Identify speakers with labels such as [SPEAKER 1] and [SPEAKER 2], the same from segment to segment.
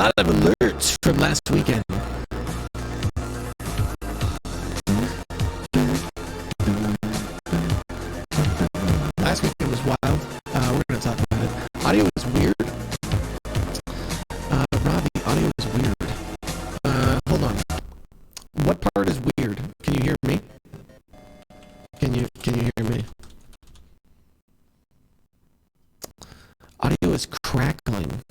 [SPEAKER 1] lot of alerts from last weekend. Last weekend was wild. We're going to talk about it. Audio was weird. Robbie, audio is weird. Hold on. What part is weird? Can you hear me? Can you hear me? Audio is crackling.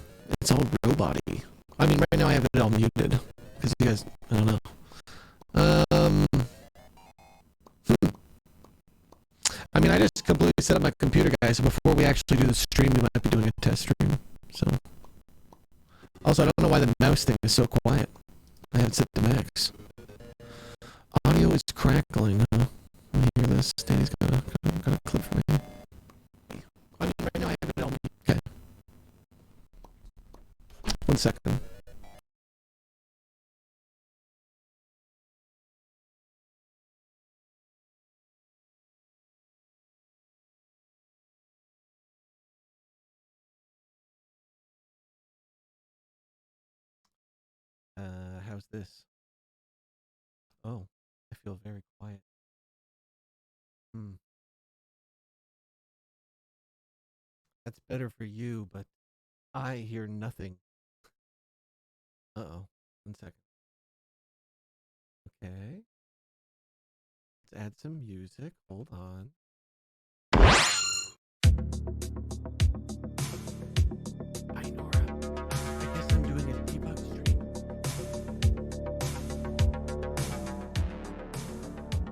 [SPEAKER 1] It's all robot-y. I mean, right now I have it all muted. Because you guys, I don't know. I mean, I just completely set up my computer, guys. So before we actually do the stream, we might be doing a test stream. So, also, I don't know why the mouse thing is so quiet. I have it set to max. Audio is crackling. Huh? Let me hear this. Danny's got a clip for me. I mean, right now I have it all muted. Okay. 1 second. How's this? Oh, I feel very quiet. That's better for you, but I hear nothing. Uh-oh. 1 second. Okay. Let's add some music. Hold on. Hi, Nora. I guess I'm doing a debug stream.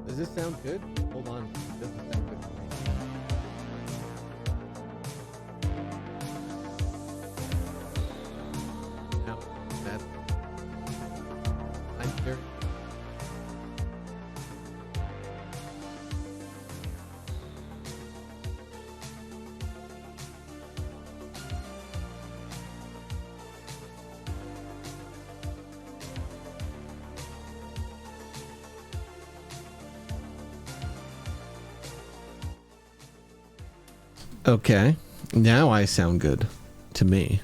[SPEAKER 1] Does this sound good? Hold on. It doesn't sound good for me. No, that's... I'm here. Okay, now I sound good to me.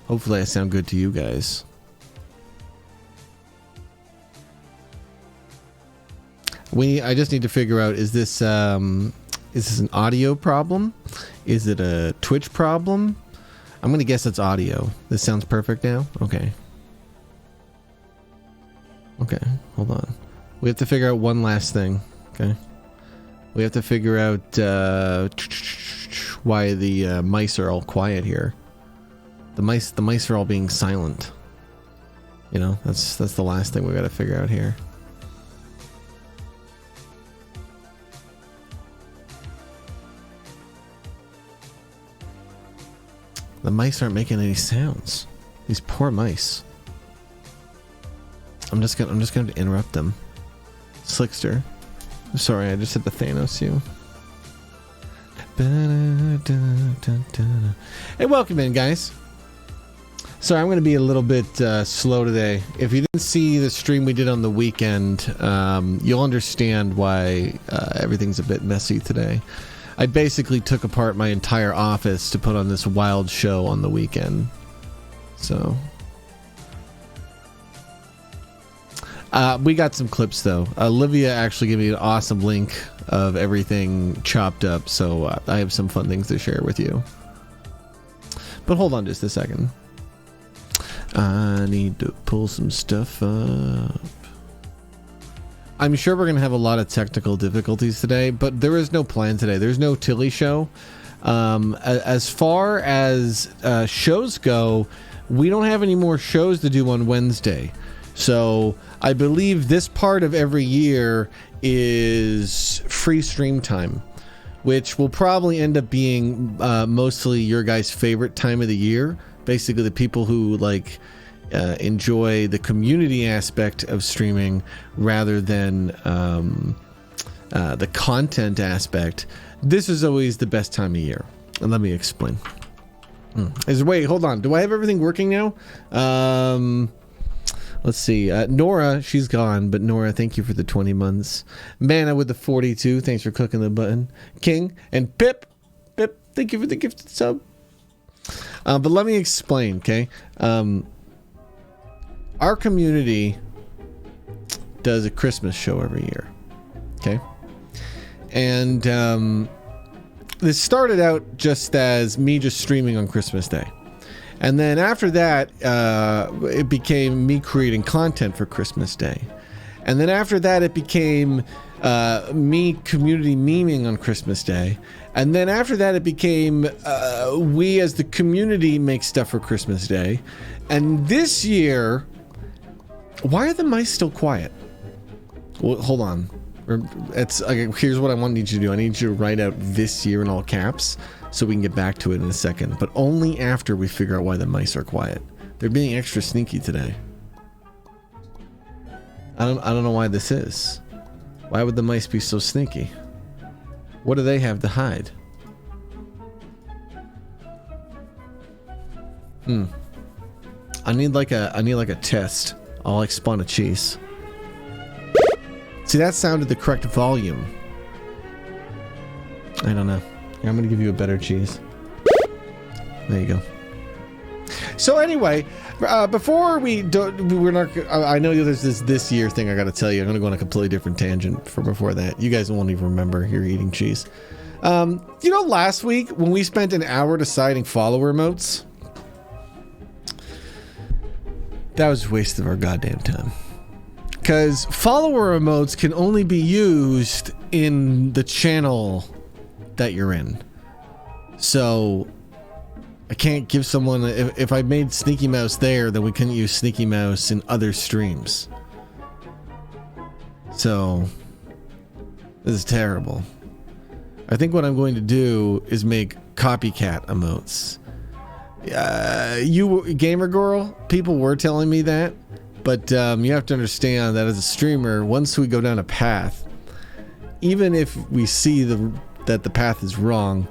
[SPEAKER 1] Hopefully I sound good to you guys. I just need to figure out, is this an audio problem? Is it a Twitch problem? I'm gonna guess it's audio. This sounds perfect now? Okay. Okay, hold on. We have to figure out one last thing, okay? We have to figure out why the mice are all quiet here. The mice are all being silent. You know, that's the last thing we got to figure out here. The mice aren't making any sounds. These poor mice. I'm just gonna interrupt them. Slickster. Sorry, I just hit the Thanos you. Hey, welcome in, guys. Sorry, I'm going to be a little bit slow today. If you didn't see the stream we did on the weekend, you'll understand why everything's a bit messy today. I basically took apart my entire office to put on this wild show on the weekend. So... we got some clips though. Olivia actually gave me an awesome link of everything chopped up, so I have some fun things to share with you. But hold on just a second. I need to pull some stuff up. I'm sure we're going to have a lot of technical difficulties today, but there is no plan today. There's no Tilly show. As far as shows go, we don't have any more shows to do on Wednesday. So I believe this part of every year is free stream time, which will probably end up being mostly your guys' favorite time of the year. Basically, the people who like enjoy the community aspect of streaming rather than the content aspect. This is always the best time of year. And let me explain. Wait, hold on. Do I have everything working now? Let's see. Nora, she's gone, but Nora, thank you for the 20 months. Mana with the 42, thanks for clicking the button. King and Pip, thank you for the gifted sub. But let me explain, okay? our community does a Christmas show every year. Okay. And this started out just as me just streaming on Christmas Day. And then after that, it became me creating content for Christmas Day. And then after that, it became me community memeing on Christmas Day. And then after that, it became we as the community make stuff for Christmas Day. And this year, why are the mice still quiet? Well, hold on. It's okay, here's what I need you to do. I need you to write out this year in all caps so we can get back to it in a second. But only after we figure out why the mice are quiet. They're being extra sneaky today. I don't know why this is. Why would the mice be so sneaky? What do they have to hide? I need like a test. I'll like spawn a cheese. See, that sounded the correct volume. I don't know. I'm gonna give you a better cheese. There you go. So anyway, before we're not. I know there's this year thing I got to tell you. I'm gonna go on a completely different tangent for before that. You guys won't even remember you're eating cheese. You know, last week when we spent an hour deciding follower emotes, that was a waste of our goddamn time. Because follower emotes can only be used in the channel that you're in. So I can't give someone, if I made Sneaky Mouse there, then we couldn't use Sneaky Mouse in other streams. So this is terrible. I think what I'm going to do is make copycat emotes. You gamer girl, people were telling me that. But you have to understand that as a streamer, once we go down a path, even if we see that the path is wrong,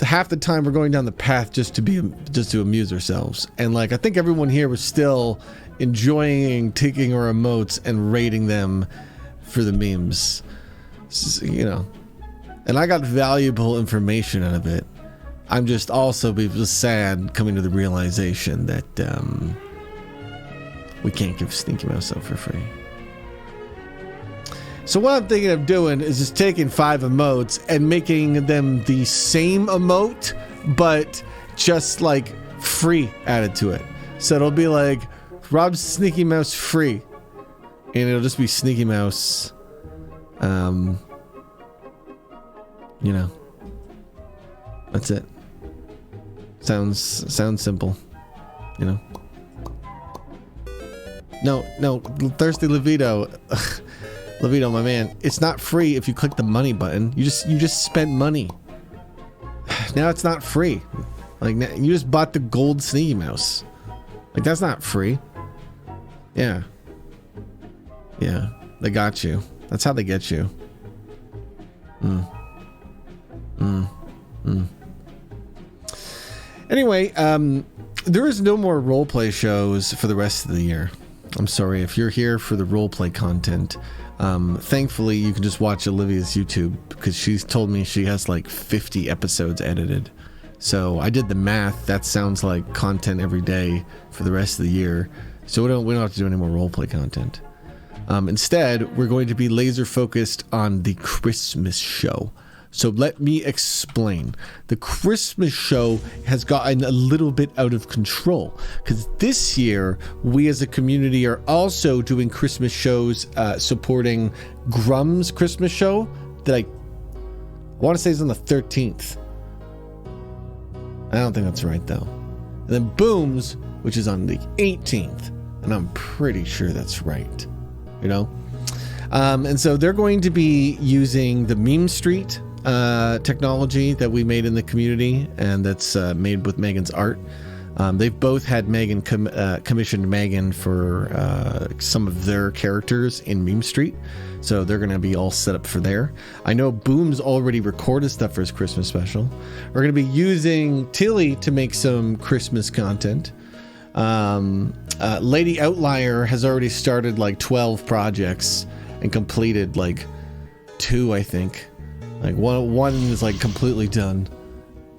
[SPEAKER 1] half the time we're going down the path just to amuse ourselves. And like I think everyone here was still enjoying taking our emotes and rating them for the memes, you know. And I got valuable information out of it. I'm just also sad coming to the realization that we can't give Sneaky Mouse out for free. So what I'm thinking of doing is just taking 5 emotes and making them the same emote, but just like free added to it. So it'll be like Rob's Sneaky Mouse free, and it'll just be Sneaky Mouse. You know, that's it. Sounds simple, you know. No, Thirsty Levito. Levito, my man, it's not free if you click the money button. You just spent money. Now it's not free. Like, you just bought the gold Sneaky Mouse. Like, that's not free. Yeah, they got you. That's how they get you. Anyway, there is no more roleplay shows for the rest of the year. I'm sorry if you're here for the roleplay content. Thankfully, you can just watch Olivia's YouTube because she's told me she has like 50 episodes edited. So I did the math. That sounds like content every day for the rest of the year. So we don't have to do any more roleplay content. Instead, we're going to be laser focused on the Christmas show. So let me explain. The Christmas show has gotten a little bit out of control because this year we as a community are also doing Christmas shows supporting Grum's Christmas show that I want to say is on the 13th. I don't think that's right though. And then Boom's, which is on the 18th, and I'm pretty sure that's right. You know? And so they're going to be using the Meme Street technology that we made in the community, and that's made with Megan's art. They've both had Megan commissioned Megan for some of their characters in Meme Street, so they're going to be all set up for there. I know Boom's already recorded stuff for his Christmas special. We're going to be using Tilly to make some Christmas content. Lady Outlier has already started like 12 projects and completed like 2, I think. Like one is like completely done,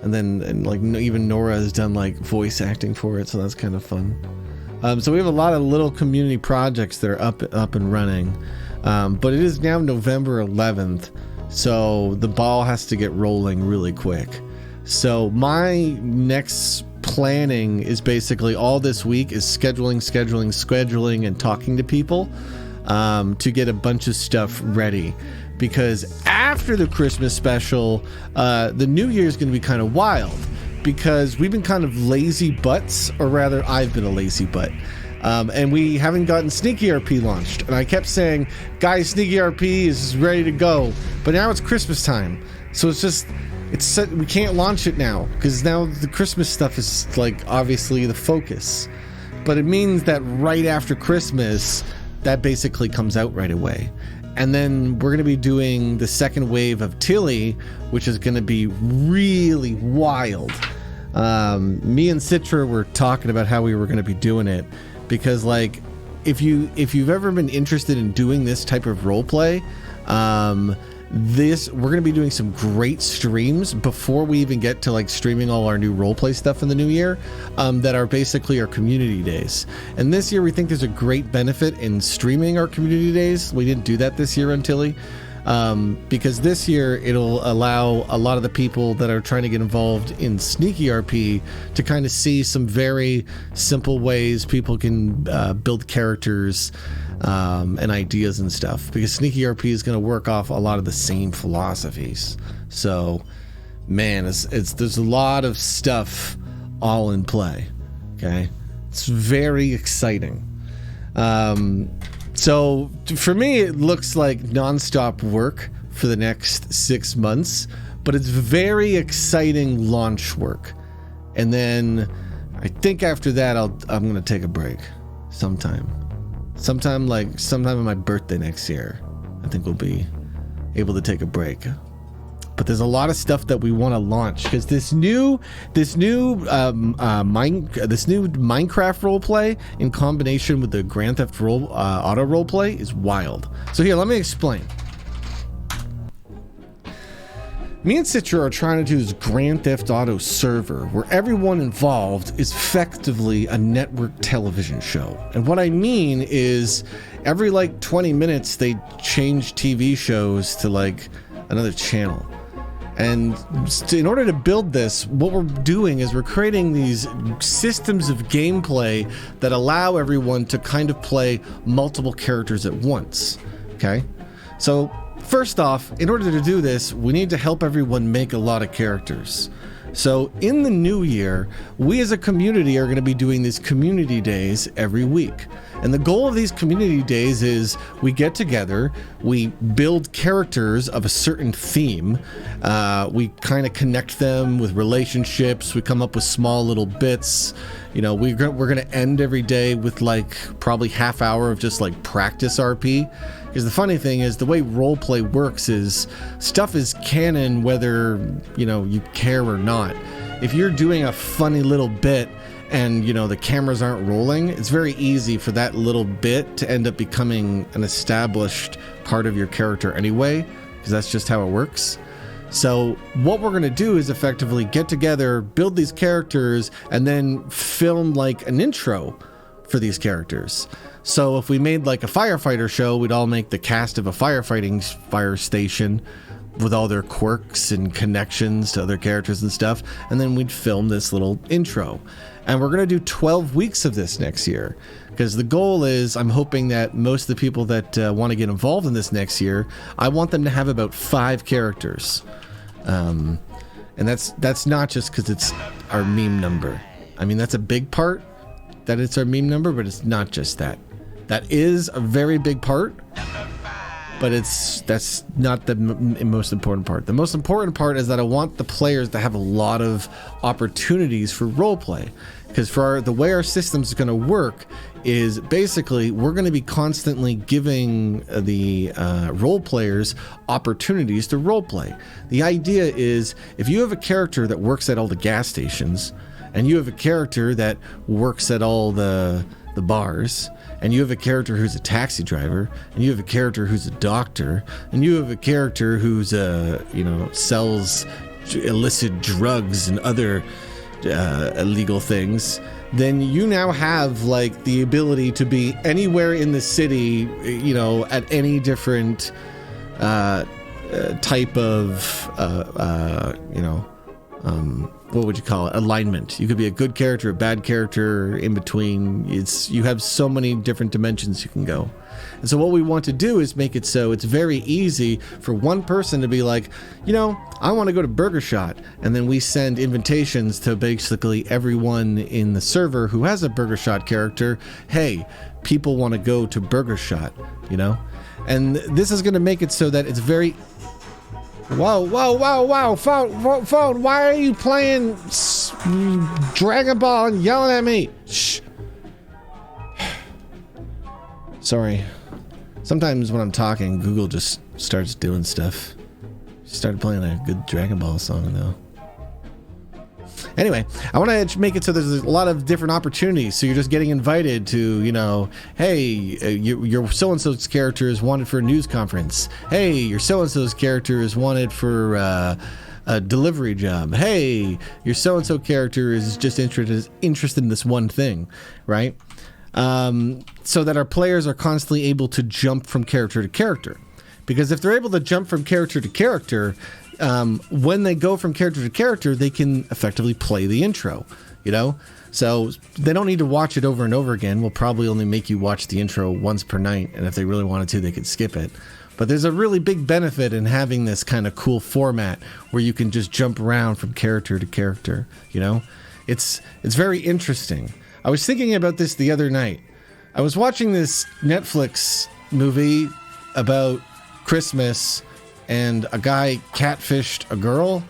[SPEAKER 1] and like even Nora has done like voice acting for it, so that's kind of fun. So we have a lot of little community projects that are up and running. But it is now November 11th, so the ball has to get rolling really quick. So my next planning is basically all this week is scheduling, and talking to people to get a bunch of stuff ready. Because after the Christmas special, the New Year is going to be kind of wild because we've been kind of lazy butts, or rather I've been a lazy butt. And we haven't gotten Sneaky RP launched. And I kept saying, guys, Sneaky RP is ready to go. But now it's Christmas time. So we can't launch it now because now the Christmas stuff is like obviously the focus. But it means that right after Christmas, that basically comes out right away. And then we're going to be doing the second wave of Tilly, which is going to be really wild. Me and Citra were talking about how we were going to be doing it. Because like, if you've ever been interested in doing this type of role play, we're going to be doing some great streams before we even get to like streaming all our new role play stuff in the new year, that are basically our community days. And this year we think there's a great benefit in streaming our community days. We didn't do that this year on Tilly. Because this year it'll allow a lot of the people that are trying to get involved in Sneaky RP to kind of see some very simple ways people can build characters and ideas and stuff, because Sneaky RP is going to work off a lot of the same philosophies. So man, there's a lot of stuff all in play. Okay, it's very exciting. So for me, it looks like nonstop work for the next 6 months, but it's very exciting launch work. And then I think after that, I'm going to take a break sometime on my birthday next year. I think we'll be able to take a break. But there's a lot of stuff that we want to launch because this new Minecraft roleplay in combination with the Grand Theft Auto roleplay is wild. So here, let me explain. Me and Citra are trying to do this Grand Theft Auto server where everyone involved is effectively a network television show. And what I mean is every like 20 minutes they change TV shows to like another channel. And in order to build this, what we're doing is we're creating these systems of gameplay that allow everyone to kind of play multiple characters at once. Okay? So first off, in order to do this, we need to help everyone make a lot of characters. So in the new year, we as a community are going to be doing these community days every week. And the goal of these community days is we get together, we build characters of a certain theme, we kind of connect them with relationships, we come up with small little bits. You know, we're going to end every day with like probably half hour of just like practice RP. Because the funny thing is the way roleplay works is stuff is canon whether, you know, you care or not. If you're doing a funny little bit and, you know, the cameras aren't rolling, it's very easy for that little bit to end up becoming an established part of your character anyway, because that's just how it works. So what we're going to do is effectively get together, build these characters, and then film like an intro for these characters. So if we made like a firefighter show, we'd all make the cast of a firefighting fire station with all their quirks and connections to other characters and stuff, and then we'd film this little intro. And we're going to do 12 weeks of this next year, because the goal is, I'm hoping that most of the people that want to get involved in this next year, I want them to have about 5 characters. And that's not just because it's our meme number. I mean, that's a big part, that it's our meme number, but it's not just that. That is a very big part, but that's not the most important part. The most important part is that I want the players to have a lot of opportunities for roleplay, because the way our system is going to work is basically we're going to be constantly giving the role players opportunities to roleplay. The idea is if you have a character that works at all the gas stations, and you have a character that works at all the bars, and you have a character who's a taxi driver, and you have a character who's a doctor, and you have a character who's sells illicit drugs and other illegal things, then you now have like the ability to be anywhere in the city, you know, at any different type of you know, what would you call it, alignment. You could be a good character, a bad character, in between. You have so many different dimensions you can go. And so what we want to do is make it so it's very easy for one person to be like, you know, I want to go to Burger Shot, and then we send invitations to basically everyone in the server who has a Burger Shot character. Hey, people want to go to Burger Shot, you know? And this is going to make it so that it's very... Whoa, phone, why are you playing Dragon Ball and yelling at me? Shh. Sorry. Sometimes when I'm talking, Google just starts doing stuff. She started playing a good Dragon Ball song, though. Anyway, I want to make it so there's a lot of different opportunities. So you're just getting invited to, you know, hey, your so-and-so's character is wanted for a news conference. Hey, your so-and-so's character is wanted for a delivery job. Hey, your so-and-so character is just interested in this one thing, right? So that our players are constantly able to jump from character to character. Because if they're able to jump from character to character, when they go from character to character, they can effectively play the intro, you know? So they don't need to watch it over and over again. We'll probably only make you watch the intro once per night, and if they really wanted to, they could skip it. But there's a really big benefit in having this kind of cool format where you can just jump around from character to character, you know? It's very interesting. I was thinking about this the other night. I was watching this Netflix movie about Christmas, and a guy catfished a girl,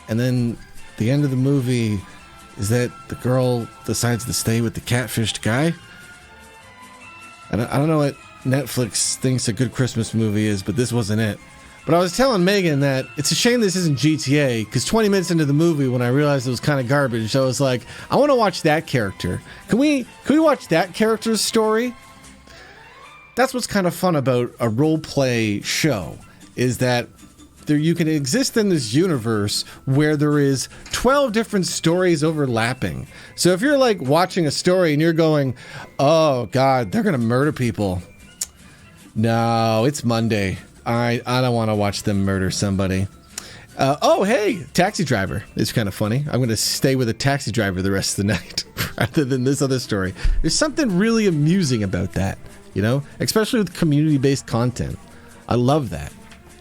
[SPEAKER 1] and then the end of the movie is that the girl decides to stay with the catfished guy. I don't know what Netflix thinks a good Christmas movie is, but this wasn't it. But I was telling Megan that it's a shame this isn't GTA, because 20 minutes into the movie, when I realized it was kind of garbage, I was like, I want to watch that character. Can we watch that character's story? That's what's kind of fun about a role play show, is that you can exist in this universe where there is 12 different stories overlapping. So if you're like watching a story and you're going, oh God, they're going to murder people. No, it's Monday. I don't want to watch them murder somebody. Oh, hey, Taxi Driver. It's kind of funny. I'm going to stay with a taxi driver the rest of the night rather than this other story. There's something really amusing about that, you know, especially with community-based content. I love that,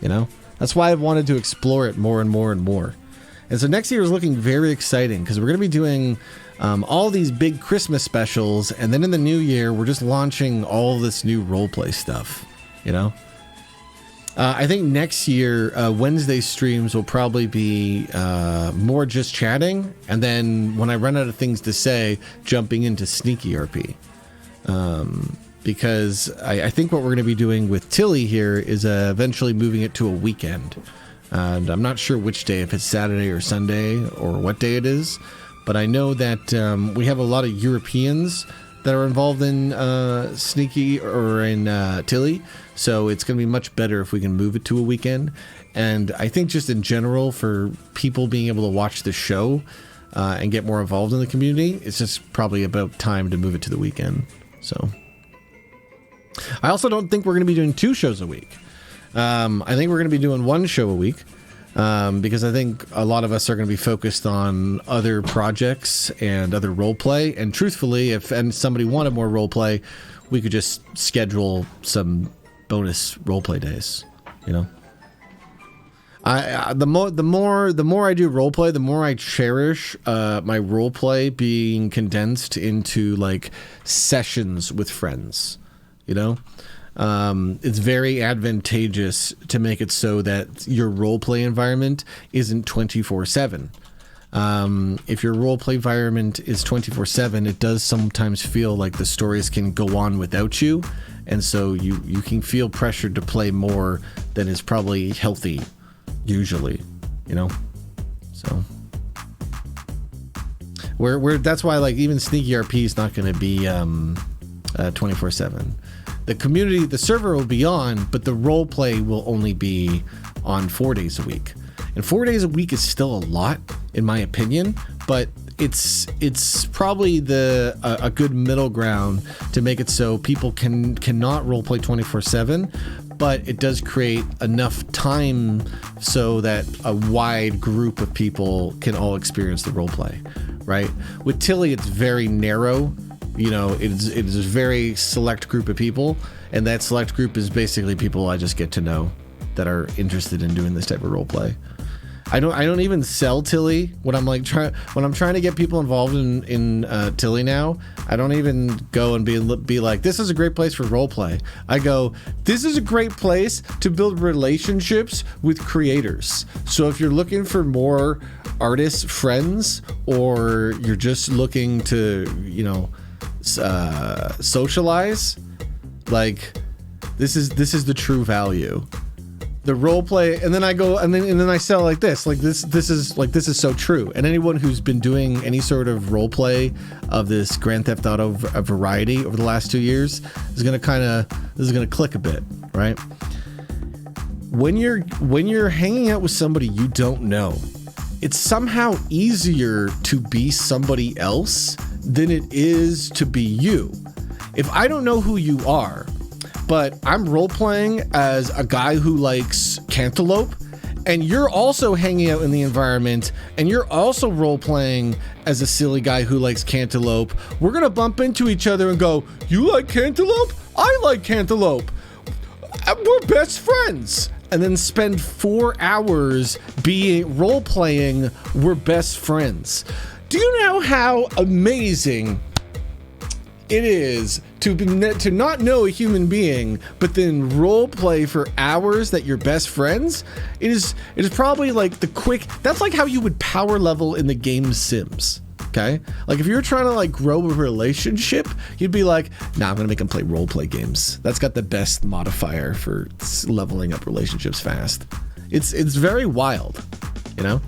[SPEAKER 1] you know. That's why I've wanted to explore it more and more and more. And so next year is looking very exciting because we're going to be doing all these big Christmas specials. And then in the new year, we're just launching all this new roleplay stuff, you know. I think next year, Wednesday streams will probably be more just chatting. And then when I run out of things to say, jumping into Sneaky RP. Because I think what we're going to be doing with Tilly here is eventually moving it to a weekend. And I'm not sure which day, if it's Saturday or Sunday or what day it is. But I know that we have a lot of Europeans that are involved in Sneaky or in Tilly. So it's going to be much better if we can move it to a weekend. And I think just in general, for people being able to watch the show and get more involved in the community, it's just probably about time to move it to the weekend. So I also don't think we're going to be doing 2 shows a week. I think we're going to be doing 1 show a week because I think a lot of us are going to be focused on other projects and other role play. And truthfully, if somebody wanted more role play, we could just schedule some bonus role play days. You know, the more I do role play, the more I cherish my role play being condensed into like sessions with friends. You know, it's very advantageous to make it so that your roleplay environment isn't 24/7. If your roleplay environment is 24/7, it does sometimes feel like the stories can go on without you, and so you can feel pressured to play more than is probably healthy, usually. You know, so that's why like even Sneaky RP is not going to be 24/7. The community, the server will be on, but the role play will only be on 4 days a week. And 4 days a week is still a lot, in my opinion, but it's probably a good middle ground to make it so people cannot roleplay 24/7, but it does create enough time so that a wide group of people can all experience the roleplay, right? With Tilly, it's very narrow. You know, it is a very select group of people, and that select group is basically people I just get to know that are interested in doing this type of roleplay. I don't even sell Tilly when I'm trying to get people involved in Tilly now. I don't even go and be like, this is a great place for roleplay. I go, this is a great place to build relationships with creators. So if you're looking for more artist friends, or you're just looking to, you know, socialize, like this is the true value. The role play, and then I go and then I sell like this is so true. And anyone who's been doing any sort of role play of this Grand Theft Auto variety over the last 2 years is gonna click a bit, right? When you're hanging out with somebody you don't know, it's somehow easier to be somebody else than it is to be you. If I don't know who you are, but I'm role-playing as a guy who likes cantaloupe, and you're also hanging out in the environment, and you're also role-playing as a silly guy who likes cantaloupe, we're gonna bump into each other and go, you like cantaloupe? I like cantaloupe. We're best friends. And then spend 4 hours being role-playing we're best friends. Do you know how amazing it is to not know a human being, but then role play for hours that you're best friends? It is probably like that's like how you would power level in the game Sims. Okay, like if you're trying to like grow a relationship, you'd be like, nah, I'm gonna make them play role play games. That's got the best modifier for leveling up relationships fast. It's very wild, you know.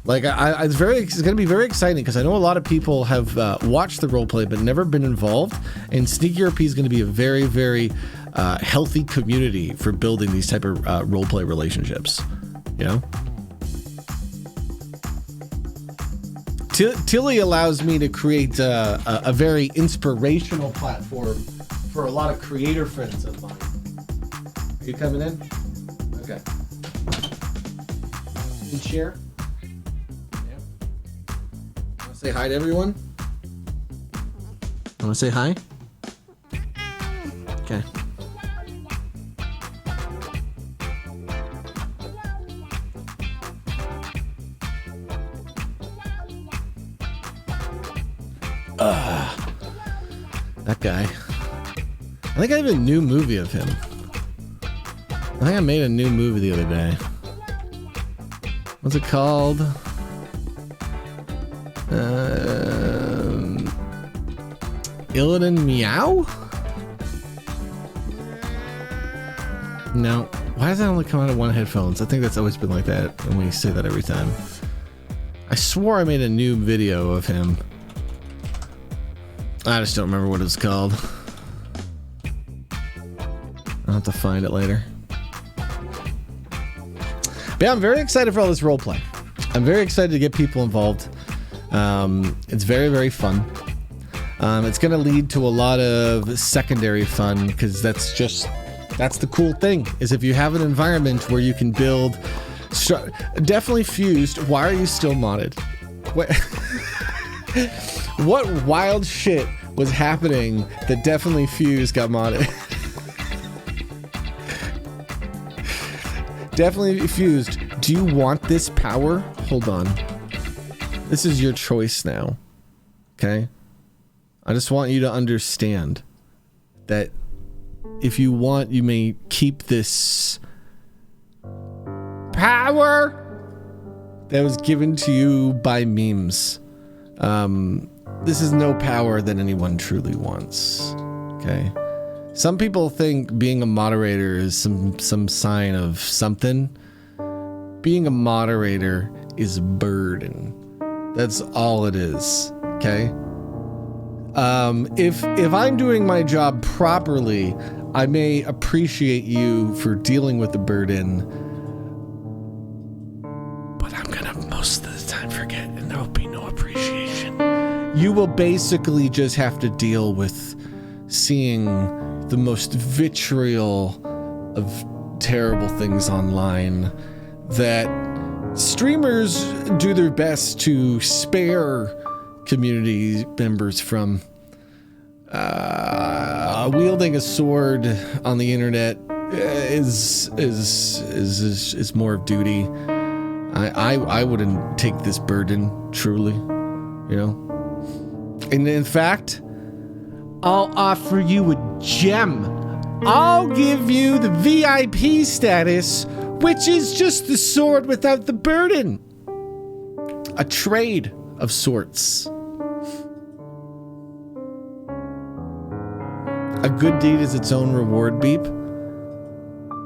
[SPEAKER 1] Like it's going to be very exciting because I know a lot of people have watched the roleplay but never been involved, and Sneaky RP is going to be a very, very healthy community for building these type of roleplay relationships. You know, Tilly allows me to create a very inspirational platform for a lot of creator friends of mine. Are you coming in? Okay. You share. Say hi to everyone. Want to say hi? Okay. That guy. I think I have a new movie of him. I think I made a new movie the other day. What's it called? Illidan Meow? No. Why does that only come out of one headphones? I think that's always been like that, and we say that every time. I swore I made a new video of him. I just don't remember what it's called. I'll have to find it later. But yeah, I'm very excited for all this roleplay. I'm very excited to get people involved. It's very, very fun. It's going to lead to a lot of secondary fun, because that's the cool thing, is if you have an environment where you can build definitely Fused. Why are you still modded? What wild shit was happening that definitely Fused got modded? Definitely Fused. Do you want this power? Hold on. This is your choice now. Okay? I just want you to understand that if you want, you may keep this power that was given to you by memes. This is no power that anyone truly wants. Okay? Some people think being a moderator is some sign of something. Being a moderator is a burden. That's all it is. Okay? If I'm doing my job properly, I may appreciate you for dealing with the burden, but I'm gonna most of the time forget, and there will be no appreciation. You will basically just have to deal with seeing the most vitriol of terrible things online that streamers do their best to spare community members from. Wielding a sword on the internet is more of duty. I wouldn't take this burden, truly, you know. And in fact, I'll offer you a gem. I'll give you the VIP status, which is just the sword without the burden. A trade of sorts. A good deed is its own reward, Beep.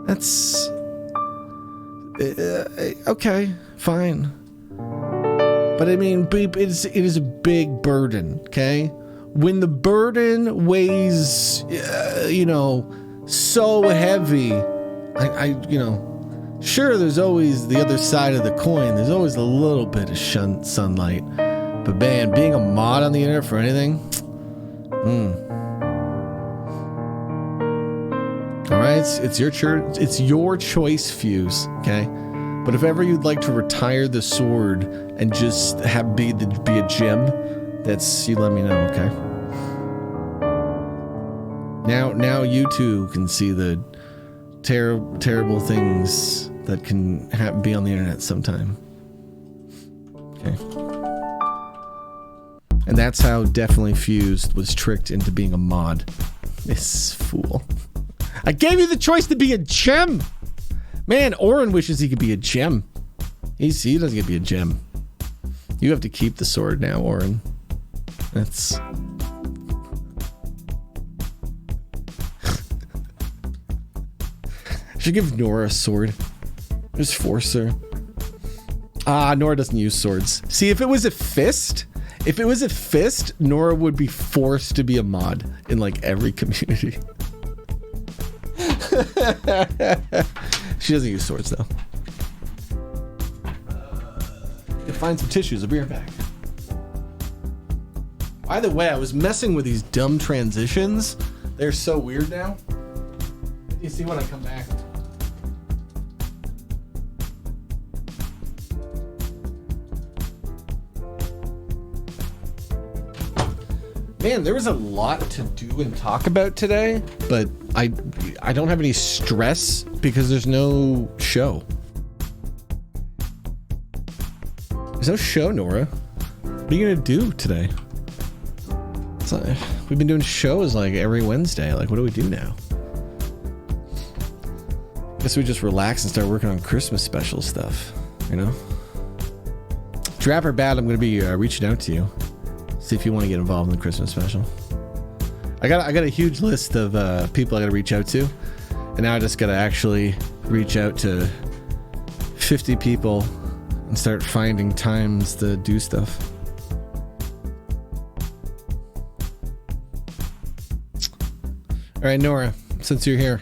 [SPEAKER 1] That's... okay, fine. But I mean, Beep, it is a big burden, okay? When the burden weighs, you know, so heavy, you know, sure, there's always the other side of the coin. There's always a little bit of sunlight. But man, being a mod on the internet for anything, all right, it's your choice, Fuse. Okay, but if ever you'd like to retire the sword and just be a gem, you let me know. Okay. Now you too can see the terrible things that can be on the internet sometime. Okay. And that's how definitely Fused was tricked into being a mod. This fool. I gave you the choice to be a gem. Man, Orin wishes he could be a gem. He doesn't get to be a gem. You have to keep the sword now, Orin. That's... should give Nora a sword. Just force her. Nora doesn't use swords. See, if it was a fist, Nora would be forced to be a mod in like every community. She doesn't use swords though. Find some tissues. I'll be right back. By the way, I was messing with these dumb transitions. They're so weird now. You see when I come back. Man, there was a lot to do and talk about today, but I don't have any stress because there's no show. There's no show, Nora. What are you gonna do today? We've been doing shows like every Wednesday. Like, what do we do now? Guess we just relax and start working on Christmas special stuff, you know? Drap or bad, I'm gonna be reaching out to you. See if you want to get involved in the Christmas special. I got a huge list of people I gotta reach out to, and now I just gotta actually reach out to 50 people and start finding times to do stuff. All right, Nora, since you're here,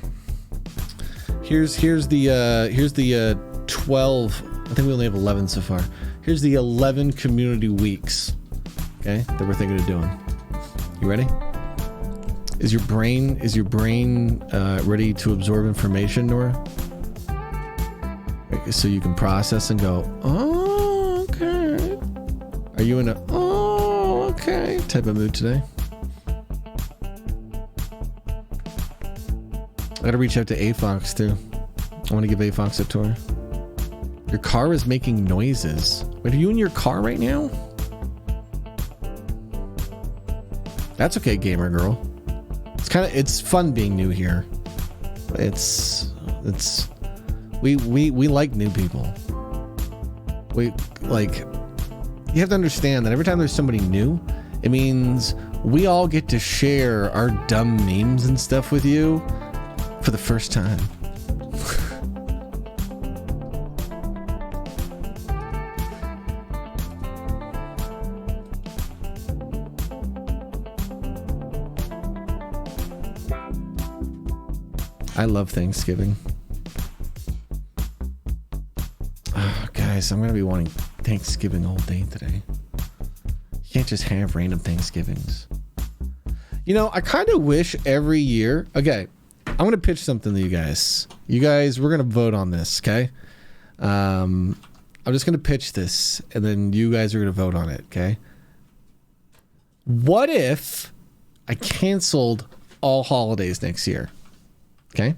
[SPEAKER 1] here's the 12. I think we only have 11 so far. Here's the 11 community weeks. Okay, that we're thinking of doing. You ready? Is your brain ready to absorb information, Nora? So you can process and go, oh, okay. Are you in a, oh, okay type of mood today? I gotta reach out to AFox too. I want to give AFox a tour. Your car is making noises. Wait, are you in your car right now? That's okay, gamer girl. It's fun being new here. We like new people. You have to understand that every time there's somebody new, it means we all get to share our dumb memes and stuff with you for the first time. I love Thanksgiving. Oh, guys, I'm gonna be wanting Thanksgiving all day today. You can't just have random Thanksgivings. You know, I kind of wish every year. Okay, I'm gonna pitch something to you guys. You guys, we're gonna vote on this. Okay. I'm just gonna pitch this, and then you guys are gonna vote on it. Okay. What if I canceled all holidays next year? Okay.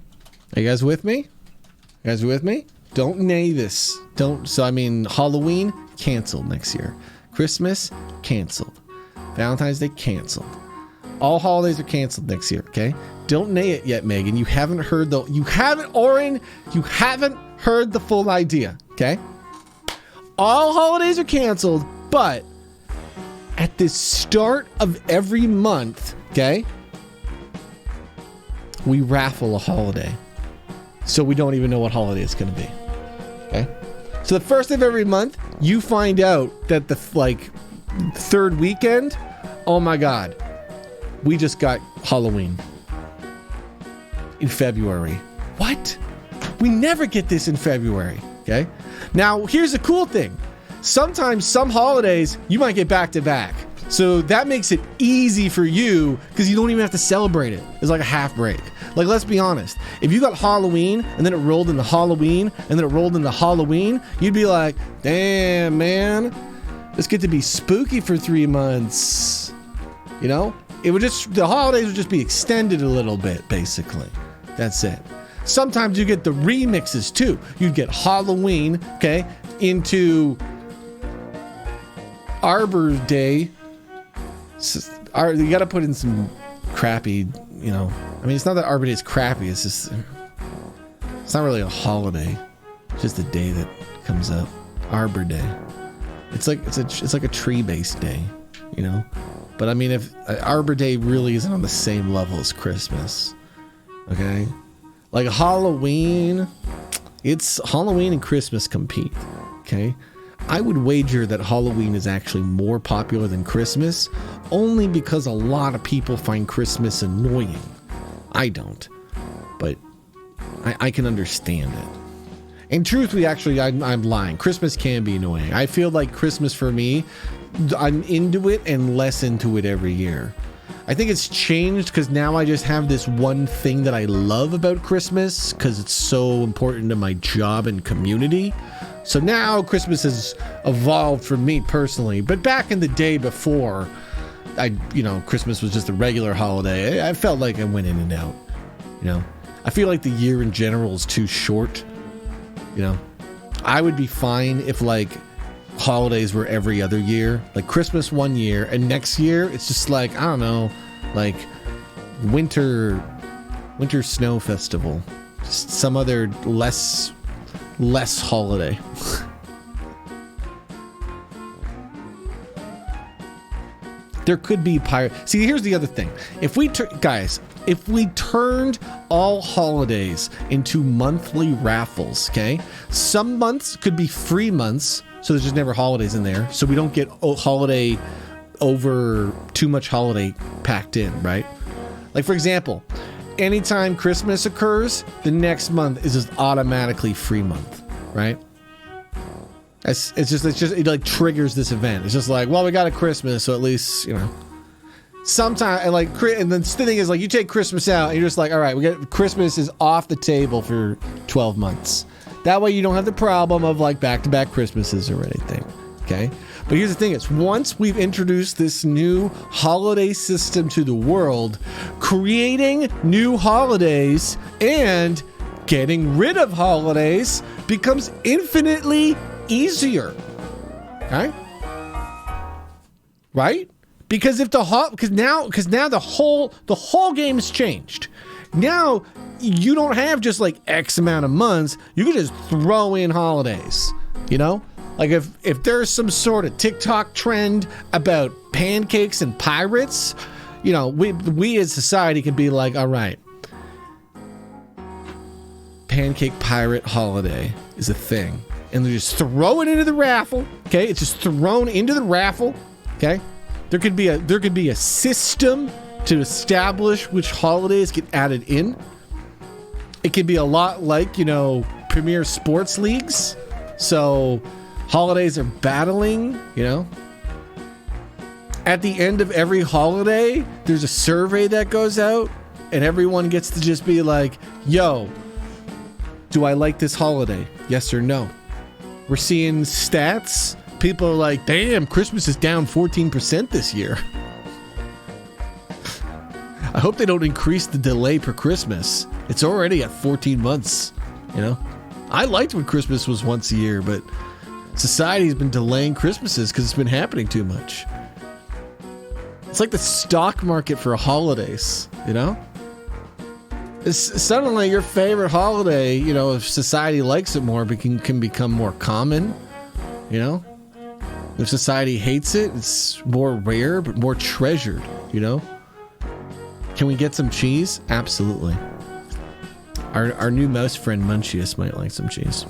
[SPEAKER 1] Are you guys with me? You guys with me? Don't nay this. Halloween canceled next year. Christmas canceled. Valentine's Day canceled. All holidays are canceled next year, okay? Don't nay it yet, Megan. You haven't heard Oren, you haven't heard the full idea, okay? All holidays are canceled, but at the start of every month, okay, we raffle a holiday. So we don't even know what holiday it's going to be, okay? So the first of every month, you find out that the, third weekend, oh my God, we just got Halloween in February. What? We never get this in February, okay? Now, here's the cool thing. Sometimes some holidays, you might get back to back. So that makes it easy for you because you don't even have to celebrate it. It's like a half break. Like, let's be honest. If you got Halloween and then it rolled into Halloween and then it rolled into Halloween, you'd be like, damn, man, let's get to be spooky for 3 months. You know? The holidays would just be extended a little bit, basically. That's it. Sometimes you get the remixes too. You get Halloween, okay, into Arbor Day. You got to put in some crappy, you know. I mean, it's not that Arbor Day is crappy. It's just, it's not really a holiday. It's just a day that comes up. Arbor Day. It's like a tree-based day, you know. But I mean, if Arbor Day really isn't on the same level as Christmas, okay? Like Halloween, it's Halloween and Christmas compete, okay? I would wager that Halloween is actually more popular than Christmas, only because a lot of people find Christmas annoying. I don't, but I can understand it. And truthfully, actually, I'm lying. Christmas can be annoying. I feel like Christmas for me, I'm into it and less into it every year. I think it's changed because now I just have this one thing that I love about Christmas because it's so important to my job and community. So now Christmas has evolved for me personally. But back in the day before, Christmas was just a regular holiday. I felt like I went in and out. You know, I feel like the year in general is too short. You know, I would be fine if holidays were every other year, like Christmas one year, and next year it's just I don't know, like winter snow festival, just some other less holiday. There could be See, here's the other thing. If we turned all holidays into monthly raffles, okay? Some months could be free months, so there's just never holidays in there, so we don't get holiday over too much holiday packed in, right? Like, for example, anytime Christmas occurs, the next month is just automatically free month, right? It triggers this event. It's just like, well, we got a Christmas, so at least, you know. Sometimes, and then the thing is, you take Christmas out, and you're just like, all right, Christmas is off the table for 12 months. That way you don't have the problem of back-to-back Christmases or anything, okay? But here's the thing is, once we've introduced this new holiday system to the world, creating new holidays and getting rid of holidays becomes infinitely easier, okay? Right? Because now the whole game has changed. Now you don't have just X amount of months. You can just throw in holidays. You know, if there's some sort of TikTok trend about pancakes and pirates, you know, we as society can be like, all right, pancake pirate holiday is a thing, and they just throw it into the raffle. Okay, it's just thrown into the raffle. Okay. There could be a system to establish which holidays get added in. It could be a lot like, Premier Sports Leagues. So Holidays are battling, you know. At the end of every holiday, there's a survey that goes out, and everyone gets to just be like, yo, do I like this holiday? Yes or no? We're seeing stats. People are like, damn, Christmas is down 14% this year. I hope they don't increase the delay per Christmas. It's already at 14 months, you know? I liked when Christmas was once a year, but society's been delaying Christmases because it's been happening too much. It's like the stock market for holidays, you know? It's suddenly your favorite holiday, you know, if society likes it more, can become more common, you know? If society hates it, it's more rare, but more treasured, you know? Can we get some cheese? Absolutely. Our new mouse friend Munchius might like some cheese.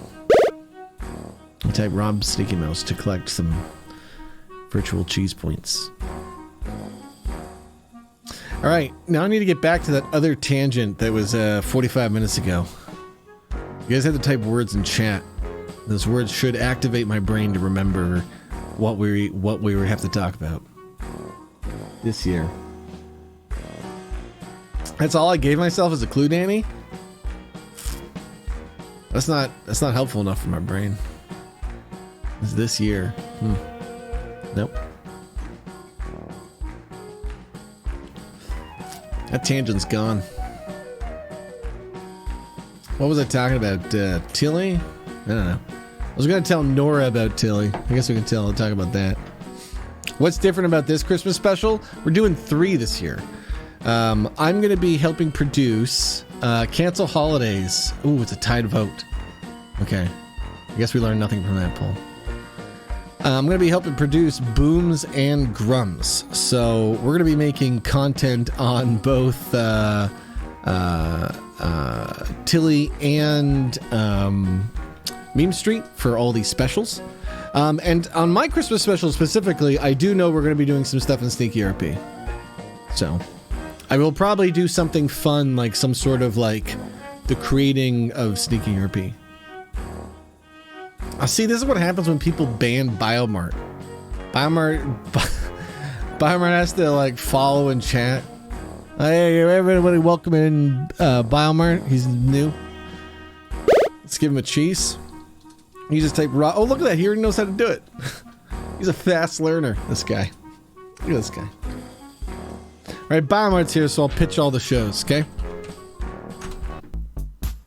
[SPEAKER 1] I type Rob Sneaky Mouse to collect some virtual cheese points. All right, now I need to get back to that other tangent that was 45 minutes ago. You guys have to type words in chat. Those words should activate my brain to remember what we have to talk about this year. That's all I gave myself as a clue, Danny? That's not helpful enough for my brain. It's this year. Nope. That tangent's gone. What was I talking about? Tilly? I don't know. I was going to tell Nora about Tilly. I guess we can talk about that. What's different about this Christmas special? We're doing 3 this year. I'm going to be helping produce Cancel Holidays. Ooh, it's a tied vote. Okay. I guess we learned nothing from that poll. I'm going to be helping produce Booms and Grums. So we're going to be making content on both Tilly and Meme Street for all these specials. And on my Christmas special specifically, I do know we're going to be doing some stuff in Sneaky RP. So I will probably do something fun, like some sort of like the creating of Sneaky RP. See, this is what happens when people ban Biomart. Biomart has to like follow and chat. Hey, everybody, welcome in Biomart. He's new. Let's give him a cheese. You just type raw. Oh, look at that. He already knows how to do it. He's a fast learner, this guy. Look at this guy. All right, Biomart's here, so I'll pitch all the shows, okay?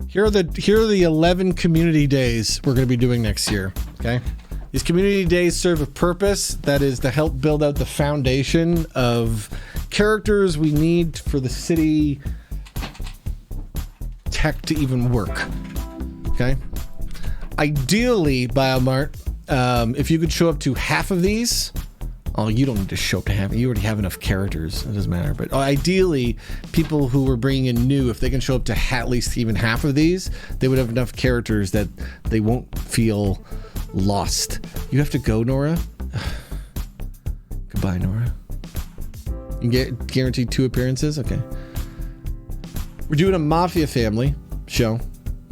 [SPEAKER 1] Here are the 11 community days we're going to be doing next year, okay? These community days serve a purpose, that is to help build out the foundation of characters we need for the city tech to even work, okay? Ideally, Biomart, if you could show up to half of these. Oh, you don't need to show up to half. You already have enough characters. It doesn't matter. But ideally, people who are bringing in new, if they can show up to at least even half of these, they would have enough characters that they won't feel lost. You have to go, Nora. Goodbye, Nora. You get guaranteed 2 appearances? Okay. We're doing a Mafia Family show.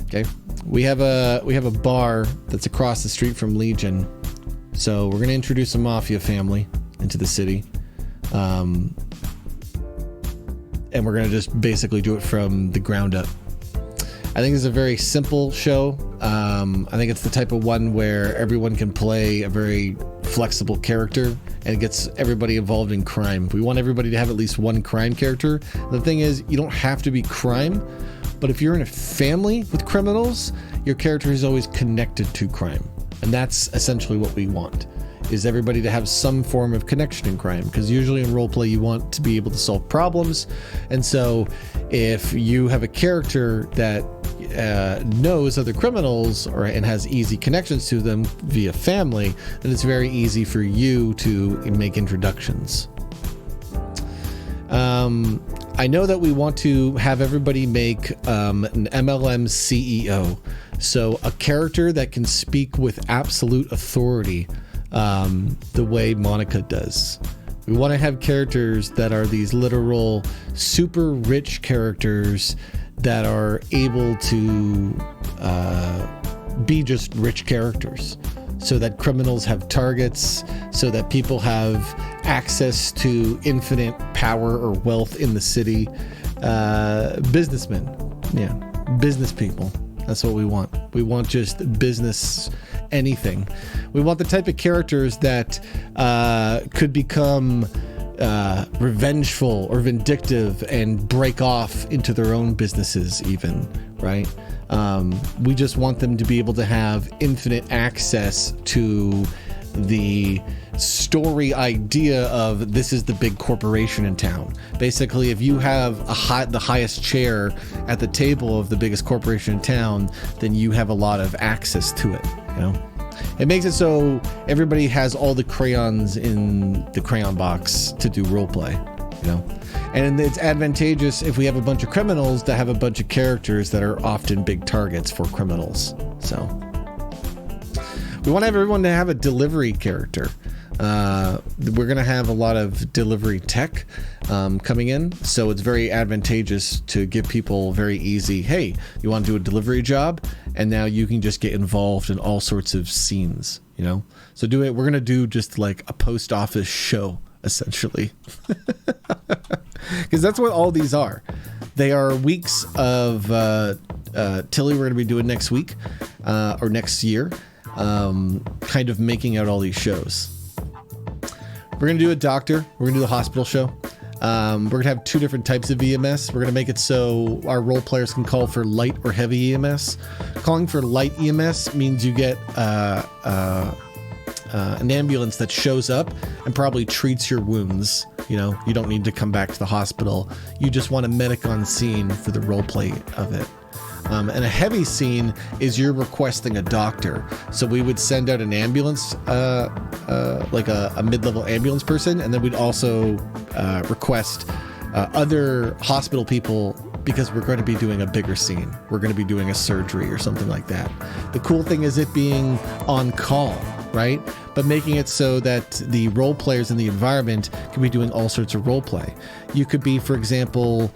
[SPEAKER 1] Okay. We have a bar that's across the street from Legion. So we're going to introduce a Mafia Family into the city. And we're going to just basically do it from the ground up. I think it's a very simple show. I think it's the type of one where everyone can play a very flexible character and it gets everybody involved in crime. We want everybody to have at least one crime character. The thing is, you don't have to be crime, but if you're in a family with criminals, your character is always connected to crime. And that's essentially what we want, is everybody to have some form of connection in crime, because usually in roleplay you want to be able to solve problems. And so if you have a character that knows other criminals and has easy connections to them via family, then it's very easy for you to make introductions. I know that we want to have everybody make an MLM CEO. So a character that can speak with absolute authority, the way Monica does. We want to have characters that are these literal super rich characters that are able to be just rich characters. so that criminals have targets, so that people have access to infinite power or wealth in the city. Businessmen, yeah, business people. That's what we want. We want just business anything. We want the type of characters that could become revengeful or vindictive and break off into their own businesses even, right? We just want them to be able to have infinite access to the story idea of this is the big corporation in town. Basically, if you have the highest chair at the table of the biggest corporation in town, then you have a lot of access to it, you know? It makes it so everybody has all the crayons in the crayon box to do roleplay, you know? And it's advantageous if we have a bunch of criminals to have a bunch of characters that are often big targets for criminals. So we want everyone to have a delivery character. We're going to have a lot of delivery tech coming in, so it's very advantageous to give people very easy, hey, you want to do a delivery job? And now you can just get involved in all sorts of scenes, you know? So we're going to do just like a post office show, essentially. Because that's what all these are. They are weeks of Tilly we're going to be doing next week or next year, kind of making out all these shows. We're going to do a doctor. We're going to do the hospital show. We're going to have 2 different types of EMS. We're going to make it so our role players can call for light or heavy EMS. Calling for light EMS means you get an ambulance that shows up and probably treats your wounds. You know, you don't need to come back to the hospital. You just want a medic on scene for the role play of it. And a heavy scene is you're requesting a doctor. So we would send out an ambulance, like a mid-level ambulance person, and then we'd also request other hospital people because we're going to be doing a bigger scene. We're going to be doing a surgery or something like that. The cool thing is it being on call, right? But making it so that the role players in the environment can be doing all sorts of role play. You could be, for example,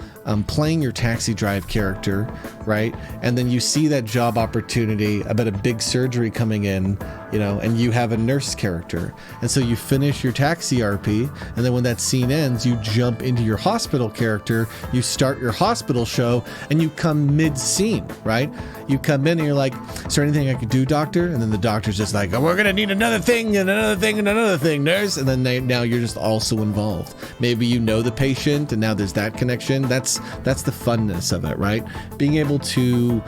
[SPEAKER 1] playing your taxi drive character, right? And then you see that job opportunity about a big surgery coming in, you know, and you have a nurse character. And so you finish your taxi RP, and then when that scene ends, you jump into your hospital character, you start your hospital show, and you come mid-scene, right? You come in and you're like, is there anything I could do, doctor? And then the doctor's just like, oh, we're going to need another thing and another thing and another thing, nurse. And then now you're just also involved. Maybe you know the patient, and now there's that connection. That's the funness of it, right? Being able to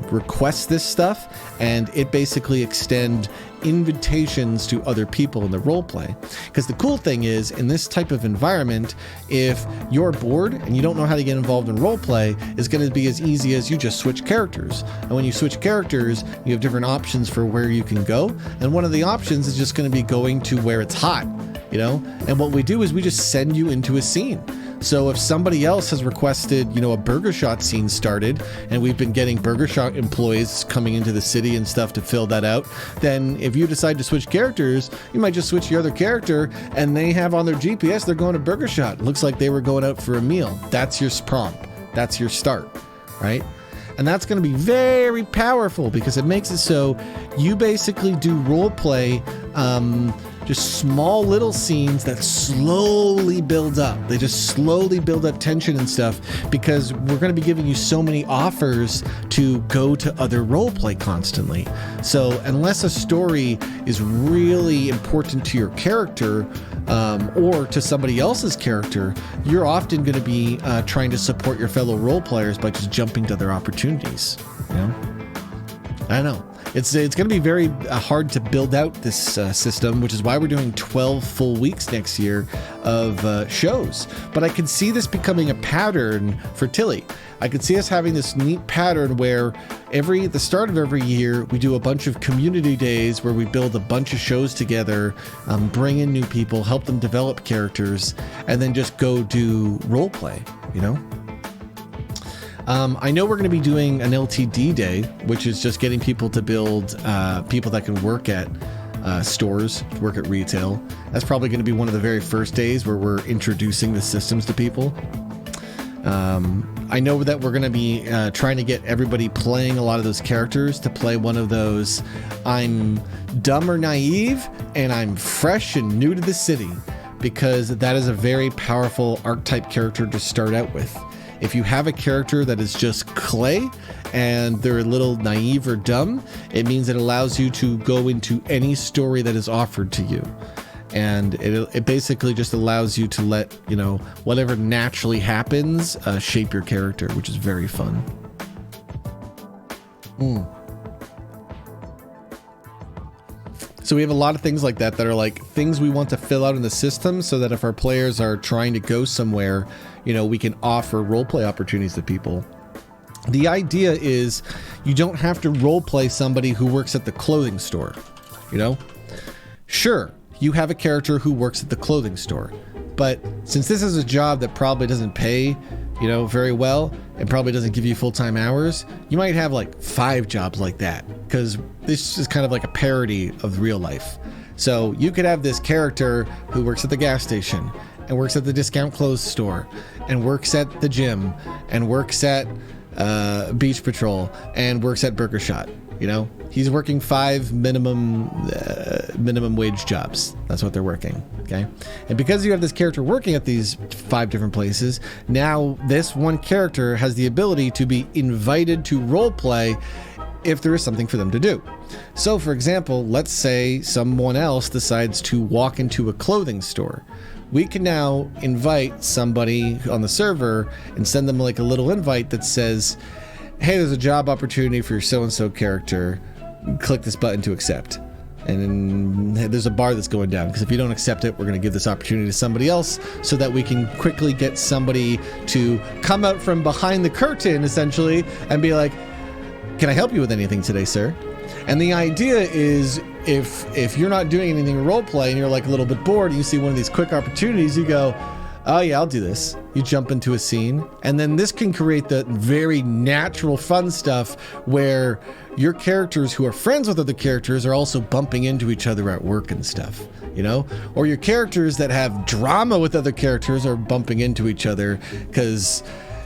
[SPEAKER 1] request this stuff and it basically extend invitations to other people in the role play. Because the cool thing is, in this type of environment, if you're bored and you don't know how to get involved in role play, it's going to be as easy as you just switch characters. And when you switch characters, you have different options for where you can go. And one of the options is just going to be going to where it's hot, you know? And what we do is we just send you into a scene. So if somebody else has requested, you know, a Burger Shot scene started, and we've been getting Burger Shot employees coming into the city and stuff to fill that out, then if you decide to switch characters, you might just switch your other character, and they have on their GPS, they're going to Burger Shot. It looks like they were going out for a meal. That's your prompt. That's your start, right? And that's going to be very powerful because it makes it so you basically do role play, just small little scenes that slowly build up. They just slowly build up tension and stuff because we're going to be giving you so many offers to go to other role play constantly. So unless a story is really important to your character or to somebody else's character, you're often going to be trying to support your fellow role players by just jumping to their opportunities. You know? I know. It's going to be very hard to build out this system, which is why we're doing 12 full weeks next year of shows. But I can see this becoming a pattern for Tilly. I could see us having this neat pattern where the start of every year, we do a bunch of community days where we build a bunch of shows together, bring in new people, help them develop characters, and then just go do role play, you know? I know we're going to be doing an LTD day, which is just getting people to build people that can work at stores, work at retail. That's probably going to be one of the very first days where we're introducing the systems to people. I know that we're going to be trying to get everybody playing a lot of those characters to play one of those I'm dumb or naive and I'm fresh and new to the city, because that is a very powerful archetype character to start out with. If you have a character that is just clay and they're a little naive or dumb, it means it allows you to go into any story that is offered to you. And it basically just allows you to let, you know, whatever naturally happens shape your character, which is very fun. So we have a lot of things like that are like things we want to fill out in the system, so that if our players are trying to go somewhere, you know, we can offer roleplay opportunities to people. The idea is you don't have to roleplay somebody who works at the clothing store, you know? Sure, you have a character who works at the clothing store, but since this is a job that probably doesn't pay, you know, very well, and probably doesn't give you full-time hours, you might have like 5 jobs like that, because this is kind of like a parody of real life. So you could have this character who works at the gas station, and works at the discount clothes store, and works at the gym, and works at Beach Patrol, and works at Burger Shot. You know, he's working 5 minimum wage jobs. That's what they're working. Okay. And because you have this character working at these 5 different places, now this one character has the ability to be invited to role play if there is something for them to do. So for example, let's say someone else decides to walk into a clothing store. We can now invite somebody on the server and send them like a little invite that says, hey, there's a job opportunity for your so-and-so character. Click this button to accept. And then there's a bar that's going down, because if you don't accept it, we're going to give this opportunity to somebody else, so that we can quickly get somebody to come out from behind the curtain, essentially, and be like, can I help you with anything today, sir? And the idea is, if you're not doing anything to role play and you're like a little bit bored and you see one of these quick opportunities, you go, oh yeah, I'll do this. You jump into a scene, and then this can create the very natural fun stuff where your characters who are friends with other characters are also bumping into each other at work and stuff, you know? Or your characters that have drama with other characters are bumping into each other, because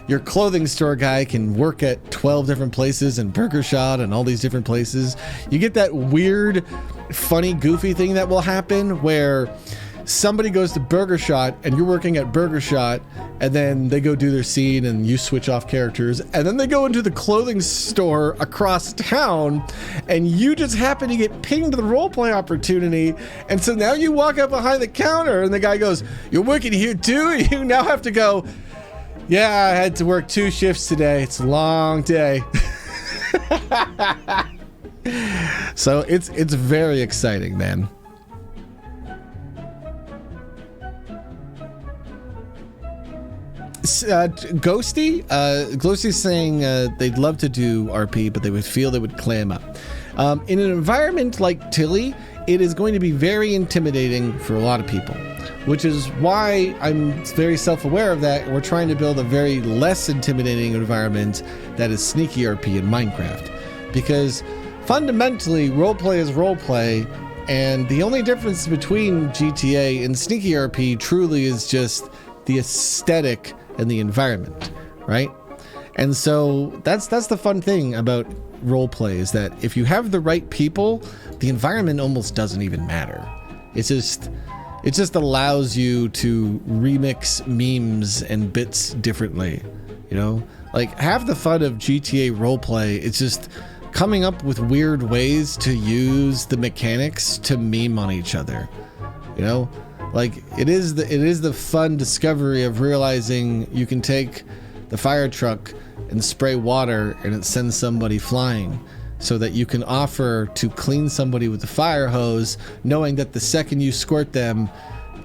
[SPEAKER 1] your clothing store guy can work at 12 different places and Burger Shot and all these different places. You get that weird, funny, goofy thing that will happen where somebody goes to Burger Shot and you're working at Burger Shot, and then they go do their scene and you switch off characters, and then they go into the clothing store across town and you just happen to get pinged the roleplay opportunity, and so now you walk up behind the counter and the guy goes, you're working here too? And you now have to go, yeah, I had to work 2 shifts today. It's a long day. So it's very exciting, man. Ghosty's saying they'd love to do RP, but they would feel they would clam up. In an environment like Tilly, it is going to be very intimidating for a lot of people, which is why I'm very self-aware of that. We're trying to build a very less intimidating environment that is sneaky RP in Minecraft, because fundamentally roleplay is roleplay, and the only difference between GTA and sneaky RP truly is just the aesthetic and the environment, right? And so that's the fun thing about roleplay, is that if you have the right people, the environment almost doesn't even matter. It just allows you to remix memes and bits differently, you know? Like, half the fun of GTA roleplay is just coming up with weird ways to use the mechanics to meme on each other, you know? Like, it is the fun discovery of realizing you can take the fire truck and spray water and it sends somebody flying, so that you can offer to clean somebody with the fire hose, knowing that the second you squirt them,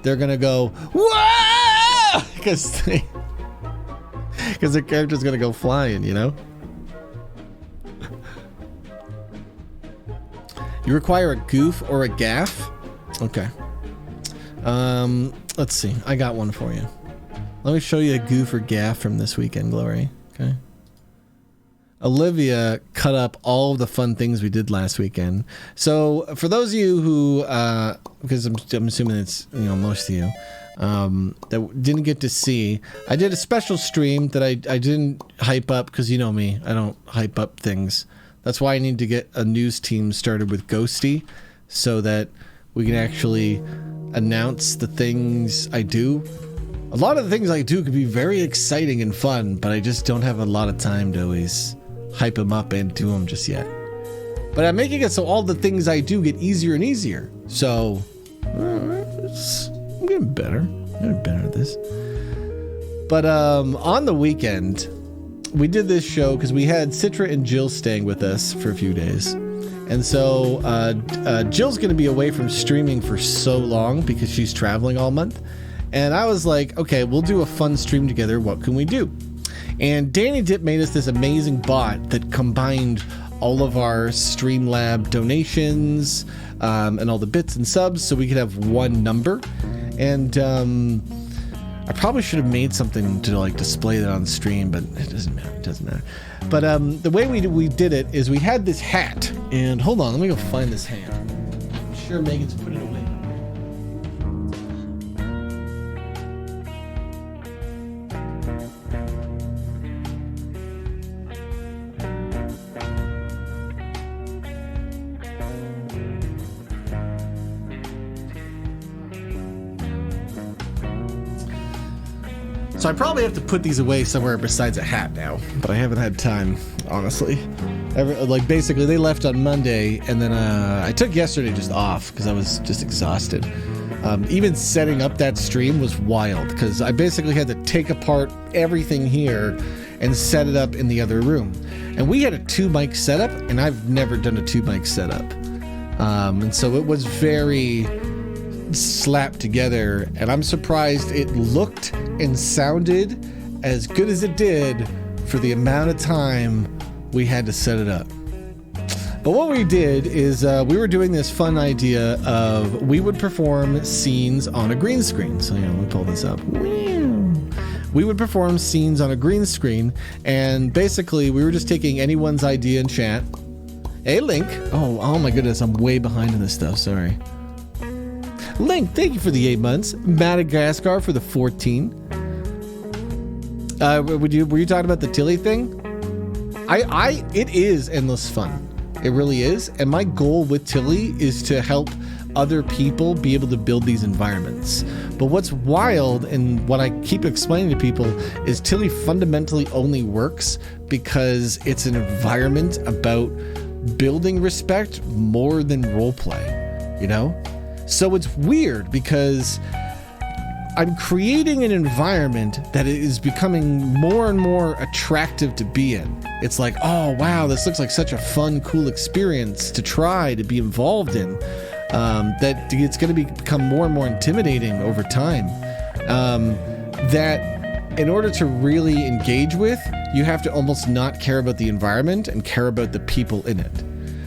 [SPEAKER 1] they're gonna go, whoa! Because their character's gonna go flying, you know? You require a goof or a gaff? Okay. Let's see. I got one for you. Let me show you a goof or gaff from this weekend, Glory. Okay. Olivia cut up all of the fun things we did last weekend. So for those of you who, because I'm assuming it's most of you that didn't get to see, I did a special stream that I didn't hype up because you know me, I don't hype up things. That's why I need to get a news team started with Ghosty so that we can actually announce the things I do. A lot of the things I do can be very exciting and fun, but I just don't have a lot of time to always hype them up and do them just yet. But I'm making it so all the things I do get easier and easier. So I'm getting better. I'm getting better at this. But on the weekend, we did this show because we had Citra and Jill staying with us for a few days. And so Jill's going to be away from streaming for so long because she's traveling all month. And I was like, okay, we'll do a fun stream together. What can we do? And Danny Dip made us this amazing bot that combined all of our Streamlab donations and all the bits and subs so we could have one number. And I probably should have made something to like display that on stream, but it doesn't matter. It doesn't matter. But the way we did it is we had this hat. And hold on, let me go find this hat. I'm sure Megan's put it away. So I probably have to put these away somewhere besides a hat now, but I haven't had time, honestly. Basically, they left on Monday, and then I took yesterday just off because I was just exhausted. Even setting up that stream was wild because I basically had to take apart everything here and set it up in the other room. And we had a 2-mic setup, and I've never done a 2-mic setup. And so it was very slapped together, and I'm surprised it looked and sounded as good as it did for the amount of time we had to set it up. But what we did is we were doing this fun idea of we would perform scenes on a green screen. So let me pull this up. We would perform scenes on a green screen, and basically we were just taking anyone's idea in chat. Hey Link. Oh my goodness, I'm way behind in this stuff, sorry. Link, thank you for the 8 months. Madagascar for the 14. Were you talking about the Tilly thing? It is endless fun. It really is. And my goal with Tilly is to help other people be able to build these environments. But what's wild, and what I keep explaining to people, is Tilly fundamentally only works because it's an environment about building respect more than roleplay, So it's weird because I'm creating an environment that is becoming more and more attractive to be in. It's like, oh wow, this looks like such a fun, cool experience to try to be involved in. That it's going to become more and more intimidating over time. That in order to really engage with, you have to almost not care about the environment and care about the people in it.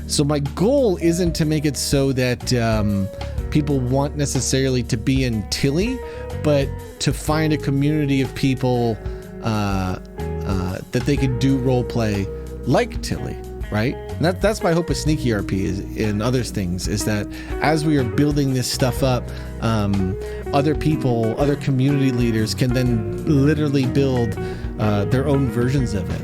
[SPEAKER 1] So my goal isn't to make it so that people want necessarily to be in Tilly, but to find a community of people that they could do role play like Tilly, right? And that's my hope with Sneaky RP and other things, is that as we are building this stuff up, other people, other community leaders can then literally build their own versions of it,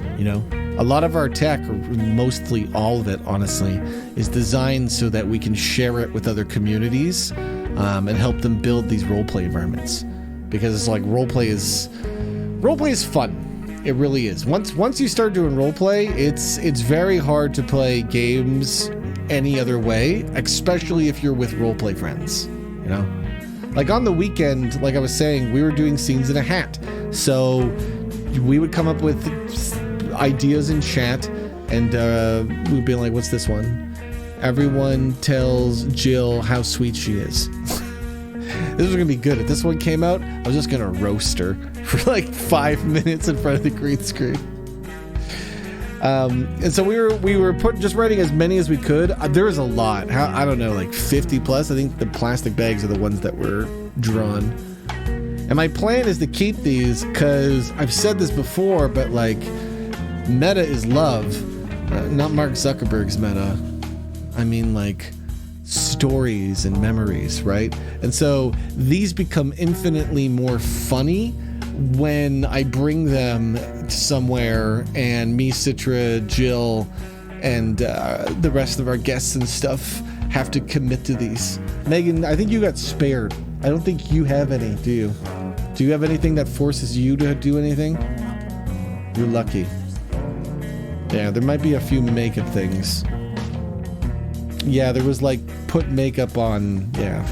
[SPEAKER 1] A lot of our tech, or mostly all of it, honestly, is designed so that we can share it with other communities and help them build these roleplay environments. Because it's like roleplay is fun. It really is. Once you start doing roleplay, it's very hard to play games any other way, especially if you're with roleplay friends. Like on the weekend, like I was saying, we were doing scenes in a hat. So we would come up with ideas in chat, and we'd be like, what's this one? Everyone tells Jill how sweet she is. This was gonna be good. If this one came out, I was just gonna roast her for like 5 minutes in front of the green screen. And so we were just writing as many as we could. There was a lot. I don't know, like 50 plus. I think the plastic bags are the ones that were drawn. And my plan is to keep these because I've said this before, but like Meta is love, not Mark Zuckerberg's meta. I mean, like, stories and memories, right? And so these become infinitely more funny when I bring them to somewhere and me, Citra, Jill, and the rest of our guests and stuff have to commit to these. Megan, I think you got spared. I don't think you have any, do you? Do you have anything that forces you to do anything? You're lucky. Yeah, there might be a few makeup things. Yeah, there was like put makeup on. Yeah.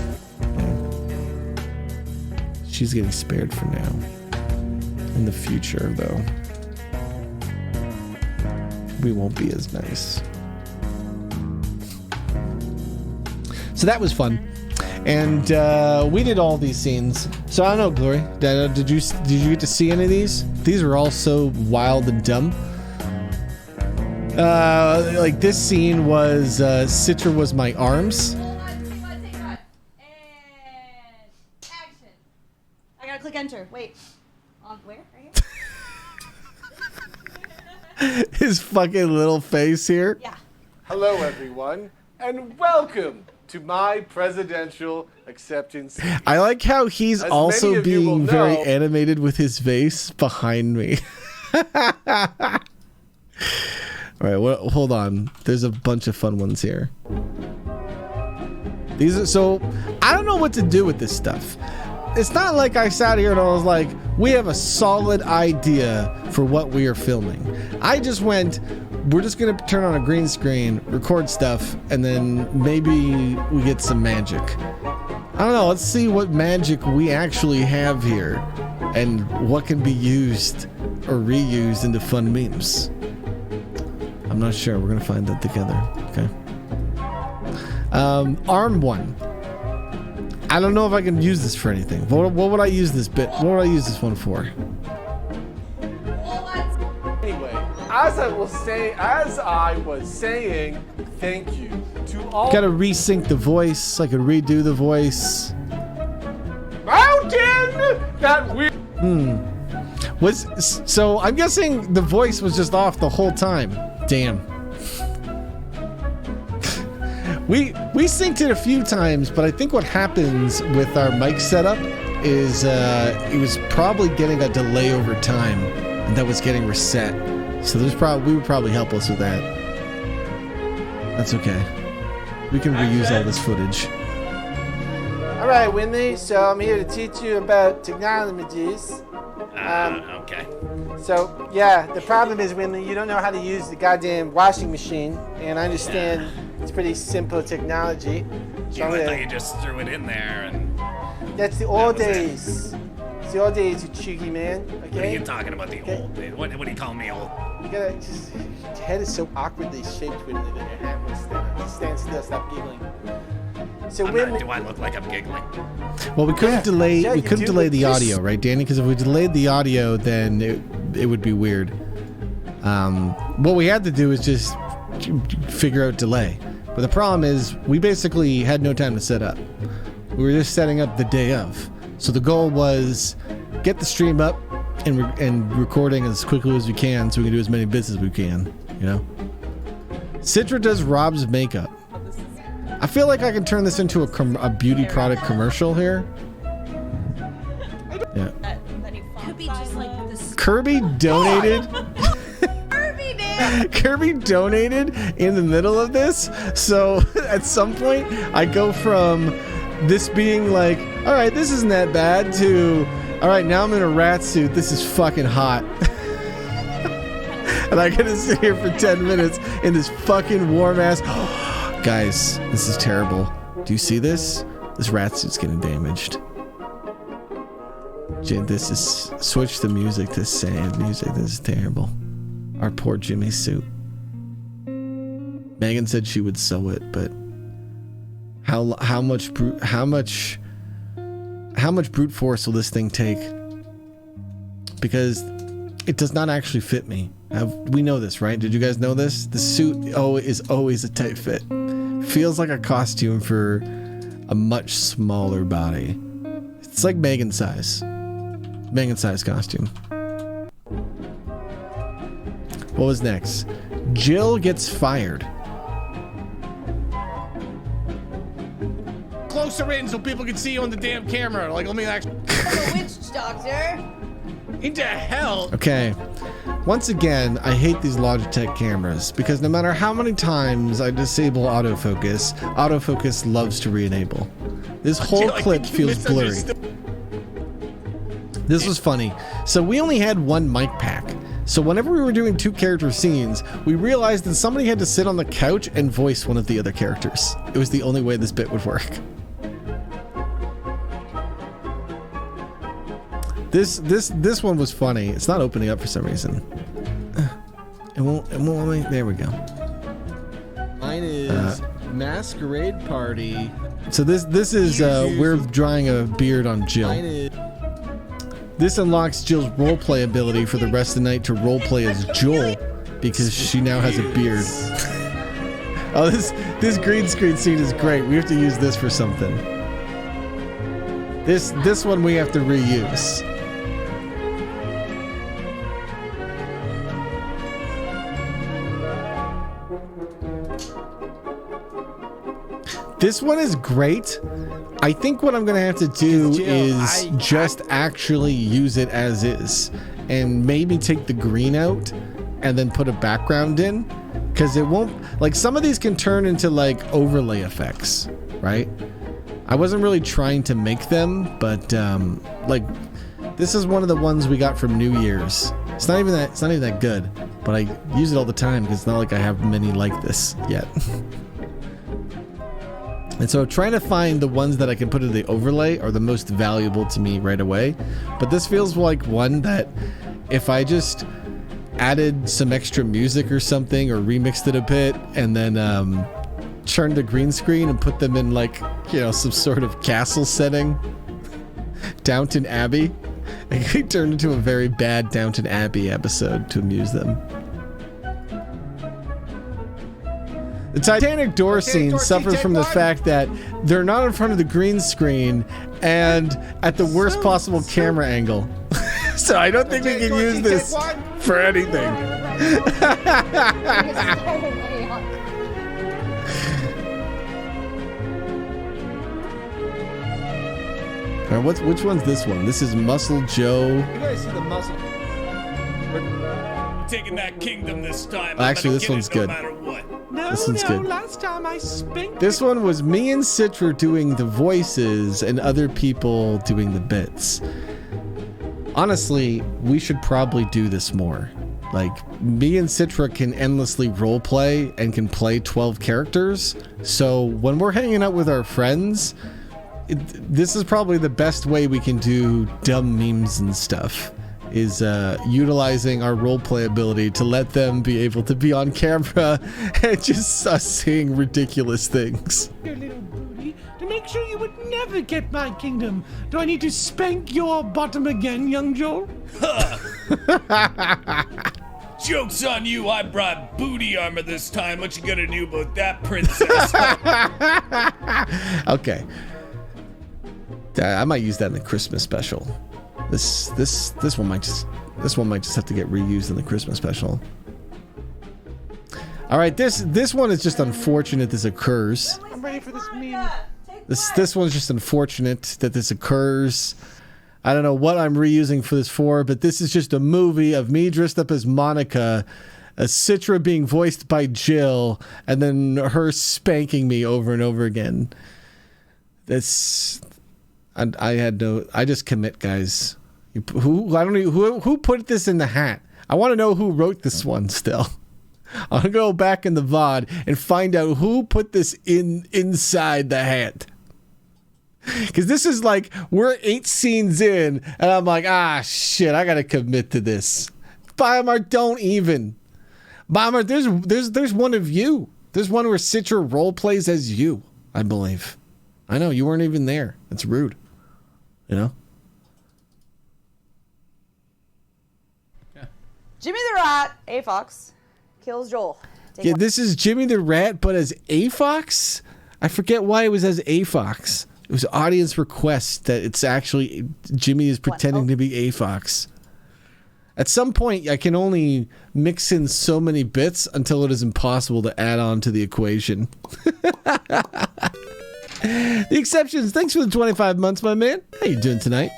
[SPEAKER 1] She's getting spared for now. In the future, though, we won't be as nice. So that was fun, and we did all these scenes. So I don't know, Glory. Did you get to see any of these? These are all so wild and dumb. Like this scene was Citra was my arms.
[SPEAKER 2] Take one. And action. I gotta click enter. Wait. On where? Right here?
[SPEAKER 1] His fucking little face here.
[SPEAKER 2] Yeah.
[SPEAKER 3] Hello, everyone, and welcome to my presidential acceptance.
[SPEAKER 1] I like how he's
[SPEAKER 3] As
[SPEAKER 1] also
[SPEAKER 3] many of you will
[SPEAKER 1] being very
[SPEAKER 3] know-
[SPEAKER 1] animated with his face behind me. All right, well, hold on. There's a bunch of fun ones here. These are so I don't know what to do with this stuff. It's not like I sat here and I was like, we have a solid idea for what we are filming. I just went, we're just gonna turn on a green screen, record stuff, and then maybe we get some magic. I don't know, let's see what magic we actually have here and what can be used or reused into fun memes. I'm not sure. We're gonna find that together. Okay. Arm one. I don't know if I can use this for anything. What would I use this bit? What would I use this one for?
[SPEAKER 3] Anyway, as I was saying, thank you to all.
[SPEAKER 1] Gotta resync the voice. I could redo the voice.
[SPEAKER 3] Mountain that we.
[SPEAKER 1] So I'm guessing the voice was just off the whole time. Damn. We synced it a few times, but I think what happens with our mic setup is it was probably getting a delay over time, and that was getting reset. So we would probably help us with that. That's okay. We can reuse all this footage.
[SPEAKER 3] All right, Winley. So I'm here to teach you about technologies.
[SPEAKER 4] Okay.
[SPEAKER 3] So yeah, the problem is, Winley, you don't know how to use the goddamn washing machine, and I understand it's pretty simple technology. So I'm
[SPEAKER 4] I thought
[SPEAKER 3] gonna-
[SPEAKER 4] you just threw it in there and...
[SPEAKER 3] That's the old
[SPEAKER 4] was it.
[SPEAKER 3] days. It's the old days, you cheeky man.
[SPEAKER 4] What are
[SPEAKER 3] Okay.
[SPEAKER 4] you talking about, the old days? What do you call me, old?
[SPEAKER 3] You gotta just. Your head is so awkwardly shaped, Winley, that your hand will stand still. Stop giggling. So
[SPEAKER 4] Do
[SPEAKER 3] Winley.
[SPEAKER 4] I look like I'm giggling?
[SPEAKER 1] Well, we couldn't delay.
[SPEAKER 3] yeah,
[SPEAKER 1] we
[SPEAKER 3] you
[SPEAKER 1] couldn't
[SPEAKER 3] do,
[SPEAKER 1] delay
[SPEAKER 3] but
[SPEAKER 1] the
[SPEAKER 3] just-
[SPEAKER 1] audio, right, Danny? Because if we delayed the audio, then it would be weird. What we had to do is just figure out delay. But the problem is, we basically had no time to set up. We were just setting up the day of. So the goal was get the stream up and recording as quickly as we can, so we can do as many bits as we can. You know. Citra does Rob's makeup. I feel like I can turn this into a beauty product commercial here. Yeah.
[SPEAKER 2] Could be just like this.
[SPEAKER 1] Kirby donated.
[SPEAKER 2] Kirby did.
[SPEAKER 1] Kirby donated in the middle of this. So at some point, I go from this being like, all right, this isn't that bad, to, all right, now I'm in a rat suit. This is fucking hot. And I gotta sit here for 10 minutes in this fucking warm ass. Guys, this is terrible. Do you see this? This rat suit's getting damaged. This is switch the music to sad music. This is terrible. Our poor Jimmy suit. Megan said she would sew it, but how much brute force will this thing take? Because it does not actually fit me. We know this, right? Did you guys know this? The suit is always a tight fit. Feels like a costume for a much smaller body. It's like Megan size. Megan size costume. What was next? Jill gets fired.
[SPEAKER 5] Closer in so people can see you on the damn camera. Like, let me actually.
[SPEAKER 2] I'm a witch doctor.
[SPEAKER 5] Into hell.
[SPEAKER 1] Okay. Once again, I hate these Logitech cameras because no matter how many times I disable autofocus, autofocus loves to re-enable. This whole clip feels blurry. This was funny. So we only had one mic pack. So whenever we were doing 2 character scenes, we realized that somebody had to sit on the couch and voice one of the other characters. It was the only way this bit would work. This one was funny. It's not opening up for some reason. It won't let me. There we go.
[SPEAKER 5] Mine is Masquerade Party.
[SPEAKER 1] So this is we're drawing a beard on Jill.
[SPEAKER 5] Mine is.
[SPEAKER 1] This unlocks Jill's roleplay ability for the rest of the night to roleplay as Joel because she now has a beard. Oh, this green screen scene is great. We have to use this for something. This one we have to reuse. This one is great. I think what I'm gonna have to do is just actually use it as is and maybe take the green out and then put a background in, because it won't, like, some of these can turn into like overlay effects, right? I wasn't really trying to make them, but like, this is one of the ones we got from New Year's. It's not even that good, but I use it all the time because it's not like I have many like this yet. And so trying to find the ones that I can put in the overlay are the most valuable to me right away. But this feels like one that if I just added some extra music or something or remixed it a bit and then turned the green screen and put them in, like, you know, some sort of castle setting, Downton Abbey, it could turn into a very bad Downton Abbey episode to amuse them. The Titanic door scene suffers from the fact that they're not in front of the green screen and at the worst possible camera angle. So I don't think we can use this for anything. All right, which one's this one? This is Muscle Joe.
[SPEAKER 5] You guys see the muscle.
[SPEAKER 4] We're taking that kingdom this time.
[SPEAKER 1] Actually, this one's good.
[SPEAKER 4] No matter what.
[SPEAKER 1] This one's good.
[SPEAKER 5] Last time I spanked.
[SPEAKER 1] This one was me and Citra doing the voices and other people doing the bits. Honestly, we should probably do this more. Like, me and Citra can endlessly roleplay and can play 12 characters. So when we're hanging out with our friends, this is probably the best way we can do dumb memes and stuff, is utilizing our roleplay ability to let them be able to be on camera and just us saying ridiculous things.
[SPEAKER 6] Your little booty, to make sure you would never get my kingdom. Do I need to spank your bottom again, young Joel?
[SPEAKER 4] Joke's on you, I brought booty armor this time. What you gonna do about that, princess?
[SPEAKER 1] Okay. I might use that in the Christmas special. This one might just have to get reused in the Christmas special. All right, this one is just unfortunate this occurs.
[SPEAKER 6] I'm ready for this meme.
[SPEAKER 1] This one's just unfortunate that this occurs. I don't know what I'm reusing for this for, but this is just a movie of me dressed up as Monica, Citra being voiced by Jill, and then her spanking me over and over again. I just commit, guys. Who put this in the hat? I want to know who wrote this one still. I'm gonna go back in the VOD and find out who put this inside the hat. Because this is like, we're 8 scenes in, and I'm like, shit, I gotta commit to this. Bomber, don't even. Bomber, there's one of you. There's one where Citra role plays as you, I believe. I know, you weren't even there. It's rude. You know?
[SPEAKER 2] Jimmy the Rat, A-Fox, kills Joel.
[SPEAKER 1] Yeah, this is Jimmy the Rat, but as A-Fox? I forget why it was as A-Fox. It was audience request that it's actually Jimmy is pretending to be A-Fox. At some point, I can only mix in so many bits until it is impossible to add on to the equation. The exceptions. Thanks for the 25 months, my man. How you doing tonight?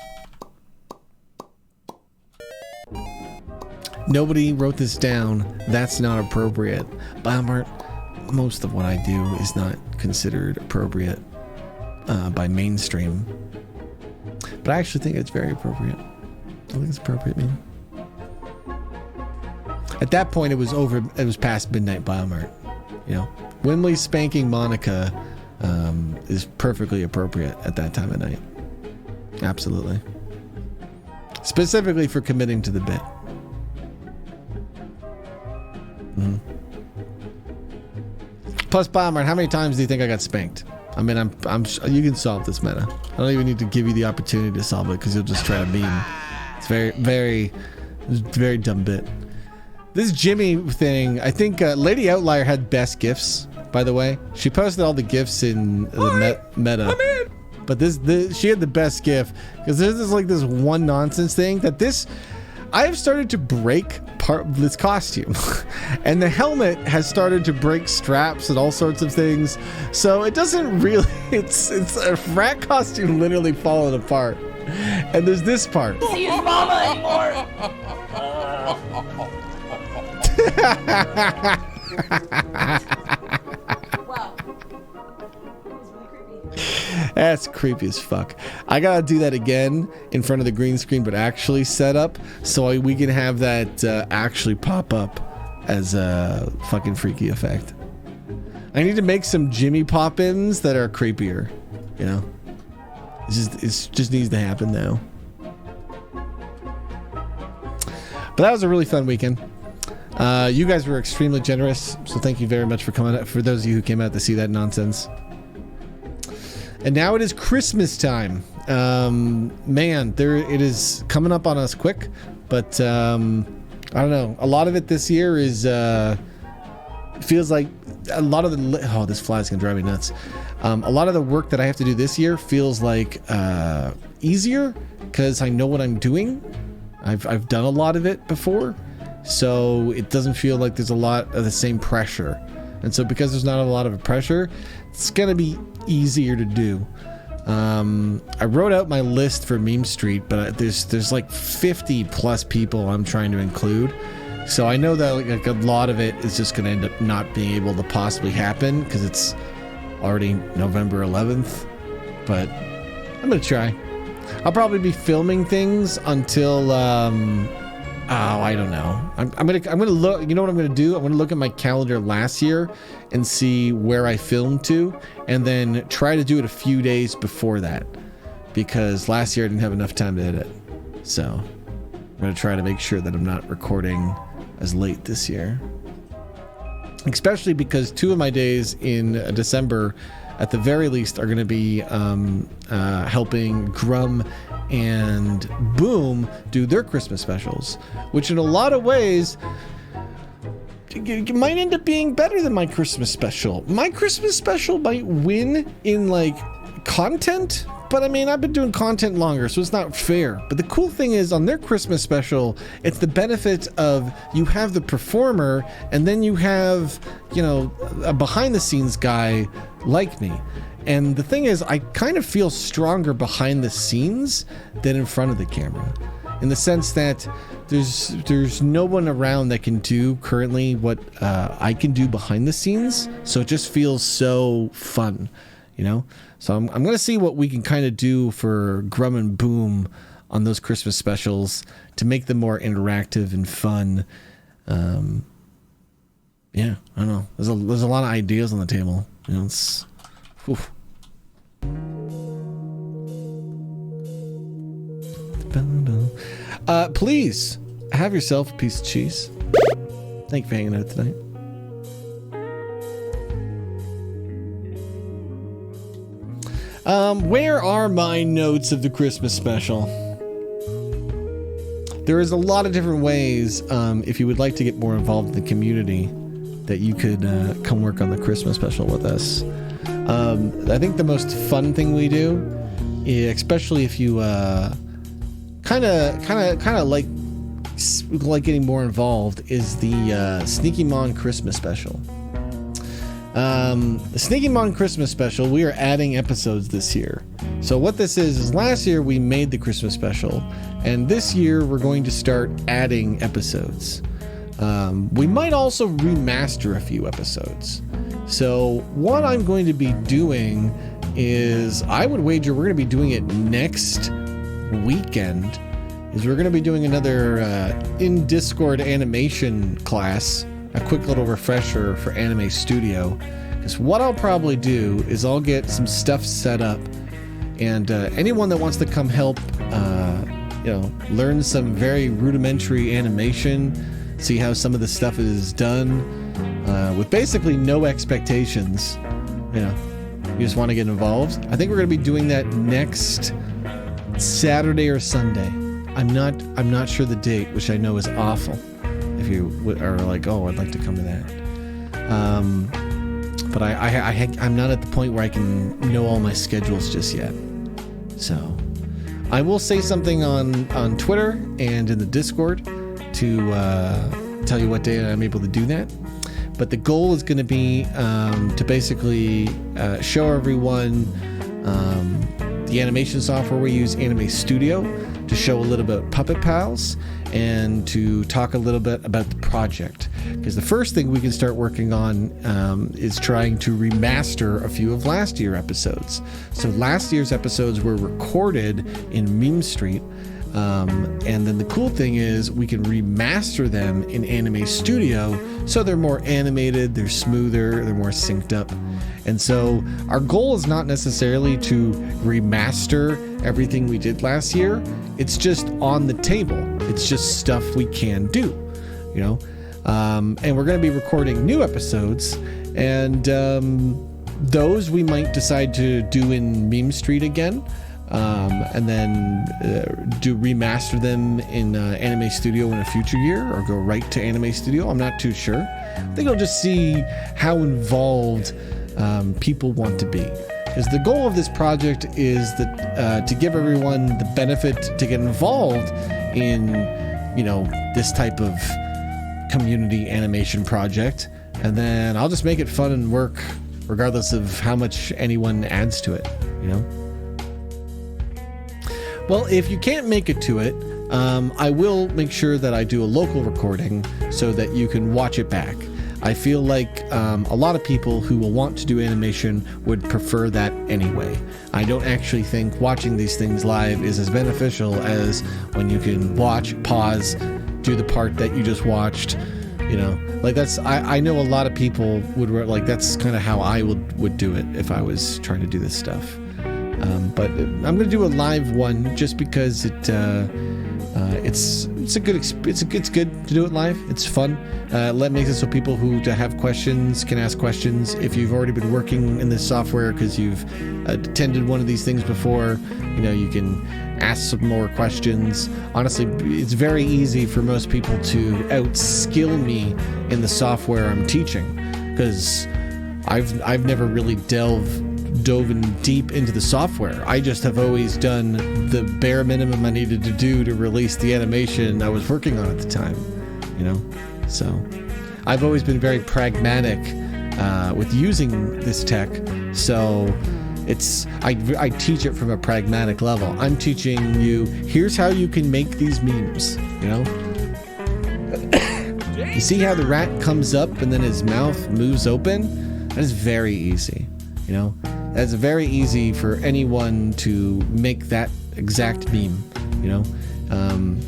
[SPEAKER 1] Nobody wrote this down. That's not appropriate. Biomart, most of what I do is not considered appropriate by mainstream. But I actually think it's very appropriate. I think it's appropriate, man. At that point, it was past midnight Biomart. You know, Wimley spanking Monica is perfectly appropriate at that time of night. Absolutely. Specifically for committing to the bit. Mm-hmm. Plus, Biomart, how many times do you think I got spanked? I mean, you can solve this meta. I don't even need to give you the opportunity to solve it because you'll just try to meme. It's very dumb bit. This Jimmy thing, I think Lady Outlier had best gifts, by the way. She posted all the gifts in the meta. But she had the best gift because there's this one nonsense thing that I have started to break part of this costume. And the helmet has started to break straps and all sorts of things. So it doesn't really, it's a rat costume literally falling apart. And there's this part.
[SPEAKER 2] See his mama anymore. Wow. That was really creepy.
[SPEAKER 1] That's creepy as fuck. I gotta do that again in front of the green screen, but actually set up so we can have that actually pop up as a fucking freaky effect. I need to make some Jimmy pop-ins that are creepier, you know? It just needs to happen now. But that was a really fun weekend. You guys were extremely generous, so thank you very much for coming out, for those of you who came out to see that nonsense. And now it is Christmas time. Man, it is coming up on us quick, but I don't know. A lot of it this year is feels like a lot of the this fly's gonna drive me nuts. A lot of the work that I have to do this year feels like easier because I know what I'm doing. I've done a lot of it before, so it doesn't feel like there's a lot of the same pressure. And so because there's not a lot of pressure, it's gonna be easier to do. I wrote out my list for Meme Street, but there's like 50 plus people I'm trying to include. So I know that like a lot of it is just gonna end up not being able to possibly happen because it's already November 11th. But I'm gonna try. I'll probably be filming things until I don't know. I'm gonna look. You know what I'm gonna do? I'm gonna look at my calendar last year and see where I filmed to, and then try to do it a few days before that, because last year I didn't have enough time to edit. So I'm gonna try to make sure that I'm not recording as late this year, especially because 2 of my days in December, at the very least, are gonna be helping Grum and Boom do their Christmas specials, which in a lot of ways might end up being better than my Christmas special. My Christmas special might win in like content, but I mean, I've been doing content longer, so it's not fair. But the cool thing is on their Christmas special, it's the benefit of you have the performer and then you have, you know, a behind the scenes guy like me. And the thing is, I kind of feel stronger behind the scenes than in front of the camera, in the sense that there's no one around that can do currently what I can do behind the scenes. So it just feels so fun, you know? So I'm going to see what we can kind of do for Grum and Boom on those Christmas specials to make them more interactive and fun. Yeah, I don't know. There's a lot of ideas on the table. You know, it's... Oof. Please have yourself a piece of cheese. Thank you for hanging out tonight. Where are my notes of the Christmas special? There is a lot of different ways, if you would like to get more involved in the community, that you could come work on the Christmas special with us. I think the most fun thing we do, especially if you kind of like like getting more involved is the Sneaky Mon Christmas special. The Sneaky Mon Christmas special, we are adding episodes this year. So what this is last year we made the Christmas special, and this year we're going to start adding episodes. We might also remaster a few episodes. So what I'm going to be doing is, I would wager we're going to be doing it next weekend, is we're going to be doing another in Discord animation class, a quick little refresher for Anime Studio. Because what I'll probably do is I'll get some stuff set up, and anyone that wants to come help, learn some very rudimentary animation, see how some of the stuff is done, with basically no expectations, you just want to get involved. I think we're going to be doing that next Saturday or Sunday. I'm not sure the date, which I know is awful if you are like, oh, I'd like to come to that. But I'm not at the point where I can know all my schedules just yet. So I will say something on Twitter and in the Discord to tell you what day I'm able to do that. But the goal is going to be to basically show everyone the animation software we use, Anime Studio, to show a little bit about Puppet Pals, and to talk a little bit about the project. Because the first thing we can start working on is trying to remaster a few of last year's episodes. So last year's episodes were recorded in Meme Street, and then the cool thing is we can remaster them in Anime Studio, so they're more animated, they're smoother, they're more synced up. And so our goal is not necessarily to remaster everything we did last year. It's just on the table. It's just stuff we can do, and we're going to be recording new episodes, and those we might decide to do in Meme Street again. And then do remaster them in Anime Studio in a future year, or go right to Anime Studio. I'm not too sure. I think I'll just see how involved people want to be. Because the goal of this project is that to give everyone the benefit to get involved in, this type of community animation project, and then I'll just make it fun and work regardless of how much anyone adds to it, Well, if you can't make it to it, I will make sure that I do a local recording so that you can watch it back. I feel like a lot of people who will want to do animation would prefer that anyway. I don't actually think watching these things live is as beneficial as when you can watch, pause, do the part that you just watched. I know a lot of people would that's kind of how I would do it if I was trying to do this stuff. But I'm going to do a live one just because it's good to do it live. It's fun. Makes it so people who have questions can ask questions. If you've already been working in this software because you've attended one of these things before, you can ask some more questions. Honestly, it's very easy for most people to outskill me in the software I'm teaching, because I've never really dove in deep into the software. I just have always done the bare minimum I needed to do to release the animation I was working on at the time, So I've always been very pragmatic with using this tech. So I teach it from a pragmatic level. I'm teaching you, here's how you can make these memes, You see how the rat comes up and then his mouth moves open? That is very easy, That's very easy for anyone to make that exact meme,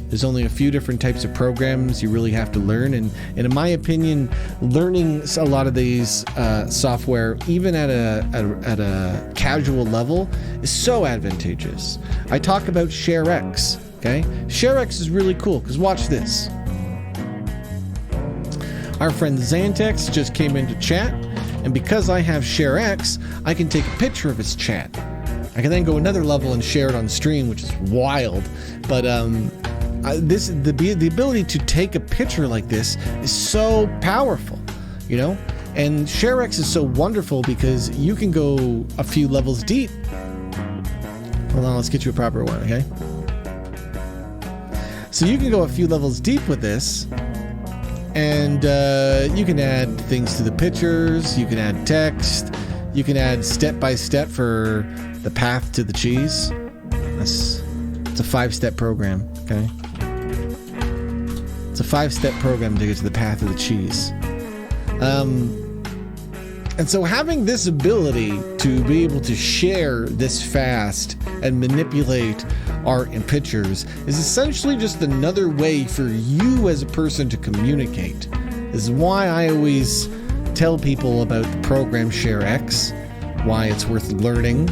[SPEAKER 1] There's only a few different types of programs you really have to learn, and in my opinion, learning a lot of these software, even at a casual level, is so advantageous. I talk about ShareX, okay? ShareX is really cool, because watch this. Our friend Xantex just came into chat, and because I have ShareX, I can take a picture of his chat. I can then go another level and share it on stream, which is wild. But the ability to take a picture like this is so powerful, And ShareX is so wonderful because you can go a few levels deep. Hold on, let's get you a proper one, okay? So you can go a few levels deep with this, and you can add things to the pictures, you can add text, you can add step-by-step for the path to the cheese. It's a 5-step program, okay? It's a 5-step program to get to the path of the cheese. And so having this ability to be able to share this fast and manipulate art and pictures is essentially just another way for you as a person to communicate. This is why I always tell people about the program ShareX, why it's worth learning,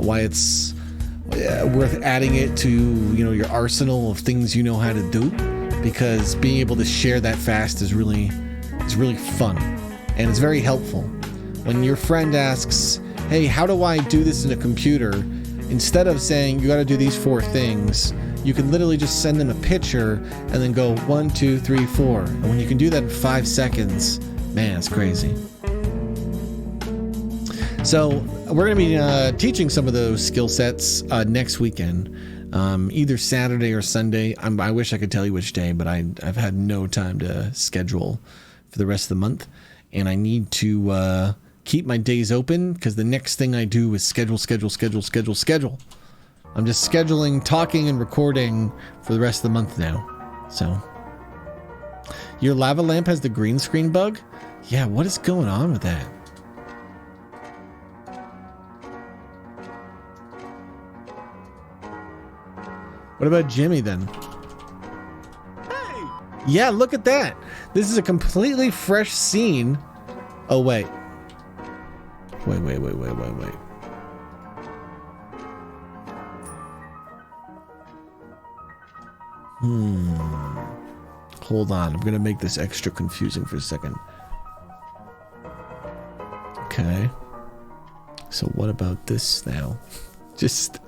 [SPEAKER 1] why it's worth adding it to, you know, your arsenal of things you know how to do, because being able to share that fast is really fun. And it's very helpful. When your friend asks, hey, how do I do this in a computer? Instead of saying, you got to do these 4 things, you can literally just send them a picture and then go 1, 2, 3, 4. And when you can do that in 5 seconds, man, it's crazy. So we're going to be teaching some of those skill sets next weekend, either Saturday or Sunday. I wish I could tell you which day, but I've had no time to schedule for the rest of the month. And I need to keep my days open because the next thing I do is schedule. I'm just scheduling, talking, and recording for the rest of the month now. So, your lava lamp has the green screen bug? Yeah, what is going on with that? What about Jimmy then? Yeah, look at that. This is a completely fresh scene. Oh, wait. Wait. Hold on. I'm going to make this extra confusing for a second. Okay. So what about this now? Just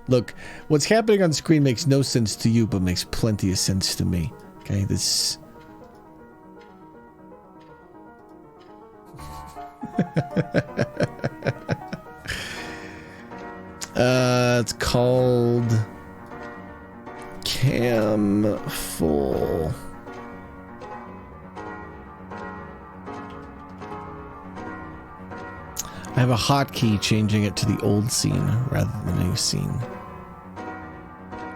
[SPEAKER 1] look. What's happening on screen makes no sense to you, but makes plenty of sense to me. Okay, this... it's called Cam Full. I have a hotkey changing it to the old scene rather than the new scene.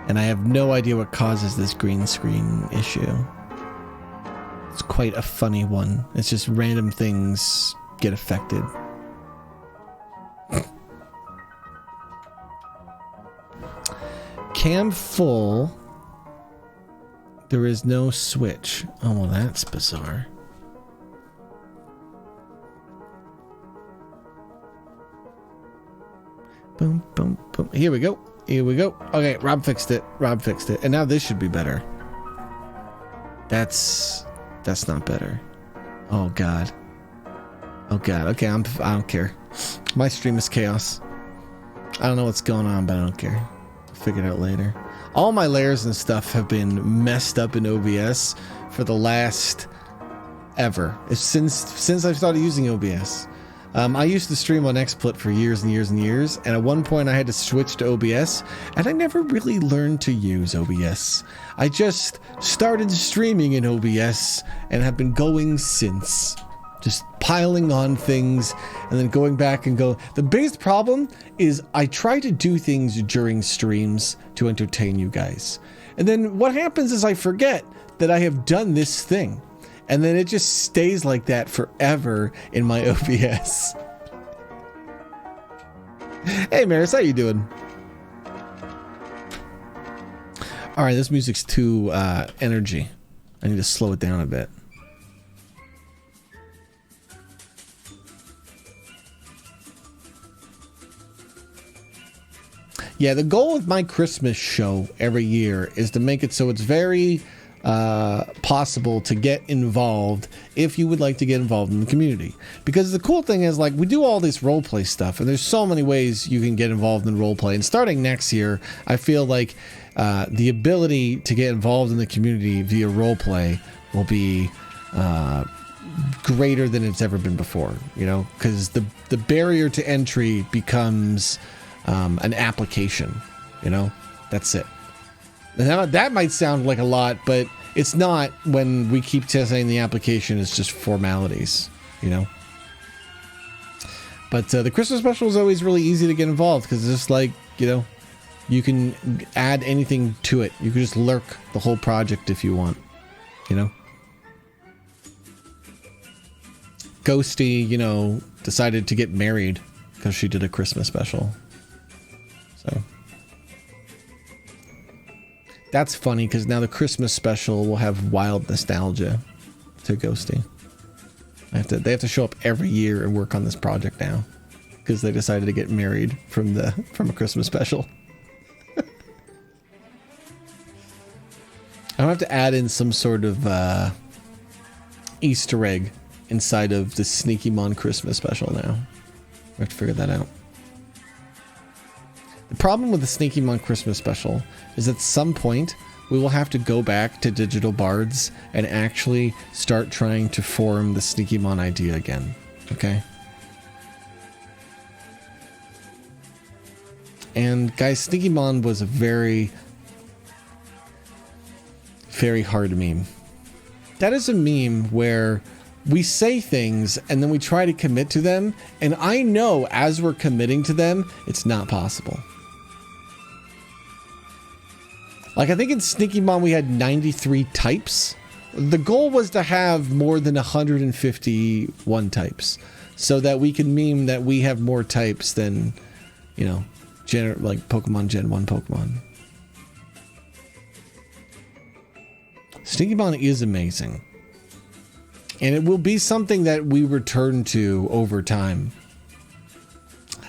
[SPEAKER 1] And I have no idea what causes this green screen issue. It's quite a funny one. It's just random things get affected. Cam full. There is no switch. Oh, well, that's bizarre. Boom, boom, boom. Here we go. Here we go. Okay, Rob fixed it. And now this should be better. That's not better. Oh, God. Okay, I don't care. My stream is chaos. I don't know what's going on, but I don't care. I'll figure it out later. All my layers and stuff have been messed up in OBS for the last ever. Since I started using OBS. I used to stream on XSplit for years and years and years, and at one point I had to switch to OBS, and I never really learned to use OBS. I just started streaming in OBS and have been going since. Just piling on things and then going back and go. The biggest problem is I try to do things during streams to entertain you guys. And then what happens is I forget that I have done this thing. And then it just stays like that forever in my OBS. Hey, Maris, how you doing? All right, this music's too energy. I need to slow it down a bit. Yeah, the goal of my Christmas show every year is to make it so it's very possible to get involved if you would like to get involved in the community. Because the cool thing is, like, we do all this roleplay stuff, and there's so many ways you can get involved in roleplay. And starting next year, I feel like the ability to get involved in the community via roleplay will be greater than it's ever been before, you know, because the barrier to entry becomes an application, you know, that's it. Now, that might sound like a lot, but it's not when we keep saying the application is just formalities, you know? But the Christmas special is always really easy to get involved because it's just like, you know, you can add anything to it. You can just lurk the whole project if you want, you know? Ghosty, you know, decided to get married because she did a Christmas special. So that's funny because now the Christmas special will have wild nostalgia to Ghosty. They have to show up every year and work on this project now because they decided to get married from a Christmas special. I don't have to add in some sort of Easter egg inside of the Sneaky Mon Christmas special now. We have to figure that out. The problem with the Sneaky Mon Christmas special is at some point we will have to go back to Digital Bards and actually start trying to form the Sneaky Mon idea again. Okay? And guys, Sneaky Mon was a very, very hard meme. That is a meme where we say things and then we try to commit to them, and I know as we're committing to them, it's not possible. Like, I think in Sneaky Mon we had 93 types. The goal was to have more than 151 types so that we can meme that we have more types than, you know, like Pokemon Gen 1 Pokemon. Sneaky Mon is amazing. And it will be something that we return to over time.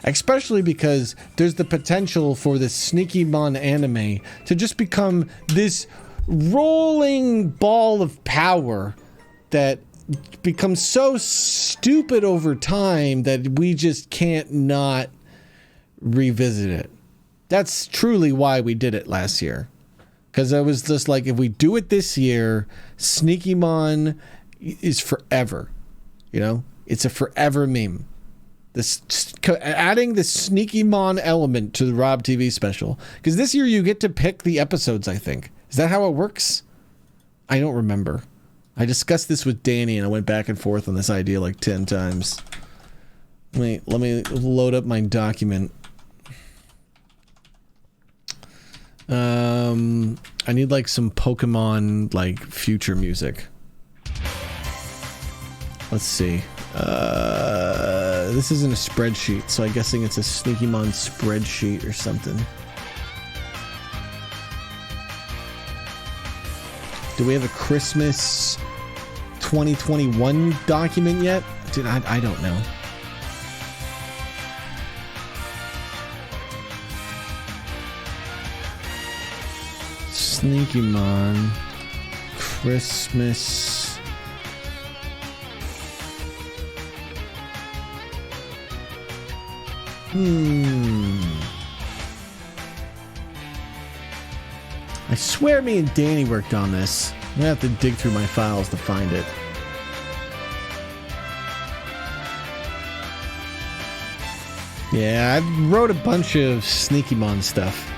[SPEAKER 1] Especially because there's the potential for this Sneaky Mon anime to just become this rolling ball of power that becomes so stupid over time that we just can't not revisit it. That's truly why we did it last year. Because I was just like, if we do it this year, Sneaky Mon is forever. You know? It's a forever meme. Adding the Sneaky Mon element to the Rob TV special. Because this year you get to pick the episodes, I think. Is that how it works? I don't remember. I discussed this with Danny and I went back and forth on this idea like 10 times. Let me load up my document. I need like some Pokemon like future music. Let's see. This isn't a spreadsheet, so I'm guessing it's a Sneaky Mon spreadsheet or something. Do we have a Christmas 2021 document yet? Dude, I don't know. Sneaky Mon Christmas. I swear me and Danny worked on this. I'm gonna have to dig through my files to find it. Yeah, I wrote a bunch of Sneaky Mon stuff.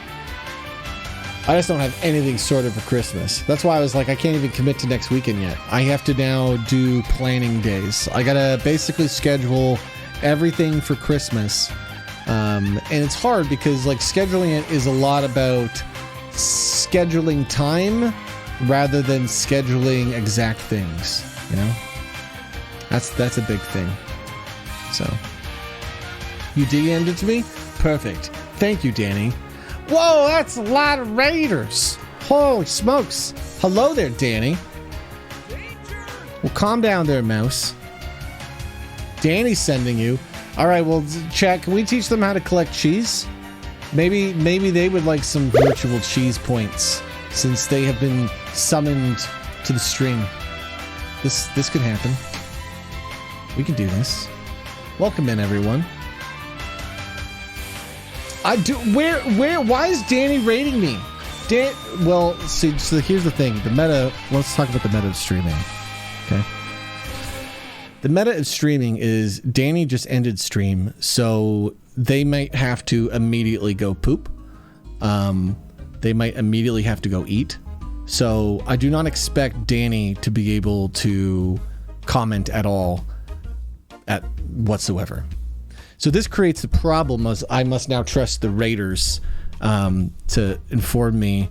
[SPEAKER 1] I just don't have anything sorted for Christmas. That's why I was like, I can't even commit to next weekend yet. I have to now do planning days. I gotta basically schedule everything for Christmas. And it's hard because like scheduling it is a lot about scheduling time rather than scheduling exact things, you know? That's a big thing. So you DM'd it to me? Perfect. Thank you, Danny. Whoa, that's a lot of raiders. Holy smokes. Hello there, Danny. Well, calm down there, mouse. Danny's sending you. All right, well, chat, can we teach them how to collect cheese? Maybe they would like some virtual cheese points since they have been summoned to the stream. This could happen. We can do this. Welcome in, everyone. Why is Danny raiding me? Well, see, so here's the thing. The meta, let's talk about the meta of streaming. Okay. The meta of streaming is Danny just ended stream, so they might have to immediately go poop. they might immediately have to go eat. So I do not expect Danny to be able to comment at all at whatsoever. So this creates the problem as I must now trust the raiders to inform me.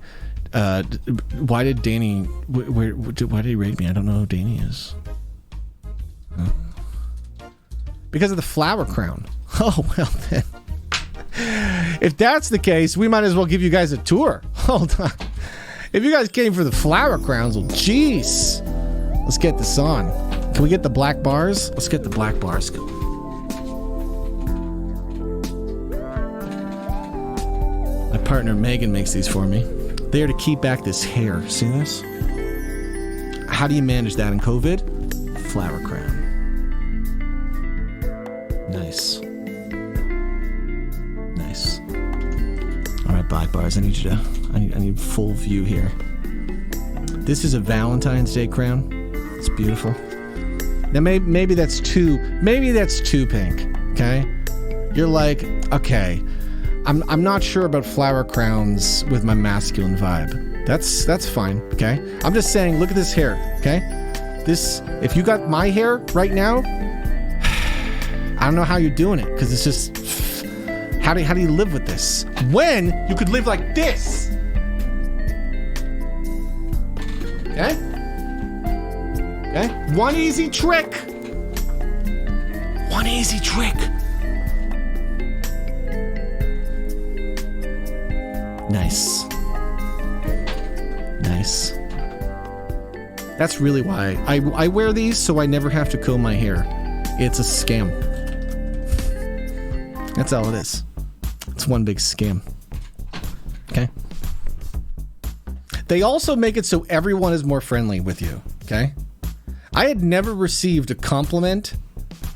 [SPEAKER 1] Why did Danny? Why did he raid me? I don't know who Danny is. Because of the flower crown. Oh well then. If that's the case, we might as well give you guys a tour. Hold on. If you guys came for the flower crowns, well, jeez. Let's get this on. Can we get the black bars? Let's get the black bars. My partner Megan makes these for me. They are to keep back this hair. See this? How do you manage that in COVID? Flower crown. Nice. Nice. All right, black bars. I need you to. I need full view here. This is a Valentine's Day crown. It's beautiful. Now maybe that's too pink. Okay, you're like, okay, I'm not sure about flower crowns with my masculine vibe. That's fine. Okay, I'm just saying, look at this hair. Okay, this, if you got my hair right now, I don't know how you're doing it, because it's just, how do you live with this when you could live like this? Okay? Okay? One easy trick. One easy trick. Nice. Nice. That's really why I wear these, so I never have to comb my hair. It's a scam. That's all it is. It's one big scam. Okay? They also make it so everyone is more friendly with you. Okay? I had never received a compliment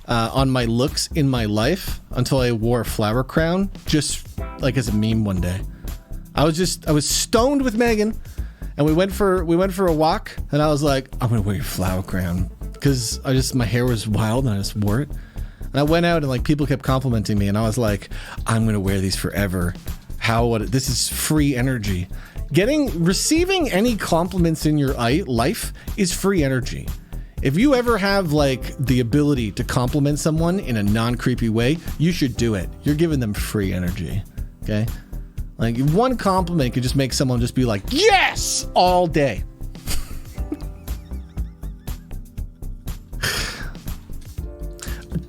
[SPEAKER 1] on my looks in my life until I wore a flower crown, just like as a meme one day. I was stoned with Megan, and we went for a walk, and I was like, I'm gonna wear your flower crown, because my hair was wild and I just wore it. And I went out and like people kept complimenting me, and I was like, I'm gonna wear these forever. This is free energy. Receiving any compliments in your life is free energy. If you ever have like the ability to compliment someone in a non-creepy way, you should do it. You're giving them free energy. Okay? Like one compliment could just make someone just be like, yes, all day.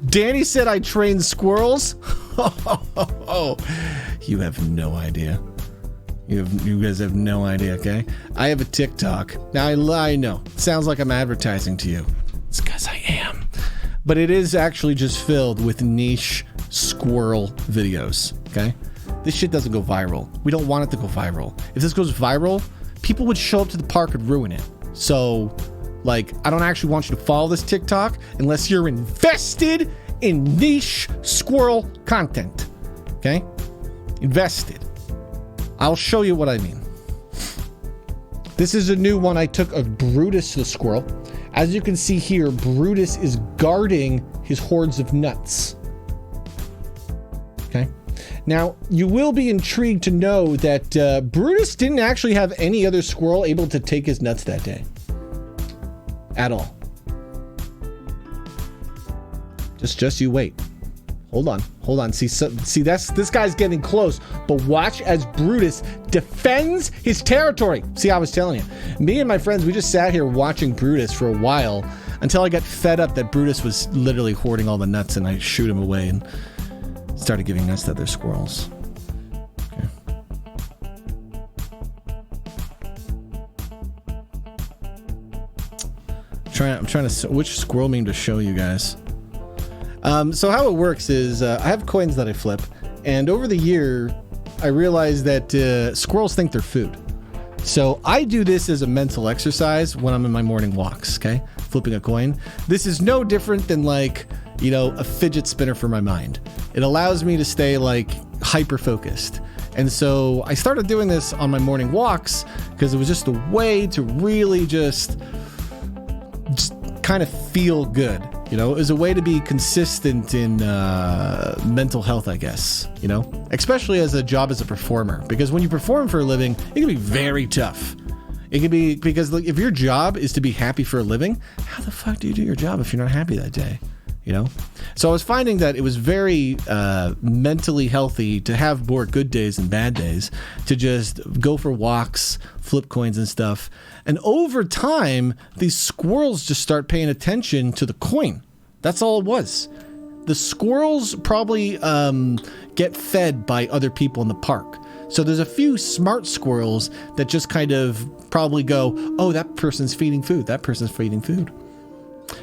[SPEAKER 1] Danny said I train squirrels. Oh, you have no idea. You guys have no idea, okay? I have a TikTok. Now, I know. It sounds like I'm advertising to you. It's because I am. But it is actually just filled with niche squirrel videos, okay? This shit doesn't go viral. We don't want it to go viral. If this goes viral, people would show up to the park and ruin it. So, like, I don't actually want you to follow this TikTok unless you're invested in niche squirrel content, okay? Invested. I'll show you what I mean. This is a new one I took of Brutus the squirrel. As you can see here, Brutus is guarding his hordes of nuts. Okay. Now, you will be intrigued to know that Brutus didn't actually have any other squirrel able to take his nuts that day. At all. Just you wait. Hold on. See, this guy's getting close, but watch as Brutus defends his territory. See, I was telling you. Me and my friends, we just sat here watching Brutus for a while until I got fed up that Brutus was literally hoarding all the nuts, and I shoot him away and started giving nuts to other squirrels. Okay. I'm trying to which squirrel meme to show you guys. So how it works is I have coins that I flip, and over the year I realized that squirrels think they're food. So I do this as a mental exercise when I'm in my morning walks, okay? Flipping a coin. This is no different than like, you know, a fidget spinner for my mind. It allows me to stay like hyper focused. And so I started doing this on my morning walks because it was just a way to really just kind of feel good. You know, it was a way to be consistent in mental health, I guess, you know, especially as a job as a performer, because when you perform for a living, it can be very tough. It can be because like, if your job is to be happy for a living, how the fuck do you do your job if you're not happy that day? You know? So I was finding that it was very mentally healthy to have more good days and bad days, to just go for walks, flip coins and stuff. And over time, these squirrels just start paying attention to the coin. That's all it was. The squirrels probably get fed by other people in the park. So there's a few smart squirrels that just kind of probably go, oh, that person's feeding food. That person's feeding food.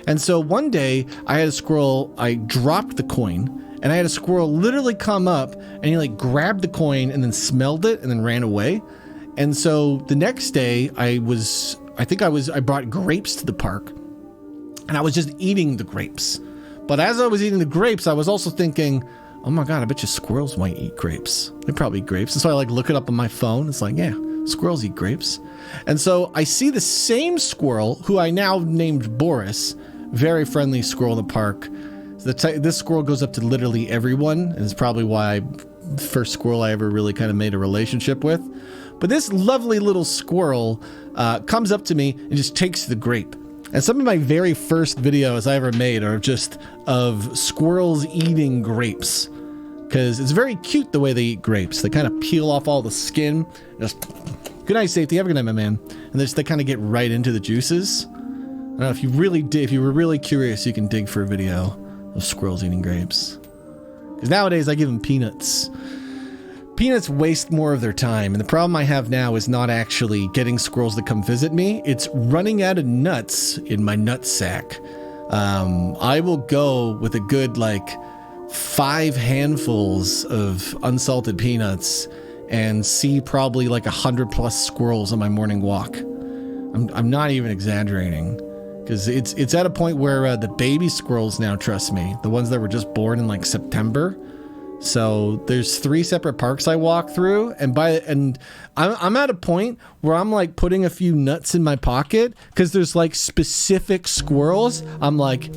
[SPEAKER 1] And so one day I had a squirrel, I dropped the coin, and I had a squirrel literally come up and he like grabbed the coin and then smelled it and then ran away. And so the next day I brought grapes to the park and I was just eating the grapes. But as I was eating the grapes, I was also thinking, oh my God, I bet you squirrels might eat grapes. They probably eat grapes. And so I like look it up on my phone. It's like, yeah, squirrels eat grapes. And so I see the same squirrel who I now named Boris, very friendly squirrel in the park. This squirrel goes up to literally everyone, and it's probably why first squirrel I ever really kind of made a relationship with. But this lovely little squirrel comes up to me and just takes the grape. And some of my very first videos I ever made are just of squirrels eating grapes, because it's very cute the way they eat grapes. They kind of peel off all the skin. Just, good night, Safety. Have a good night, my man. And they kind of get right into the juices. I don't know if you really did. If you were really curious, you can dig for a video of squirrels eating grapes. Because nowadays I give them peanuts. Peanuts waste more of their time, and the problem I have now is not actually getting squirrels to come visit me. It's running out of nuts in my nut sack. I will go with a good 5 handfuls of unsalted peanuts and see probably 100+ squirrels on my morning walk. I'm not even exaggerating, because it's at a point where the baby squirrels now trust me, the ones that were just born in September. So there's 3 separate parks I walk through, and I'm at a point where I'm putting a few nuts in my pocket because there's specific squirrels. I'm like,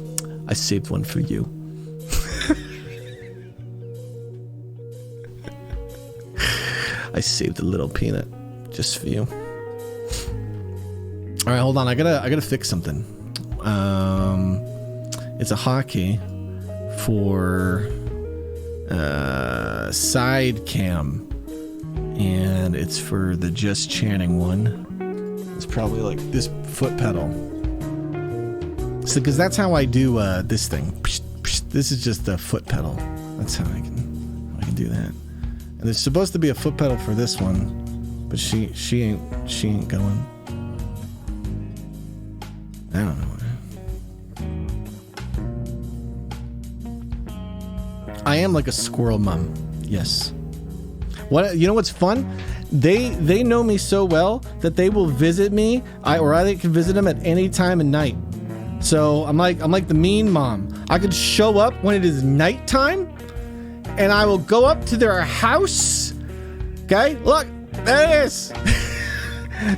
[SPEAKER 1] I saved one for you. I saved a little peanut just for you. All right, hold on. I gotta fix something. It's a hotkey for side cam, and it's for the Just Channing one. It's probably this foot pedal. So, because that's how I do this thing. This is just a foot pedal. That's how I can do that. And there's supposed to be a foot pedal for this one, but she ain't going. I don't know. I am like a squirrel mom. Yes. You know what's fun? They know me so well that they will visit me, or I can visit them at any time of night. So I'm like the mean mom. I could show up when it is nighttime, and I will go up to their house. Okay, look, there it is.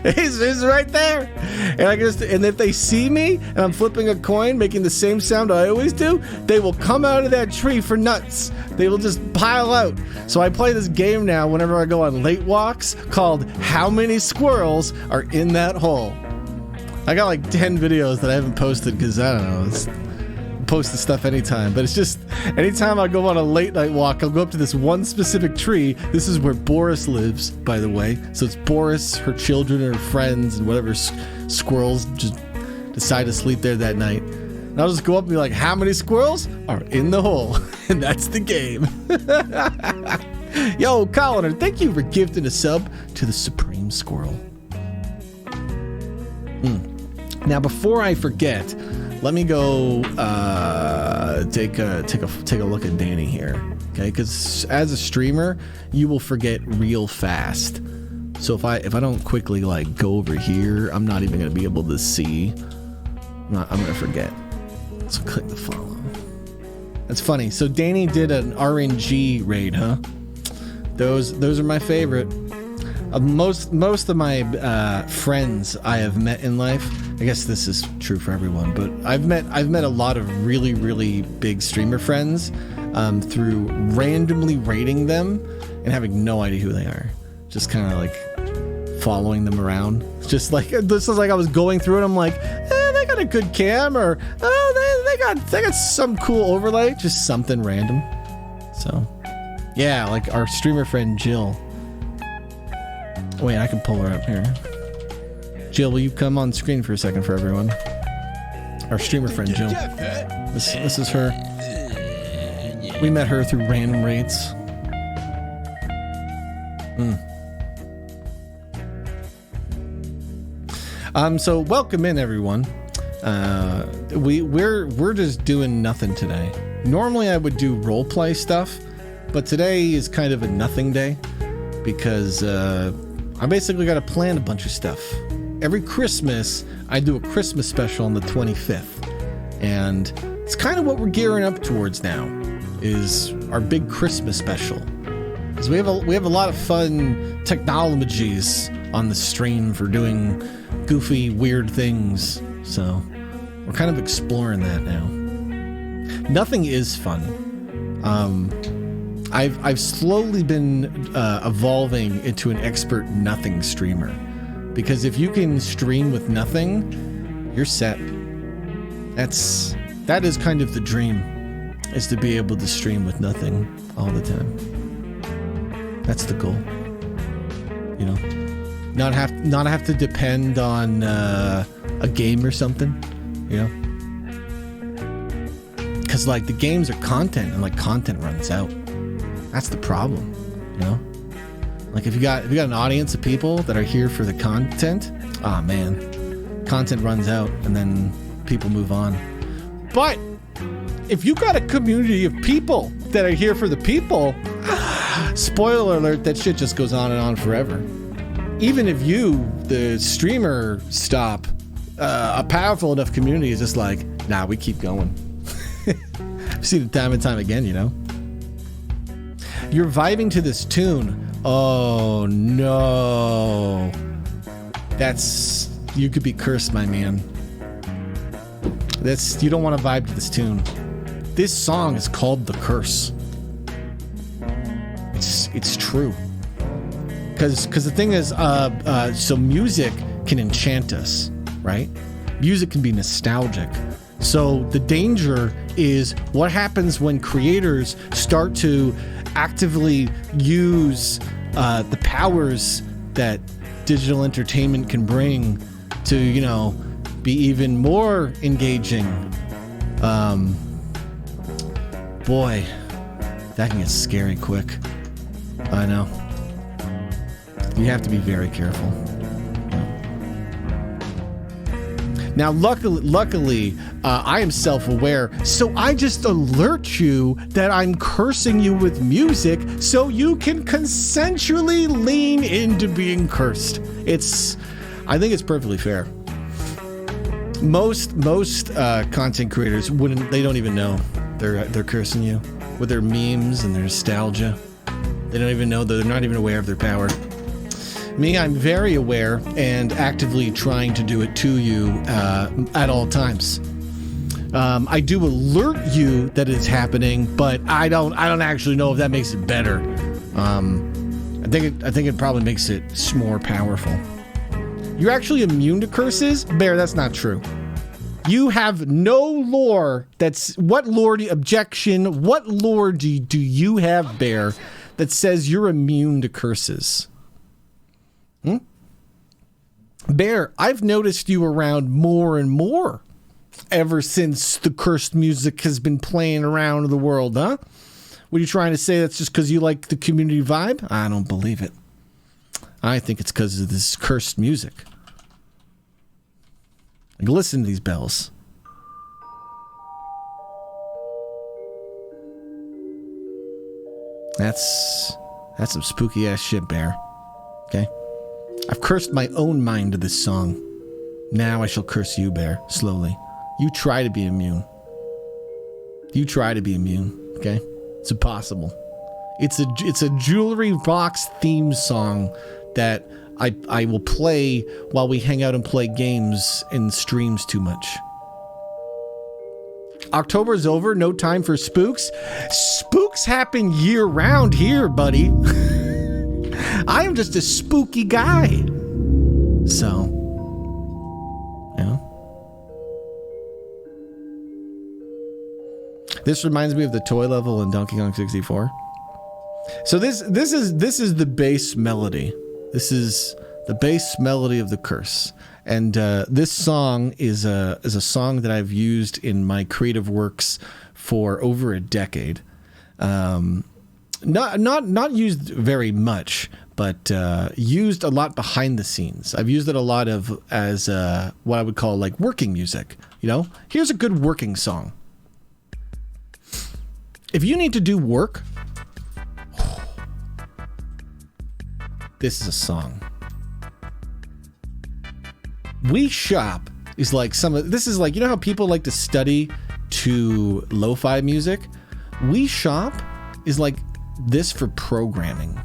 [SPEAKER 1] It's right there. And if they see me and I'm flipping a coin, making the same sound I always do, they will come out of that tree for nuts. They will just pile out. So I play this game now whenever I go on late walks called How Many Squirrels Are in That Hole? I got 10 videos that I haven't posted because I don't know. Post the stuff anytime, but it's just anytime I go on a late night walk, I'll go up to this one specific tree. This is where Boris lives, by the way. So it's Boris, her children, her friends, and whatever squirrels just decide to sleep there that night. And I'll just go up and be like, how many squirrels are in the hole? And that's the game. Yo, Colliner, thank you for gifting a sub to the Supreme Squirrel. Now, before I forget, let me go take a look at Danny here, okay? Because as a streamer, you will forget real fast. So if I don't quickly go over here, I'm not even gonna be able to see. I'm gonna forget. So click the follow. That's funny. So Danny did an RNG raid, huh? Those are my favorite. Most of my friends I have met in life. I guess this is true for everyone, but I've met a lot of really big streamer friends through randomly rating them and having no idea who they are. Just kind of like following them around. It's just like this is like I was going through it. I'm like, they got a good cam, or they got some cool overlay. Just something random. So yeah, like our streamer friend Jill. Wait, I can pull her up here. Jill, will you come on screen for a second for everyone? Our streamer friend Jill. This is her. We met her through random rates. So welcome in, everyone. We're just doing nothing today. Normally I would do roleplay stuff, but today is kind of a nothing day because I basically got to plan a bunch of stuff. Every Christmas, I do a Christmas special on the 25th. And it's kind of what we're gearing up towards now, is our big Christmas special. Because we have a lot of fun technologies on the stream for doing goofy, weird things. So we're kind of exploring that now. Nothing is fun. I've slowly been evolving into an expert nothing streamer, because if you can stream with nothing, you're set. That is kind of the dream, is to be able to stream with nothing all the time. That's the goal. You know, not have to depend on a game or something. You know, because like the games are content, and like content runs out. That's the problem, you know? Like if you got an audience of people that are here for the content, oh man, content runs out and then people move on. But if you got a community of people that are here for the people, spoiler alert, that shit just goes on and on forever. Even if you, the streamer, stop, a powerful enough community is just like, nah, we keep going. I've seen it time and time again, you know? You're vibing to this tune. Oh no. You could be cursed, my man. You don't want to vibe to this tune. This song is called The Curse. It's true. Because the thing is, so music can enchant us, right? Music can be nostalgic. So the danger is what happens when creators start to actively use the powers that digital entertainment can bring to, you know, be even more engaging. Boy, that can get scary quick. I know. You have to be very careful. Now, luckily, I am self-aware, so I just alert you that I'm cursing you with music so you can consensually lean into being cursed. I think it's perfectly fair. Most content creators they don't even know they're cursing you with their memes and their nostalgia. They don't even know, they're not even aware of their power. Me, I'm very aware and actively trying to do it to you at all times. I do alert you that it's happening, but I don't actually know if that makes it better. I think it probably makes it more powerful. You're actually immune to curses? Bear, that's not true. You have no lore. What lore do you have, Bear, that says you're immune to curses? Bear, I've noticed you around more and more ever since the cursed music has been playing around the world, huh? What are you trying to say? That's just because you like the community vibe? I don't believe it. I think it's because of this cursed music. Like, listen to these bells. That's some spooky ass shit, Bear. Okay? I've cursed my own mind to this song. Now I shall curse you, Bear, slowly. You try to be immune. Okay? It's impossible. It's a jewelry box theme song that I will play while we hang out and play games and streams too much. October's over, no time for spooks. Spooks happen year round here, buddy. I am just a spooky guy. So, yeah. This reminds me of the toy level in Donkey Kong 64. So this is the base melody. This is the base melody of the curse. And this song is a song that I've used in my creative works for over a decade. Not used very much, but used a lot behind the scenes. I've used it a lot as what I would call like working music. You know, here's a good working song. If you need to do work, this is a song. We Shop is like this is like, you know how people like to study to lo-fi music? We Shop is like this for programming.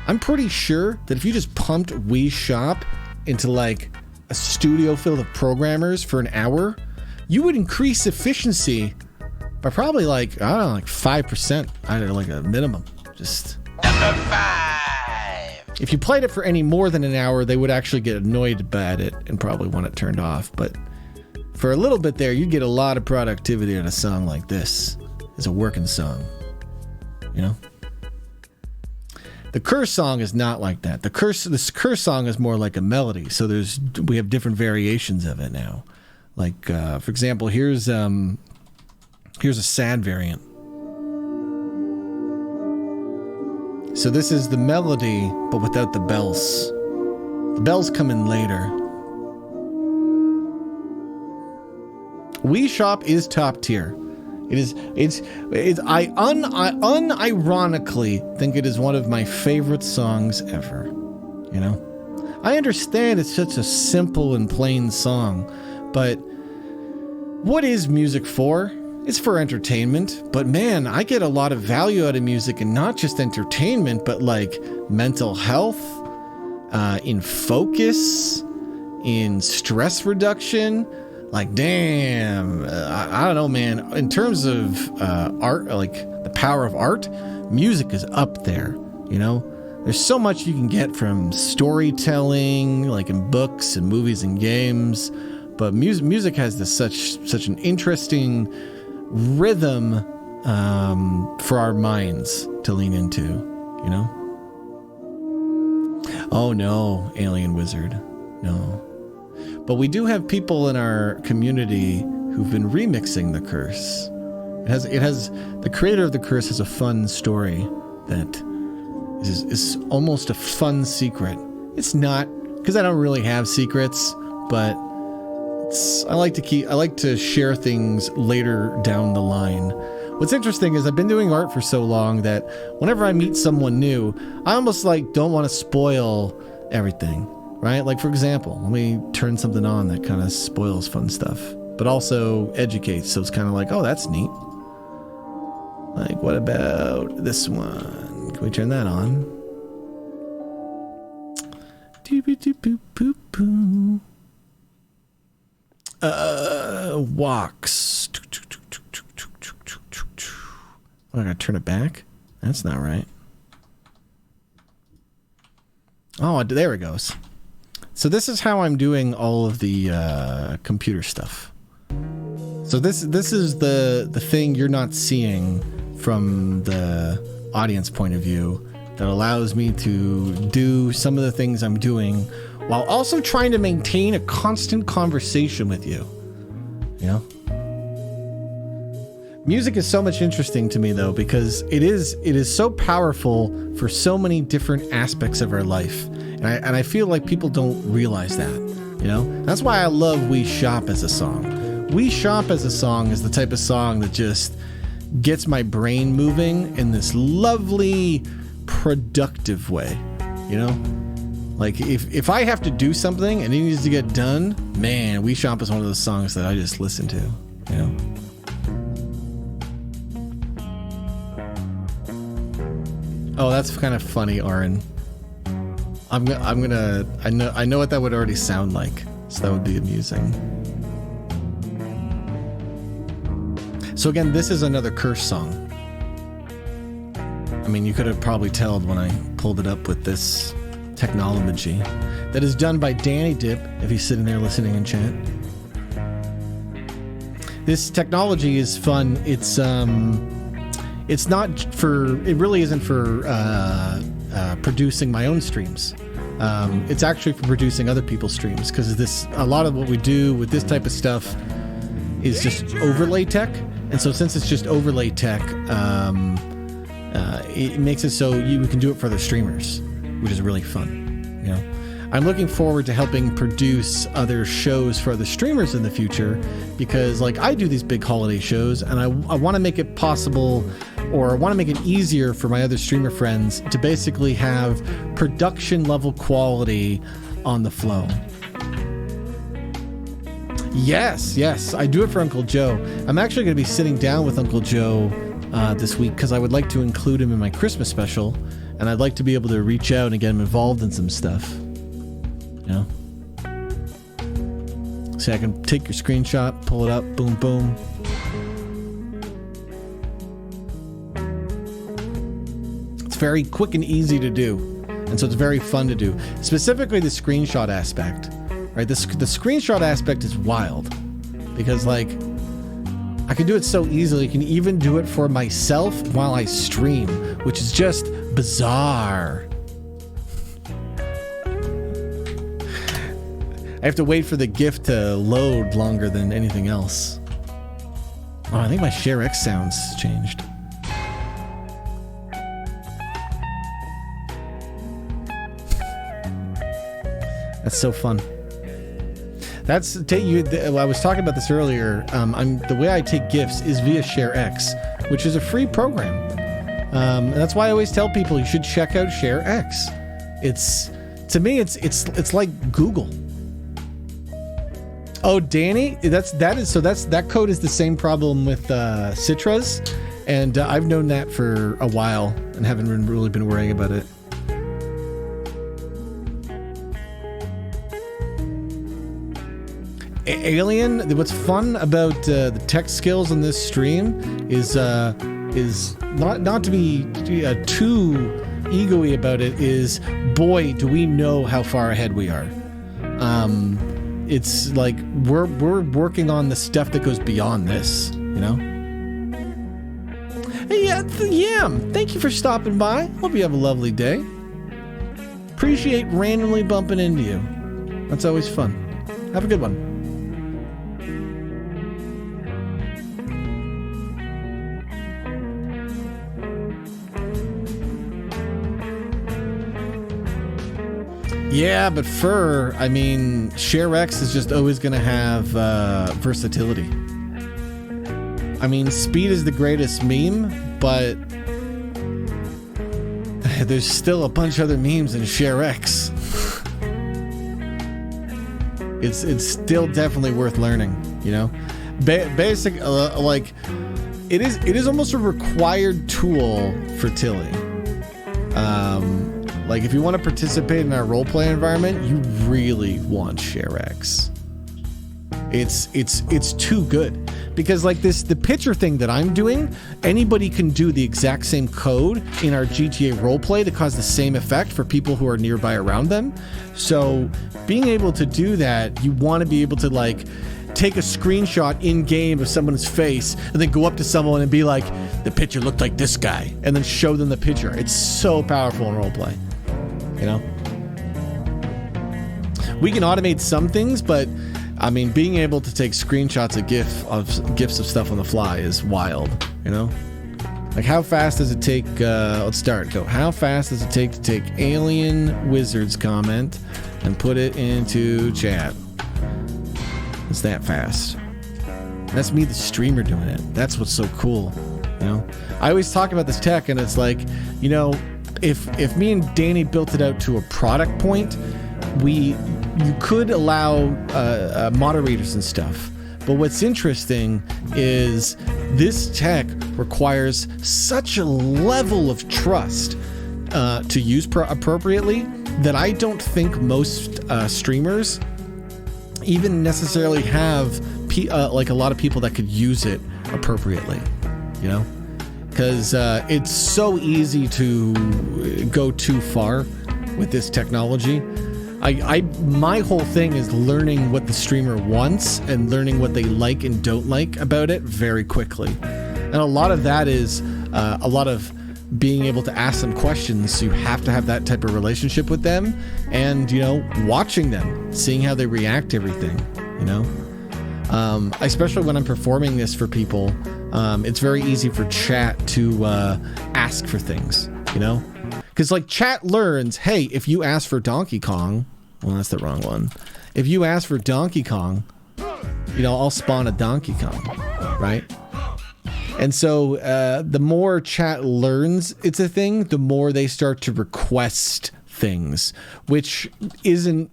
[SPEAKER 1] I'm pretty sure that if you just pumped We Shop into like a studio filled with programmers for an hour, you would increase efficiency by probably like, I don't know, like 5%. I don't know, like a minimum. Just number 5. If you played it for any more than an hour, they would actually get annoyed at it and probably want it turned off. But for a little bit there, you'd get a lot of productivity in a song like this. It's a working song, you know? The curse song is not like that. This curse song is more like a melody. So we have different variations of it now. Like, for example, here's a sad variant. So this is the melody, but without the bells. The bells come in later. We Shop is top tier. I unironically think it is one of my favorite songs ever. You know? I understand it's such a simple and plain song, but what is music for? It's for entertainment, but man, I get a lot of value out of music, and not just entertainment, but like mental health, in focus, in stress reduction. Like, damn, I don't know, man. In terms of art, like the power of art, music is up there, you know? There's so much you can get from storytelling, like in books and movies and games, but music has such an interesting rhythm for our minds to lean into, you know? Oh no, Alien Wizard, no. But we do have people in our community who've been remixing the curse. It has the creator of the curse has a fun story that is almost a fun secret. It's not, because I don't really have secrets, but I like to share things later down the line. What's interesting is I've been doing art for so long that whenever I meet someone new, I almost like don't want to spoil everything, right? Like, for example, let me turn something on that kind of spoils fun stuff, but also educates. So it's kind of like, oh, that's neat. Like, what about this one? Can we turn that on? Doop-a-doop-boop-boop-boo. Walks. Oh, I gotta turn it back? That's not right. Oh, there it goes. So this is how I'm doing all of the computer stuff. So this is the thing you're not seeing from the audience point of view that allows me to do some of the things I'm doing while also trying to maintain a constant conversation with you. You know? Music is so much interesting to me, though, because it is so powerful for so many different aspects of our life. And I feel like people don't realize that, you know? That's why I love We Shop as a song. We Shop as a song is the type of song that just gets my brain moving in this lovely, productive way, you know? Like, if I have to do something and it needs to get done, man, We Shop is one of those songs that I just listen to, you know? Oh, that's kind of funny, Aaron. I know what that would already sound like, so that would be amusing. So again, this is another Curse song. I mean, you could have probably told when I pulled it up with this technology. That is done by Danny Dip, if he's sitting there listening in chat. This technology is fun. It's not for, it really isn't for producing my own streams. It's actually for producing other people's streams, because a lot of what we do with this type of stuff is just overlay tech. And so since it's just overlay tech, it makes it so you can do it for other streamers, which is really fun. You know, I'm looking forward to helping produce other shows for other streamers in the future, because like I do these big holiday shows, and I want to make it possible, or I want to make it easier for my other streamer friends to basically have production level quality on the flow. Yes, I do it for Uncle Joe. I'm actually going to be sitting down with Uncle Joe this week, because I would like to include him in my Christmas special, and I'd like to be able to reach out and get him involved in some stuff. You know? See, I can take your screenshot, pull it up, boom, boom. It's very quick and easy to do, and so it's very fun to do. Specifically the screenshot aspect, right? The screenshot aspect is wild, because like I can do it so easily. I can even do it for myself while I stream, which is just bizarre. I have to wait for the GIF to load longer than anything else. Oh, I think my ShareX sounds changed. That's so fun. I was talking about this earlier. The way I take GIFs is via ShareX, which is a free program. And that's why I always tell people you should check out ShareX. To me, it's like Google. Oh, Danny, that code is the same problem with Citras, and I've known that for a while and haven't really been worrying about it. Alien, what's fun about the tech skills on this stream is not to be too ego-y about it, is boy do we know how far ahead we are. It's like we're working on the stuff that goes beyond this, you know? Hey, Yam, thank you for stopping by. Hope you have a lovely day. Appreciate randomly bumping into you. That's always fun. Have a good one. Yeah, but ShareX is just always going to have versatility. I mean, speed is the greatest meme, but there's still a bunch of other memes in ShareX. It's still definitely worth learning, you know? Basic, like, it is almost a required tool for Tilly. Like, if you want to participate in our roleplay environment, you really want ShareX. It's too good, because like the picture thing that I'm doing, anybody can do the exact same code in our GTA roleplay to cause the same effect for people who are nearby around them. So being able to do that, you want to be able to like take a screenshot in game of someone's face and then go up to someone and be like, the picture looked like this guy, and then show them the picture. It's so powerful in roleplay, you know? We can automate some things, but I mean, being able to take screenshots of GIFs of stuff on the fly is wild, you know? Like, how fast does it take, let's start, go. How fast does it take to take Alien Wizard's comment and put it into chat? It's that fast. That's me, the streamer, doing it. That's what's so cool, you know? I always talk about this tech, and it's like, you know, if me and Danny built it out to a product point, you could allow moderators and stuff. But what's interesting is this tech requires such a level of trust to use appropriately that I don't think most streamers even necessarily have like a lot of people that could use it appropriately, you know, because it's so easy to go too far with this technology. My whole thing is learning what the streamer wants and learning what they like and don't like about it very quickly. And a lot of that is a lot of being able to ask them questions. You have to have that type of relationship with them, and, you know, watching them, seeing how they react to everything, you know. Especially when I'm performing this for people, it's very easy for chat to ask for things, you know. Because, like, chat learns, hey, if you ask for Donkey Kong, well, that's the wrong one. If you ask for Donkey Kong, you know, I'll spawn a Donkey Kong, right? And so the more chat learns it's a thing, the more they start to request things, which isn't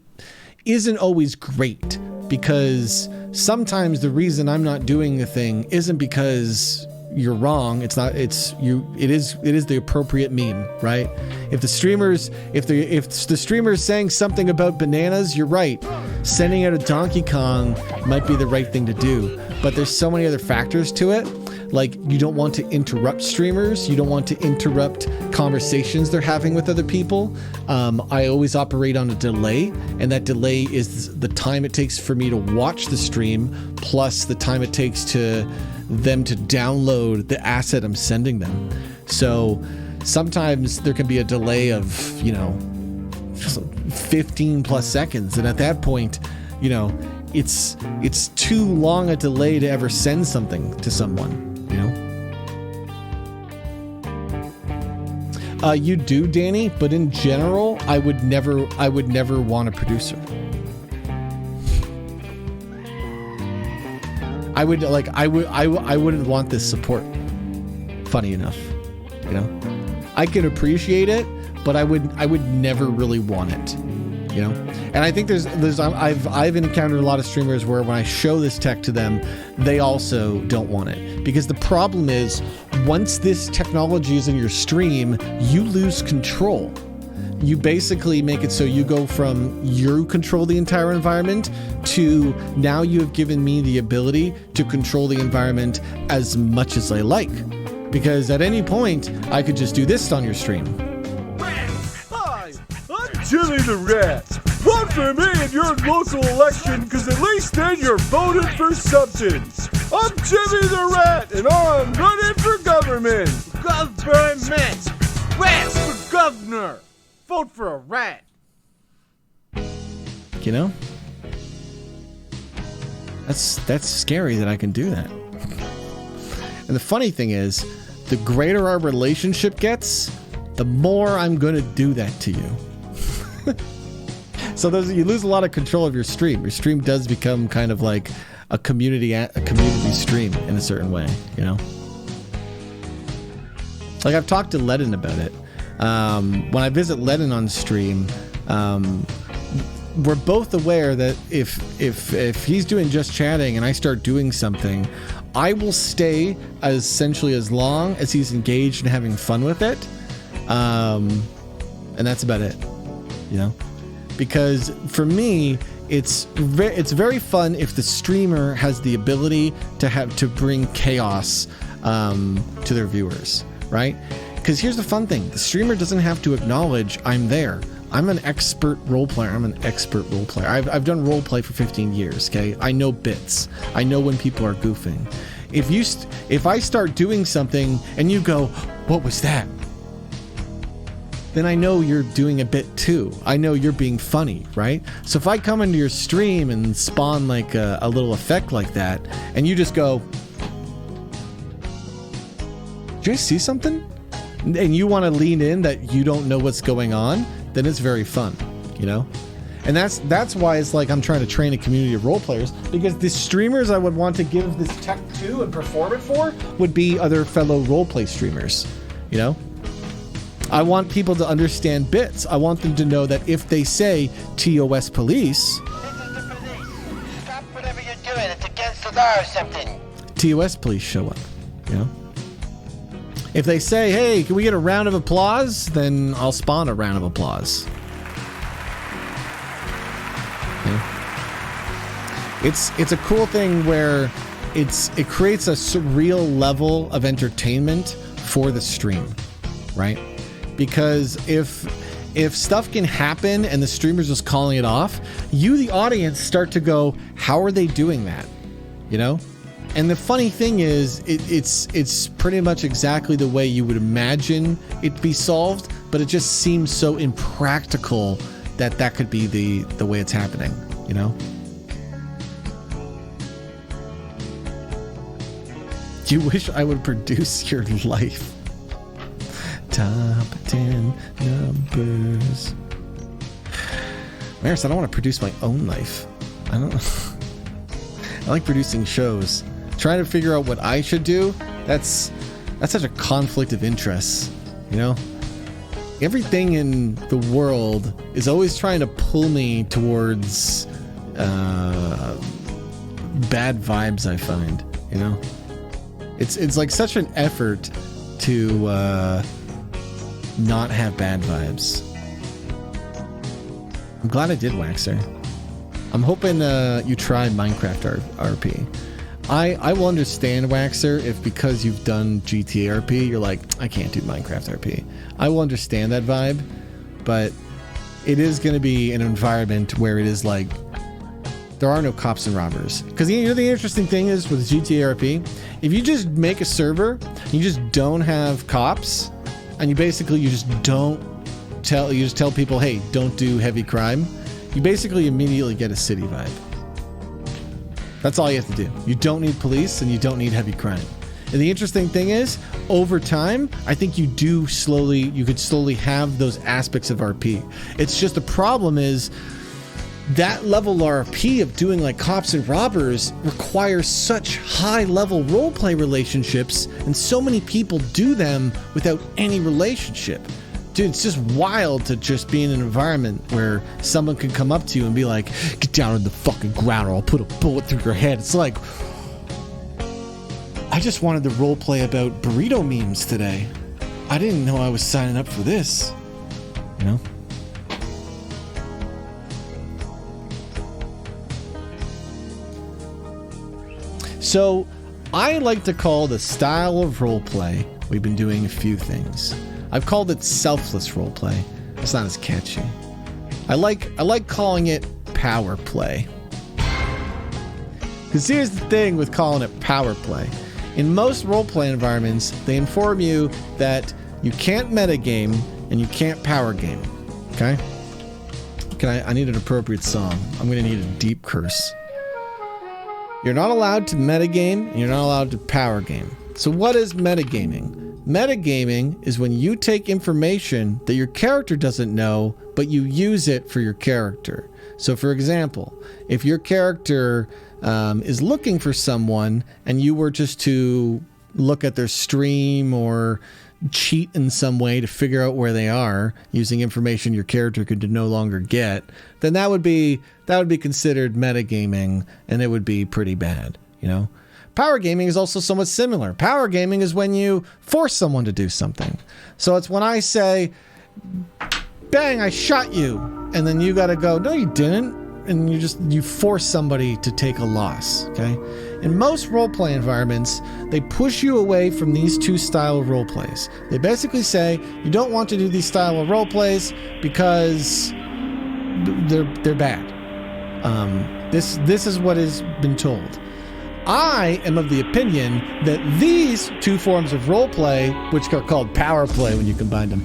[SPEAKER 1] always great, because sometimes the reason I'm not doing the thing isn't because you're wrong. It is the appropriate meme, right? If the streamer's saying something about bananas, you're right. Sending out a Donkey Kong might be the right thing to do, but there's so many other factors to it. Like, you don't want to interrupt streamers. You don't want to interrupt conversations they're having with other people. I always operate on a delay, and that delay is the time it takes for me to watch the stream plus the time it takes to them to download the asset I'm sending them. So sometimes there can be a delay of, you know, 15 plus seconds. And at that point, you know, it's too long a delay to ever send something to someone. You know, you do, Danny, but in general, I would never want a producer. I wouldn't want this support. Funny enough, you know, I can appreciate it, but I would never really want it. You know, and I think I've encountered a lot of streamers where when I show this tech to them, they also don't want it, because the problem is once this technology is in your stream, you lose control. You basically make it so you go from you control the entire environment to now you have given me the ability to control the environment as much as I like, because at any point I could just do this on your stream.
[SPEAKER 7] Jimmy the Rat. Vote for me in your local election, because at least then you're voting for substance. I'm Jimmy the Rat, and I'm running for government.
[SPEAKER 5] Government! Rats for governor! Vote for a rat!
[SPEAKER 1] You know? That's scary that I can do that. And the funny thing is, the greater our relationship gets, the more I'm going to do that to you. So you lose a lot of control of your stream. Your stream does become kind of like a community stream in a certain way, you know? Like, I've talked to Ledden about it. When I visit Ledden on stream, we're both aware that if he's doing just chatting and I start doing something, I will stay essentially as long as he's engaged and having fun with it. And that's about it. You know, because for me, it's very fun if the streamer has the ability to bring chaos to their viewers, right? Because here's the fun thing: the streamer doesn't have to acknowledge I'm there. I'm an expert role player. I've done role play for 15 years. Okay, I know bits. I know when people are goofing. If I start doing something and you go, "What was that?" then I know you're doing a bit too. I know you're being funny, right? So if I come into your stream and spawn like a little effect like that, and you just go, "Did you see something?" and you want to lean in that you don't know what's going on, then it's very fun, you know? And that's why it's like I'm trying to train a community of role players, because the streamers I would want to give this tech to and perform it for would be other fellow roleplay streamers, you know? I want people to understand bits. I want them to know that if they say TOS police...
[SPEAKER 8] This is the police. Stop whatever you're doing. It's against the law or something.
[SPEAKER 1] TOS police show up, you know? If they say, "Hey, can we get a round of applause?" then I'll spawn a round of applause. It's a cool thing where it creates a surreal level of entertainment for the stream, right? Because if stuff can happen and the streamer's just calling it off, you, the audience, start to go, how are they doing that? You know? And the funny thing is, it's pretty much exactly the way you would imagine it to be solved, but it just seems so impractical that could be the way it's happening, you know? Do you wish I would produce your life? Top 10 numbers. Maris, I don't want to produce my own life. I like producing shows. Trying to figure out what I should do, that's such a conflict of interests, you know? Everything in the world is always trying to pull me towards bad vibes, I find, you know? It's like such an effort to not have bad vibes. I'm glad I did, Waxer. I'm hoping you try Minecraft RP. I will understand, Waxer, if because you've done GTA RP, you're like, I can't do Minecraft RP. I will understand that vibe, but it is going to be an environment where it is like, there are no cops and robbers. Because you know the interesting thing is with GTA RP, if you just make a server, you just don't have cops, and you just tell people, hey, don't do heavy crime, you basically immediately get a city vibe. That's all you have to do. You don't need police and you don't need heavy crime. And the interesting thing is, over time, I think you could slowly have those aspects of RP. It's just the problem is that level RP of doing like cops and robbers requires such high level roleplay relationships, and so many people do them without any relationship. Dude, it's just wild to just be in an environment where someone can come up to you and be like, get down on the fucking ground or I'll put a bullet through your head. It's like, I just wanted to roleplay about burrito memes today. I didn't know I was signing up for this, you know? So, I like to call the style of roleplay we've been doing a few things. I've called it selfless roleplay. It's not as catchy. I like calling it power play. Because here's the thing with calling it power play. In most roleplay environments, they inform you that you can't metagame and you can't power game. Okay? I need an appropriate song. I'm gonna need a deep curse. You're not allowed to metagame and you're not allowed to power game. So what is metagaming? Metagaming is when you take information that your character doesn't know, but you use it for your character. So for example, if your character is looking for someone and you were just to look at their stream or cheat in some way to figure out where they are using information your character could no longer get, then that would be considered metagaming, and it would be pretty bad, you know? Power gaming is also somewhat similar. Power gaming is when you force someone to do something. So it's when I say, bang, I shot you, and then you gotta go, no you didn't, and you force somebody to take a loss, okay? In most roleplay environments, they push you away from these two style of roleplays. They basically say, you don't want to do these style of roleplays because they're bad. This is what has been told. I am of the opinion that these two forms of roleplay, which are called power play when you combine them,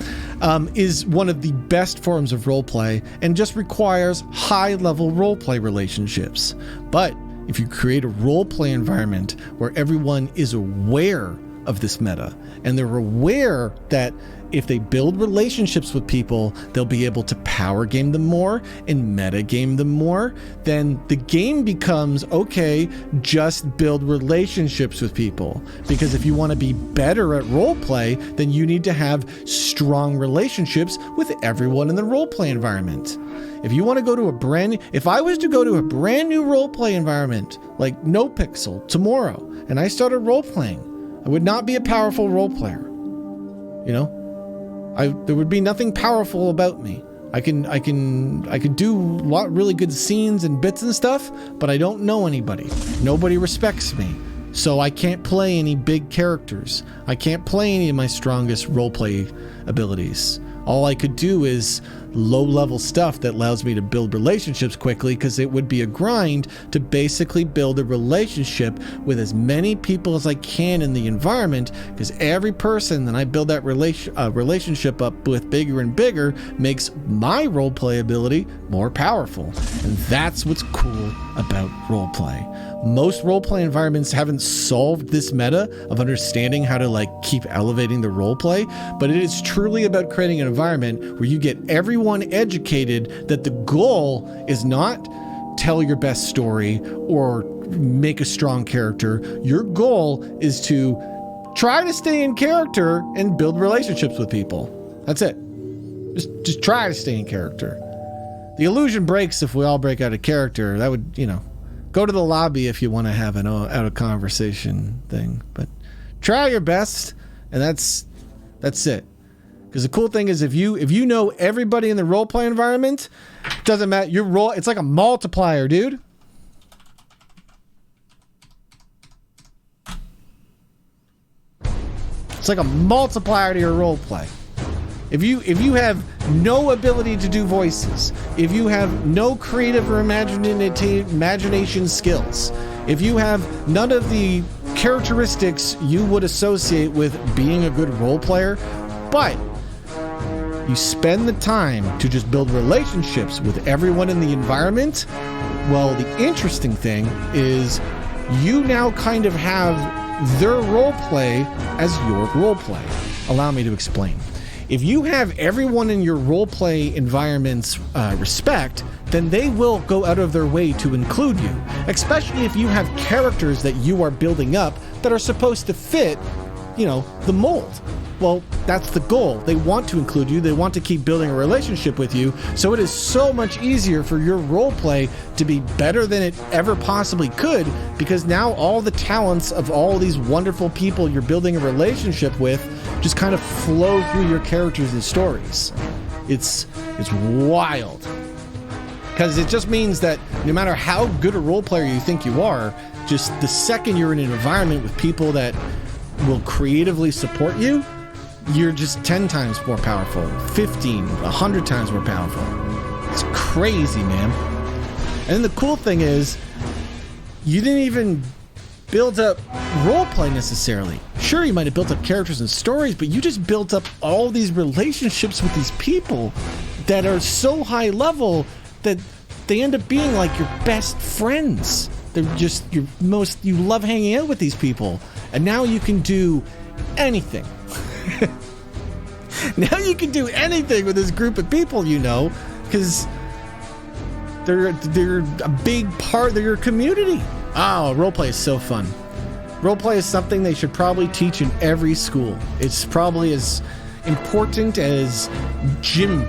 [SPEAKER 1] is one of the best forms of roleplay and just requires high-level roleplay relationships. But if you create a roleplay environment where everyone is aware of this meta, and they're aware that if they build relationships with people, they'll be able to power game them more and meta game them more, then the game becomes, okay, just build relationships with people. Because if you want to be better at roleplay, then you need to have strong relationships with everyone in the roleplay environment. If you want to go to if I was to go to a brand new roleplay environment, like NoPixel, tomorrow, and I started roleplaying, I would not be a powerful role player. You know? There would be nothing powerful about me. I can do a lot really good scenes and bits and stuff, but I don't know anybody. Nobody respects me. So I can't play any big characters. I can't play any of my strongest roleplay abilities. All I could do is low-level stuff that allows me to build relationships quickly, because it would be a grind to basically build a relationship with as many people as I can in the environment, because every person that I build that relationship up with bigger and bigger makes my roleplay ability more powerful. And that's what's cool about roleplay. Most roleplay environments haven't solved this meta of understanding how to like keep elevating the roleplay, but it is truly about creating an environment where you get everyone educated that the goal is not tell your best story or make a strong character. Your goal is to try to stay in character and build relationships with people. That's it. Just try to stay in character. The illusion breaks if we all break out of character. That would, go to the lobby if you want to have an out of conversation thing, but try your best, and that's it. Because the cool thing is, if you know everybody in the roleplay environment, it doesn't matter. It's like a multiplier, dude. It's like a multiplier to your roleplay. If you have no ability to do voices, if you have no creative or imagination skills, if you have none of the characteristics you would associate with being a good role player, but you spend the time to just build relationships with everyone in the environment, well, the interesting thing is you now kind of have their role play as your role play. Allow me to explain. If you have everyone in your roleplay environment's respect, then they will go out of their way to include you, especially if you have characters that you are building up that are supposed to fit, the mold. Well, that's the goal. They want to include you. They want to keep building a relationship with you. So it is so much easier for your roleplay to be better than it ever possibly could, because now all the talents of all these wonderful people you're building a relationship with just kind of flow through your characters and stories. It's wild. Because it just means that no matter how good a role player you think you are, just the second you're in an environment with people that will creatively support you, you're just 10 times more powerful, 15, 100 times more powerful. It's crazy, man. And the cool thing is, you didn't even build up roleplay necessarily. Sure, you might have built up characters and stories, but you just built up all these relationships with these people that are so high level that they end up being like your best friends. They're just you love hanging out with these people. And now you can do anything. Now you can do anything with this group of people, because they're a big part of your community. Oh, roleplay is so fun. Roleplay is something they should probably teach in every school. It's probably as important as gym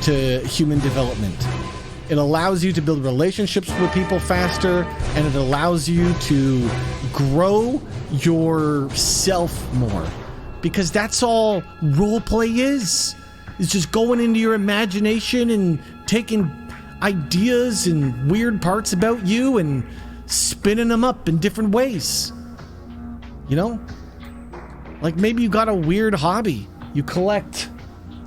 [SPEAKER 1] to human development. It allows you to build relationships with people faster, and it allows you to grow yourself more. Because that's all roleplay is. It's just going into your imagination and taking ideas and weird parts about you and spinning them up in different ways. Like maybe you got a weird hobby. You collect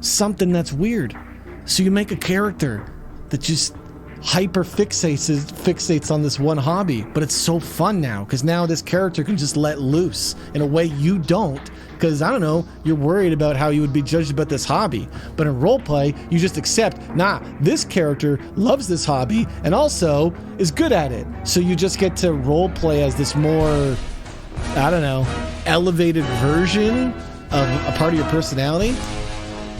[SPEAKER 1] something that's weird. So you make a character that just hyper fixates on this one hobby, but it's so fun now because now this character can just let loose in a way you don't, because I don't know, you're worried about how you would be judged about this hobby. But in roleplay, you just accept, this character loves this hobby and also is good at it. So you just get to roleplay as this more, elevated version of a part of your personality.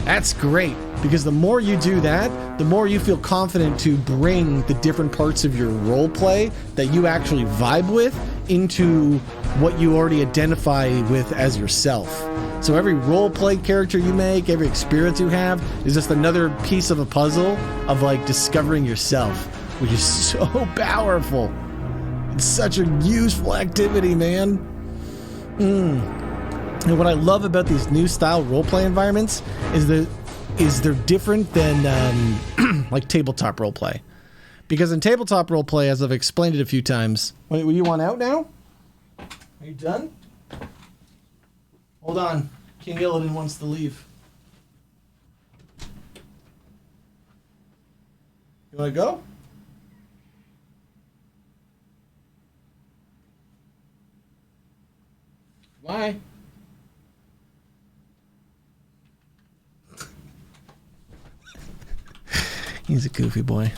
[SPEAKER 1] That's great, because the more you do that, the more you feel confident to bring the different parts of your role play that you actually vibe with into what you already identify with as yourself. So every role play character you make, every experience you have is just another piece of a puzzle of discovering yourself, which is so powerful. It's such a useful activity, man. And what I love about these new style roleplay environments is that is they're different than like tabletop roleplay. Because in tabletop roleplay, as I've explained it a few times... Wait, you want out now? Are you done? Hold on. King Illidan wants to leave. You want to go? Why? He's a goofy boy.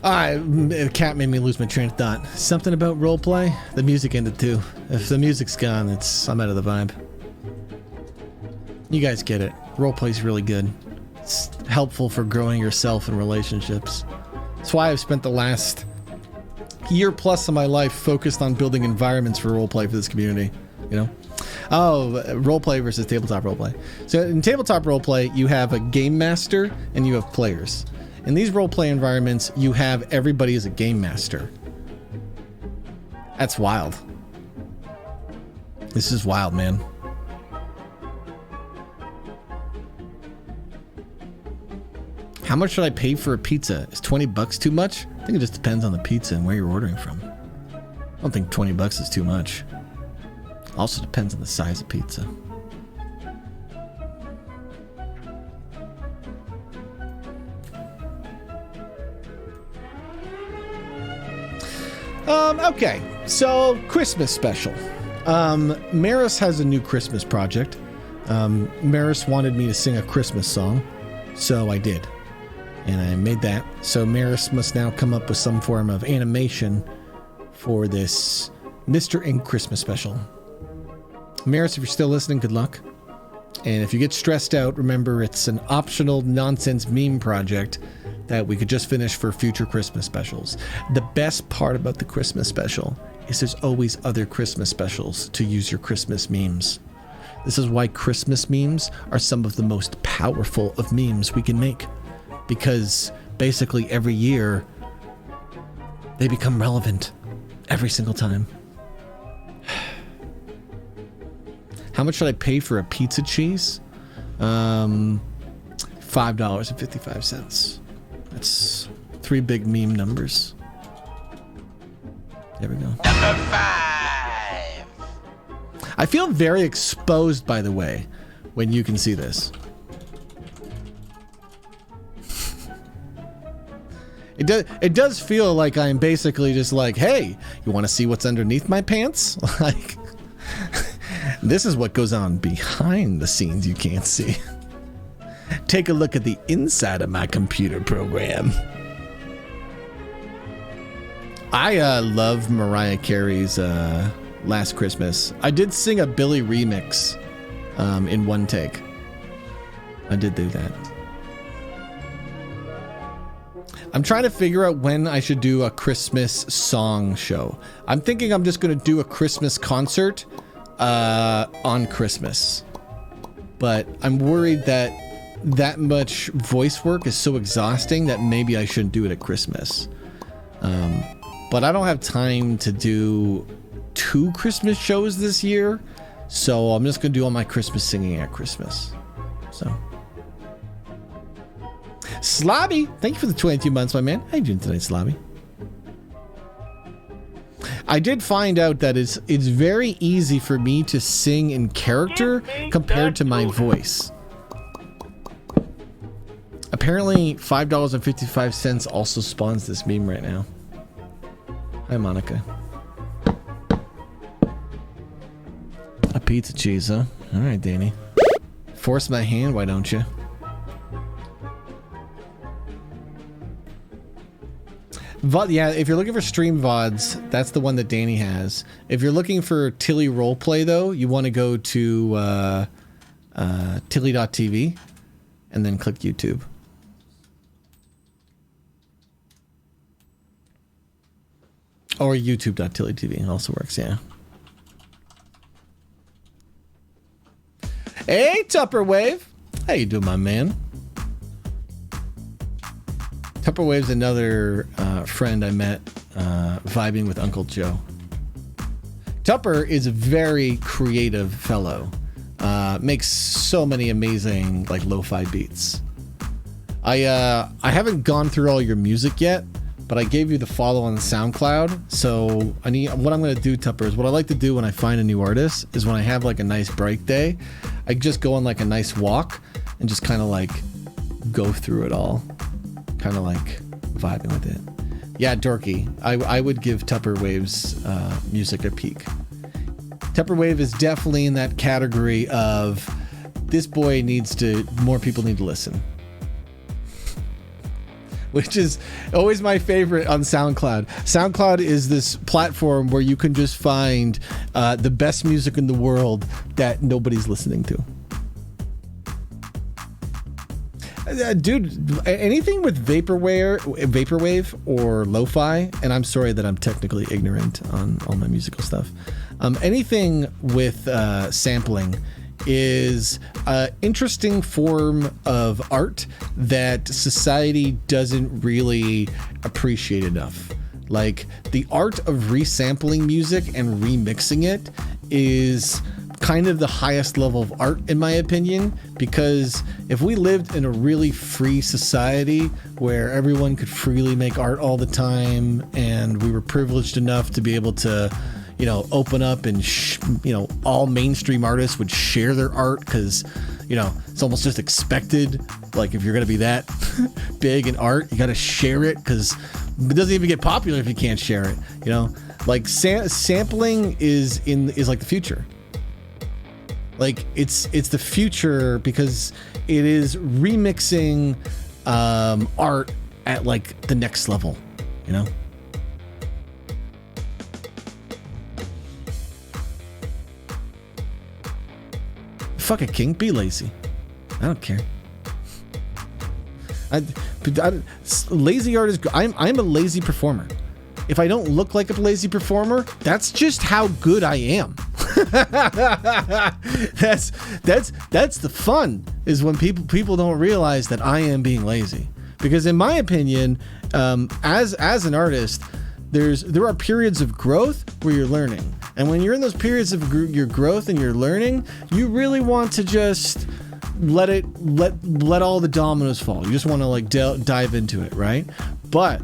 [SPEAKER 1] The cat made me lose my train of thought. Something about roleplay? The music ended too. If the music's gone, I'm out of the vibe. You guys get it. Roleplay's really good. It's helpful for growing yourself in relationships. That's why I've spent the last year plus of my life focused on building environments for roleplay for this community. You know? Oh, roleplay versus tabletop roleplay. So in tabletop roleplay, you have a game master and you have players. In these roleplay environments, you have everybody as a game master. That's wild. This is wild, man. How much should I pay for a pizza? Is 20 bucks too much? I think it just depends on the pizza and where you're ordering from. I don't think 20 bucks is too much. Also depends on the size of pizza. Okay, so Christmas special. Maris has a new Christmas project. Maris wanted me to sing a Christmas song, so I did. And I made that. So Maris must now come up with some form of animation for this Mr. Ink Christmas special. Maris, if you're still listening, good luck. And if you get stressed out, remember it's an optional nonsense meme project that we could just finish for future Christmas specials. The best part about the Christmas special is there's always other Christmas specials to use your Christmas memes. This is why Christmas memes are some of the most powerful of memes we can make. Because basically every year, they become relevant every single time. How much should I pay for a pizza cheese? $5.55. That's 3 big meme numbers. There we go.
[SPEAKER 8] Number 5.
[SPEAKER 1] I feel very exposed, by the way, when you can see this. It does feel like I'm basically just like, hey, you want to see what's underneath my pants? Like, this is what goes on behind the scenes you can't see. Take a look at the inside of my computer program. I love Mariah Carey's Last Christmas. I did sing a Billy remix in one take. I did do that. I'm trying to figure out when I should do a Christmas song show. I'm thinking I'm just going to do a Christmas concert on Christmas. But I'm worried that much voice work is so exhausting that maybe I shouldn't do it at Christmas. But I don't have time to do 2 Christmas shows this year, so I'm just going to do all my Christmas singing at Christmas. So, Slobby, thank you for the 22 months, my man. How you doing tonight, Slobby? I did find out that it's very easy for me to sing in character compared to my voice. Apparently, $5.55 also spawns this meme right now. Hi, Monica. A pizza cheese, huh? All right, Danny. Force my hand, why don't you? Yeah, if you're looking for stream VODs, that's the one that Danny has. If you're looking for Tilly Roleplay, though, you want to go to tilly.tv and then click YouTube. Or youtube.tilly.tv also works, yeah. Hey, Tupperwave. How you doing, my man? Tupperwave's another friend I met vibing with Uncle Joe. Tupper is a very creative fellow. Makes so many amazing like lo-fi beats. I haven't gone through all your music yet, but I gave you the follow on SoundCloud. So what I'm gonna do, Tupper, is what I like to do when I find a new artist is when I have like a nice break day, I just go on like a nice walk and just kind of like go through it all, kind of like vibing with it. Yeah, Dorky, I would give Tupper Wave's music a peek. Tupper Wave is definitely in that category of this boy more people need to listen. Which is always my favorite on SoundCloud. SoundCloud is this platform where you can just find the best music in the world that nobody's listening to. Dude, anything with vaporwave or lo-fi, and I'm sorry that I'm technically ignorant on all my musical stuff. Anything with sampling is an interesting form of art that society doesn't really appreciate enough. Like, the art of resampling music and remixing it is kind of the highest level of art, in my opinion, because if we lived in a really free society where everyone could freely make art all the time, and we were privileged enough to be able to, you know, open up and, all mainstream artists would share their art because, it's almost just expected. Like, if you're going to be that big in art, you got to share it because it doesn't even get popular if you can't share it, Like, sampling is like the future. Like, it's the future because it is remixing art at, like, the next level, Fuck it, King. Be lazy. I don't care. Lazy art is... I'm a lazy performer. If I don't look like a lazy performer, that's just how good I am. That's the fun, is when people don't realize that I am being lazy. Because in my opinion, as an artist, there are periods of growth where you're learning. And when you're in those periods of your growth and you're learning, you really want to just let all the dominoes fall. You just want to like dive into it, right? But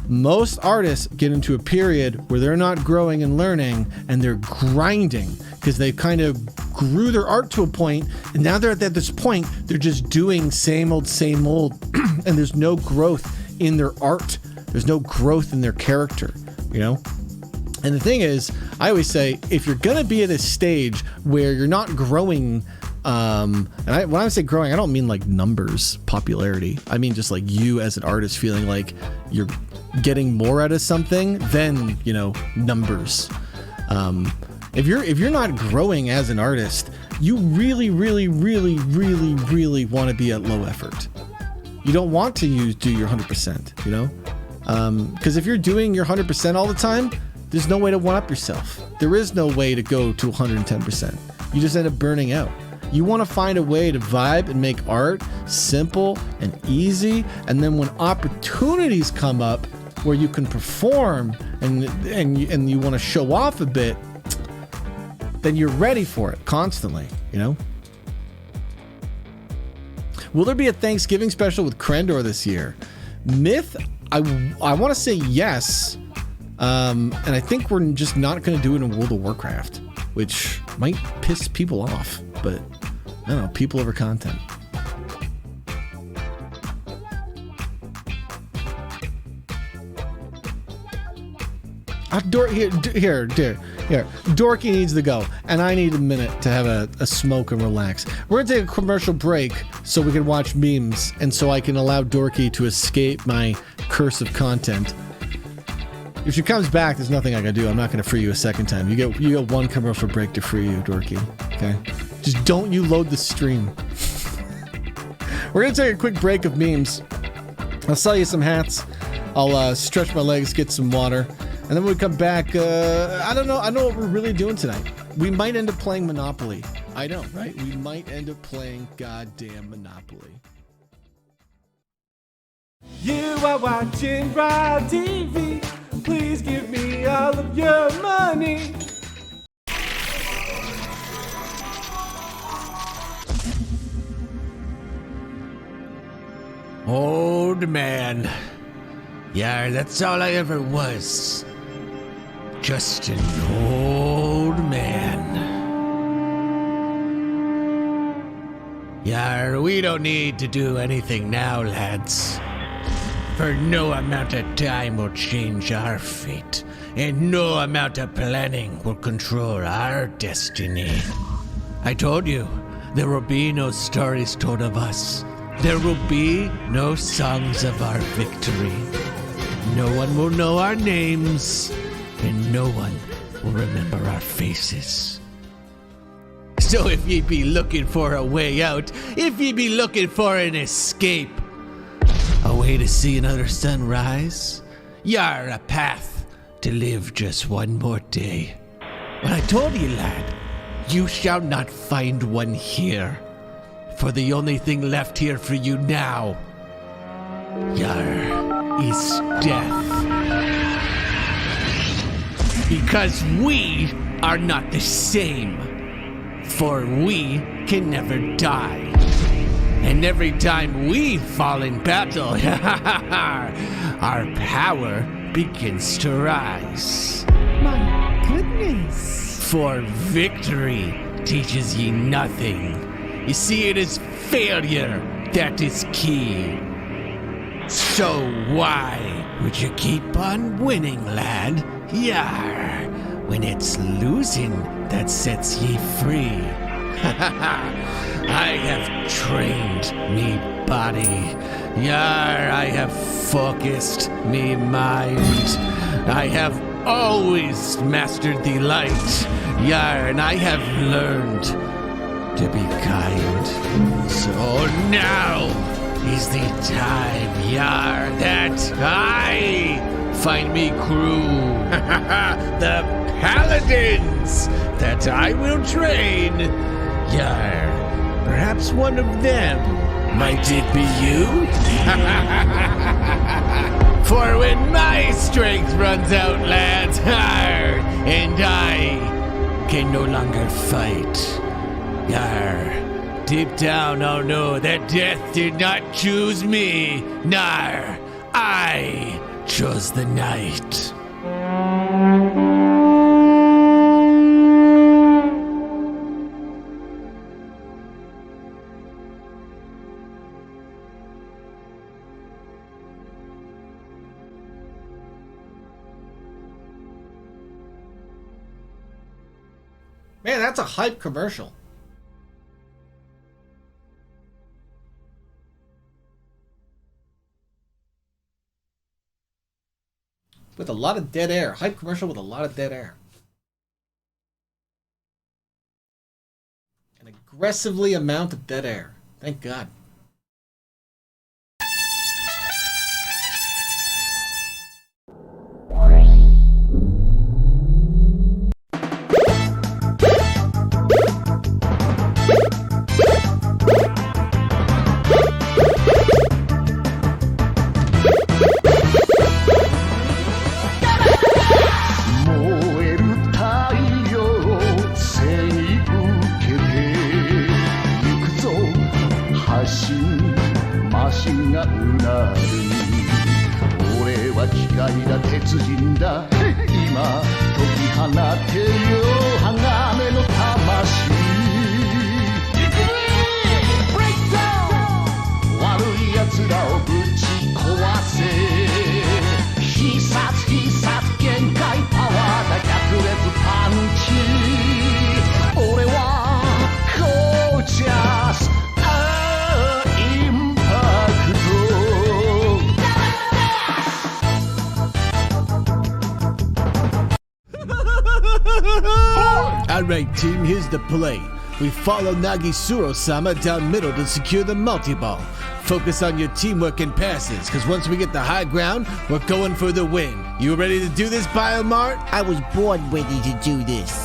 [SPEAKER 1] most artists get into a period where they're not growing and learning, and they're grinding because they kind of grew their art to a point, and now they're at this point, they're just doing same old, and there's no growth in their art. There's no growth in their character, And the thing is, I always say, if you're gonna be at a stage where you're not growing, when I say growing, I don't mean like numbers, popularity. I mean just like you as an artist feeling like you're getting more out of something than numbers. If you're not growing as an artist, you really want to be at low effort. You don't want to do your 100%, because if you're doing your 100% all the time, there's no way to one up yourself. There is no way to go to 110%. You just end up burning out. You want to find a way to vibe and make art simple and easy, and then when opportunities come up where you can perform and you want to show off a bit, then you're ready for it constantly, Will there be a Thanksgiving special with Krendor this year? Myth, I want to say yes. And I think we're just not going to do it in World of Warcraft, which might piss people off, but I don't know, people over content. Here. Dorky needs to go, and I need a minute to have a smoke and relax. We're gonna take a commercial break so we can watch memes, and so I can allow Dorky to escape my curse of content. If she comes back, there's nothing I can do. I'm not gonna free you a second time. You get one commercial break to free you, Dorky. Okay? Just don't you load the stream. We're gonna take a quick break of memes. I'll sell you some hats. I'll stretch my legs, get some water. And then when we come back, I don't know what we're really doing tonight. We might end up playing Monopoly. I know, right? We might end up playing goddamn Monopoly.
[SPEAKER 5] You are watching Raw TV. Please give me all of your money.
[SPEAKER 4] Old man. Yeah, that's all I ever was. Just an old man. Yeah, we don't need to do anything now, lads. For no amount of time will change our fate, and no amount of planning will control our destiny. I told you, there will be no stories told of us. There will be no songs of our victory. No one will know our names, and no one will remember our faces. So if ye be looking for a way out, if ye be looking for an escape, a way to see another sunrise, yar a path to live just one more day. But I told ye, lad, you shall not find one here. For the only thing left here for you now, yar, is death. Because we are not the same. For we can never die. And every time we fall in battle, our power begins to rise.
[SPEAKER 6] My goodness.
[SPEAKER 4] For victory teaches ye nothing. You see, it is failure that is key. So why would you keep on winning, lad? Yar, when it's losing that sets ye free. I have trained me body. Yar, I have focused me mind. I have always mastered the light. Yar, and I have learned to be kind. So now is the time, yar, that I find me crew. The paladins that I will train. Yar, perhaps one of them. Might it be you? For when my strength runs out, lads, and I can no longer fight. Yar, deep down I'll know that death did not choose me. Nar, I chose the night.
[SPEAKER 1] Man, that's a hype commercial. With a lot of dead air. Hype commercial with a lot of dead air. An aggressively amount of dead air. Thank God. Alright team, here's the play. We follow Nagisuro-sama down middle to secure the multi-ball. Focus on your teamwork and passes, because once we get the high ground, we're going for the win. You ready to do this, Biomart?
[SPEAKER 9] I was born ready to do this.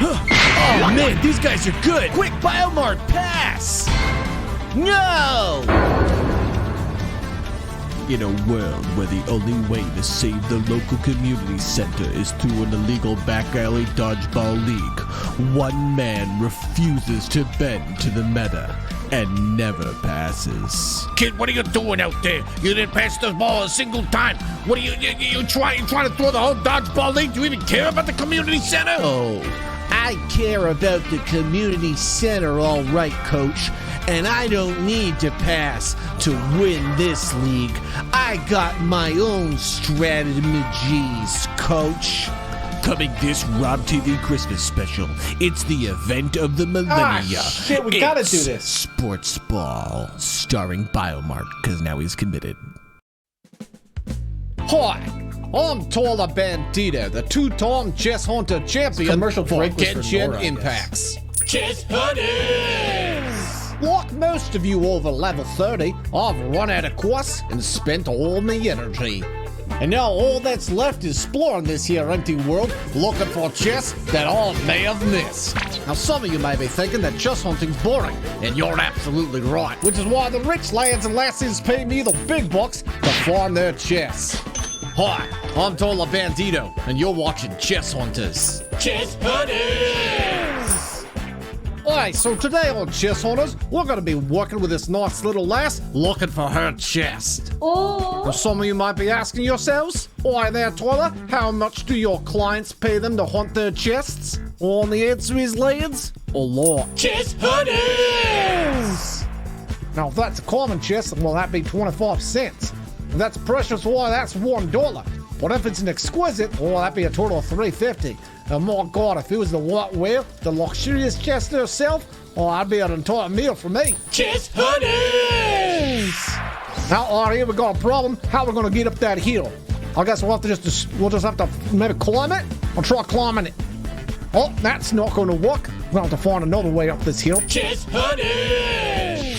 [SPEAKER 4] Oh man, these guys are good! Quick, Biomart, pass! No!
[SPEAKER 7] In a world where the only way to save the local community center is through an illegal back alley dodgeball league, one man refuses to bend to the meta.
[SPEAKER 4] and never passes.
[SPEAKER 6] Kid, what are you doing out there? You didn't pass the ball a single time. What are you trying to throw the whole dodgeball league? Do you even care about the community center?
[SPEAKER 9] Oh, I care about the community center, all right, coach. And I don't need to pass to win this league. I got my own strategies, coach.
[SPEAKER 4] Coming this Rob TV Christmas special. It's the event of the millennia.
[SPEAKER 3] Shit, we gotta do this.
[SPEAKER 4] Sports Ball, starring Biomark, because now he's committed.
[SPEAKER 10] Hi, I'm Tola Bandito, the two-time Chess Hunter champion
[SPEAKER 1] Commercial
[SPEAKER 10] for
[SPEAKER 1] break was for
[SPEAKER 10] Genshin
[SPEAKER 1] Nora, I
[SPEAKER 10] Impacts.
[SPEAKER 6] Chess Hunters!
[SPEAKER 10] Like most of you over level 30, I've run out of quests and spent all my energy. And now all that's left is exploring this here empty world, looking for chests that I may have missed. Now some of you may be thinking that chess hunting's boring, and you're absolutely right, which is why the rich lads and lassies pay me the big bucks to farm their chests. Hi, I'm Tola Bandito, and you're watching Chess Hunters.
[SPEAKER 6] Chess Hunters!
[SPEAKER 10] Alright, so today on Chess Hunters, we're going to be working with this nice little lass looking for her chest.
[SPEAKER 2] Oh.
[SPEAKER 10] Now, some of you might be asking yourselves, "Why there, Toiler? How much do your clients pay them to hunt their chests?" Well, the answer is, lads, a lot.
[SPEAKER 6] Chess Hunters!
[SPEAKER 10] Now, if that's a common chest, well, that'd be 25 cents. If that's precious, well, that's $1. But if it's an exquisite, well, that'd be a total of $3.50. And my God, if it was the whiteware, the luxurious chest herself, well, I'd be an entire meal for me.
[SPEAKER 6] Chess Hunters!
[SPEAKER 10] Now, all right, here we got a problem. How are we gonna get up that hill? I guess we'll just have to maybe climb it. I'll try climbing it. Oh, that's not gonna work. We'll have to find another way up this hill.
[SPEAKER 6] Chess Hunters!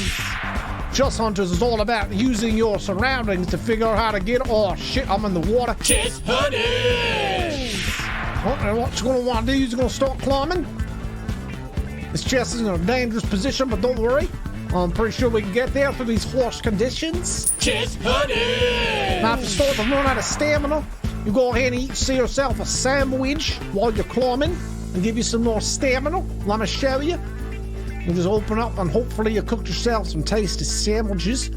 [SPEAKER 10] Chess Hunters is all about using your surroundings to figure out how to get. Oh shit, I'm in the water.
[SPEAKER 6] Chess Hunters!
[SPEAKER 10] Oh, and what you're gonna want to do is you're gonna start climbing. This chest is in a dangerous position, but don't worry. I'm pretty sure we can get there through these harsh conditions.
[SPEAKER 6] Chess Hunters!
[SPEAKER 10] Now, if you start to run out of stamina, you go ahead and see yourself a sandwich while you're climbing and give you some more stamina. Let me show you. You just open up and hopefully you cooked yourself some tasty sandwiches.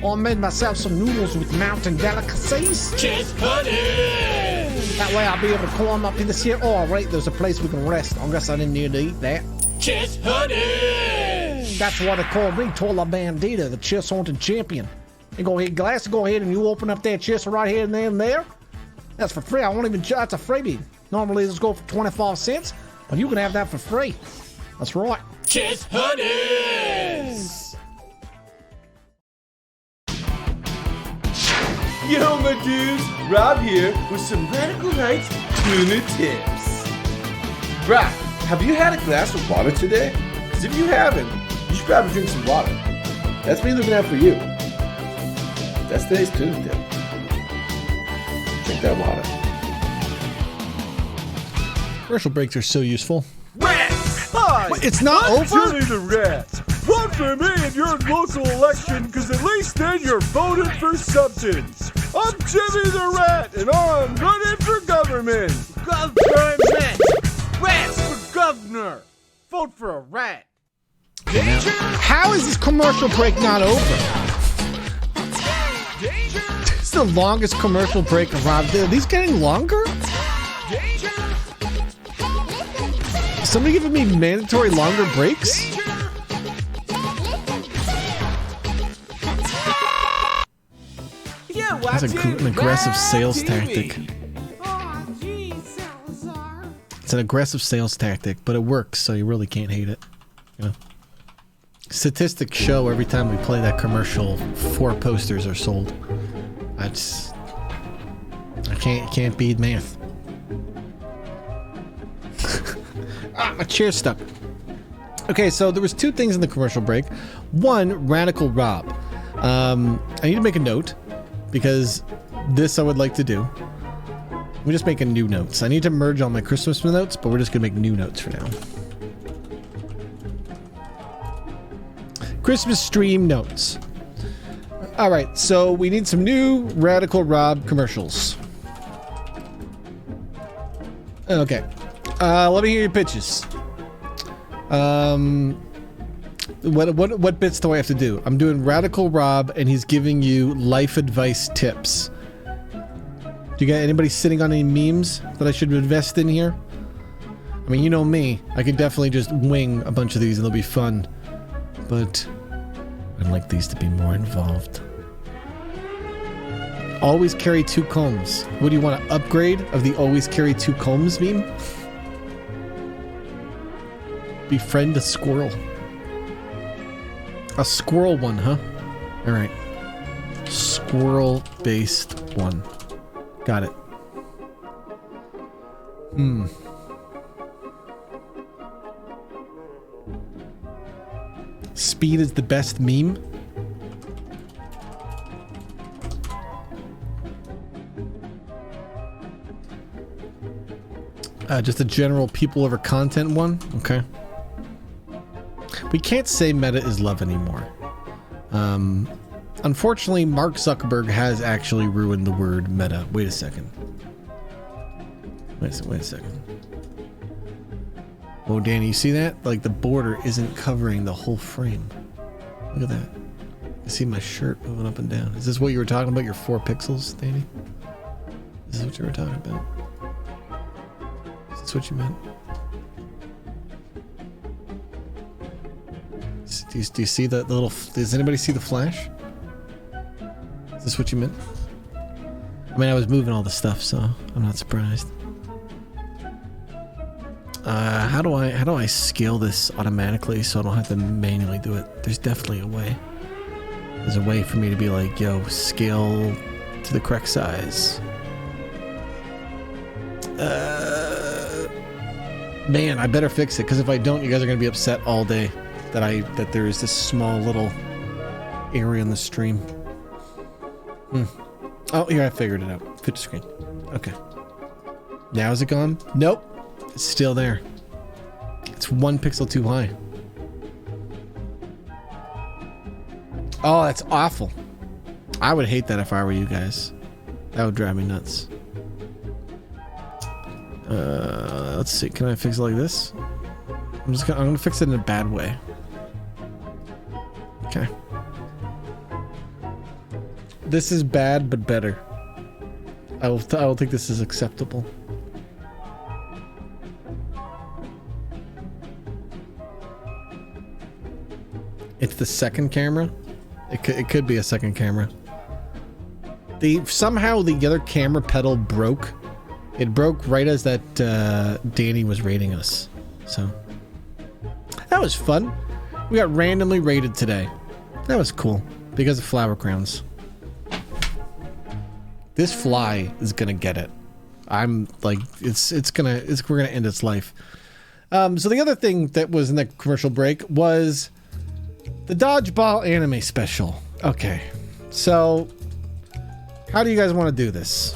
[SPEAKER 10] I made myself some noodles with mountain delicacies.
[SPEAKER 6] Chess Hunters!
[SPEAKER 10] That way I'll be able to climb up to this here. Oh, right, there's a place we can rest. I guess I didn't need to eat that.
[SPEAKER 6] Chess Hunters!
[SPEAKER 10] That's why they call me Tola Bandito, the chess hunting champion. You go ahead, Glass, go ahead and you open up that chest right here and there. That's for free. I won't even charge. That's a freebie. Normally, let's go for 25 cents, but you can have that for free. That's right.
[SPEAKER 6] Chess Hunters!
[SPEAKER 7] Yo, my dudes, Rob here with some Radical Knights tuna tips. Rob, have you had a glass of water today? Because if you haven't, you should probably drink some water. That's me looking out for you. That's today's tuna tip. Drink that water.
[SPEAKER 1] Commercial breaks are so useful.
[SPEAKER 7] Rats! Hi!
[SPEAKER 10] It's not
[SPEAKER 7] I'm
[SPEAKER 10] over?
[SPEAKER 7] Jimmy the Rat. Vote for me in your local election, because at least then you're voting for substance. I'm Jimmy the Rat, and I'm running for government.
[SPEAKER 5] Government! Rats for governor! Vote for a rat! Danger!
[SPEAKER 10] How is this commercial break not over?
[SPEAKER 5] Danger!
[SPEAKER 10] It's the longest commercial break around. Are these getting longer?
[SPEAKER 5] Danger!
[SPEAKER 10] Is somebody giving me mandatory longer breaks?
[SPEAKER 5] Yeah,
[SPEAKER 1] That's an aggressive sales tactic.
[SPEAKER 6] Oh, geez, Salazar.
[SPEAKER 1] It's an aggressive sales tactic, but it works, so you really can't hate it. You know? Statistics show every time we play that commercial, 4 posters are sold. I can't beat math. My chair's stuck. Okay, so there was 2 things in the commercial break. One, Radical Rob. I need to make a note because this I would like to do. We're just making new notes. I need to merge all my Christmas notes, but we're just gonna make new notes for now. Christmas stream notes. All right, so we need some new Radical Rob commercials. Okay, let me hear your pitches. What bits do I have to do? I'm doing Radical Rob, and he's giving you life advice tips. Do you got anybody sitting on any memes that I should invest in here? I mean, you know me. I can definitely just wing a bunch of these and they'll be fun. But I'd like these to be more involved. Always carry 2 combs. What do you want, to upgrade of the always carry 2 combs meme? Befriend a squirrel. A squirrel one, huh? Alright. Squirrel-based one. Got it. Speed is the best meme? Just a general people over content one? Okay. We can't say meta is love anymore. Unfortunately, Mark Zuckerberg has actually ruined the word meta. Wait a second. Wait a second. Oh, Danny, you see that? Like, the border isn't covering the whole frame. Look at that. I see my shirt moving up and down. Is this what you were talking about, your 4 pixels, Danny? Is this what you were talking about? Is this what you meant? Do you see the little... Does anybody see the flash? Is this what you meant? I mean, I was moving all the stuff, so I'm not surprised. How do I scale this automatically so I don't have to manually do it? There's definitely a way. There's a way for me to be like, yo, scale to the correct size. Man, I better fix it, because if I don't, you guys are gonna be upset all day that there is this small little area in the stream. Oh, here, I figured it out. Fit to screen. Okay. Now is it gone? Nope. It's still there. It's 1 pixel too high. Oh, that's awful. I would hate that if I were you guys. That would drive me nuts. Let's see. Can I fix it like this? I'm gonna fix it in a bad way. Okay. This is bad, but better. I will think this is acceptable. It's the second camera. It could be a second camera. Somehow the other camera pedal broke. It broke right as that Danny was rating us. So that was fun. We got randomly rated today. That was cool because of flower crowns. This fly is gonna get it. I'm like, we're gonna end its life. So the other thing that was in the commercial break was the Dodgeball anime special. Okay, so how do you guys want to do this?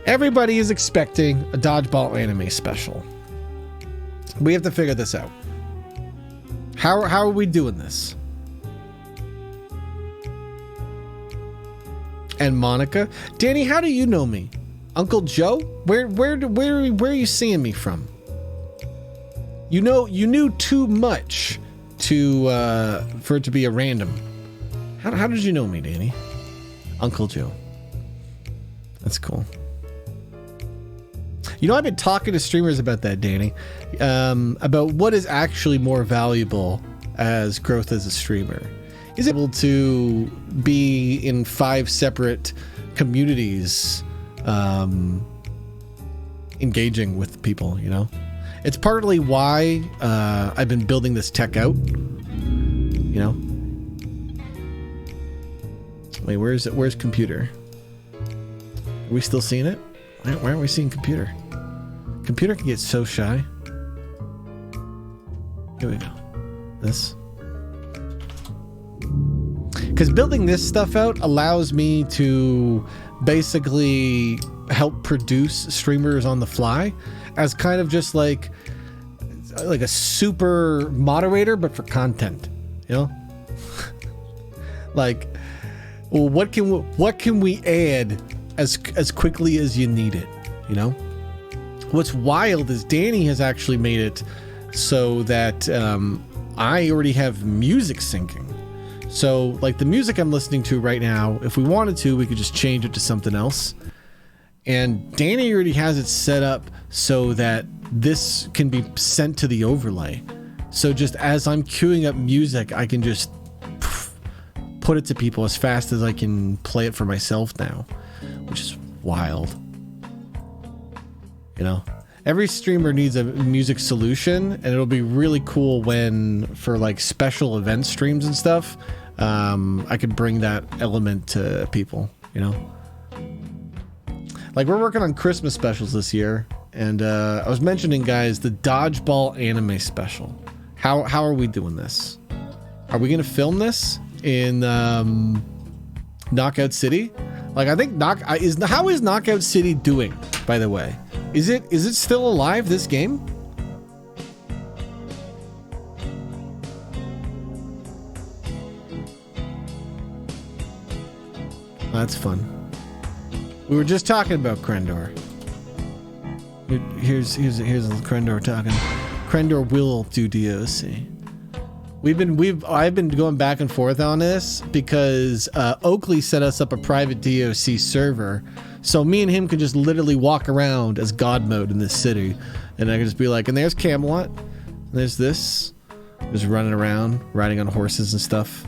[SPEAKER 1] Everybody is expecting a Dodgeball anime special. We have to figure this out. How are we doing this? And Monica, Danny, how do you know me? Uncle Joe? Where are you seeing me from? You knew too much for it to be a random. How did you know me, Danny? Uncle Joe. That's cool. You know, I've been talking to streamers about that, Danny, about what is actually more valuable as growth as a streamer. Is able to be in 5 separate communities, engaging with people, you know? It's partly why I've been building this tech out, you know? Wait, where's it? Where's computer? Are we still seeing it? Why aren't we seeing computer? Computer can get so shy. Here we go. This. Because building this stuff out allows me to basically help produce streamers on the fly as kind of just like a super moderator, but for content, you know? Like, well, what can we add as quickly as you need it, you know? what's wild is Danny has actually made it so that I already have music syncing. So like the music I'm listening to right now, if we wanted to, we could just change it to something else. And Danny already has it set up so that this can be sent to the overlay. So just as I'm queuing up music, I can just put it to people as fast as I can play it for myself now, which is wild. You know, every streamer needs a music solution, and it'll be really cool when, for like special event streams and stuff, I could bring that element to people, you know? Like, we're working on Christmas specials this year, and I was mentioning, guys, the Dodgeball anime special. How are we doing this? Are we going to film this in Knockout City? Like, I think how is Knockout City doing, by the way? Is it still alive, this game? That's fun. We were just talking about Krendor. Here's Krendor talking. Krendor will do DOC. I've been going back and forth on this because Oakley set us up a private DOC server, so me and him could just literally walk around as God mode in this city, and I could just be like, and there's Camelot, and there's this, just running around, riding on horses and stuff.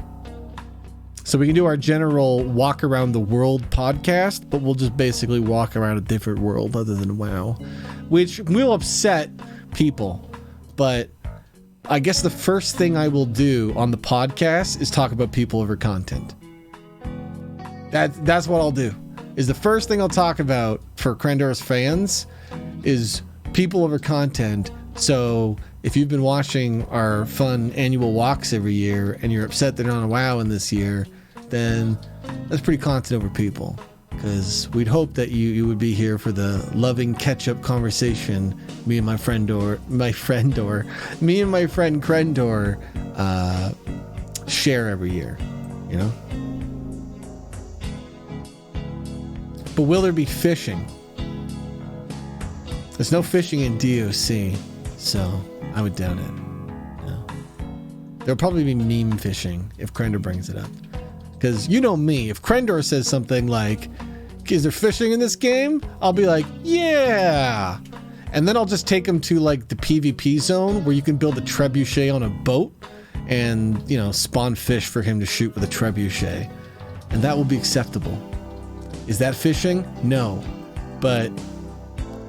[SPEAKER 1] So we can do our general walk around the world podcast, but we'll just basically walk around a different world other than WoW, which will upset people, but I guess the first thing I will do on the podcast is talk about people over content. That's what I'll do. Is the first thing I'll talk about for Krendor's fans is people over content. So if you've been watching our fun annual walks every year and you're upset they're not on WoW in this year, then that's pretty content over people. Because we'd hope that you would be here for the loving catch-up conversation me and my friend Krendor share every year, you know? But will there be fishing? There's no fishing in DOC, so I would doubt it. No. There'll probably be meme fishing if Krendor brings it up. Because you know me, if Krendor says something like, is there fishing in this game? I'll be like, yeah. And then I'll just take him to like the PvP zone where you can build a trebuchet on a boat and, you know, spawn fish for him to shoot with a trebuchet. And that will be acceptable. Is that fishing? No. But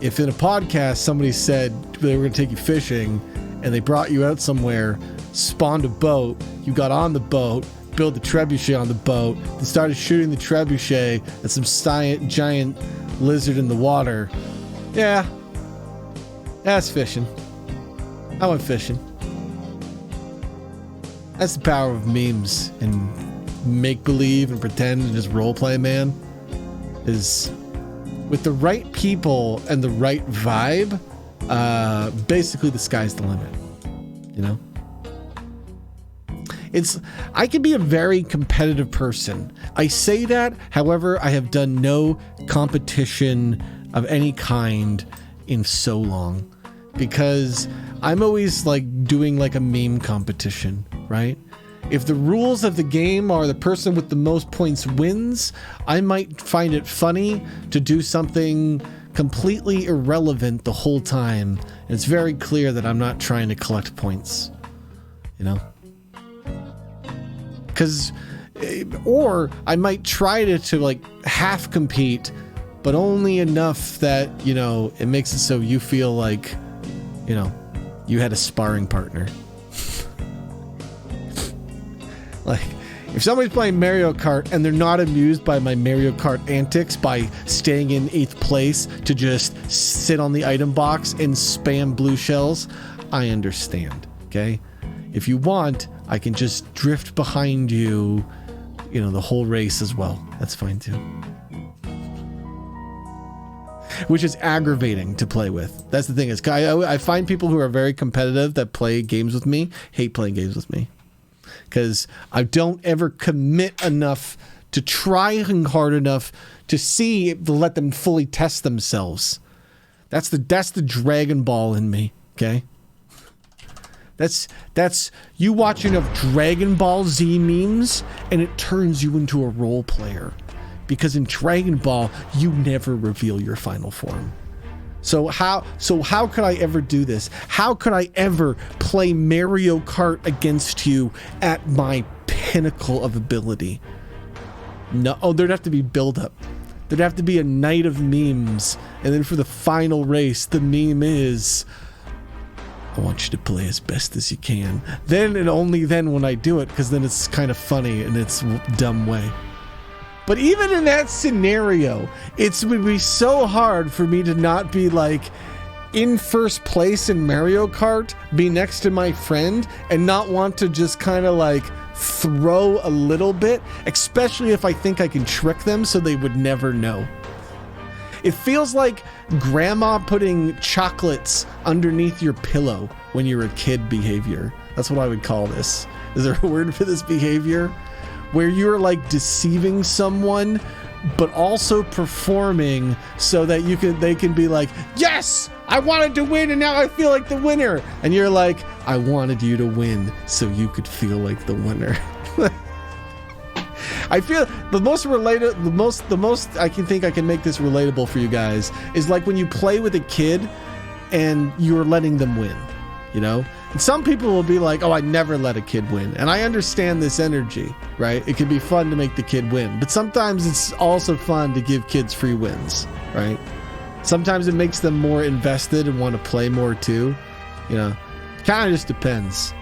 [SPEAKER 1] if in a podcast somebody said they were going to take you fishing and they brought you out somewhere, spawned a boat, you got on the boat, built the trebuchet on the boat, then started shooting the trebuchet at some giant lizard in the water, yeah, that's fishing. I went fishing. That's the power of memes and make-believe and pretend and just roleplay, man. Is with the right people and the right vibe, basically the sky's the limit, you know? I can be a very competitive person. I say that, however, I have done no competition of any kind in so long because I'm always like doing like a meme competition, right? If the rules of the game are the person with the most points wins, I might find it funny to do something completely irrelevant the whole time. And it's very clear that I'm not trying to collect points, you know? Or I might try to like half compete, but only enough that, you know, it makes it so you feel like, you know, you had a sparring partner. Like, if somebody's playing Mario Kart and they're not amused by my Mario Kart antics by staying in 8th place to just sit on the item box and spam blue shells, I understand, okay? If you want, I can just drift behind you, you know, the whole race as well. That's fine too. Which is aggravating to play with. That's the thing is, I find people who are very competitive that play games with me hate playing games with me. Because I don't ever commit enough to trying hard enough to let them fully test themselves. That's the Dragon Ball in me, okay? That's you watch enough Dragon Ball Z memes and it turns you into a role player. Because in Dragon Ball, you never reveal your final form. So how could I ever do this? How could I ever play Mario Kart against you at my pinnacle of ability? No, there'd have to be build-up. There'd have to be a night of memes, and then for the final race, the meme is, I want you to play as best as you can. Then and only then when I do it, because then it's kind of funny in its dumb way. But even in that scenario, it would be so hard for me to not be like in first place in Mario Kart, be next to my friend, and not want to just kind of like throw a little bit, especially if I think I can trick them so they would never know. It feels like grandma putting chocolates underneath your pillow when you're a kid behavior. That's what I would call this. Is there a word for this behavior? Where you're like deceiving someone, but also performing so that they can be like, yes, I wanted to win and now I feel like the winner. And you're like, I wanted you to win so you could feel like the winner. I feel the most I can think I can make this relatable for you guys is like when you play with a kid and you're letting them win, you know? And some people will be like, oh, I never let a kid win. And I understand this energy, right? It can be fun to make the kid win, but sometimes it's also fun to give kids free wins, right? Sometimes it makes them more invested and want to play more too, you know? Kind of just depends.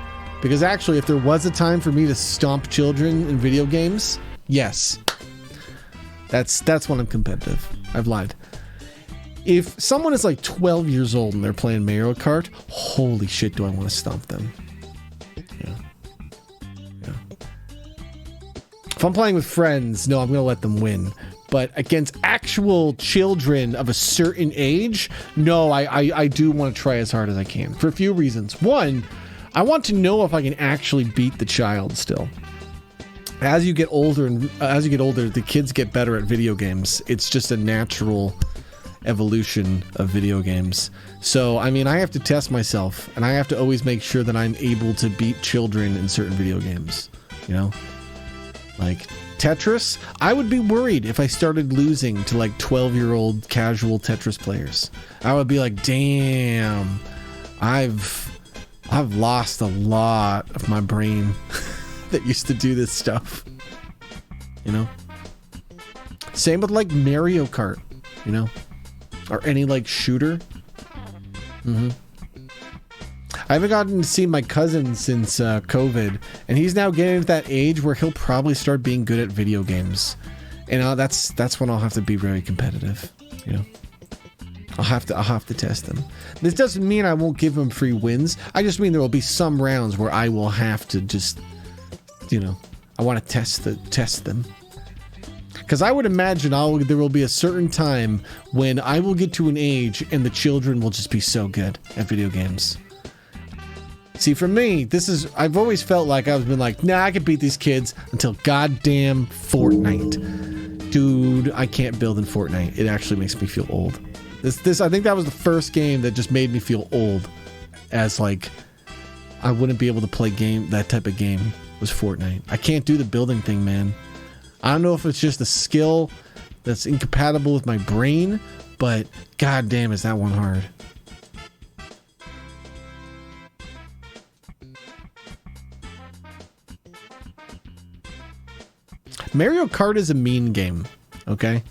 [SPEAKER 1] Because actually, if there was a time for me to stomp children in video games, yes. That's when I'm competitive. I've lied. If someone is like 12 years old and they're playing Mario Kart, holy shit, do I want to stomp them. Yeah. If I'm playing with friends, no, I'm going to let them win. But against actual children of a certain age, no, I do want to try as hard as I can. For a few reasons. One, I want to know if I can actually beat the child still. As you get older, the kids get better at video games. It's just a natural evolution of video games. So, I mean, I have to test myself, and I have to always make sure that I'm able to beat children in certain video games. You know? Like Tetris, I would be worried if I started losing to like 12-year-old casual Tetris players. I would be like, damn, I've lost a lot of my brain that used to do this stuff, you know? Same with like Mario Kart, you know? Or any like shooter. I haven't gotten to see my cousin since COVID, and he's now getting to that age where he'll probably start being good at video games. And that's when I'll have to be very competitive, you know? I'll have to test them. This doesn't mean I won't give them free wins. I just mean there will be some rounds where I will have to just, you know, I want to test them. Because I would imagine there will be a certain time when I will get to an age and the children will just be so good at video games. See, for me, I've always felt like I've been like, nah, I can beat these kids until goddamn Fortnite. Dude, I can't build in Fortnite. It actually makes me feel old. I think that was the first game that just made me feel old, as like I wouldn't be able to play that type of game, was Fortnite. I can't do the building thing, man. I don't know if it's just a skill that's incompatible with my brain, but goddamn, is that one hard. Mario Kart is a mean game, okay?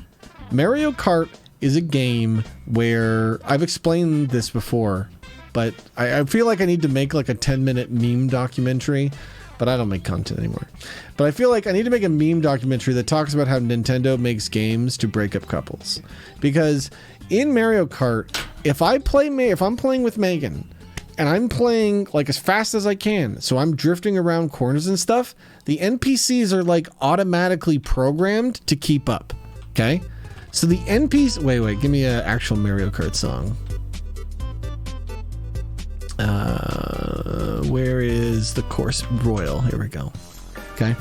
[SPEAKER 1] Mario Kart is a game where I've explained this before, but I feel like I need to make like a 10-minute meme documentary, but I don't make content anymore. But I feel like I need to make a meme documentary that talks about how Nintendo makes games to break up couples. Because in Mario Kart, if I'm playing with Megan and I'm playing like as fast as I can, so I'm drifting around corners and stuff, the NPCs are like automatically programmed to keep up, okay? So the NPCs... Wait, give me an actual Mario Kart song. Where is the course? Royal. Here we go. Okay.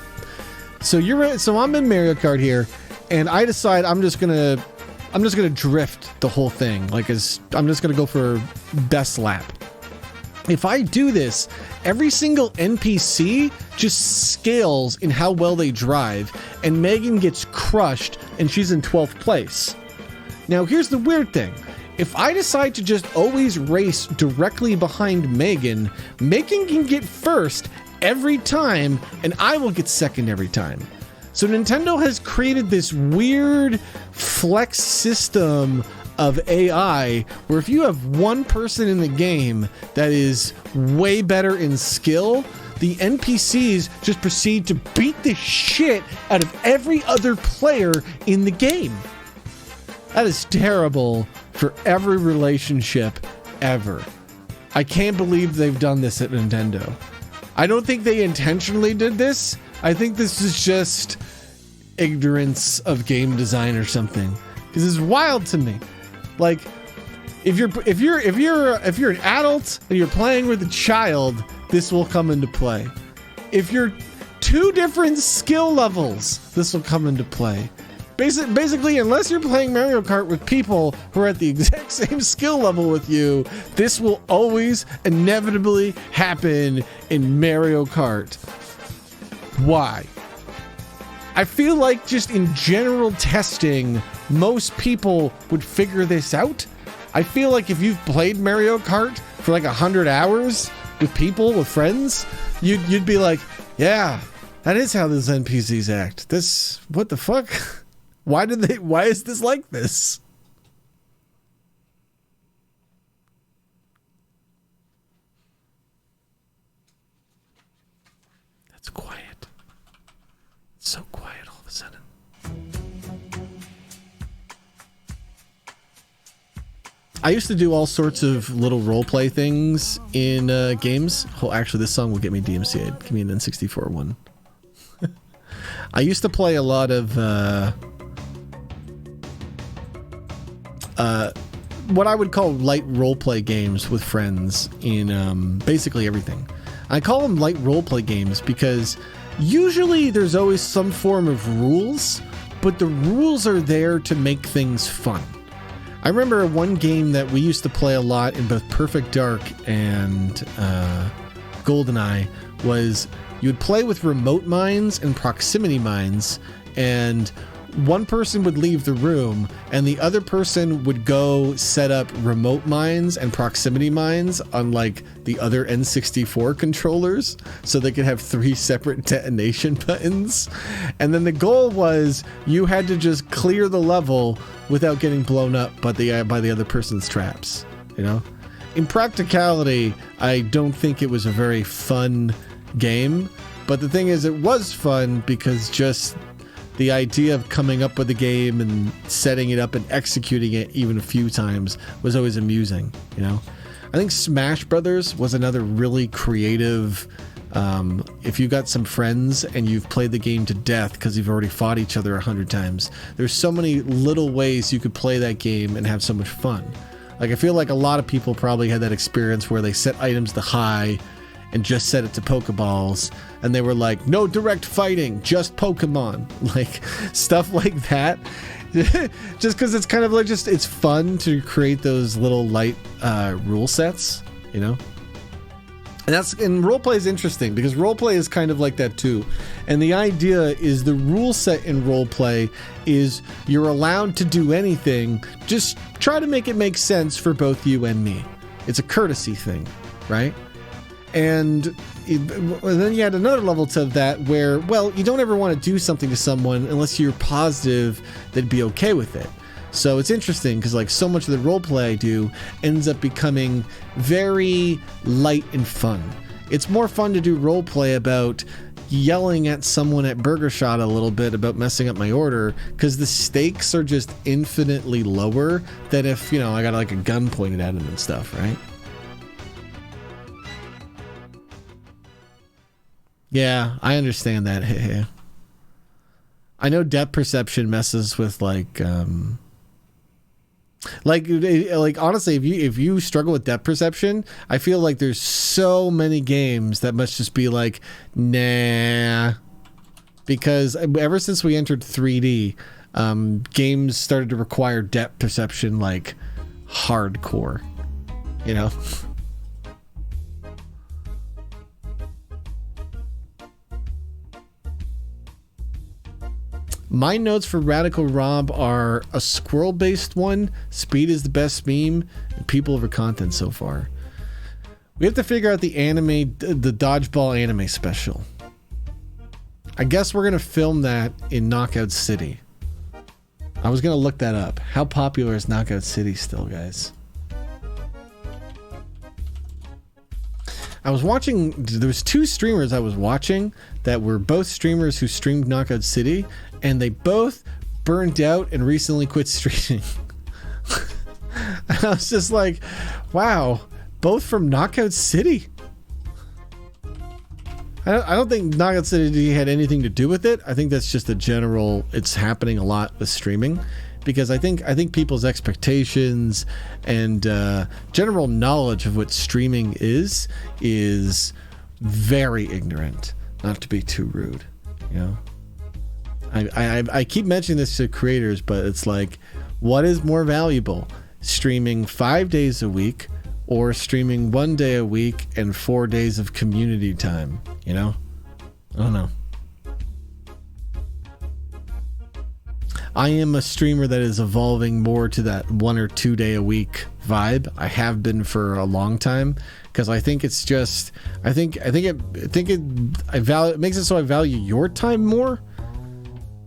[SPEAKER 1] So I'm in Mario Kart here, and I decide I'm just gonna I'm just gonna drift the whole thing. Like, I'm just gonna go for best lap. If I do this, every single NPC just scales in how well they drive, and Megan gets crushed, and she's in 12th place. Now, here's the weird thing. If I decide to just always race directly behind Megan, Megan can get first every time, and I will get second every time. So Nintendo has created this weird flex system of AI where if you have one person in the game that is way better in skill, the NPCs just proceed to beat the shit out of every other player in the game. That is terrible for every relationship ever. I can't believe they've done this at Nintendo. I don't think they intentionally did this. I think this is just ignorance of game design or something. Because it's wild to me. Like, if you're an adult and you're playing with a child, this will come into play. If you're two different skill levels, this will come into play. Basically, unless you're playing Mario Kart with people who are at the exact same skill level with you, this will always inevitably happen in Mario Kart. Why? I feel like just in general testing, most people would figure this out. I feel like if you've played Mario Kart for like 100 hours with people, with friends, you'd be like, yeah, that is how those NPCs act. This, what the fuck? Why is this like this? That's quiet. It's so quiet all of a sudden. I used to do all sorts of little roleplay things in games. Oh, actually, this song will get me DMCA'd. Give me an N64 one. I used to play a lot of what I would call light roleplay games with friends in basically everything. I call them light roleplay games because usually there's always some form of rules, but the rules are there to make things fun. I remember one game that we used to play a lot in both Perfect Dark and GoldenEye was you would play with remote mines and proximity mines, and one person would leave the room and the other person would go set up remote mines and proximity mines on like the other N64 controllers so they could have 3 separate detonation buttons. And then the goal was you had to just clear the level without getting blown up by the other person's traps, you know? In practicality, I don't think it was a very fun game, but the thing is it was fun because just the idea of coming up with a game and setting it up and executing it even a few times was always amusing, you know? I think Smash Brothers was another really creative, if you've got some friends and you've played the game to death because you've already fought each other 100 times, there's so many little ways you could play that game and have so much fun. Like, I feel like a lot of people probably had that experience where they set items to high and just set it to Pokeballs, and they were like, no direct fighting, just Pokemon. Like, stuff like that. Just because it's kind of like, just, it's fun to create those little light rule sets, you know? And roleplay is interesting because roleplay is kind of like that too. And the idea is the rule set in roleplay is you're allowed to do anything, just try to make it make sense for both you and me. It's a courtesy thing, right? And then you add another level to that where, well, you don't ever want to do something to someone unless you're positive they'd be okay with it. So it's interesting because like so much of the roleplay I do ends up becoming very light and fun. It's more fun to do roleplay about yelling at someone at Burger Shot a little bit about messing up my order because the stakes are just infinitely lower than if, you know, I got like a gun pointed at him and stuff, right? Yeah, I understand that. I know depth perception messes with like honestly, if you struggle with depth perception, I feel like there's so many games that must just be like, nah, because ever since we entered 3D, games started to require depth perception like hardcore, you know? My notes for Radical Rob are a squirrel-based one, speed is the best meme, and people over content so far. We have to figure out the dodgeball anime special. I guess we're going to film that in Knockout City. I was going to look that up. How popular is Knockout City still, guys? I was watching, there was 2 streamers I was watching that were both streamers who streamed Knockout City, and they both burned out and recently quit streaming. I was just like, wow, both from Knockout City. I don't think Knockout City had anything to do with it. I think that's just a general, it's happening a lot with streaming, because I think people's expectations and general knowledge of what streaming is very ignorant, not to be too rude, you know? I keep mentioning this to creators, but it's like, what is more valuable? Streaming 5 days a week or streaming 1 day a week and 4 days of community time, you know? I don't know. I am a streamer that is evolving more to that 1 or 2 day a week vibe. I have been for a long time, because I think it's just, it makes it so I value your time more.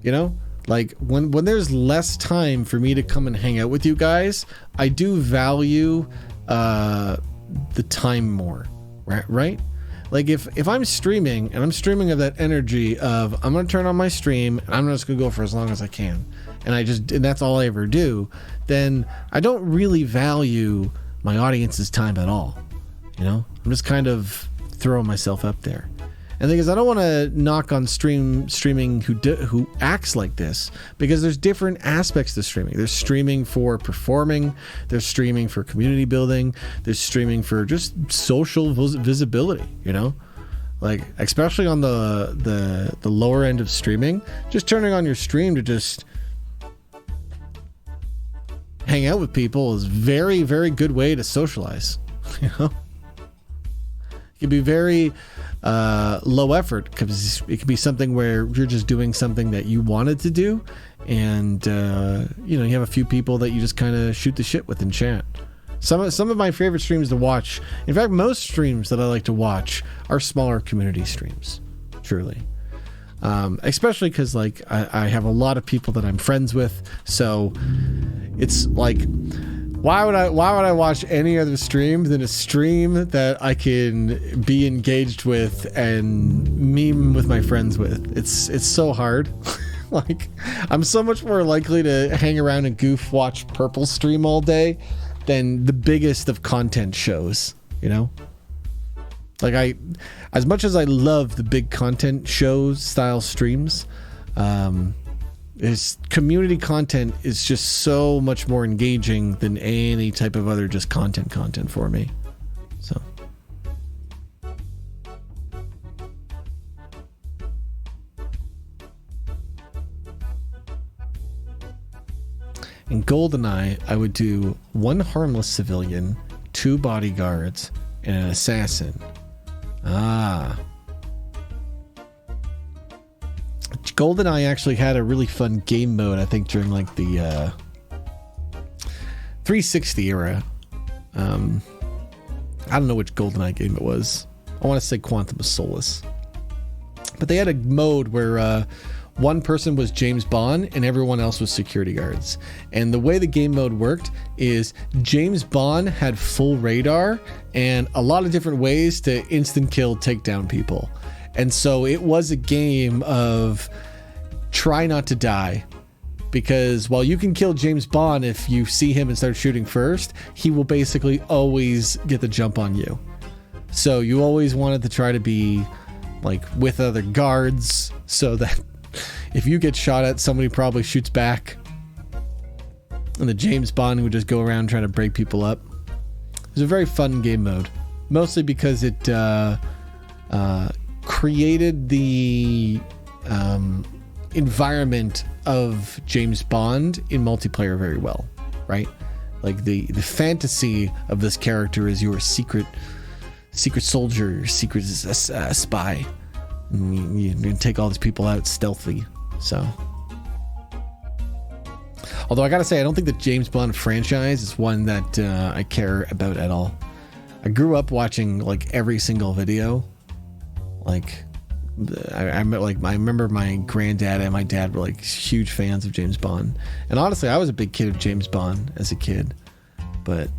[SPEAKER 1] You know, like when there's less time for me to come and hang out with you guys, I do value the time more, right? Like if I'm streaming and I'm streaming of that energy of I'm gonna turn on my stream and I'm just gonna go for as long as I can, and that's all I ever do, then I don't really value my audience's time at all. You know, I'm just kind of throwing myself up there. And the thing is, I don't want to knock on streaming who acts like this, because there's different aspects to streaming. There's streaming for performing, there's streaming for community building, there's streaming for just social visibility, you know? Like, especially on the lower end of streaming, just turning on your stream to just hang out with people is very, very good way to socialize, you know? It can be very low effort, because it can be something where you're just doing something that you wanted to do, and you have a few people that you just kind of shoot the shit with in chat. Some of my favorite streams to watch, in fact most streams that I like to watch, are smaller community streams, truly. Especially because like I have a lot of people that I'm friends with, so it's like, why would I watch any other stream than a stream that I can be engaged with and meme with my friends with? It's so hard. Like, I'm so much more likely to hang around and goof watch Purple stream all day than the biggest of content shows, you know? Like, as much as I love the big content show style streams, community content is just so much more engaging than any type of other just content for me. So in GoldenEye, I would do 1 harmless civilian, 2 bodyguards, and an assassin. GoldenEye actually had a really fun game mode, I think, during like the 360 era. I don't know which GoldenEye game it was. I want to say Quantum of Solace. But they had a mode where one person was James Bond and everyone else was security guards. And the way the game mode worked is James Bond had full radar and a lot of different ways to instant kill, take down people. And so it was a game of try not to die, because while you can kill James Bond if you see him and start shooting first, he will basically always get the jump on you. So you always wanted to try to be like with other guards, so that if you get shot at, somebody probably shoots back. And the James Bond would just go around trying to break people up. It was a very fun game mode, mostly because it created the environment of James Bond in multiplayer very well, right? Like the fantasy of this character is your secret soldier, your secret spy. And you take all these people out stealthy. So, although I gotta say, I don't think the James Bond franchise is one that I care about at all. I grew up watching like every single video. Like, I remember my granddad and my dad were like huge fans of James Bond, and honestly, I was a big kid of James Bond as a kid. But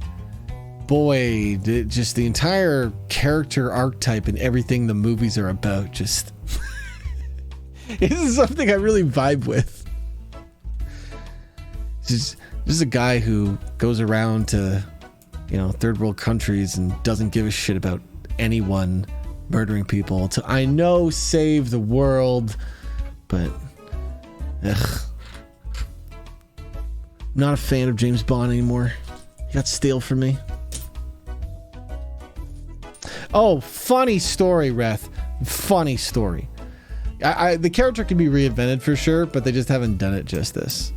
[SPEAKER 1] boy, just the entire character archetype and everything the movies are about, just this is something I really vibe with. This is a guy who goes around to, third world countries and doesn't give a shit about anyone, murdering people to, I know, save the world, but not a fan of James Bond anymore. He got stale for me. Oh, funny story, Reth. Funny story. The character can be reinvented for sure, but they just haven't done it justice.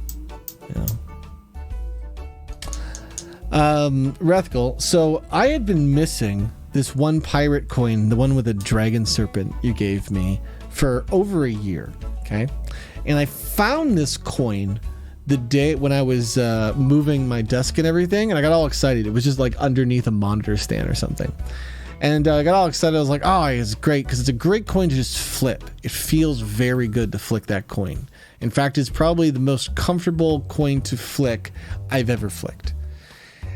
[SPEAKER 1] Rethkel, so I had been missing this one pirate coin, the one with a dragon serpent you gave me, for over a year, okay? And I found this coin the day when I was moving my desk and everything, and I got all excited. It was just like underneath a monitor stand or something. And I got all excited. I was like, oh, it's great, because it's a great coin to just flip. It feels very good to flick that coin. In fact, it's probably the most comfortable coin to flick I've ever flicked.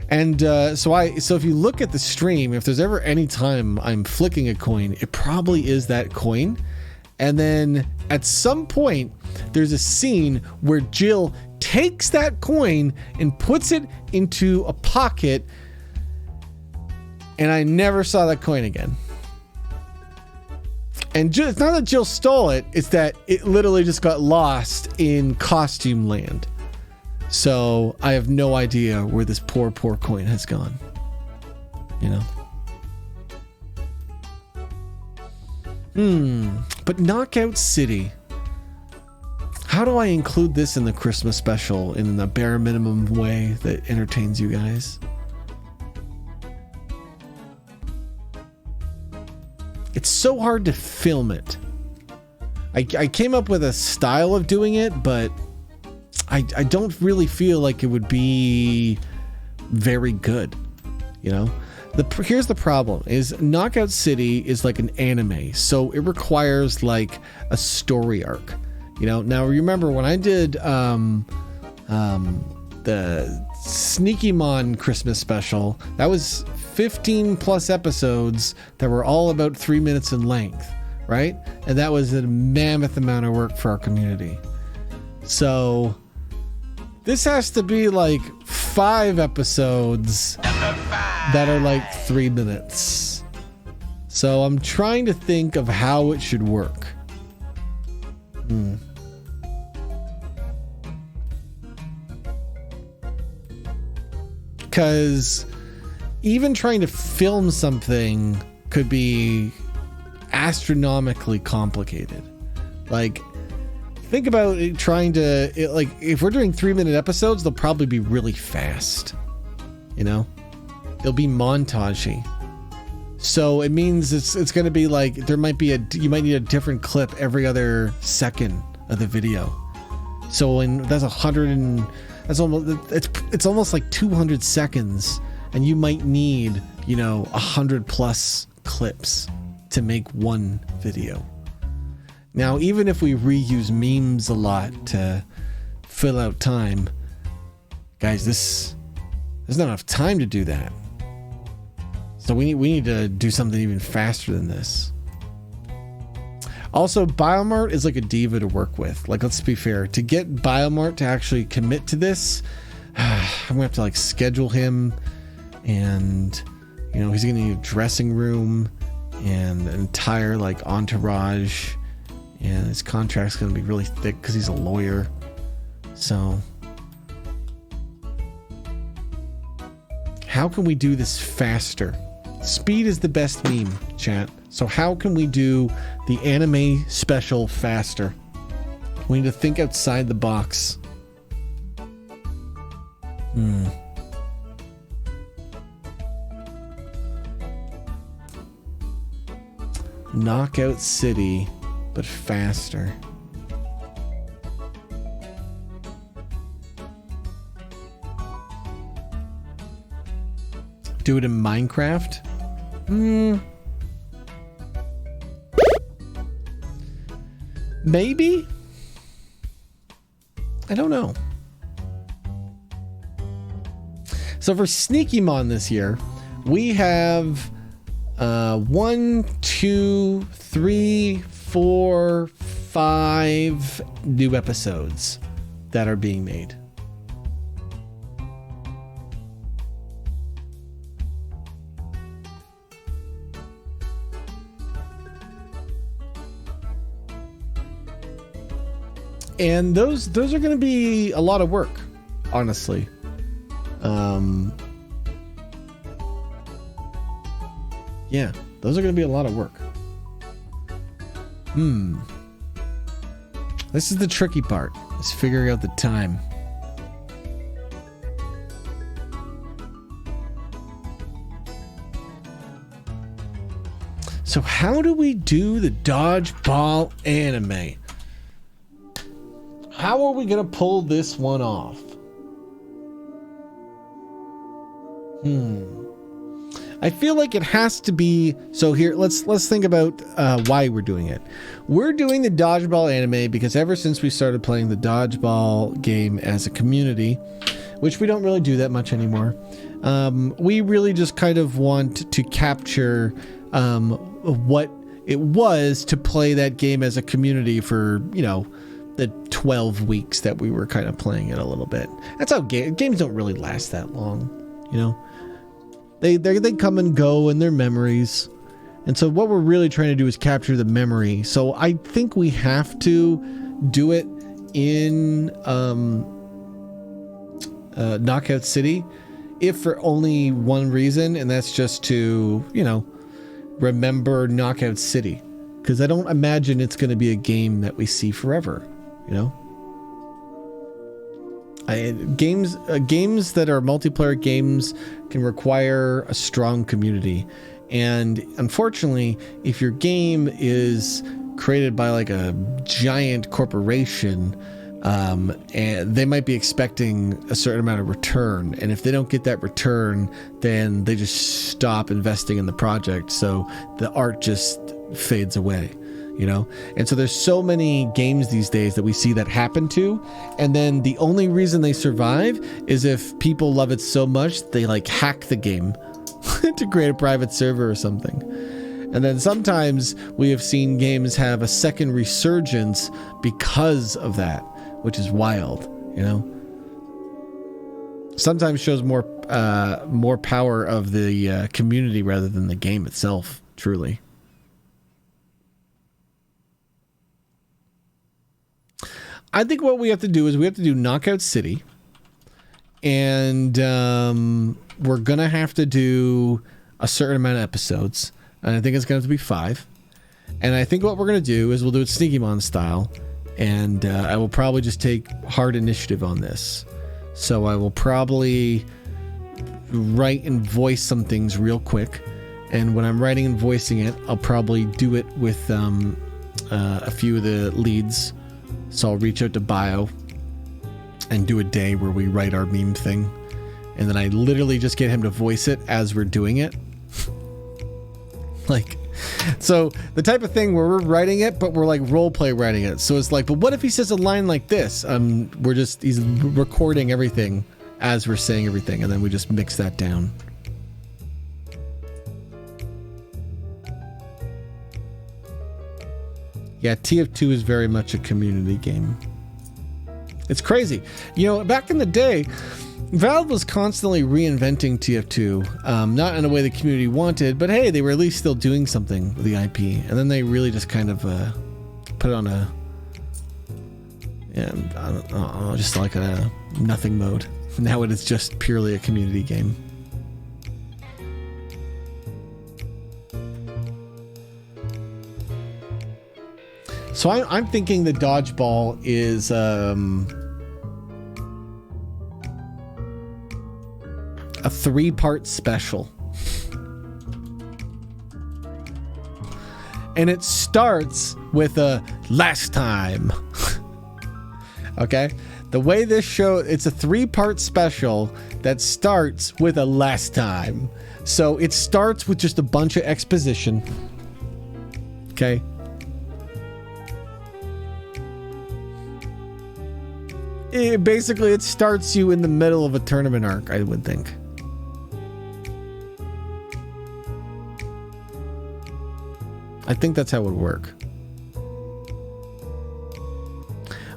[SPEAKER 1] And so if you look at the stream, if there's ever any time I'm flicking a coin, it probably is that coin. And then at some point, there's a scene where Jill takes that coin and puts it into a pocket, and I never saw that coin again. And it's not that Jill stole it, it's that it literally just got lost in costume land. So I have no idea where this poor coin has gone. But Knockout City. How do I include this in the Christmas special in the bare minimum way that entertains you guys? It's so hard to film it. I came up with a style of doing it, but I don't really feel like it would be very good. Here's the problem: is Knockout City is like an anime, so it requires like a story arc. Now remember when I did the Sneakymon Christmas special, that was 15 plus episodes that were all about 3 minutes in length, right? And that was a mammoth amount of work for our community. So this has to be like 5 episodes that are like 3 minutes. So I'm trying to think of how it should work. Because even trying to film something could be astronomically complicated. Like, think about it, if we're doing 3-minute episodes, they'll probably be really fast. They'll be montagey. So it means it's going to be like you might need a different clip every other second of the video. So that's it's almost like 200 seconds, and you might need 100 plus clips to make one video. Now, even if we reuse memes a lot to fill out time, guys, there's not enough time to do that. So we need to do something even faster than this. Also, Biomart is like a diva to work with. Like, let's be fair. To get Biomart to actually commit to this, I'm gonna have to like schedule him, and he's gonna need a dressing room and an entire like entourage, and his contract's gonna be really thick because he's a lawyer. So how can we do this faster? Speed is the best meme, chat. So how can we do the anime special faster? We need to think outside the box. Knockout City, but faster. Do it in Minecraft? Maybe? I don't know. So for Sneakymon this year, we have 1, 2, 3, 4, 5 new episodes that are being made. And those are going to be a lot of work, honestly. Yeah, those are going to be a lot of work. This is the tricky part, is figuring out the time. So how do we do the dodgeball anime? How are we going to pull this one off? I feel like it has to be. So here, let's think about why we're doing it. We're doing the dodgeball anime because ever since we started playing the dodgeball game as a community, which we don't really do that much anymore, we really just kind of want to capture what it was to play that game as a community for, you know, the 12 weeks that we were kind of playing it a little bit. That's how games don't really last that long, you know. They come and go in their memories. And so what we're really trying to do is capture the memory. So I think we have to do it in Knockout City, if for only one reason, and that's just to, you know, remember Knockout City. Because I don't imagine it's going to be a game that we see forever, you know. Games that are multiplayer games can require a strong community, and unfortunately, if your game is created by like a giant corporation, and they might be expecting a certain amount of return, and if they don't get that return, then they just stop investing in the project, so the art just fades away. You know, and so there's so many games these days that we see that happen to, and then the only reason they survive is if people love it so much they like hack the game to create a private server or something. And then sometimes we have seen games have a second resurgence because of that, which is wild, you know. Sometimes shows more power of the community rather than the game itself, truly. I think what we have to do is we have to do Knockout City, and we're going to have to do a certain amount of episodes, and I think it's going to have to be 5. And I think what we're going to do is we'll do it Sneakymon style, and I will probably just take hard initiative on this. So I will probably write and voice some things real quick, and when I'm writing and voicing it, I'll probably do it with a few of the leads. So I'll reach out to Bio and do a day where we write our meme thing. And then I literally just get him to voice it as we're doing it. Like, so the type of thing where we're writing it, but we're like role play writing it. So it's like, but what if he says a line like this? He's recording everything as we're saying everything. And then we just mix that down. Yeah, TF2 is very much a community game. It's crazy. You know, back in the day, Valve was constantly reinventing TF2. Not in a way the community wanted, but hey, they were at least still doing something with the IP. And then they really just kind of put it on just like a nothing mode. Now it is just purely a community game. So I'm thinking the dodgeball is a 3-part special. And it starts with a last time. Okay? The way this show, it's a 3-part special that starts with a last time. So it starts with just a bunch of exposition. Okay? Basically, it starts you in the middle of a tournament arc, I would think. I think that's how it would work.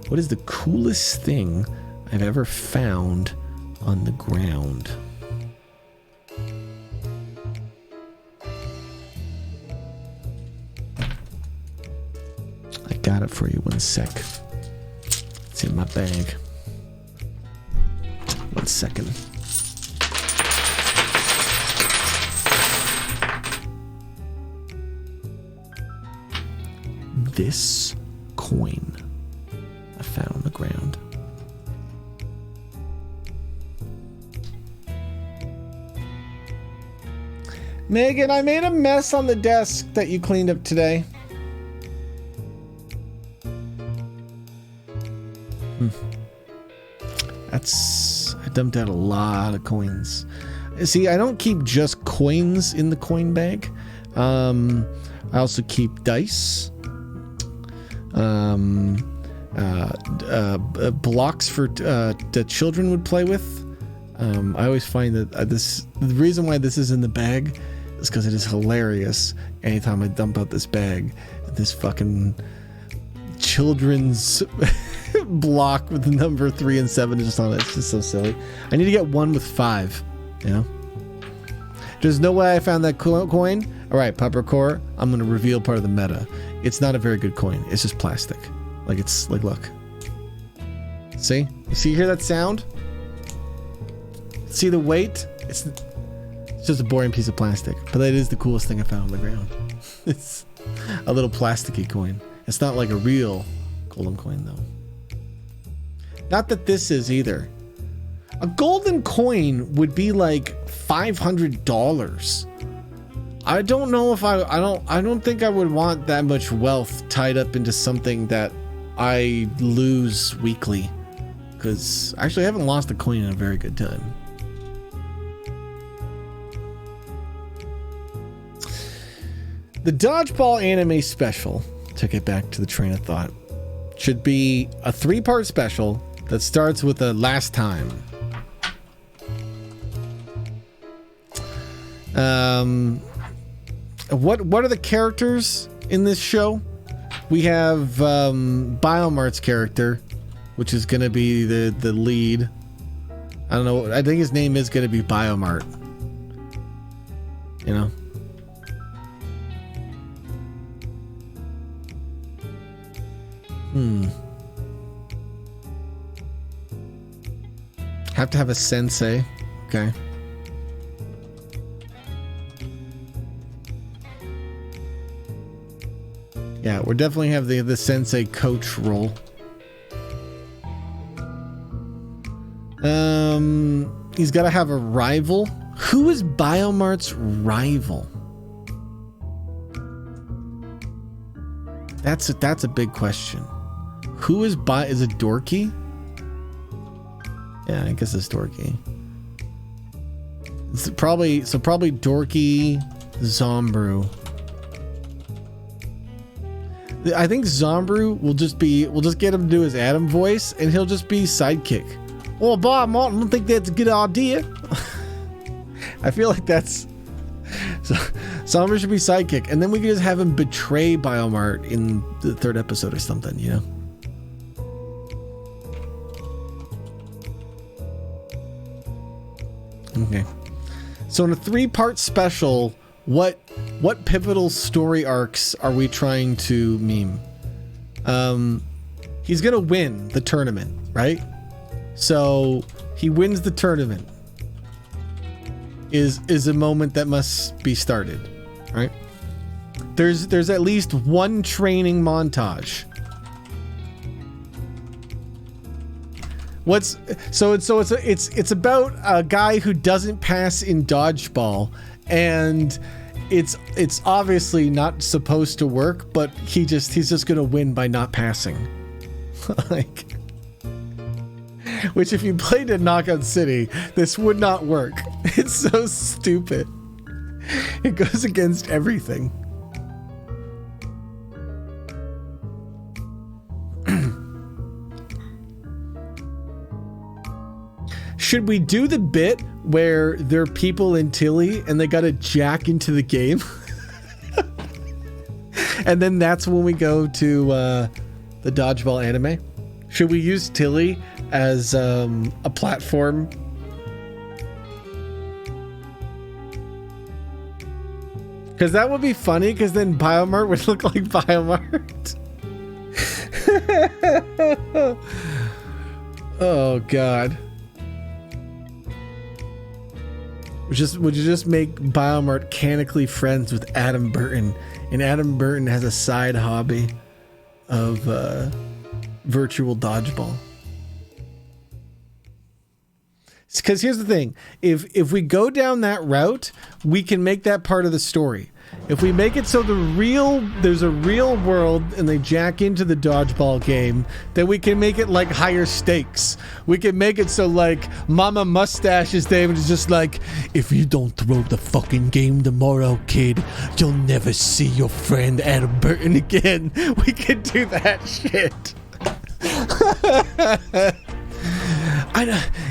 [SPEAKER 1] What is the coolest thing I've ever found on the ground? I got it for you. 1 sec. It's in my bag. 1 second. This coin I found on the ground. Megan, I made a mess on the desk that you cleaned up today. I dumped out a lot of coins. See, I don't keep just coins in the coin bag. I also keep dice. Blocks for that children would play with. I always find that the reason why this is in the bag is because it is hilarious. Anytime I dump out this bag, this fucking children's block with the number 3 and 7 is just on it. It's just so silly. I need to get one with 5. You know. There's no way I found that coin. All right, Peppercore, I'm gonna reveal part of the meta. It's not a very good coin. It's just plastic. Like it's like, look. See? You hear that sound? See the weight? It's just a boring piece of plastic. But that is the coolest thing I found on the ground. It's a little plasticky coin. It's not like a real golden coin though. Not that this is either. A golden coin would be like $500. I don't know if I don't think I would want that much wealth tied up into something that I lose weekly. Because actually I haven't lost a coin in a very good time. The Dodgeball anime special, to get back to the train of thought, should be a 3-part special that starts with a last time. What are the characters in this show? We have Biomart's character, which is gonna be the lead. I don't know. I think his name is gonna be Biomart. You know. Have to have a sensei. Okay. Yeah, we're definitely have the sensei coach role. He's got to have a rival. Who is Biomart's rival? That's a big question. Who is it Dorky? Yeah, I guess it's Dorky. It's probably Dorky, Zombrew. I think Zombrew we'll just get him to do his Adam voice and he'll just be sidekick. Well, Bob Martin, I don't think that's a good idea. I feel like that's so Zombrew should be sidekick, and then we can just have him betray Biomart in the 3rd episode or something, you know? Okay. So in a 3-part special, what pivotal story arcs are we trying to meme? He's gonna win the tournament, right? So he wins the tournament. Is a moment that must be started, right? There's at least one training montage It's about a guy who doesn't pass in dodgeball, and it's obviously not supposed to work, but he's just gonna win by not passing. Like, which if you played in Knockout City, this would not work. It's so stupid. It goes against everything. Should we do the bit where there are people in Tilly and they gotta jack into the game? And then that's when we go to the dodgeball anime? Should we use Tilly as a platform? Because that would be funny, because then Biomart would look like Biomart. Oh, God. Would you just make Biomart canonically friends with Adam Burton, and Adam Burton has a side hobby of virtual dodgeball? Because here's the thing, if we go down that route, we can make that part of the story. If we make it so there's a real world and they jack into the dodgeball game, then we can make it like higher stakes. We can make it so like Mama Mustache's name is just like, if you don't throw the fucking game tomorrow, kid, you'll never see your friend Adam Burton again. We could do that shit.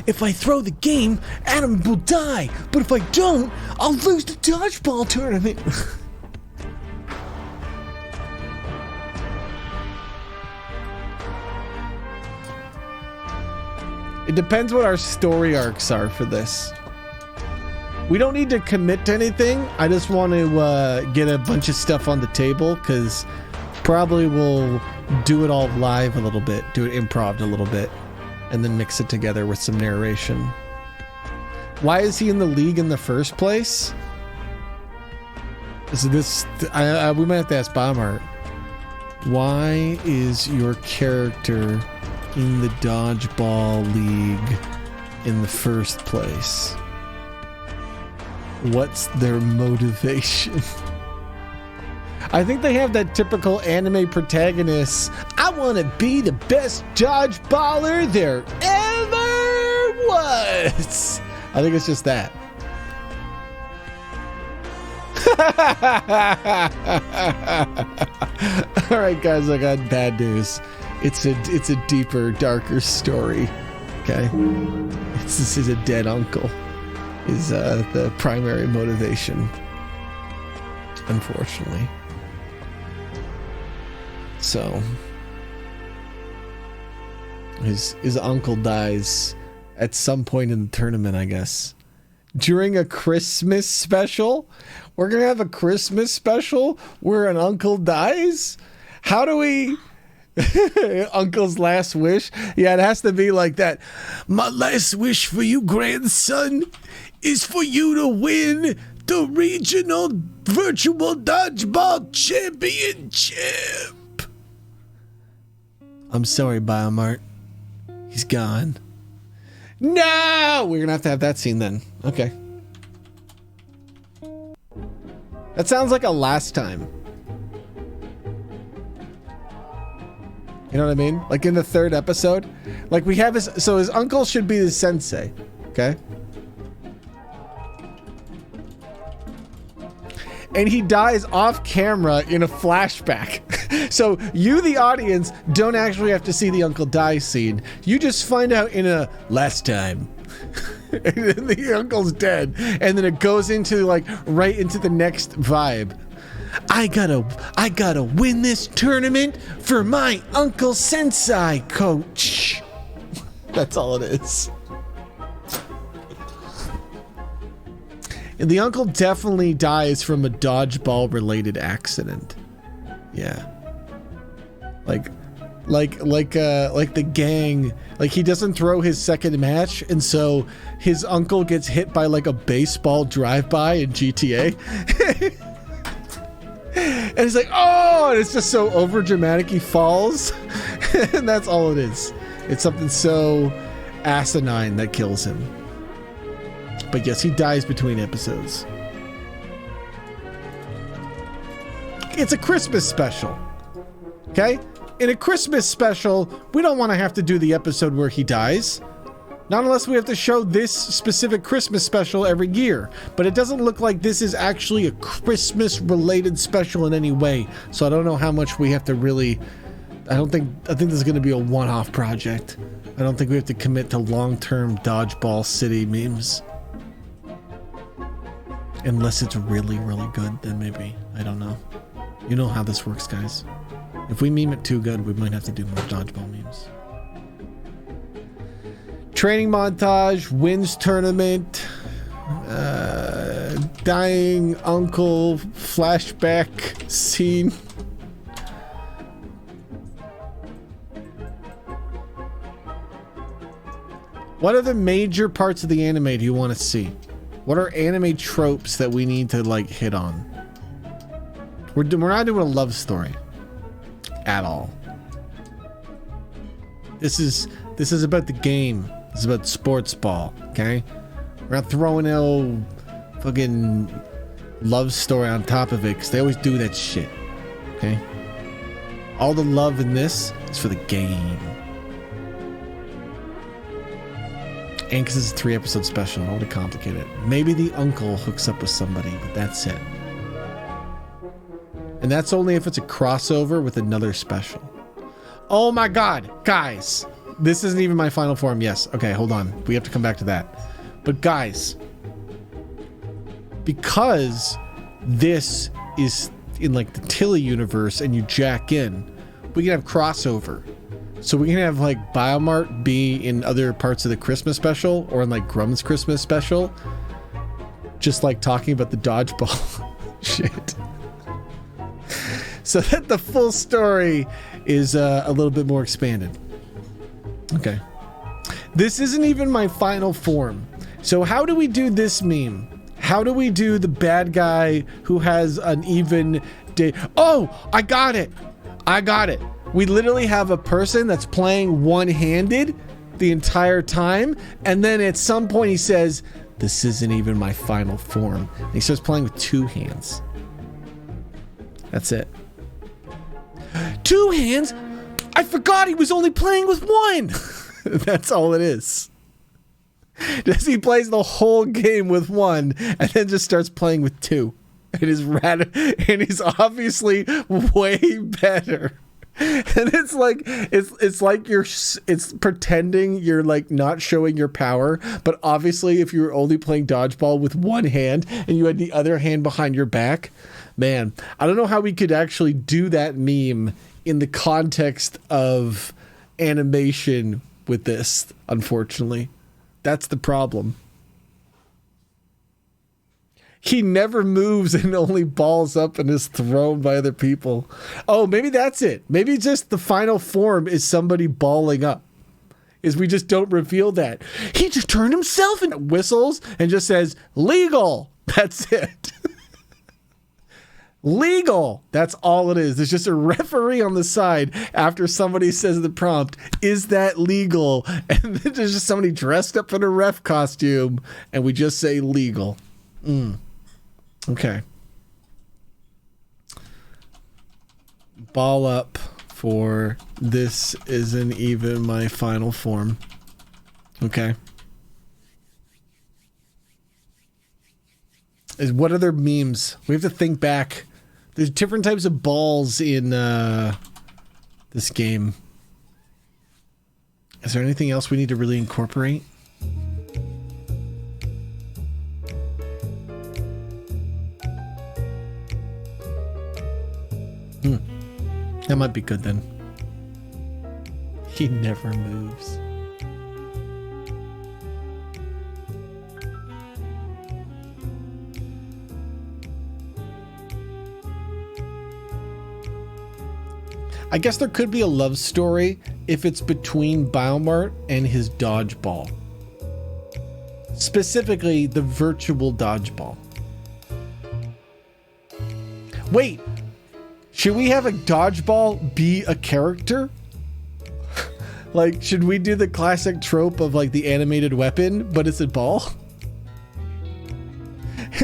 [SPEAKER 1] If I throw the game, Adam will die. But if I don't, I'll lose the dodgeball tournament. It depends what our story arcs are for this. We don't need to commit to anything. I just want to get a bunch of stuff on the table, because probably we'll do it all live a little bit, do it improv a little bit, and then mix it together with some narration. Why is he in the league in the first place? We might have to ask Biomart. Why is your character in the dodgeball league in the first place? What's their motivation? I think they have that typical anime protagonist. I want to be the best dodgeballer there ever was. I think it's just that. All right, guys, I got bad news. It's a deeper, darker story. Okay, this is a dead uncle. Is the primary motivation, unfortunately. So his uncle dies at some point in the tournament, I guess. During a Christmas special? We're gonna have a Christmas special where an uncle dies? How do we... Uncle's last wish? Yeah, it has to be like that. My last wish for you, grandson, is for you to win the regional virtual dodgeball championship. I'm sorry, Biomart. He's gone. No! We're gonna have that scene then. Okay. That sounds like a last time. You know what I mean? Like in the third episode. Like we have his uncle should be the sensei. Okay? And he dies off camera in a flashback. So you, the audience, don't actually have to see the uncle die scene. You just find out in a last time. And then the uncle's dead. And then it goes into like right into the next vibe. I gotta win this tournament for my Uncle Sensei, coach. That's all it is. And the uncle definitely dies from a dodgeball related accident. Yeah. Like the gang, like he doesn't throw his second match, and so his uncle gets hit by like a baseball drive-by in GTA. And he's like, oh, and it's just so over dramatic he falls. And that's all it is. It's something so, asinine that kills him. But yes, he dies between episodes. It's a Christmas special. Okay? In a Christmas special, we don't want to have to do the episode where he dies. Not unless we have to show this specific Christmas special every year. But it doesn't look like this is actually a Christmas-related special in any way. So I don't know how much we have to really... I think this is going to be a one-off project. I don't think we have to commit to long-term Dodgeball City memes. Unless it's really, really good, then maybe. I don't know. You know how this works, guys. If we meme it too good, we might have to do more Dodgeball memes. Training montage, wins tournament, dying uncle flashback scene. What other major parts of the anime do you want to see? What are anime tropes that we need to like hit on? We're not doing a love story at all. This is about the game. This is about sports ball, okay? We're not throwing no fucking love story on top of it because they always do that shit, okay? All the love in this is for the game. And because it's a 3-episode special, I don't want to complicate it. Maybe the uncle hooks up with somebody, but that's it. And that's only if it's a crossover with another special. Oh my god, guys. This isn't even my final form. Yes. Okay, hold on. We have to come back to that. But guys, because this is in like the Tilly universe and you jack in, we can have crossover. So we can have like Biomart be in other parts of the Christmas special or in like Grum's Christmas special. Just like talking about the dodgeball shit. So that the full story is a little bit more expanded. Okay. This isn't even my final form. So how do we do this meme? How do we do the bad guy who has an even day? Oh, I got it. I got it. We literally have a person that's playing one-handed the entire time. And then at some point he says, this isn't even my final form. And he starts playing with 2 hands. That's it. 2 hands? I forgot he was only playing with 1. That's all it is. Just he plays the whole game with 1 and then just starts playing with 2. It is and he's obviously way better. And it's like it's pretending you're like not showing your power, but obviously if you're only playing dodgeball with 1 hand and you had the other hand behind your back, man, I don't know how we could actually do that meme in the context of animation with this, unfortunately. That's the problem. He never moves and only balls up and is thrown by other people. Oh, maybe that's it. Maybe just the final form is somebody balling up. Is we just don't reveal that. He just turned himself into whistles and just says, legal. That's it. Legal. That's all it is. There's just a referee on the side after somebody says the prompt, is that legal? And then there's just somebody dressed up in a ref costume and we just say legal. Okay. Ball up for this isn't even my final form. Okay. What other memes? We have to think back. There's different types of balls in this game. Is there anything else we need to really incorporate? That might be good then. He never moves. I guess there could be a love story if it's between Biomart and his dodgeball. Specifically, the virtual dodgeball. Wait, should we have a dodgeball be a character? Like, should we do the classic trope of like the animated weapon, but it's a ball?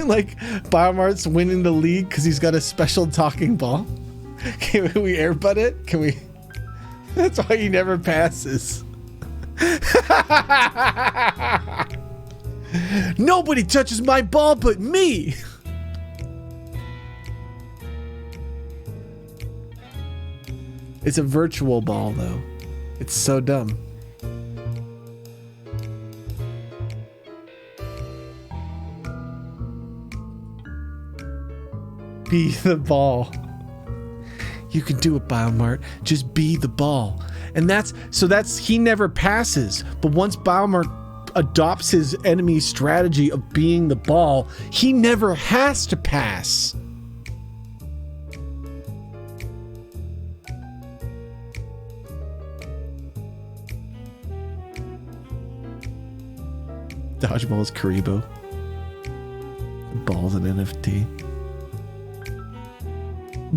[SPEAKER 1] Like Biomart's winning the league because he's got a special talking ball. Can we airbud it? Can we? That's why he never passes. Nobody touches my ball but me. It's a virtual ball though. It's so dumb. Be the ball. You can do it, Biomart. Just be the ball. And that's he never passes. But once Biomart adopts his enemy's strategy of being the ball, he never has to pass. Dodgeball is Karibo. Ball's an NFT.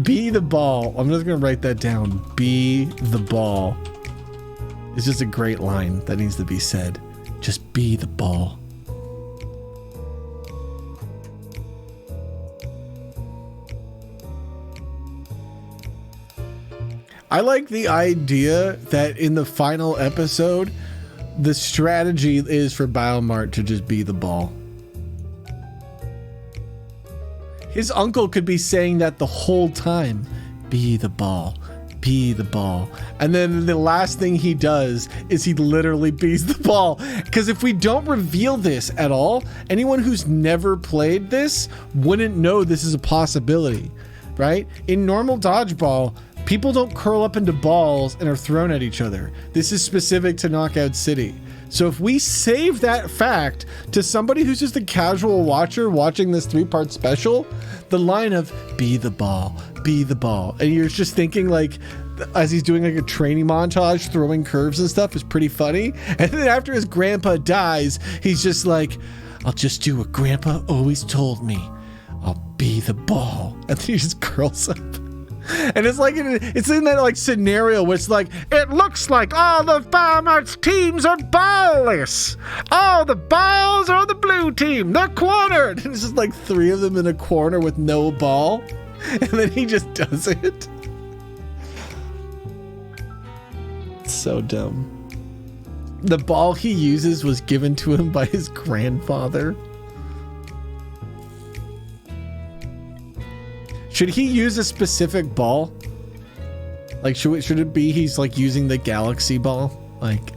[SPEAKER 1] Be the ball. I'm just gonna write that down. Be the ball. It's just a great line that needs to be said. Just be the ball. I like the idea that in the final episode, the strategy is for Biomart to just be the ball. His uncle could be saying that the whole time. Be the ball. Be the ball. And then the last thing he does is he literally bees the ball. Because if we don't reveal this at all, anyone who's never played this wouldn't know this is a possibility, right? In normal dodgeball, people don't curl up into balls and are thrown at each other. This is specific to Knockout City. So if we save that fact to somebody who's just a casual watcher watching this 3-part special, the line of be the ball, and you're just thinking like, as he's doing like a training montage, throwing curves and stuff is pretty funny. And then after his grandpa dies, he's just like, I'll just do what grandpa always told me. I'll be the ball. And then he just curls up. And it's like it's in that like scenario where it's like, it looks like all the Biomart's teams are ballless. All the balls are on the blue team. They're cornered. And it's just like 3 of them in a corner with no ball. And then he just does it. It's so dumb. The ball he uses was given to him by his grandfather. Should he use a specific ball? Like, should it be he's like using the galaxy ball? Like,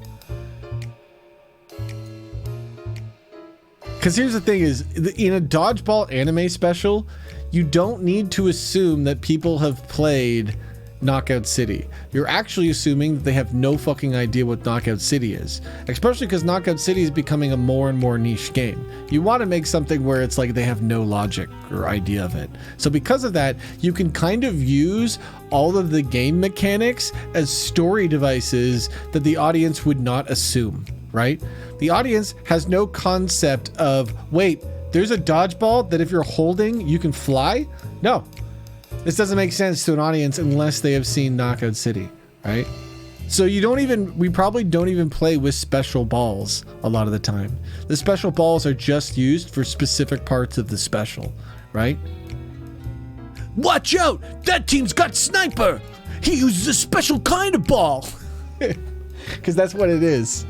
[SPEAKER 1] because here's the thing is, in a dodgeball anime special, you don't need to assume that people have played Knockout City. You're actually assuming that they have no fucking idea what Knockout City is, especially because Knockout City is becoming a more and more niche game. You want to make something where it's like they have no logic or idea of it. So because of that, you can kind of use all of the game mechanics as story devices that the audience would not assume, right? The audience has no concept of, wait, there's a dodgeball that if you're holding, you can fly? No. This doesn't make sense to an audience unless they have seen Knockout City, right? So we probably don't even play with special balls a lot of the time. The special balls are just used for specific parts of the special, right?
[SPEAKER 10] Watch out! That team's got Sniper! He uses a special kind of ball!
[SPEAKER 1] Because that's what it is.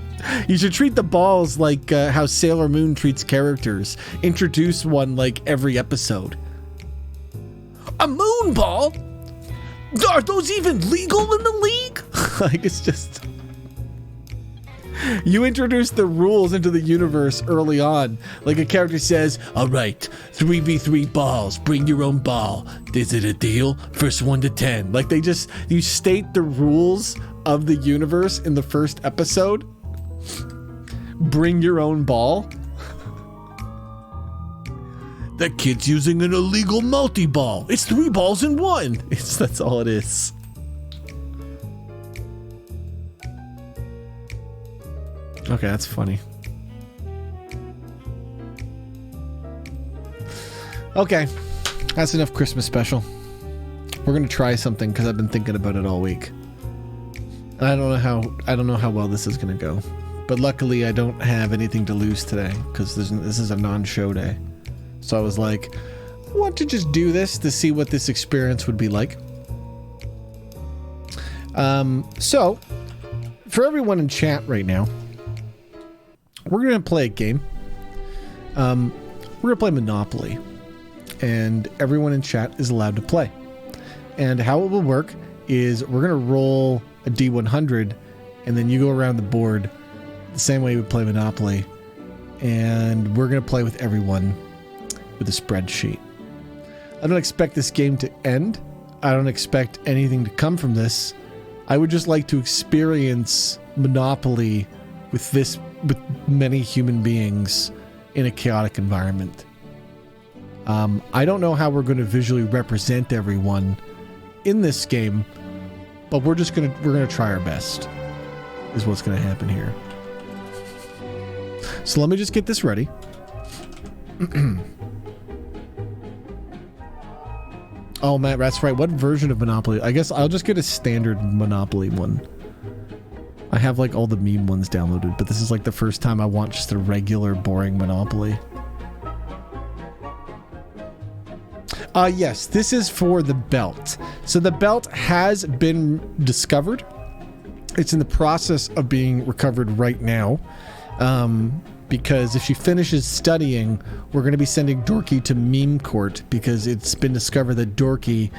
[SPEAKER 1] You should treat the balls like how Sailor Moon treats characters. Introduce one like every episode.
[SPEAKER 10] A moon ball? Are those even legal in the league?
[SPEAKER 1] Like, it's just... You introduce the rules into the universe early on. Like a character says, all right, 3v3 balls, bring your own ball. Is it a deal? First 1 to 10. Like you state the rules of the universe in the first episode. Bring your own ball.
[SPEAKER 10] That kid's using an illegal multi-ball. It's 3 balls in 1.
[SPEAKER 1] That's all it is. Okay, that's funny. Okay, that's enough Christmas special. We're gonna try something because I've been thinking about it all week. I don't know how well this is gonna go, but luckily I don't have anything to lose today because this is a non-show day. So I was like, I want to just do this to see what this experience would be like. So for everyone in chat right now, we're gonna play a game. We're gonna play Monopoly, and everyone in chat is allowed to play. And how it will work is we're gonna roll a D100, and then you go around the board the same way we play Monopoly, and we're gonna play with everyone with a spreadsheet. I don't expect this game to end. I don't expect anything to come from this. I would just like to experience Monopoly with many human beings in a chaotic environment. I don't know how we're going to visually represent everyone in this game, but we're gonna try our best, is what's gonna happen here. So let me just get this ready. Oh man, that's right. What version of Monopoly? I guess I'll just get a standard Monopoly one. I have like all the meme ones downloaded, but this is like the first time I want just a regular boring Monopoly. Yes, this is for the belt. So the belt has been discovered. It's in the process of being recovered right now. Because if she finishes studying, we're going to be sending Dorky to meme court because it's been discovered that Dorky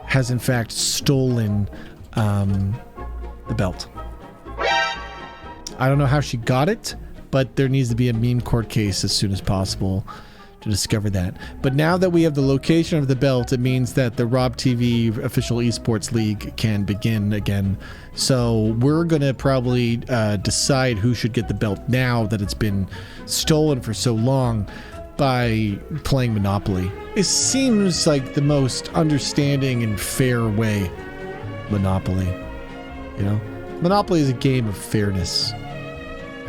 [SPEAKER 1] has in fact stolen the belt. I don't know how she got it, but there needs to be a meme court case as soon as possible to discover that. But now that we have the location of the belt, it means that the Rob TV official esports league can begin again. So we're gonna probably decide who should get the belt now that it's been stolen for so long by playing Monopoly. It seems like the most understanding and fair way. Monopoly, you know, Monopoly is a game of fairness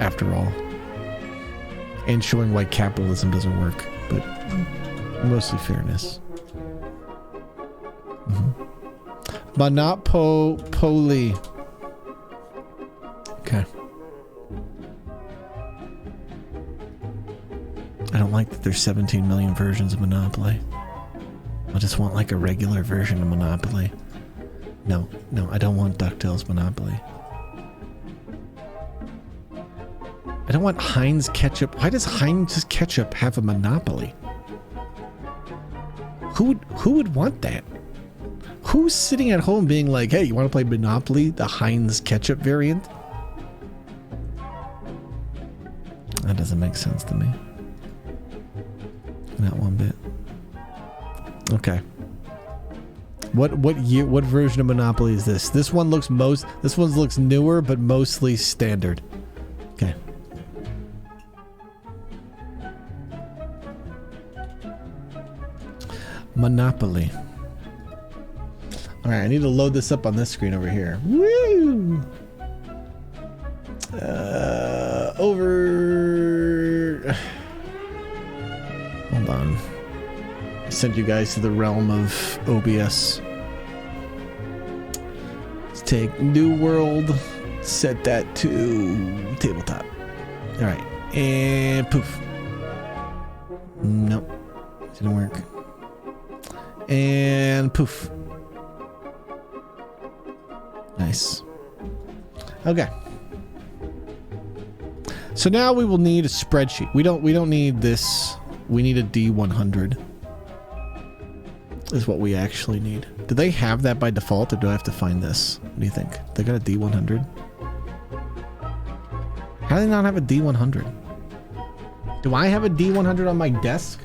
[SPEAKER 1] after all, and showing why capitalism doesn't work, but mostly fairness. Monopoly. Okay. I don't like that there's 17 million versions of Monopoly. I just want like a regular version of Monopoly. No, I don't want DuckTales Monopoly. I don't want Heinz ketchup. Why does Heinz ketchup have a monopoly? Who would want that? Who's sitting at home being like, hey, you want to play Monopoly, the Heinz ketchup variant? That doesn't make sense to me. Not one bit. Okay. What version of Monopoly is this? This one looks newer, but mostly standard. Okay. Monopoly. All right, I need to load this up on this screen over here. Woo! Over. Hold on. I sent you guys to the realm of OBS. Let's take New World, set that to tabletop. All right, and poof. Nope, didn't work. And poof. Nice. Okay. So now we will need a spreadsheet. We don't need this. We need a D100. Is what we actually need. Do they have that by default, or do I have to find this? What do you think? They got a D100? How do they not have a D100? Do I have a D100 on my desk?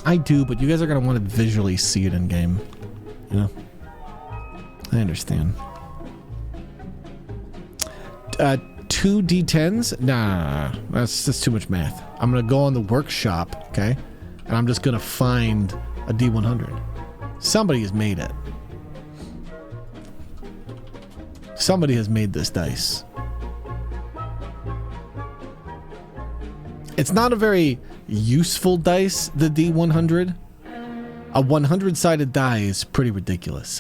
[SPEAKER 1] I do, but you guys are going to want to visually see it in game. You know? I understand. 2 D10s? Nah. That's too much math. I'm going to go on the workshop, okay? And I'm just going to find a D100. Somebody has made it. Somebody has made this dice. It's not a very useful dice, the D100. A 100-sided die is pretty ridiculous.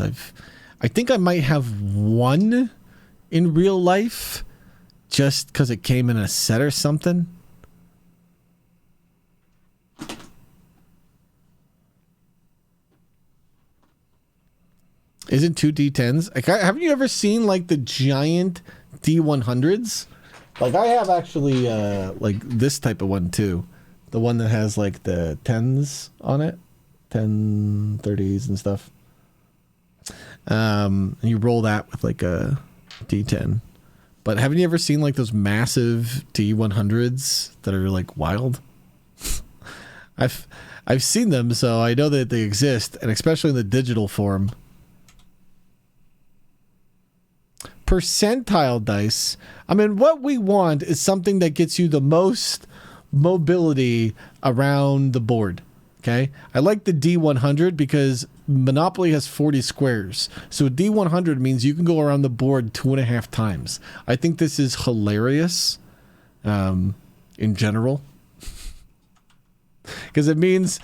[SPEAKER 1] I think I might have one in real life just because it came in a set or something. Isn't 2 D10s? Like, haven't you ever seen like the giant D100s? Like I have actually like this type of one too. The one that has like the 10s on it. 10, 30s and stuff. And you roll that with like a D10. But haven't you ever seen like those massive D100s that are like wild? I've seen them, so I know that they exist, and especially in the digital form. Percentile dice. I mean, what we want is something that gets you the most mobility around the board. Okay, I like the D100 because Monopoly has 40 squares. So a D100 means you can go around the board 2.5 times. I think this is hilarious in general. Because it means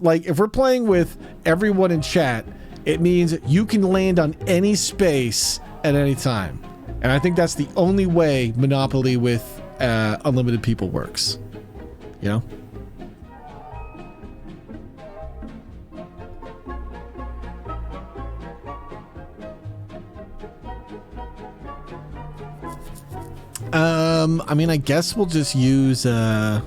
[SPEAKER 1] like if we're playing with everyone in chat, it means you can land on any space at any time. And I think that's the only way Monopoly with unlimited people works. You know? I mean, I guess we'll just use, I'm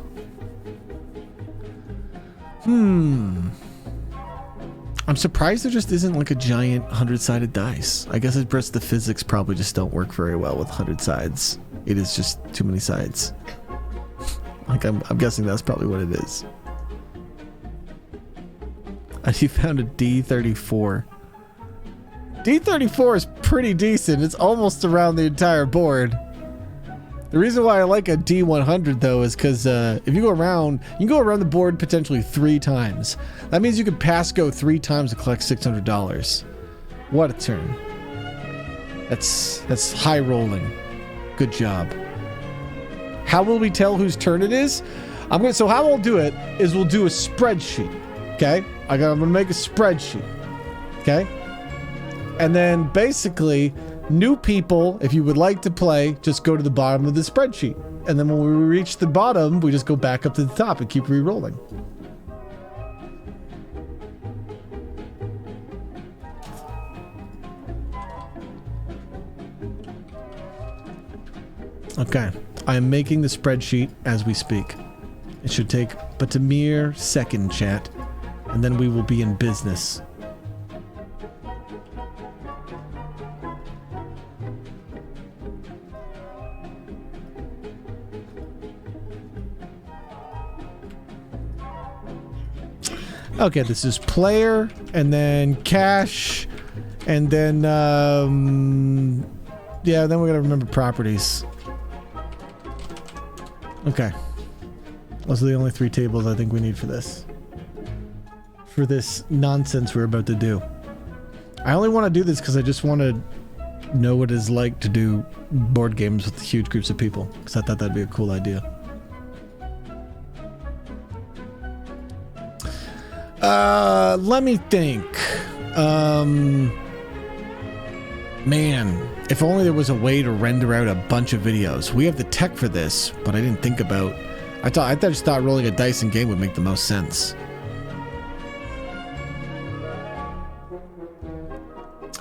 [SPEAKER 1] surprised there just isn't like a giant 100-sided dice. I guess it's just the physics probably just don't work very well with 100 sides. It is just too many sides. Like, I'm guessing that's probably what it is. You found a D34. D34 is pretty decent. It's almost around the entire board. The reason why I like a D100 though is because if you go around, you can go around the board potentially 3 times. That means you can pass go 3 times to collect $600. What a turn! That's high rolling. Good job. How will we tell whose turn it is? So how we'll do it is we'll do a spreadsheet. Okay, I'm gonna make a spreadsheet. Okay, and then basically, new people, if you would like to play, just go to the bottom of the spreadsheet. And then when we reach the bottom, we just go back up to the top and keep re-rolling. Okay, I am making the spreadsheet as we speak. It should take but a mere second, chat, and then we will be in business. Okay, this is player, and then cash, and then, yeah, then we're gonna remember properties. Okay. Those are the only 3 tables I think we need for this. For this nonsense we're about to do. I only want to do this because I just want to know what it's like to do board games with huge groups of people, because I thought that'd be a cool idea. Let me think. Man, if only there was a way to render out a bunch of videos. We have the tech for this, but I didn't think about... I just thought rolling a dice in game would make the most sense.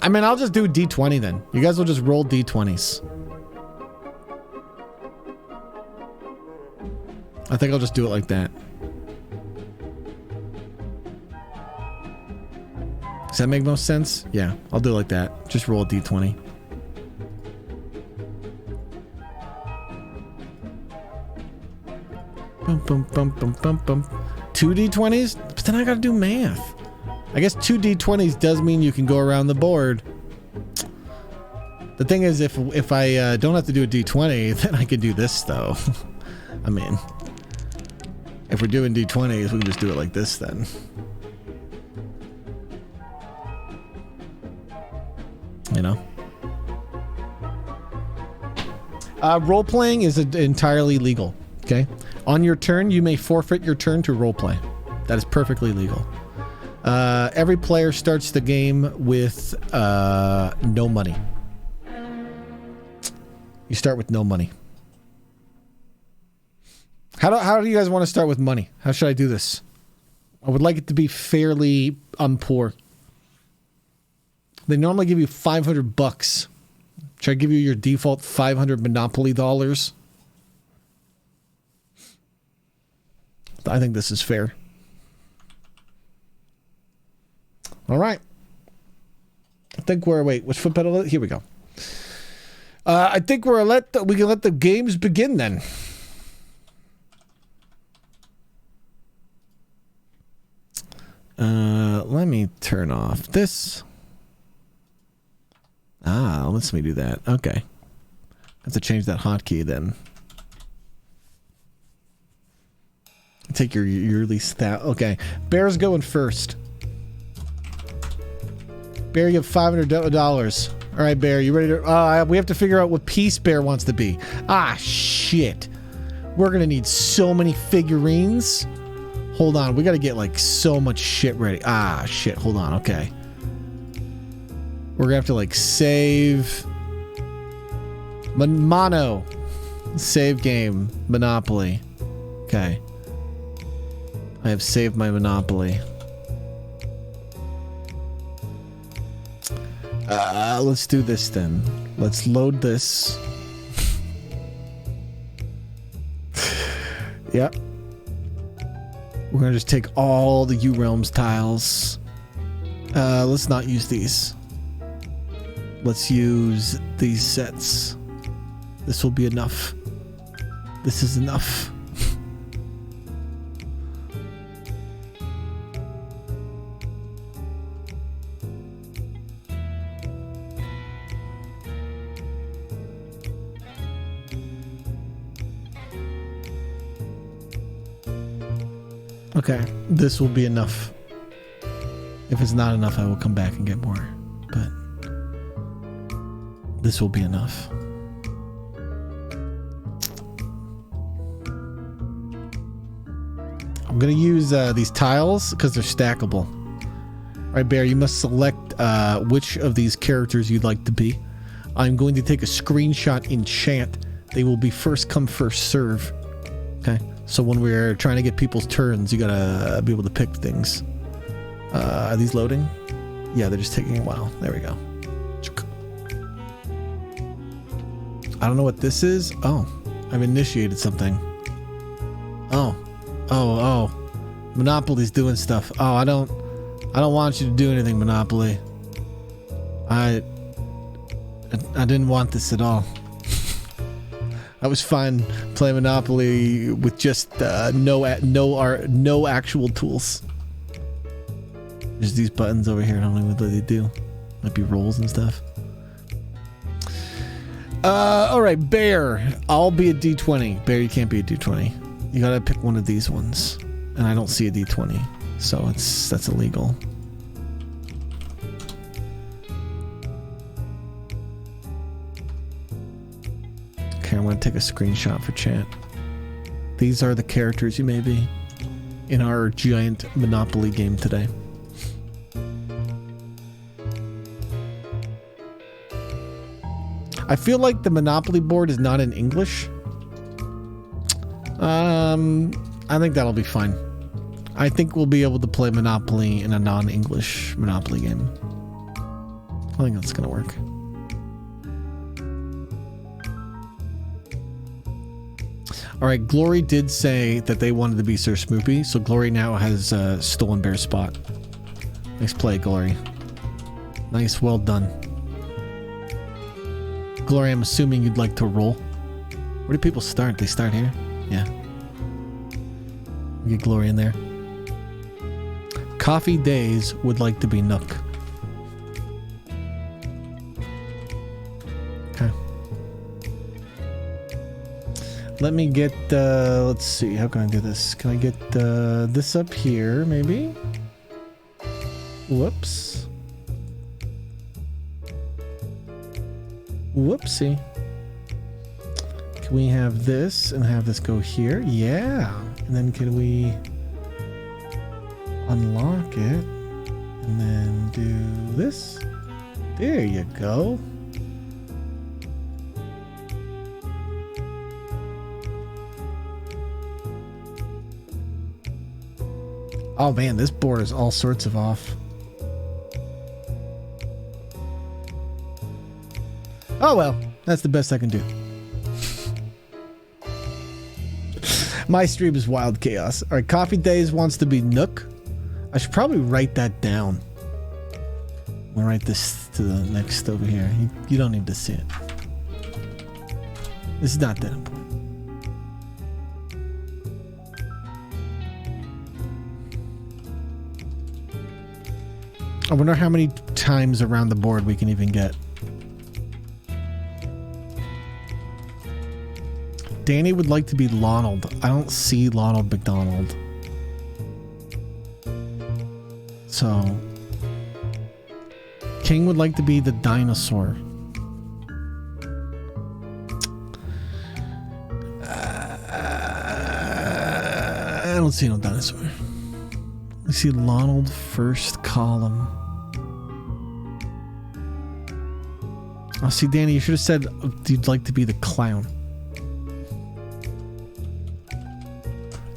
[SPEAKER 1] I mean, I'll just do D20 then. You guys will just roll D20s. I think I'll just do it like that. Does that make most sense? Yeah, I'll do it like that. Just roll a D20. Bum, bum, bum, bum, bum, bum. 2 D20s? But then I gotta do math. I guess 2 D20s does mean you can go around the board. The thing is, if I don't have to do a D20, then I can do this, though. I mean, if we're doing D20s, we can just do it like this, then. You know? Role-playing is entirely legal, okay? On your turn, you may forfeit your turn to role-play. That is perfectly legal. Every player starts the game with no money. You start with no money. How do you guys want to start with money? How should I do this? I would like it to be fairly poor. They normally give you $500. Should I give you your default 500 Monopoly dollars? I think this is fair. All right. I think we're which foot pedal? Here we go. I think we can let the games begin then. Let me turn off this. Let me do that. Okay. I have to change that hotkey then. Take your yearly stat. Okay. Bear's going first. Bear, you have $500. All right, Bear, you ready to... we have to figure out what piece Bear wants to be. Shit. We're going to need so many figurines. Hold on. We got to get, like, so much shit ready. Shit. Hold on. Okay. We're going to have to, like, save... Mono. Save game. Monopoly. Okay. I have saved my Monopoly. Let's do this then. Let's load this. Yep. We're gonna just take all the U-Realms tiles. Let's not use these. Let's use these sets. This will be enough. This is enough. Okay, this will be enough. If it's not enough, I will come back and get more. But this will be enough. I'm gonna use these tiles because they're stackable. All right, Bear, you must select which of these characters you'd like to be. I'm going to take a screenshot in chat. They will be first come, first serve. Okay. So when we're trying to get people's turns, you gotta be able to pick things. Are these loading? Yeah, they're just taking a while. There we go. I don't know what this is. Oh, I've initiated something. Oh. Monopoly's doing stuff. Oh, I don't want you to do anything, Monopoly. I didn't want this at all. I was fine playing Monopoly with just no actual tools. There's these buttons over here. I don't know what they do. Might be rolls and stuff. All right, Bear. I'll be a D20. Bear, you can't be a D20. You gotta pick one of these ones, and I don't see a D20, so that's illegal. Okay, I'm going to take a screenshot for chat. These are the characters you may be in our giant Monopoly game today. I feel like the Monopoly board is not in English. I think that'll be fine. I think we'll be able to play Monopoly in a non-English Monopoly game. I think that's going to work. All right, Glory did say that they wanted to be Sir Smoopy, so Glory now has stolen Bear's spot. Nice play, Glory. Nice, well done. Glory, I'm assuming you'd like to roll. Where do people start? They start here? Yeah. Get Glory in there. Coffee Days would like to be Nook. Okay. Let me get, let's see, how can I do this? Can I get this up here, maybe? Whoops. Whoopsie. Can we have this and have this go here? Yeah. And then can we unlock it? And then do this. There you go. Oh man, this board is all sorts of off. Oh well, that's the best I can do. My stream is wild chaos. All right, Coffee Days wants to be Nook. I should probably write that down. I'm gonna write this to the next over here. You don't need to see it. This is not that important. I wonder how many times around the board we can even get. Danny would like to be Lonald. I don't see Lonald McDonald. So King would like to be the dinosaur. I don't see no dinosaur. I see Lonald first column. Oh, see, Danny, you should have said you'd like to be the clown.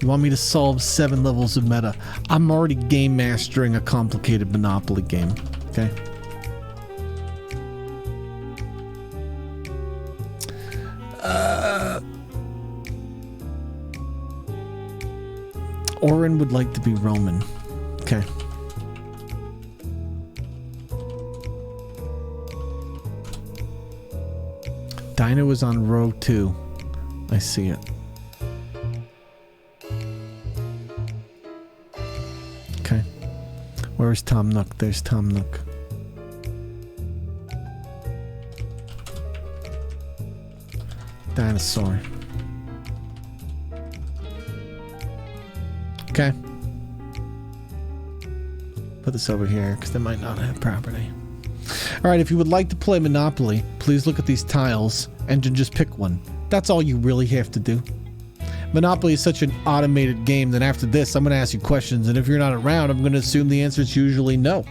[SPEAKER 1] You want me to solve 7 levels of meta? I'm already game mastering a complicated Monopoly game. Okay. Oren would like to be Roman. Okay. Dino is on row 2. I see it. Okay. Where's Tom Nook? There's Tom Nook. Dinosaur. Okay. Put this over here because they might not have property. Alright, if you would like to play Monopoly, please look at these tiles and just pick one. That's all you really have to do. Monopoly is such an automated game that after this, I'm going to ask you questions, and if you're not around, I'm going to assume the answer is usually no.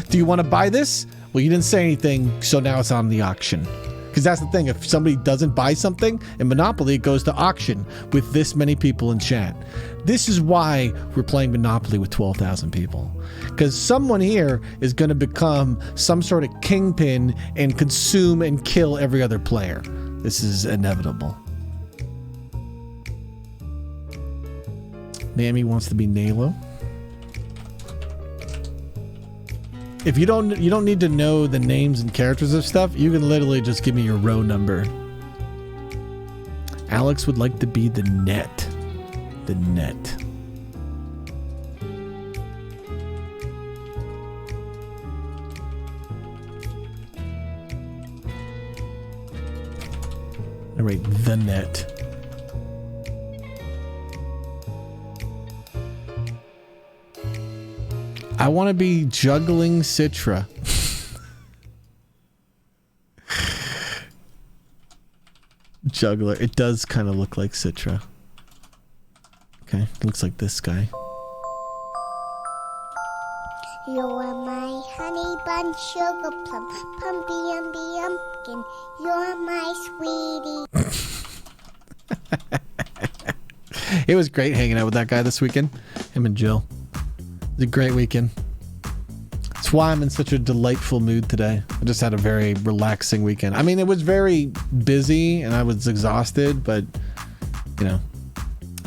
[SPEAKER 1] Do you want to buy this? Well, you didn't say anything, so now it's on the auction. Because that's the thing, if somebody doesn't buy something in Monopoly, it goes to auction with this many people in chat. This is why we're playing Monopoly with 12,000 people. Because someone here is going to become some sort of kingpin and consume and kill every other player. This is inevitable. Mammy wants to be Nalo. If you don't need to know the names and characters of stuff, you can literally just give me your row number. Alex would like to be the net. The net. All right, the net. I want to be juggling Citra. Juggler. It does kind of look like Citra. Okay, looks like this guy.
[SPEAKER 11] You're my honey bun, sugar plum, pumpy umby umpkin. You're my sweetie.
[SPEAKER 1] It was great hanging out with that guy this weekend. Him and Jill. It was a great weekend. That's why I'm in such a delightful mood today. I just had a very relaxing weekend. I mean, it was very busy and I was exhausted, but you know,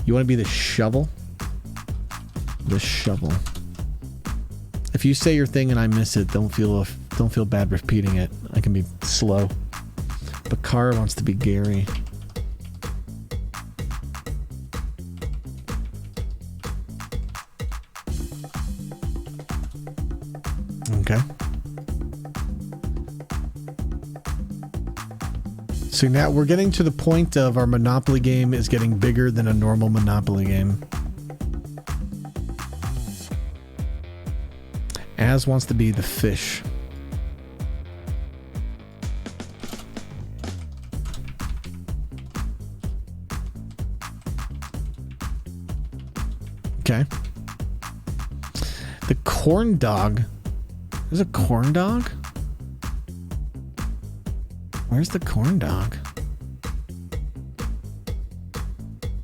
[SPEAKER 1] you want to be the shovel? The shovel. If you say your thing and I miss it, don't feel bad repeating it. I can be slow. But Kara wants to be Gary. Okay. So now we're getting to the point of our Monopoly game is getting bigger than a normal Monopoly game. Az wants to be the fish. Okay. The corn dog. There's a corn dog? Where's the corn dog?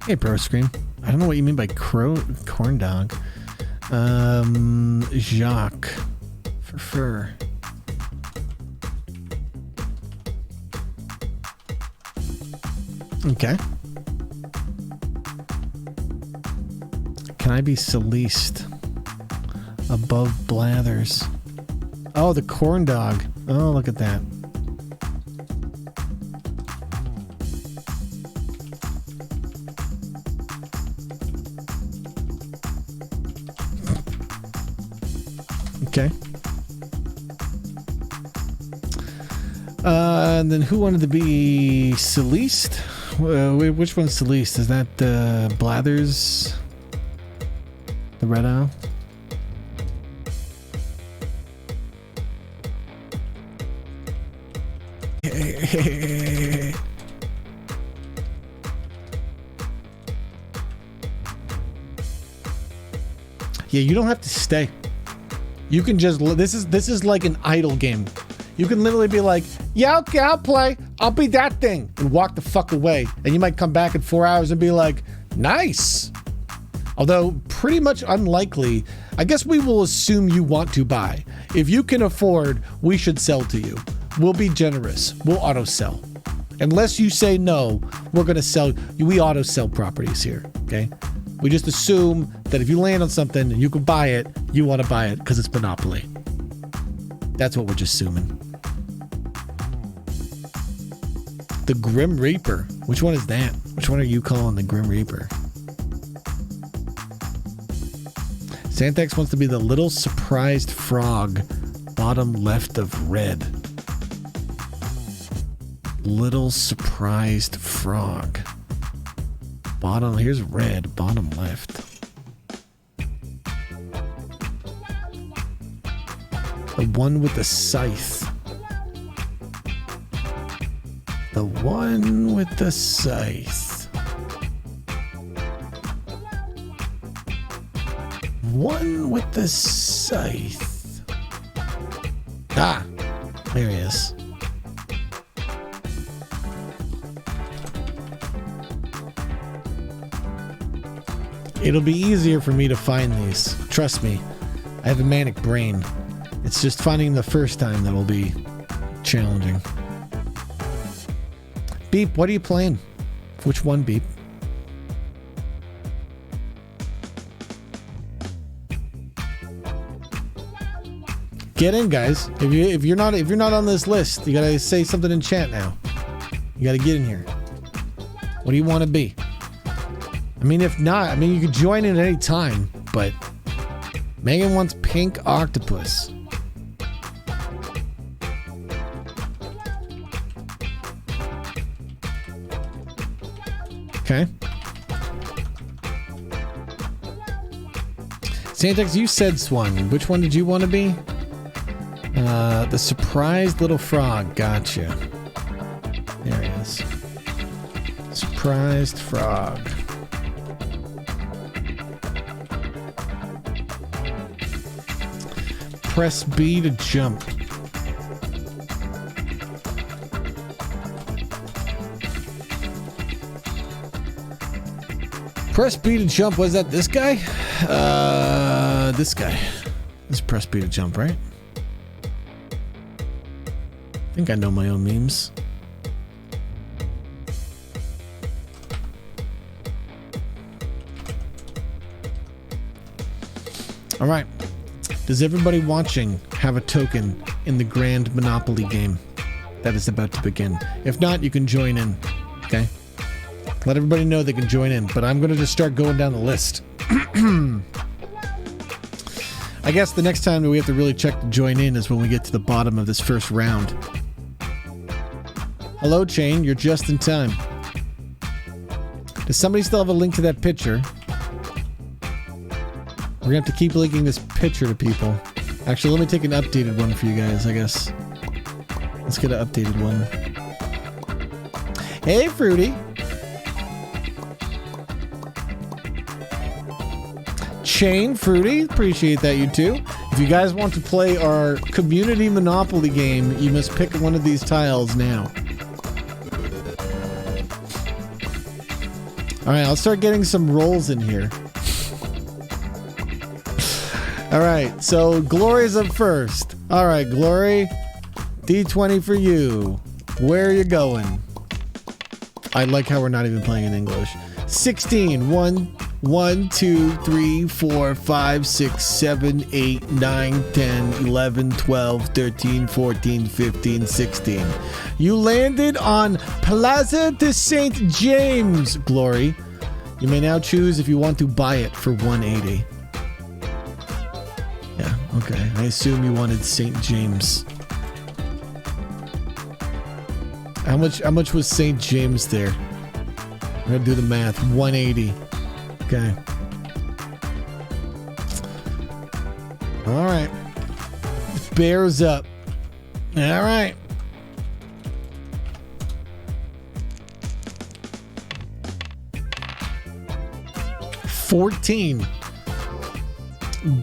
[SPEAKER 1] Hey, Pro Scream. I don't know what you mean by corn dog. Jacques. For fur. Okay. Can I be Celeste? Above Blathers. Oh, the corn dog. Oh, look at that. Okay. And then who wanted to be Celeste? Which one's Celeste? Is that Blathers? The Red Owl? Yeah, you don't have to stay. You can just, this is like an idle game. You can literally be like, yeah, okay, I'll play. I'll be that thing. And walk the fuck away. And you might come back in 4 hours and be like, nice. Although pretty much unlikely. I guess we will assume you want to buy. If you can afford, we should sell to you. We'll be generous. We'll auto sell. Unless you say no, we're going to sell. We auto sell properties here. Okay. We just assume that if you land on something and you can buy it, you want to buy it because it's Monopoly. That's what we're just assuming. The Grim Reaper. Which one is that? Which one are you calling the Grim Reaper? Santex wants to be the little surprised frog, bottom left of red. Little surprised frog. Bottom, here's red, bottom left. The one with the scythe. The one with the scythe. One with the scythe. Ah, there he is. It'll be easier for me to find these. Trust me, I have a manic brain. It's just finding the first time that will be challenging. Beep, what are you playing? Which one, Beep? Get in, guys. If you're not on this list, you gotta say something in chat now. You gotta get in here. What do you want to be? I mean, if not, I mean, you could join in at any time, but Megan wants pink octopus. Okay. Santex, you said Swan. Which one did you want to be? The surprised little frog. Gotcha. There he is. Surprised frog. Press B to jump. Press B to jump. Was that this guy? This guy. This press B to jump, right? I think I know my own memes. All right. Does everybody watching have a token in the Grand Monopoly game that is about to begin? If not, you can join in. Okay? Let everybody know they can join in, but I'm going to just start going down the list. I guess the next time that we have to really check to join in is when we get to the bottom of this first round. Hello, Chain. You're just in time. Does somebody still have a link to that picture? We're going to have to keep linking this picture to people. Actually, let me take an updated one for you guys, I guess. Let's get an updated one. Hey, Chain, Fruity, appreciate that, you too. If you guys want to play our community Monopoly game, you must pick one of these tiles now. Alright, I'll start getting some rolls in here. Alright, so Glory's up first. Alright, Glory, D20 for you. Where are you going? I like how we're not even playing in English. 16. 1, 2, 3, 4, 5, 6, 7, 8, 9, 10, 11, 12, 13, 14, 15, 16. You landed on Plaza de St. James, Glory. You may now choose if you want to buy it for 180. Yeah, okay. I assume you wanted St. James. How much was St. James there? I'm gonna do the math. 180. Okay. All right. Bears up. All right. $14.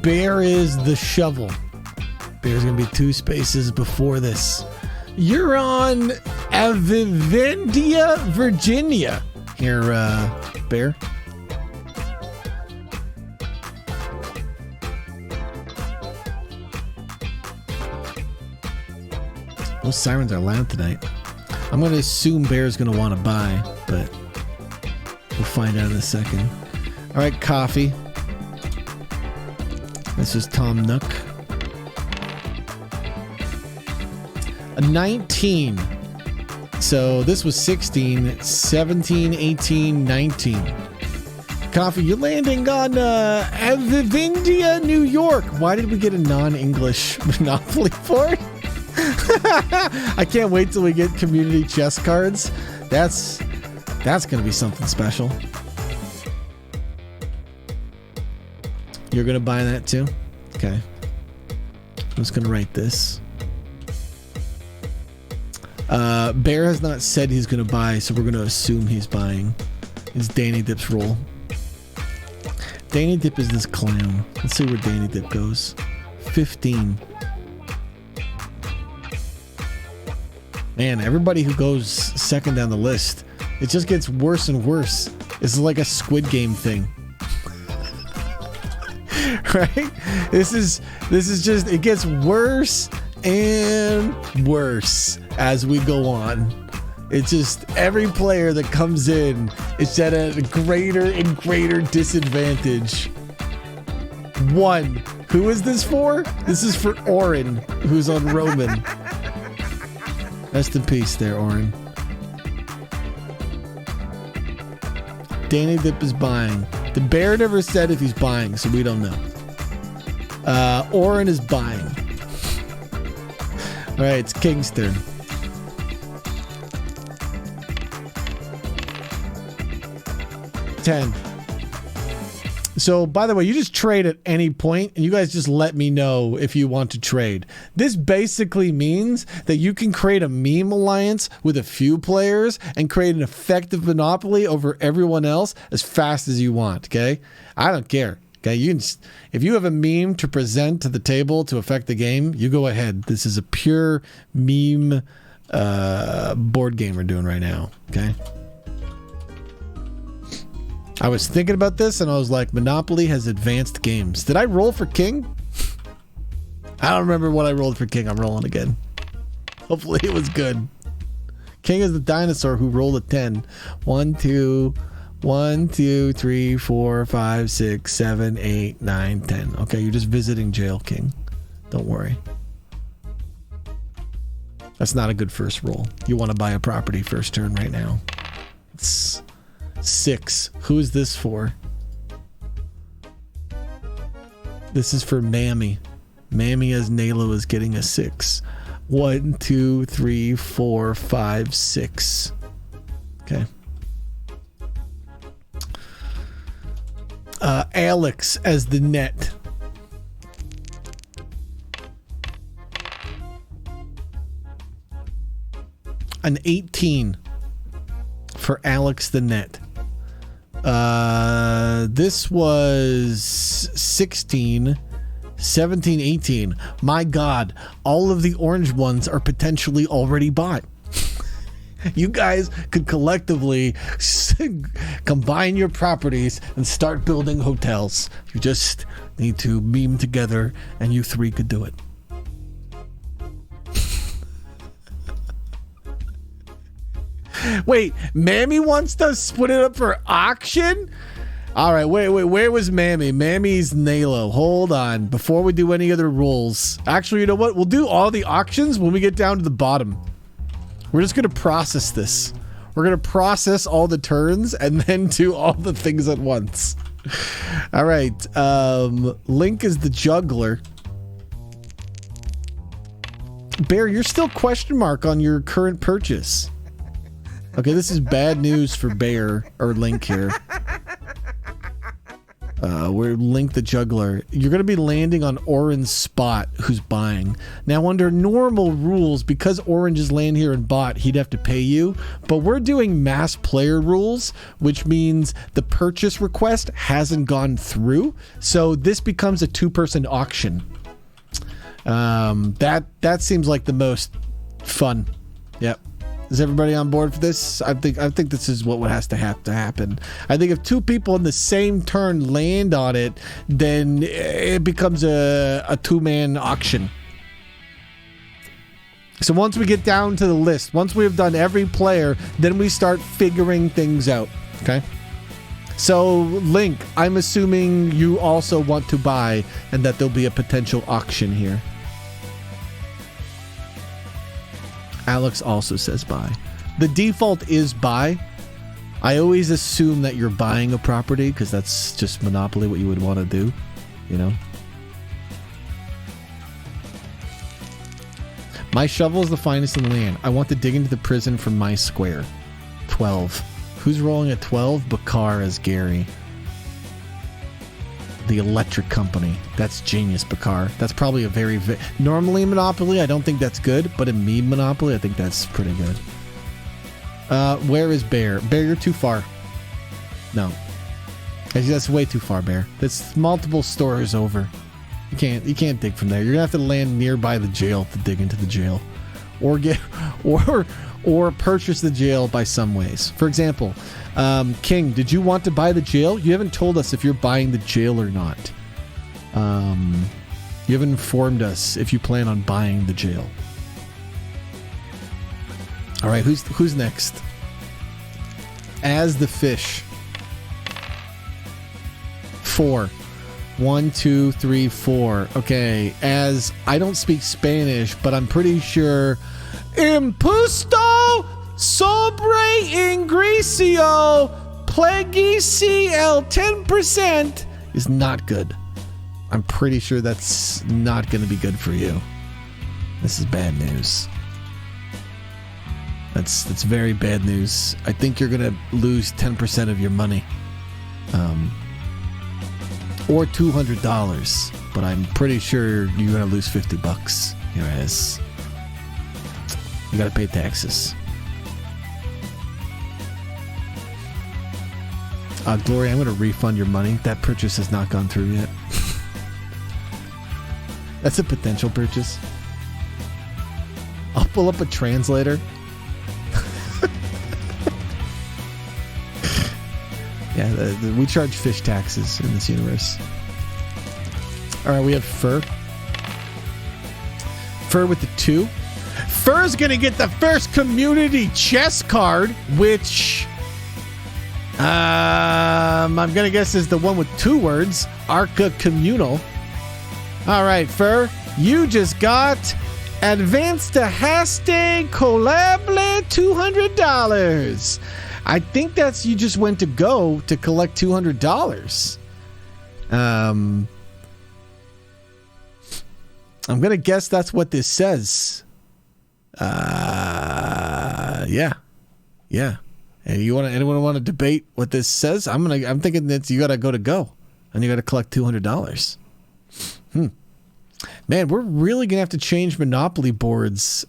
[SPEAKER 1] Bear is the shovel. Bear's gonna be 2 spaces before this. You're on Avivendia, Virginia. Here, Bear. Those sirens are loud tonight. I'm going to assume Bear's going to want to buy, but we'll find out in a second. All right, coffee. This is Tom Nook. A 19. So this was 16, 17, 18, 19. Coffee, you're landing on Avivendia, New York. Why did we get a non-English Monopoly for it? I can't wait till we get community chess cards. That's gonna be something special. You're gonna buy that too? Okay. I'm just gonna write this. Bear has not said he's gonna buy, so we're gonna assume he's buying. It's Danny Dip's roll. Danny Dip is this clown. Let's see where Danny Dip goes. 15. Man, everybody who goes second down the list, it just gets worse and worse. It's like a Squid Game thing. Right? This is just, it gets worse and worse as we go on. It's just every player that comes in is at a greater and greater disadvantage. 1. Who is this for? This is for Oren, who's on Roman. Rest in peace there, Oren. Danny Dip is buying. The Bear never said if he's buying, so we don't know. Oren is buying. All right, it's King's turn. 10. So, by the way, you just trade at any point, and you guys just let me know if you want to trade. This basically means that you can create a meme alliance with a few players and create an effective monopoly over everyone else as fast as you want, okay? I don't care, okay? You can, if you have a meme to present to the table to affect the game, you go ahead. This is a pure meme board game we're doing right now, okay? I was thinking about this and I was like, Monopoly has advanced games. Did I roll for King? I don't remember what I rolled for King. I'm rolling again. Hopefully it was good. King is the dinosaur who rolled a 10. 1, 2, 3, 4, 5, 6, 7, 8, 9, 10. Okay, you're just visiting jail, King. Don't worry. That's not a good first roll. You want to buy a property first turn right now. It's 6. Who is this for? This is for Mammy. Mammy as Nalo is getting a 6. 1, 2, 3, 4, 5, 6. Okay. Alex as the net. An 18 for Alex the net. This was 16, 17, 18. My God, all of the orange ones are potentially already bought. You guys could collectively combine your properties and start building hotels. You just need to meme together, and you three could do it. Wait, Mammy wants to split it up for auction? All right, wait, where was Mammy? Mammy's Nalo. Hold on. Before we do any other rules. Actually, you know what? We'll do all the auctions when we get down to the bottom. We're just going to process this. We're going to process all the turns and then do all the things at once. All right. Link is the juggler. Bear, you're still question mark on your current purchase. Okay, this is bad news for Bear, or Link here. We're Link the Juggler. You're going to be landing on Orange Spot, who's buying. Now, under normal rules, because Orange is laying here and bought, he'd have to pay you. But we're doing mass player rules, which means the purchase request hasn't gone through. So this becomes a two-person auction. That seems like the most fun. Yep. Is everybody on board for this? I think this is what has to happen. I think if two people in the same turn land on it, then it becomes a two-man auction. So once we get down to the list, once we have done every player, then we start figuring things out. Okay? So Link, I'm assuming you also want to buy and that there'll be a potential auction here. Alex also says buy. The default is buy. I always assume that you're buying a property because that's just Monopoly, what you would want to do, you know? My shovel is the finest in the land. I want to dig into the prison from my square. 12. Who's rolling at 12? Bakar as Gary. The electric company. That's genius, Bakar. That's probably a very... Normally in Monopoly, I don't think that's good, but in meme Monopoly, I think that's pretty good. Where is Bear? Bear, you're too far. No. That's way too far, Bear. That's multiple stores over. You can't dig from there. You're gonna have to land nearby the jail to dig into the jail. Or get... Or purchase the jail by some ways. For example... King, did you want to buy the jail? You haven't told us if you're buying the jail or not. You haven't informed us if you plan on buying the jail. All right, who's next? As the fish. 4. 1, 2, 3, 4. Okay, as I don't speak Spanish, but I'm pretty sure Impuesto sobre ingreso plegici el 10% is not good. I'm pretty sure that's not going to be good for you. This is bad news. That's very bad news. I think you're going to lose 10% of your money. Or $200, but I'm pretty sure you're going to lose $50. Here it is. You got to pay taxes. Gloria, I'm going to refund your money. That purchase has not gone through yet. That's a potential purchase. I'll pull up a translator. Yeah, we charge fish taxes in this universe. All right, we have Fur. Fur with the 2. Fur's going to get the first community chess card, which... I'm gonna guess is the one with 2 words, Arca Communal. All right, Fur, you just got Advanced to Haste Collable $200. I think that's you just went to go to collect $200. I'm gonna guess that's what this says. Yeah. Anyone want to debate what this says? I'm thinking that you gotta go and you gotta collect $200. Man, we're really gonna have to change Monopoly boards.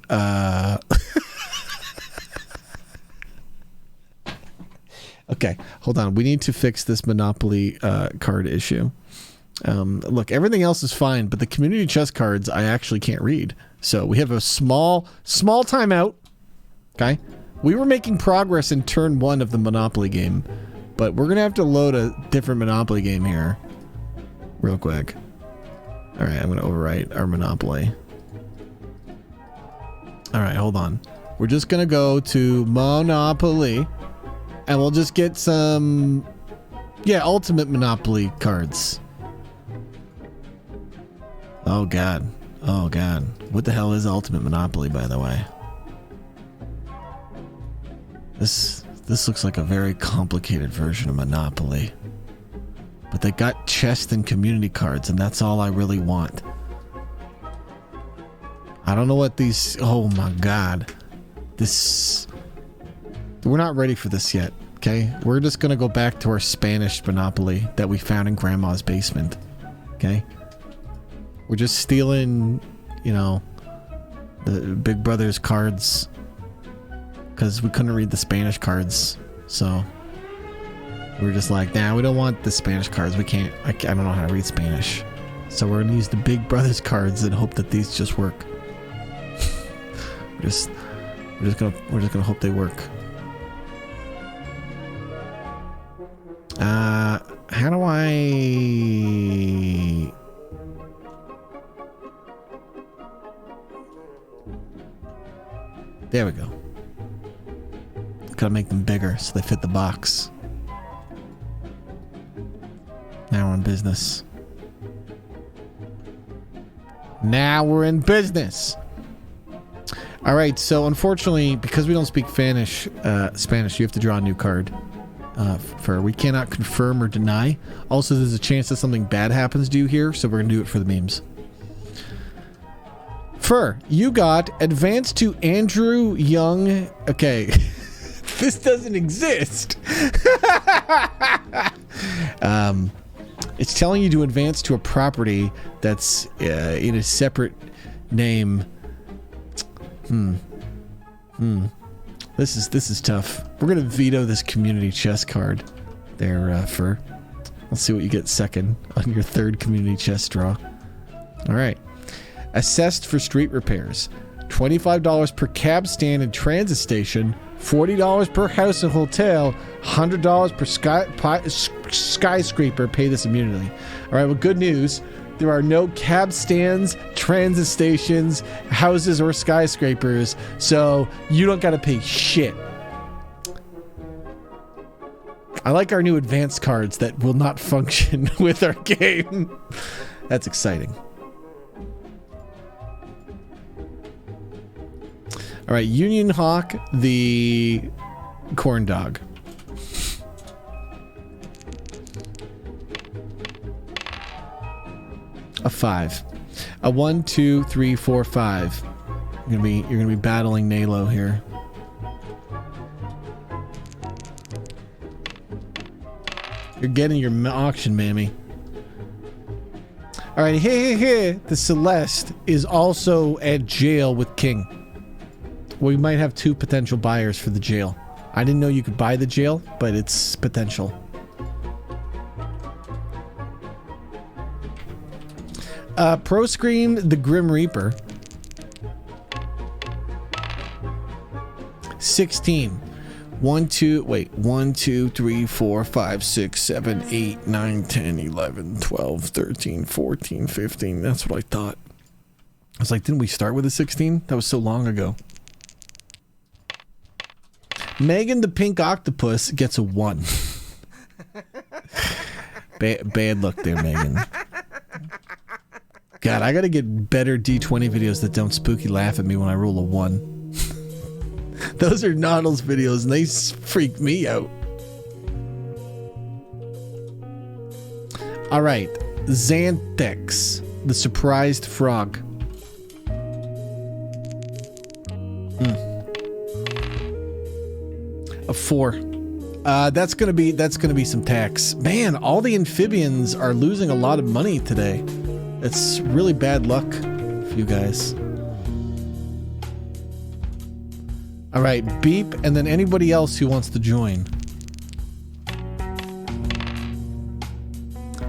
[SPEAKER 1] Okay, hold on. We need to fix this Monopoly card issue. Look, everything else is fine, but the community chest cards I actually can't read. So we have a small timeout. Okay, we were making progress in turn 1 of the Monopoly game, but we're gonna have to load a different Monopoly game here, real quick. All right, I'm gonna overwrite our Monopoly. All right, hold on. We're just gonna go to Monopoly, and we'll just get some, Ultimate Monopoly cards. Oh god. Oh god. What the hell is Ultimate Monopoly, by the way? This looks like a very complicated version of Monopoly. But they got chest and community cards, and that's all I really want. I don't know what these... Oh my god. This... We're not ready for this yet, okay? We're just gonna go back to our Spanish Monopoly that we found in Grandma's basement, okay? We're just stealing, you know, the Big Brother's cards because we couldn't read the Spanish cards. So we're just like, nah, we don't want the Spanish cards. We can't, I don't know how to read Spanish. So we're gonna use the Big Brother's cards and hope that these just work. we're just gonna hope they work. How do I... There we go. Gotta make them bigger so they fit the box. Now we're in business. Now we're in business. All right, so unfortunately, because we don't speak Spanish, you have to draw a new card. We cannot confirm or deny. Also, there's a chance that something bad happens to you here, so we're gonna do it for the memes. Fur, you got advanced to Andrew Young. Okay, this doesn't exist. It's telling you to advance to a property that's in a separate name. This is tough. We're gonna veto this community chest card there, Fur. Let's see what you get second on your third community chest draw. All right. Assessed for street repairs. $25 per cab stand and transit station. $40 per house and hotel. $100 per skyscraper. Pay this immediately. All right. Well, good news. There are no cab stands, transit stations, houses, or skyscrapers, so you don't got to pay shit. I like our new advanced cards that will not function with our game. That's exciting. All right, Union Hawk, the corn dog. A 5. A 1, 2, 3, 4, 5. You're gonna be battling Nalo here. You're getting your auction, mammy. All right, hey. The Celeste is also at jail with King. We might have 2 potential buyers for the jail. I didn't know you could buy the jail, but it's potential. Pro Scream, the Grim Reaper. 16. 1, 2, 3, 4, 5, 6, 7, 8, 9, 10, 11, 12, 13, 14, 15. That's what I thought. I was like, didn't we start with a 16? That was so long ago. Megan the Pink Octopus gets a 1. Bad luck there, Megan. God, I gotta get better D20 videos that don't spooky laugh at me when I roll a 1. Those are Noddles videos and they freak me out. Alright, Xanthex, the surprised frog. A 4. That's gonna be some tax. Man, all the amphibians are losing a lot of money today. It's really bad luck for you guys. All right, beep, and then anybody else who wants to join.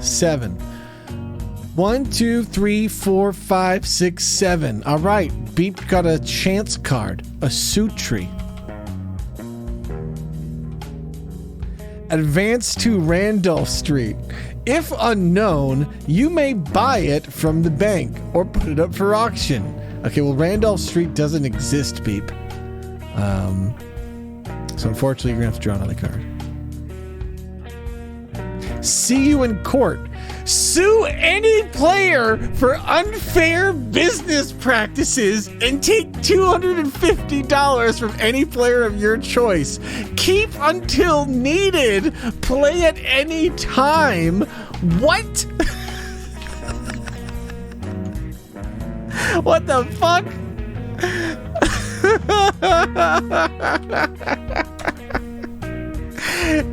[SPEAKER 1] 7. 1, 2, 3, 4, 5, 6, 7. All right, Beep got a chance card, a Sutri. Advance to Randolph Street. If unknown, you may buy it from the bank or put it up for auction. Okay, well, Randolph Street doesn't exist, Beep. So unfortunately, you're gonna have to draw another card. See you in court. Sue any player for unfair business practices and take $250 from any player of your choice. Keep until needed. Play at any time. What? What the fuck?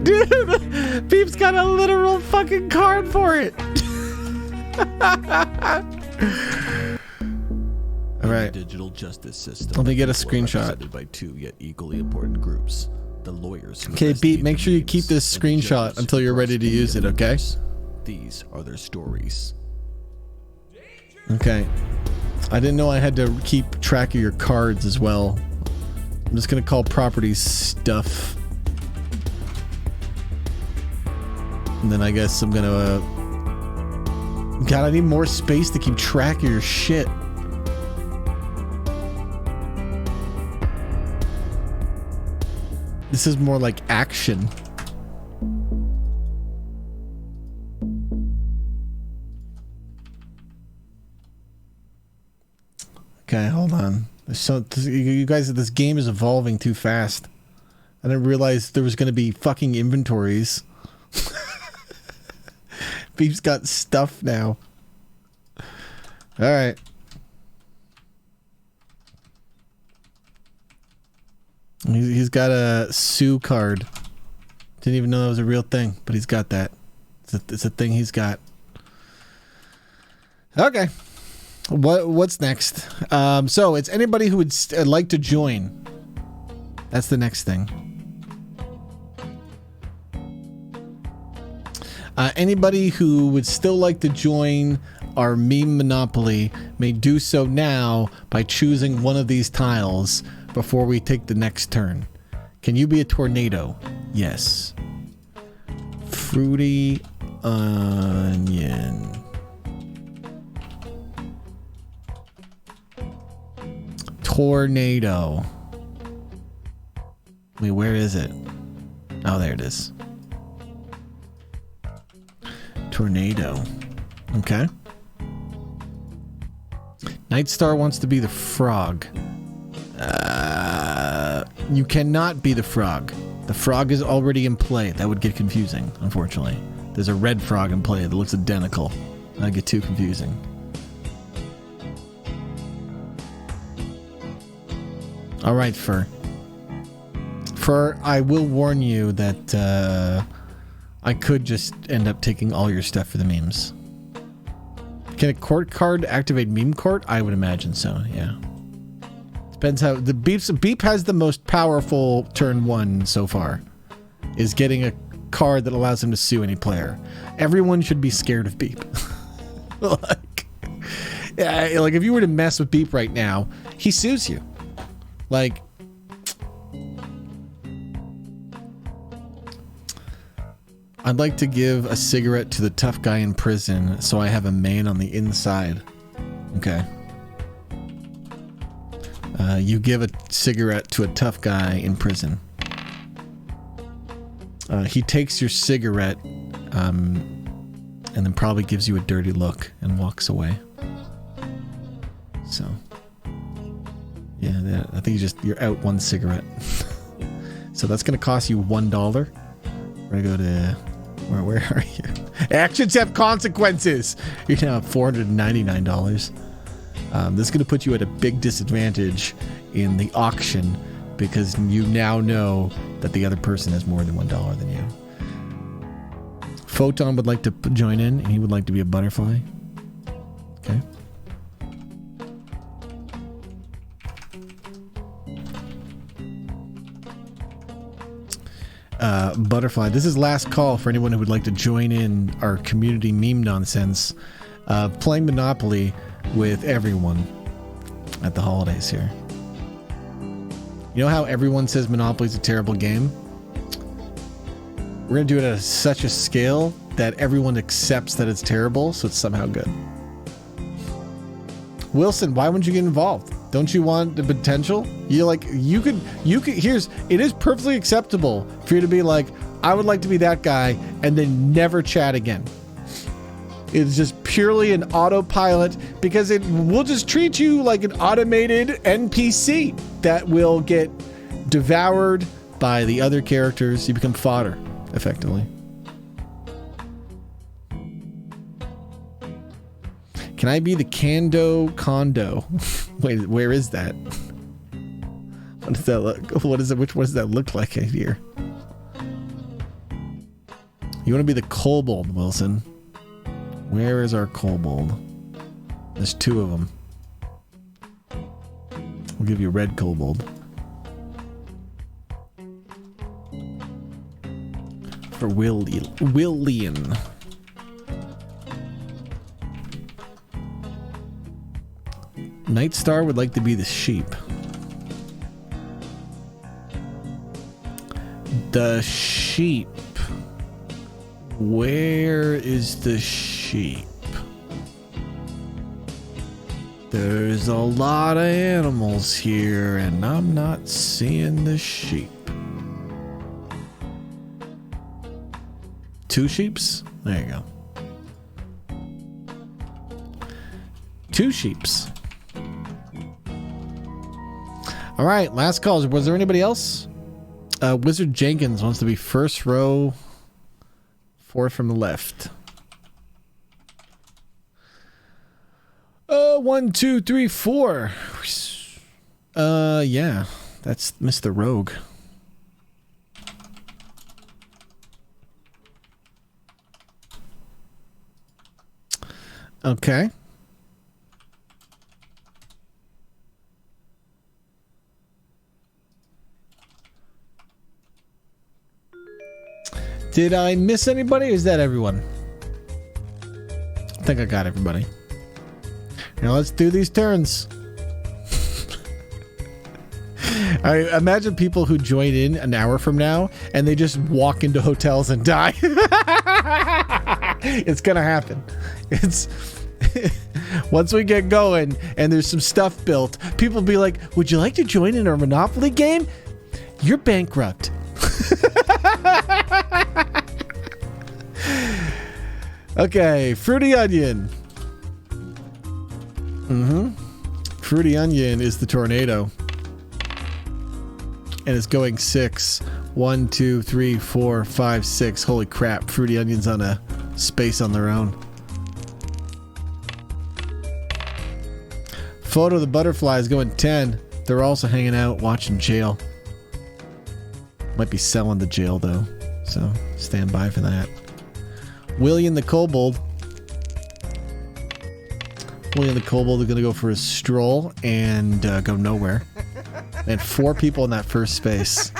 [SPEAKER 1] Dude, Beep's got a literal fucking card for it. All right.
[SPEAKER 12] Digital justice system.
[SPEAKER 1] Let me get a screenshot.
[SPEAKER 12] Represented by two yet equally important groups: the lawyers.
[SPEAKER 1] Okay, Beep, make sure you keep this screenshot until you're ready to use it, okay?
[SPEAKER 12] These are their stories.
[SPEAKER 1] Okay. I didn't know I had to keep track of your cards as well. I'm just gonna call properties stuff. And then I guess I'm gonna, God, I need more space to keep track of your shit. This is more like action. Okay, hold on. So, you guys, this game is evolving too fast. I didn't realize there was gonna be fucking inventories. Beep's got stuff now. Alright. He's got a Sue card. Didn't even know that was a real thing, but he's got that. It's a thing he's got. Okay. What's next? So it's anybody who would like to join. That's the next thing. Anybody who would still like to join our meme monopoly may do so now by choosing one of these tiles before we take the next turn. Can you be a tornado? Yes. Fruity onion. Tornado. Wait, where is it? Oh, there it is. Tornado. Okay. Nightstar wants to be the frog. You cannot be the frog. The frog is already in play. That would get confusing, unfortunately. There's a red frog in play that looks identical. That'd get too confusing. Alright, Fur. Fur, I will warn you that, I could just end up taking all your stuff for the memes. Can a court card activate meme court? I would imagine so, yeah. Depends how the Beep has the most powerful turn one so far. Is getting a card that allows him to sue any player. Everyone should be scared of Beep. like if you were to mess with Beep right now, he sues you. Like, I'd like to give a cigarette to the tough guy in prison so I have a man on the inside. Okay. You give a cigarette to a tough guy in prison. He takes your cigarette and then probably gives you a dirty look and walks away. So, yeah, I think you're out one cigarette. So that's going to cost you $1. We're going to go to... Where are you? Actions have consequences. You're now at $499. This is going to put you at a big disadvantage in the auction because you now know that the other person has more than $1 than you. Photon would like to join in, and he would like to be a butterfly. Okay. Butterfly. This is last call for anyone who would like to join in our community meme nonsense of playing Monopoly with everyone at the holidays here. You know how everyone says Monopoly's a terrible game? We're going to do it at such a scale that everyone accepts that it's terrible, so it's somehow good. Wilson, why wouldn't you get involved? Don't you want the potential? You could, it is perfectly acceptable for you to be like, I would like to be that guy, and then never chat again. It's just purely an autopilot because it will just treat you like an automated NPC that will get devoured by the other characters. You become fodder, effectively. Can I be the Condo? Wait, where is that? What does that look? What is it? What does that look like here? You want to be the Kobold, Wilson? Where is our Kobold? There's two of them. We'll give you a red Kobold. For Willian. Nightstar would like to be the sheep. The sheep. Where is the sheep? There's a lot of animals here, and I'm not seeing the sheep. Two sheeps? There you go. Two sheeps. All right, last calls. Was there anybody else? Wizard Jenkins wants to be first row, fourth from the left. 1, 2, 3, 4. Yeah, that's Mr. Rogue. Okay. Did I miss anybody, or is that everyone? I think I got everybody. Now let's do these turns. I imagine people who join in an hour from now and they just walk into hotels and die. It's gonna happen. It's once we get going and there's some stuff built, people will be like, would you like to join in our Monopoly game? You're bankrupt. Okay, Fruity Onion. Fruity Onion is the tornado. And it's going 6. 1, 2, 3, 4, 5, 6. Holy crap, Fruity Onion's on a space on their own. Photo of the Butterfly is going 10. They're also hanging out watching Jail. Might be selling the Jail though, so stand by for that. William the Kobold. William the Kobold is going to go for a stroll and go nowhere. And 4 people in that first space.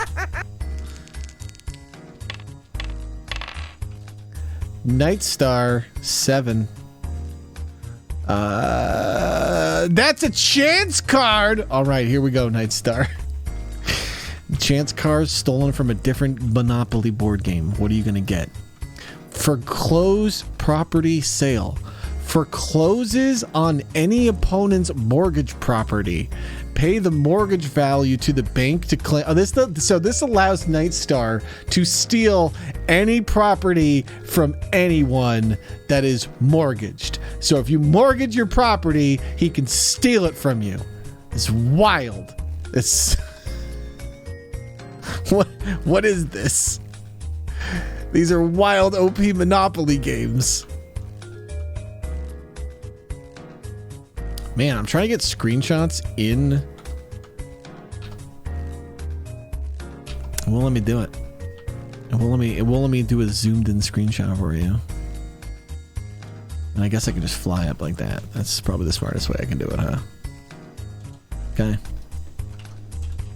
[SPEAKER 1] Nightstar 7. That's a chance card. All right, here we go, Nightstar. Chance cards stolen from a different Monopoly board game. What are you going to get? Foreclose property sale. Forecloses on any opponent's mortgage property. Pay the mortgage value to the bank to claim. So this allows Nightstar to steal any property from anyone that is mortgaged. So if you mortgage your property, he can steal it from you. It's wild. It's what is this? These are wild OP Monopoly games. Man, I'm trying to get screenshots in. It won't let me do it. It won't let me do a zoomed in screenshot for you. And I guess I can just fly up like that. That's probably the smartest way I can do it, huh? Okay.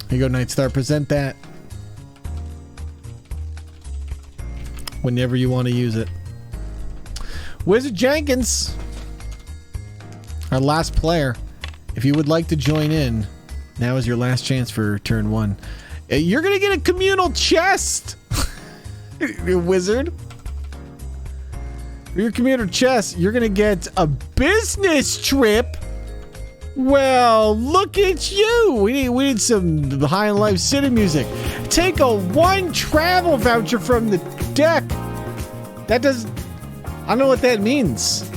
[SPEAKER 1] Here you go, Nightstar. Present that. whenever you want to use it. Wizard Jenkins, our last player. If you would like to join in, now is your last chance for turn 1. You're going to get a communal chest, Wizard. For your communal chest, you're going to get a business trip. Well, look at you. We need some High on Life City music. Take a 1 travel voucher from the deck. I don't know what that means.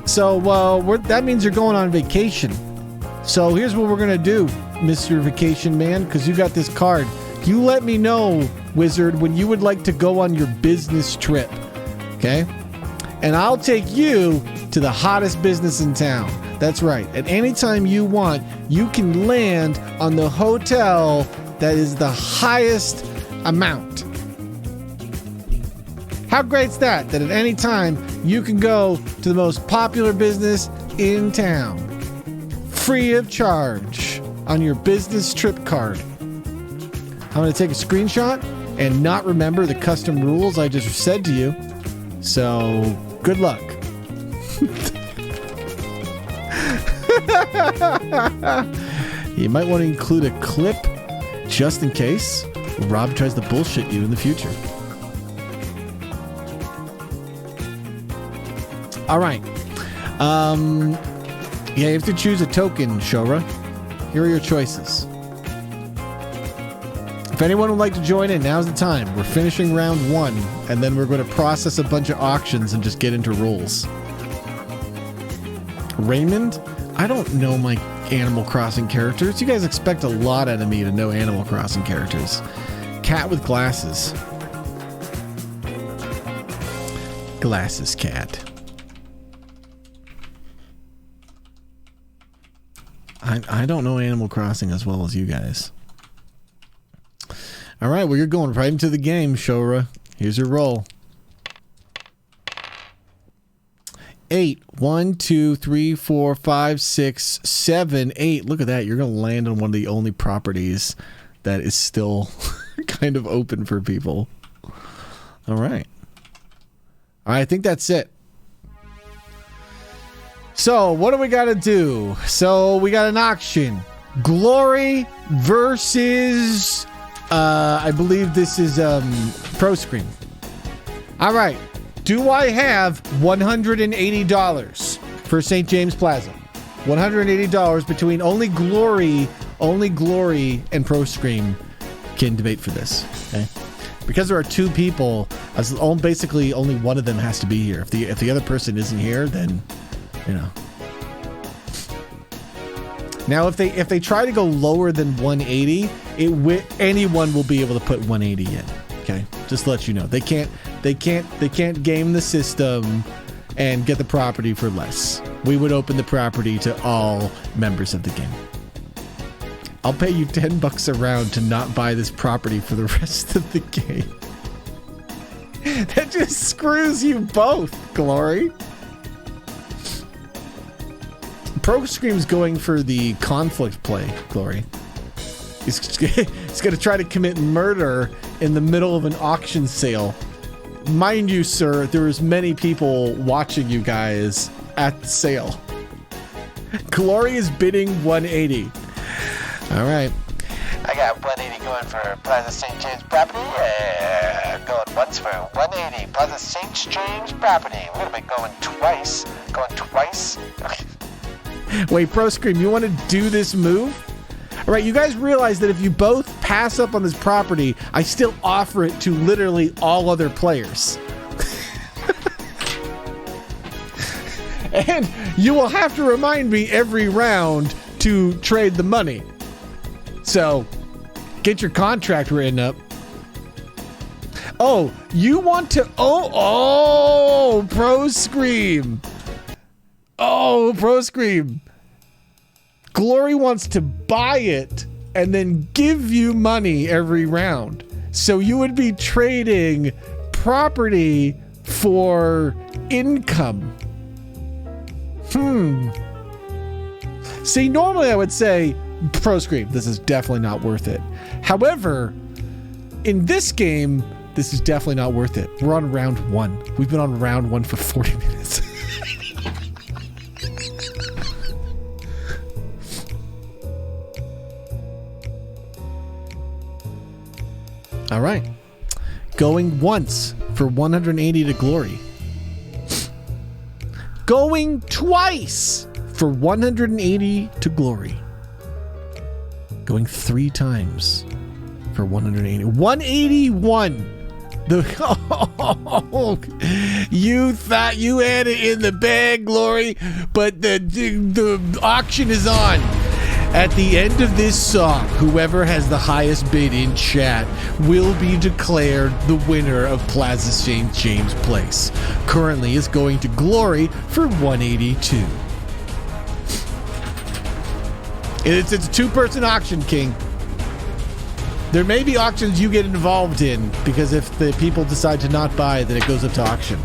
[SPEAKER 1] So, that means you're going on vacation. So here's what we're going to do, Mr. Vacation Man, because you got this card. You let me know, Wizard, when you would like to go on your business trip. Okay? And I'll take you to the hottest business in town. That's right. At any time you want, you can land on the hotel that is the highest amount. How great's that? That at any time you can go to the most popular business in town. Free of charge on your business trip card. I'm going to take a screenshot and not remember the custom rules I just said to you. So, good luck. You might want to include a clip just in case Rob tries to bullshit you in the future. All right. Yeah, you have to choose a token, Shora. Here are your choices. If anyone would like to join in, now's the time. We're finishing round 1, and then we're going to process a bunch of auctions and just get into rolls. Raymond? I don't know my Animal Crossing characters. You guys expect a lot out of me to know Animal Crossing characters. Cat with glasses. Glasses cat. I don't know Animal Crossing as well as you guys. All right, well, you're going right into the game, Shora. Here's your roll. 8. 1, 2, 3, 4, 5, 6, 7, 8. Look at that. You're going to land on one of the only properties that is still kind of open for people. All right. I think that's it. So, what do we got to do? So, we got an auction. Glory versus... I believe this is ProScream. All right. Do I have $180 for St. James Plaza? $180 between only Glory and ProScream can debate for this. Okay. Because there are 2 people, basically only one of them has to be here. If the other person isn't here, then you know. Now, if they try to go lower than 180, anyone will be able to put 180 in. Okay, just to let you know, they can't game the system and get the property for less. We would open the property to all members of the game. I'll pay you $10 a round to not buy this property for the rest of the game. That just screws you both, Glory. ProScream's going for the conflict play, Glory. He's going to try to commit murder in the middle of an auction sale. Mind you, sir, there was many people watching you guys at the sale. Glory is bidding 180. All right.
[SPEAKER 8] I got 180 going for Plaza St. James property. Yeah, going once for 180. Plaza St. James property. We're going to be going twice.
[SPEAKER 1] Wait, ProScream, you want to do this move? All right, you guys realize that if you both pass up on this property, I still offer it to literally all other players. And you will have to remind me every round to trade the money. So, get your contract written up. Oh, you want to... Oh, ProScream. Oh, ProScream. Glory wants to buy it and then give you money every round. So you would be trading property for income. See, normally I would say, ProScream, this is definitely not worth it. However, in this game, This is definitely not worth it. We're on round 1. We've been on round 1 for 40 minutes. All right. Going once for 180 to glory. Going twice for 180 to glory. Going 3 times for 180. 181. You thought you had it in the bag, Glory, but the auction is on. At the end of this song, whoever has the highest bid in chat will be declared the winner of Plaza St. James Place. Currently, it's going to Glory for 182. It's a 2-person auction, King. There may be auctions you get involved in, because if the people decide to not buy, then it goes up to auction.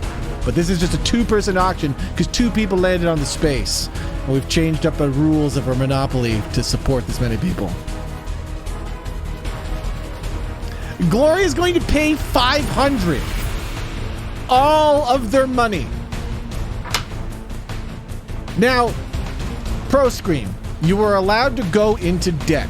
[SPEAKER 1] But this is just a 2-person auction because 2 people landed on the space. And we've changed up the rules of our Monopoly to support this many people. Glory is going to pay $500. All of their money. Now, Pro Scream, you are allowed to go into debt.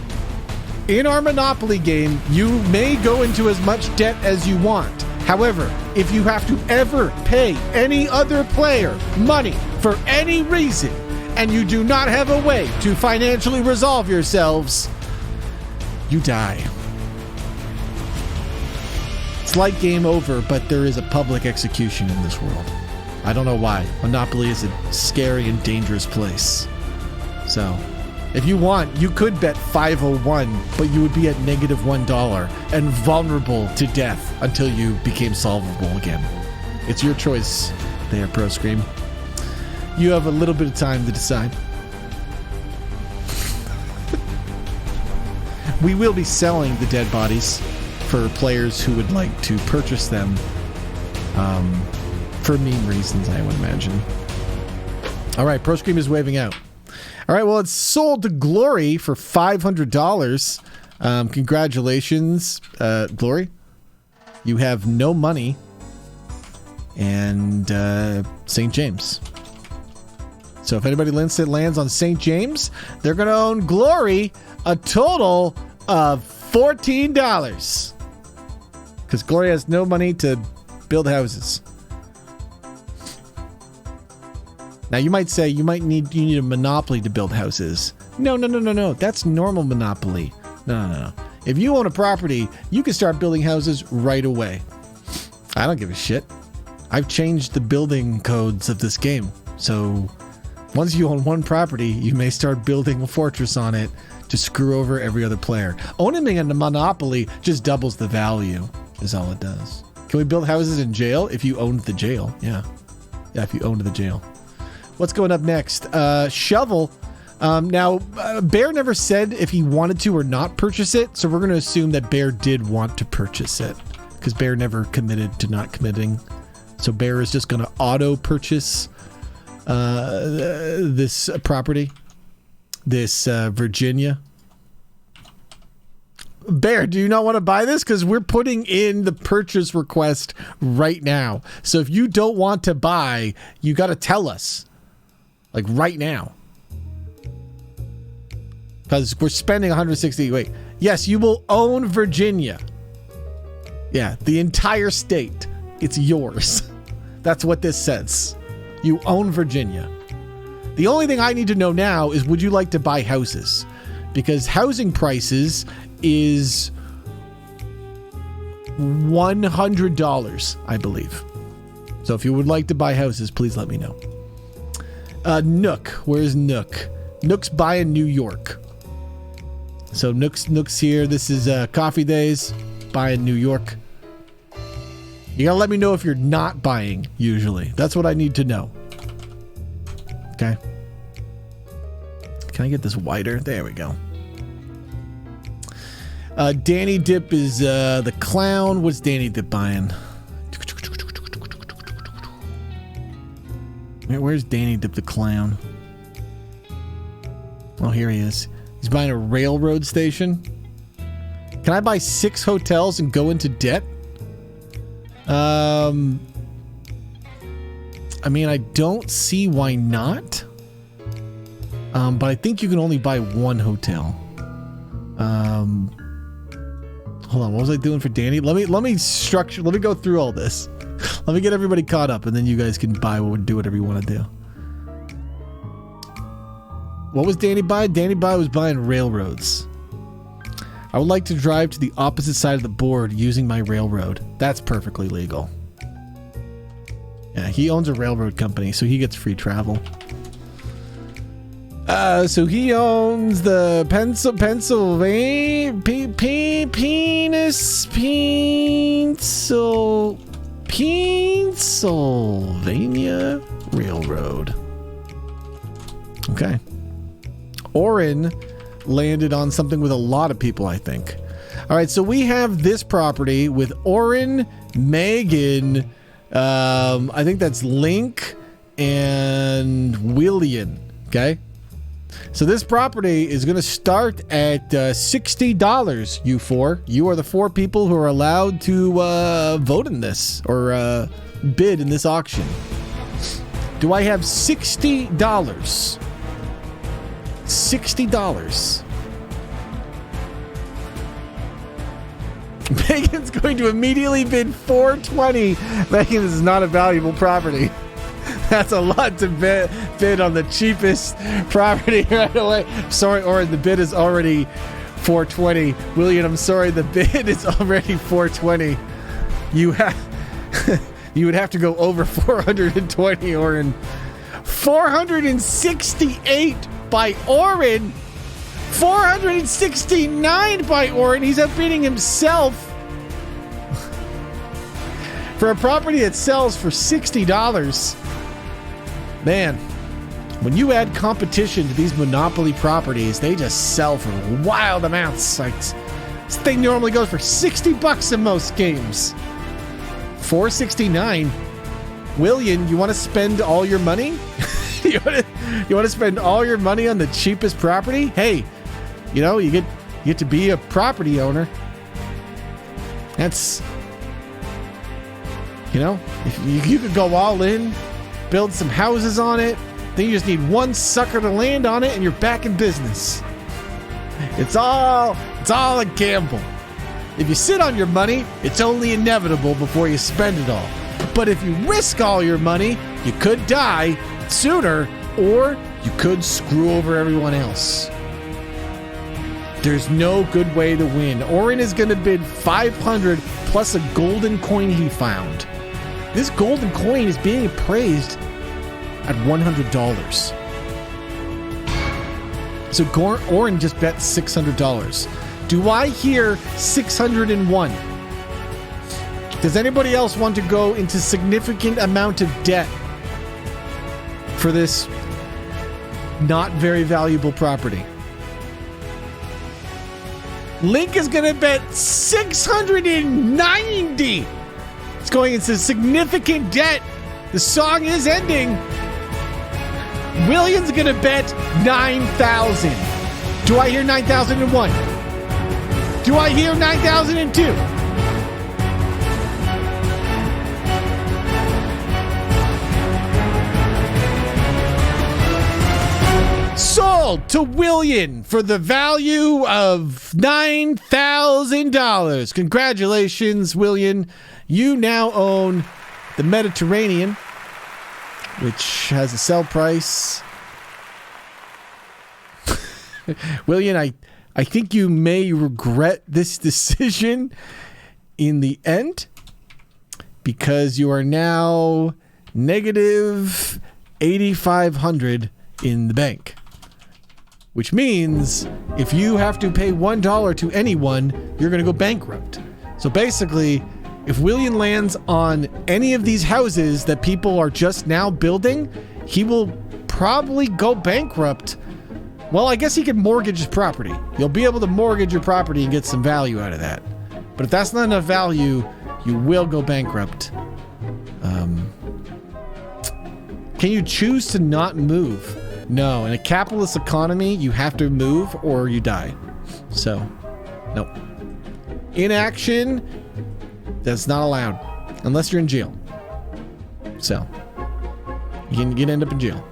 [SPEAKER 1] In our Monopoly game, you may go into as much debt as you want. However, if you have to ever pay any other player money for any reason, and you do not have a way to financially resolve yourselves, you die. It's like game over, but there is a public execution in this world. I don't know why. Monopoly is a scary and dangerous place. So, if you want, you could bet 501, but you would be at -$1 and vulnerable to death until you became solvable again. It's your choice there, Pro Scream. You have a little bit of time to decide. We will be selling the dead bodies for players who would like to purchase them for meme reasons, I would imagine. All right, Pro Scream is waving out. All right, well, it's sold to Glory for $500. Congratulations, Glory. You have no money. And St. James. So if anybody lands on St. James, they're going to own Glory a total of $14. Because Glory has no money to build houses. Now you might say you need a Monopoly to build houses. No. That's normal Monopoly. No. If you own a property, you can start building houses right away. I don't give a shit. I've changed the building codes of this game. So once you own one property, you may start building a fortress on it to screw over every other player. Owning a Monopoly just doubles the value, is all it does. Can we build houses in jail if you owned the jail? Yeah, if you owned the jail. What's going up next? Shovel. Now, Bear never said if he wanted to or not purchase it, so we're going to assume that Bear did want to purchase it, because Bear never committed to not committing. So Bear is just going to auto purchase this property, this Virginia. Bear, do you not want to buy this? Because we're putting in the purchase request right now. So if you don't want to buy, you got to tell us, like right now. Because we're spending 160. Wait, yes, you will own Virginia. Yeah, the entire state. It's yours. That's what this says. You own Virginia. The only thing I need to know now is, would you like to buy houses? Because housing prices is $100, I believe. So if you would like to buy houses, please let me know. Nook. Where's Nook? Nook's buying New York. So Nook's here. This is Coffee Days. Buying New York. You gotta let me know if you're not buying, usually. That's what I need to know. Okay. Can I get this wider? There we go. Danny Dip is the clown. What's Danny Dip buying? Where's Danny Dip the clown? Oh, here he is. He's buying a railroad station. Can I buy 6 hotels and go into debt? I mean, I don't see why not. But I think you can only buy one hotel. Hold on, what was I doing for Danny? Let me go through all this. Let me get everybody caught up, and then you guys can buy or do whatever you want to do. What was Danny buy? Danny was buying railroads. I would like to drive to the opposite side of the board using my railroad. That's perfectly legal. Yeah, he owns a railroad company, so he gets free travel. So he owns the Pennsylvania Railroad. Okay. Orin landed on something with a lot of people, I think. All right, so we have this property with Orin, Megan, I think that's Link, and William. Okay. So this property is going to start at $60, you four. You are the four people who are allowed to vote in this or bid in this auction. Do I have $60? $60. Megan's going to immediately bid $420. Megan, this is not a valuable property. That's a lot to bid on the cheapest property right away. Sorry, Orin, the bid is already $420. William, I'm sorry, the bid is already $420. You would have to go over $420, Orin. $468 by Orin. $469 by Orin. He's outbidding himself for a property that sells for $60. Man, when you add competition to these monopoly properties, they just sell for wild amounts. Like, this thing normally goes for $60 in most games. $469. William, you want to spend all your money? you want to spend all your money on the cheapest property? Hey, you know, you get to be a property owner. That's, you know, if you could go all in, build some houses on it, then you just need one sucker to land on it and you're back in business. It's all a gamble. If you sit on your money, it's only inevitable before you spend it all. But if you risk all your money, you could die sooner or you could screw over everyone else. There's no good way to win. Orin is going to bid $500 plus a golden coin he found. This golden coin is being appraised at $100. So Orin just bet $600. Do I hear 601? Does anybody else want to go into significant amount of debt for this not very valuable property? Link is going to bet $690. It's going into significant debt. The song is ending. William's going to bet $9,000. Do I hear 9,001? Do I hear 9,002? Sold to William for the value of $9,000. Congratulations, William. You now own the Mediterranean, which has a sell price. William, I think you may regret this decision in the end because you are now negative 8,500 in the bank. Which means if you have to pay $1 to anyone, you're going to go bankrupt. So basically, if William lands on any of these houses that people are just now building, he will probably go bankrupt. Well, I guess he can mortgage his property. You'll be able to mortgage your property and get some value out of that. But if that's not enough value, you will go bankrupt. Can you choose to not move? No, in a capitalist economy, you have to move or you die. So, nope. Inaction, that's not allowed. Unless you're in jail. So, you can end up in jail.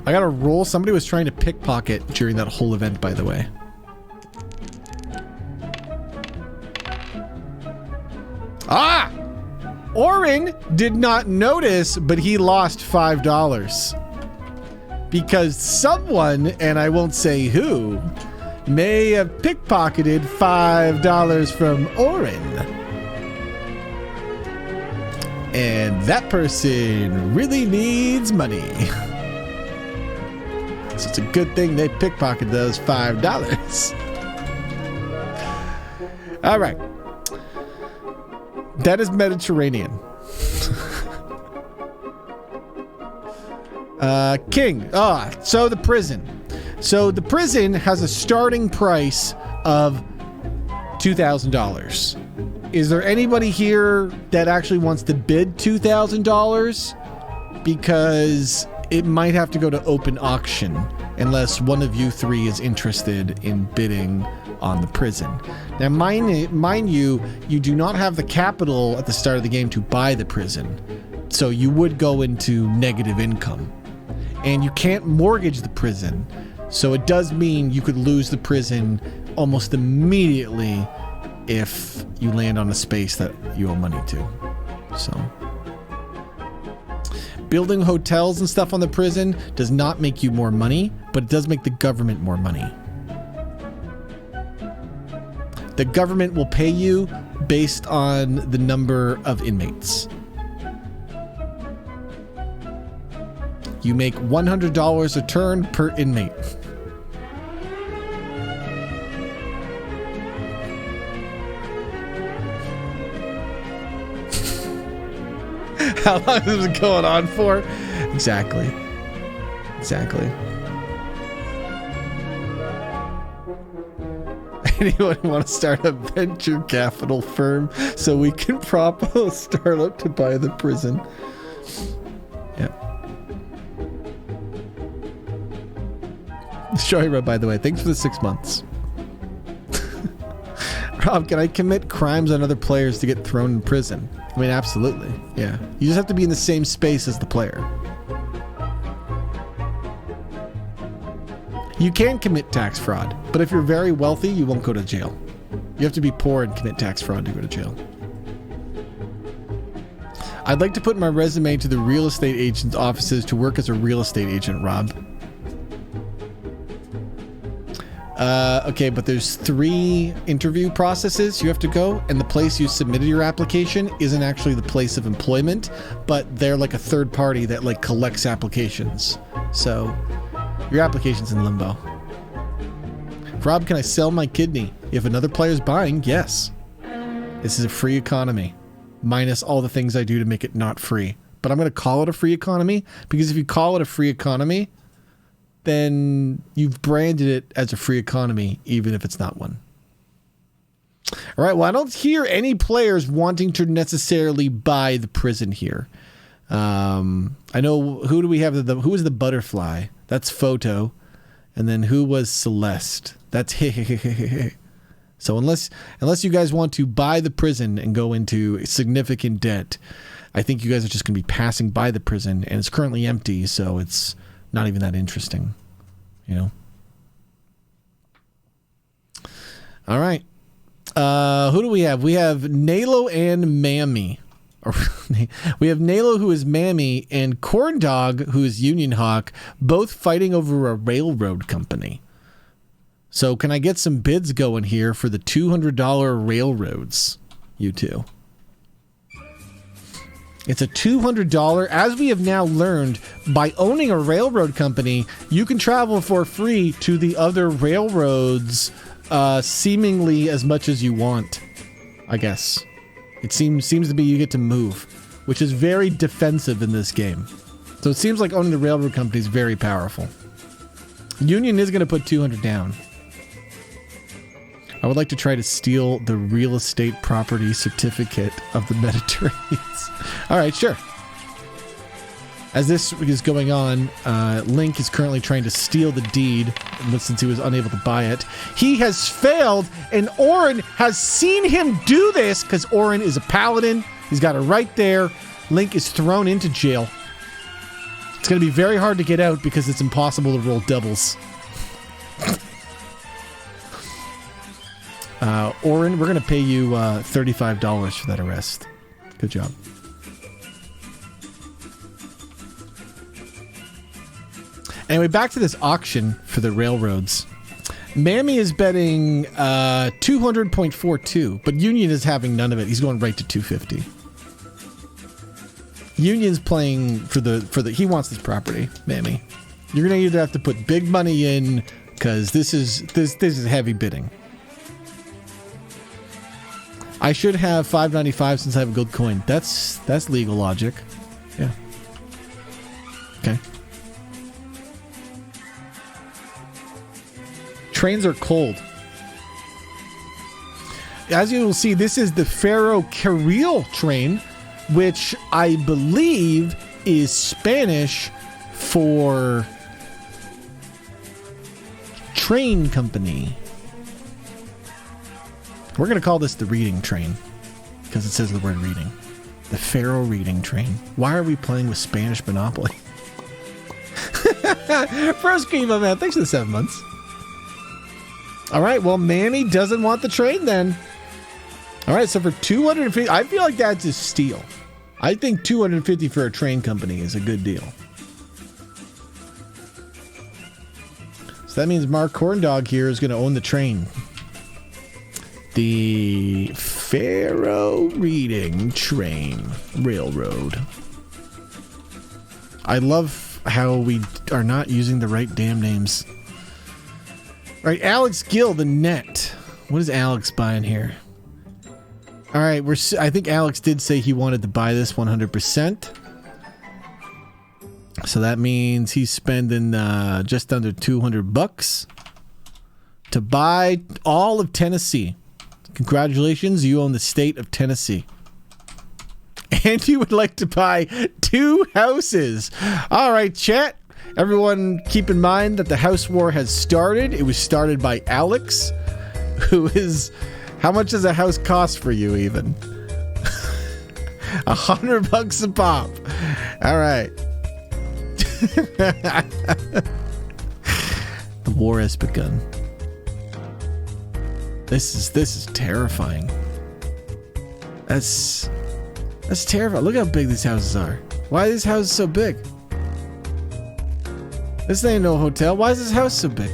[SPEAKER 1] I got a roll. Somebody was trying to pickpocket during that whole event, by the way. Ah! Orin did not notice, but he lost $5. Because someone, and I won't say who, may have pickpocketed $5 from Orin. And that person really needs money. So it's a good thing they pickpocketed those $5. All right. That is Mediterranean. King. So the prison. So the prison has a starting price of $2,000. Is there anybody here that actually wants to bid $2,000? Because it might have to go to open auction unless one of you three is interested in bidding on the prison. Now, mind you, you do not have the capital at the start of the game to buy the prison. So you would go into negative income. And you can't mortgage the prison. So it does mean you could lose the prison almost immediately if you land on a space that you owe money to. So building hotels and stuff on the prison does not make you more money, but it does make the government more money. The government will pay you based on the number of inmates. You make $100 a turn per inmate. How long is it going on for? Exactly. Anyone want to start a venture capital firm so we can prop a startup to buy the prison? Yeah. Sorry, Rob, by the way. Thanks for the 6 months. Rob, can I commit crimes on other players to get thrown in prison? I mean, absolutely. Yeah. You just have to be in the same space as the player. You can commit tax fraud, but if you're very wealthy, you won't go to jail. You have to be poor and commit tax fraud to go to jail. I'd like to put my resume to the real estate agent's offices to work as a real estate agent, Rob. Okay, but there's 3 interview processes you have to go, and the place you submitted your application isn't actually the place of employment, but they're like a third party that like collects applications. So your application's in limbo. Rob, can I sell my kidney? If another player's buying, yes. This is a free economy, minus all the things I do to make it not free. But I'm going to call it a free economy, because if you call it a free economy, then you've branded it as a free economy, even if it's not one. All right, well, I don't hear any players wanting to necessarily buy the prison here. I know, who do we have? Who was the butterfly? That's Photo. And then who was Celeste? That's So unless you guys want to buy the prison and go into significant debt, I think you guys are just going to be passing by the prison, and it's currently empty, so it's not even that interesting, you know? All right. Who do we have? We have Nalo and Mammy. We have Nalo, who is Mammy, and Corn Dog, who is Union Hawk, both fighting over a railroad company. So can I get some bids going here for the $200 railroads, you two? It's a $200. As we have now learned, by owning a railroad company, you can travel for free to the other railroads seemingly as much as you want, I guess. It seems to be you get to move, which is very defensive in this game. So it seems like owning the railroad company is very powerful. Union is going to put 200 down. I would like to try to steal the real estate property certificate of the Mediterranean. All right, sure. As this is going on, Link is currently trying to steal the deed since he was unable to buy it. He has failed, and Auron has seen him do this because Auron is a paladin. He's got it right there. Link is thrown into jail. It's going to be very hard to get out because it's impossible to roll doubles. Auron, we're going to pay you $35 for that arrest. Good job. Anyway, back to this auction for the railroads. Mammy is betting 200.42, but Union is having none of it. He's going right to 250. Union's playing for the he wants this property, Mammy. You're gonna either have to put big money in because this is heavy bidding. I should have $5.95 since I have a gold coin. That's legal logic. Yeah. Okay. Trains are cold. As you will see, this is the Ferrocarril train, which I believe is Spanish for train company. We're going to call this the reading train because it says the word reading. The Ferro reading train. Why are we playing with Spanish Monopoly? First game, man. Thanks for the 7 months. All right, well, Mammy doesn't want the train then. All right, so for 250, I feel like that's a steal. I think 250 for a train company is a good deal. So that means Mark Corndog here is going to own the train. The Ferro Reading Train Railroad. I love how we are not using the right damn names. All right, Alex Gill, the net. What is Alex buying here? All right, I think Alex did say he wanted to buy this 100%. So that means he's spending just under $200 to buy all of Tennessee. Congratulations, you own the state of Tennessee. And you would like to buy 2 houses. All right, chat. Everyone keep in mind that the house war has started. It was started by Alex, who is... How much does a house cost for you, even? $100 a pop. All right. The war has begun. This is terrifying. That's terrifying. Look how big these houses are. Why are these houses so big? This ain't no hotel. Why is this house so big?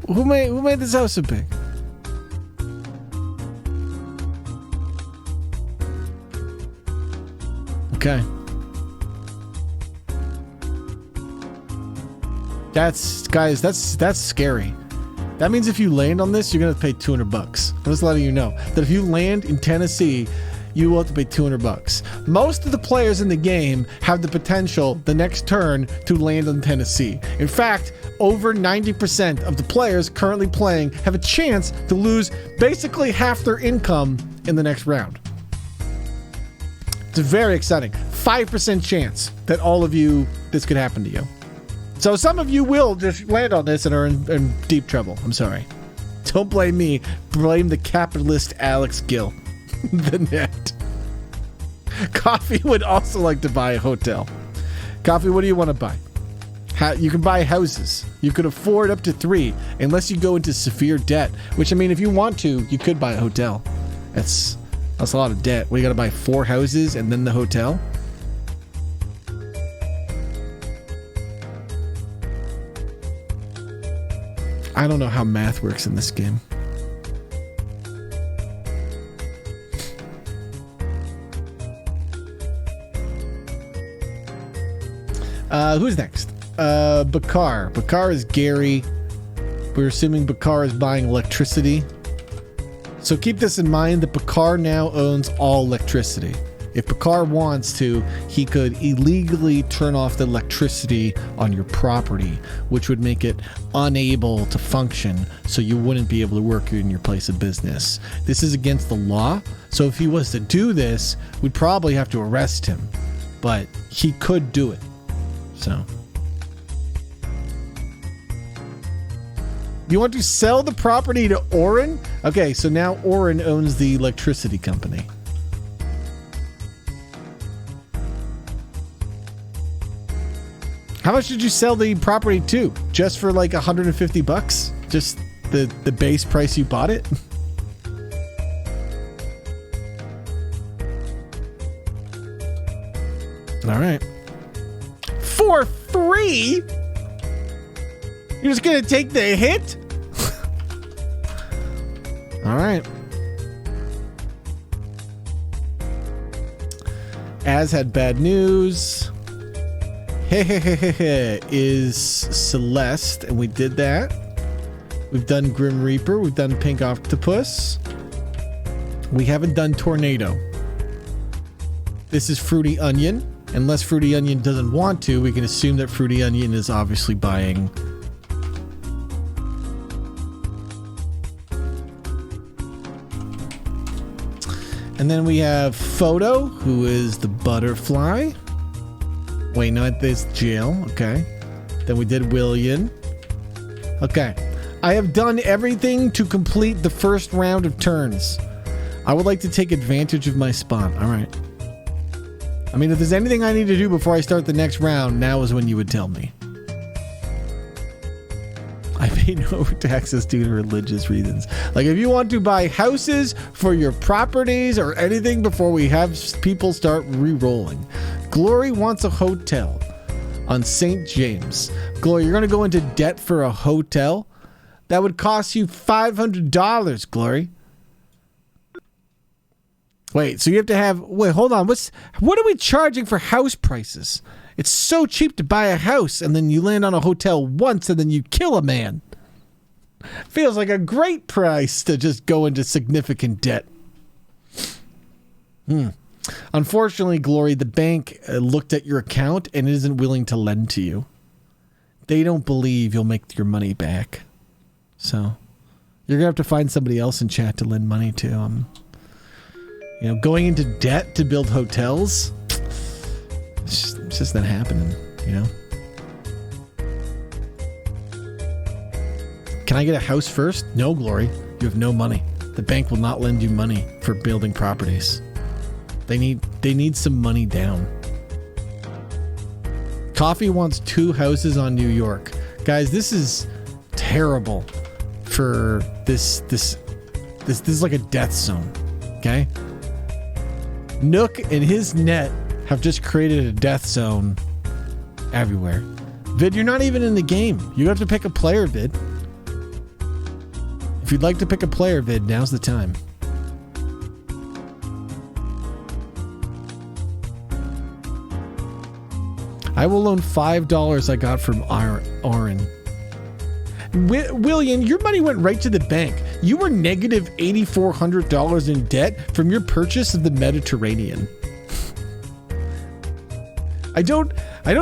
[SPEAKER 1] Who made this house so big? Okay. That's scary. That means if you land on this, you're gonna pay $200. I'm just letting you know that if you land in Tennessee, you will have to pay $200. Most of the players in the game have the potential the next turn to land in Tennessee. In fact, over 90% of the players currently playing have a chance to lose basically half their income in the next round. It's very exciting. 5% chance that all of you, this could happen to you. So some of you will just land on this and are in deep trouble. I'm sorry. Don't blame me. Blame the capitalist Alex Gill. The net. Coffee would also like to buy a hotel. Coffee, what do you want to buy? You can buy houses. You could afford up to 3, unless you go into severe debt. Which, I mean, if you want to, you could buy a hotel. That's a lot of debt. We got to buy 4 houses and then the hotel. I don't know how math works in this game. Who's next? Bakar. Bakar is Gary. We're assuming Bakar is buying electricity. So keep this in mind that Bakar now owns all electricity. If Bakar wants to, he could illegally turn off the electricity on your property, which would make it unable to function, so you wouldn't be able to work in your place of business. This is against the law, so if he was to do this, we'd probably have to arrest him. but he could do it. So, you want to sell the property to Oren? Okay, so now Oren owns the electricity company. How much did you sell the property to? Just for like $150? Just the base price you bought it? All right. For free? You're just gonna take the hit? All right. Az had bad news. Is Celeste, and we did that. We've done Grim Reaper. We've done Pink Octopus. We haven't done Tornado. This is Fruity Onion. Unless Fruity Onion doesn't want to, we can assume that Fruity Onion is obviously buying. And then we have Photo, who is the butterfly. Wait, not this jail. Okay. Then we did William. Okay. I have done everything to complete the first round of turns. I would like to take advantage of my spot. All right. I mean, if there's anything I need to do before I start the next round, now is when you would tell me. I pay no taxes due to religious reasons. Like, if you want to buy houses for your properties or anything before we have people start re-rolling. Glory wants a hotel on St. James. Glory, you're going to go into debt for a hotel? That would cost you $500, Glory. Wait, so you have to have... Wait, hold on. What are we charging for house prices? It's so cheap to buy a house, and then you land on a hotel once, and then you kill a man. Feels like a great price to just go into significant debt. Unfortunately, Glory, the bank looked at your account and isn't willing to lend to you. They don't believe you'll make your money back. So, you're going to have to find somebody else in chat to lend money to. You know, going into debt to build hotels, it's just not happening, you know? Can I get a house first? No, Glory. You have no money. The bank will not lend you money for building properties. They need some money down. Coffee wants 2 houses on New York. Guys, this is terrible for this is like a death zone, okay? Nook and his net have just created a death zone everywhere. Vid, you're not even in the game. You have to pick a player, Vid. If you'd like to pick a player, Vid, now's the time. I will loan $5 I got from Oren. William, your money went right to the bank. You were negative $8,400 in debt from your purchase of the Mediterranean. I don't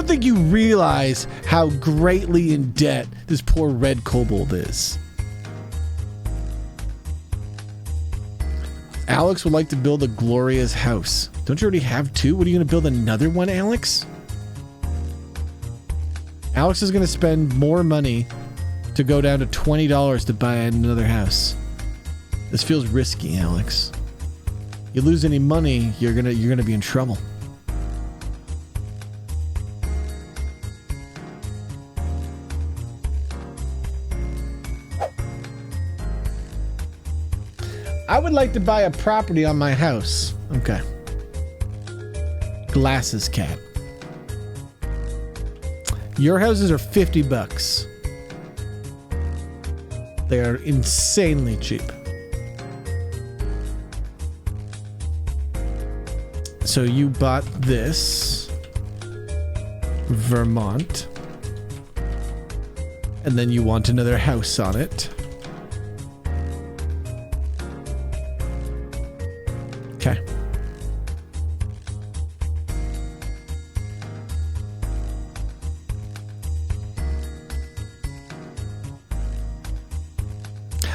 [SPEAKER 1] think you realize how greatly in debt this poor red kobold is. Alex would like to build a glorious house. Don't you already have 2? What are you going to build another one, Alex? Alex is going to spend more money to go down to $20 to buy another house. This feels risky, Alex. You lose any money, you're gonna be in trouble. I would like to buy a property on my house. Okay. Glasses cat. Your houses are $50. They are insanely cheap. So you bought this Vermont, and then you want another house on it. Okay.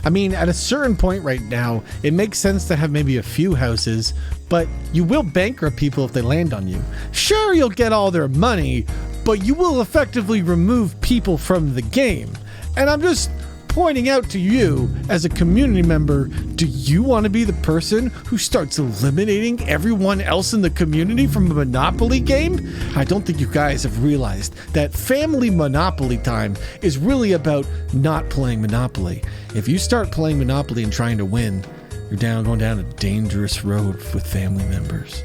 [SPEAKER 1] I mean, at a certain point right now, it makes sense to have maybe a few houses, but you will bankrupt people if they land on you. Sure, you'll get all their money, but you will effectively remove people from the game. And I'm just pointing out to you, as a community member, do you want to be the person who starts eliminating everyone else in the community from a Monopoly game? I don't think you guys have realized that family Monopoly time is really about not playing Monopoly. If you start playing Monopoly and trying to win, you're going down a dangerous road with family members.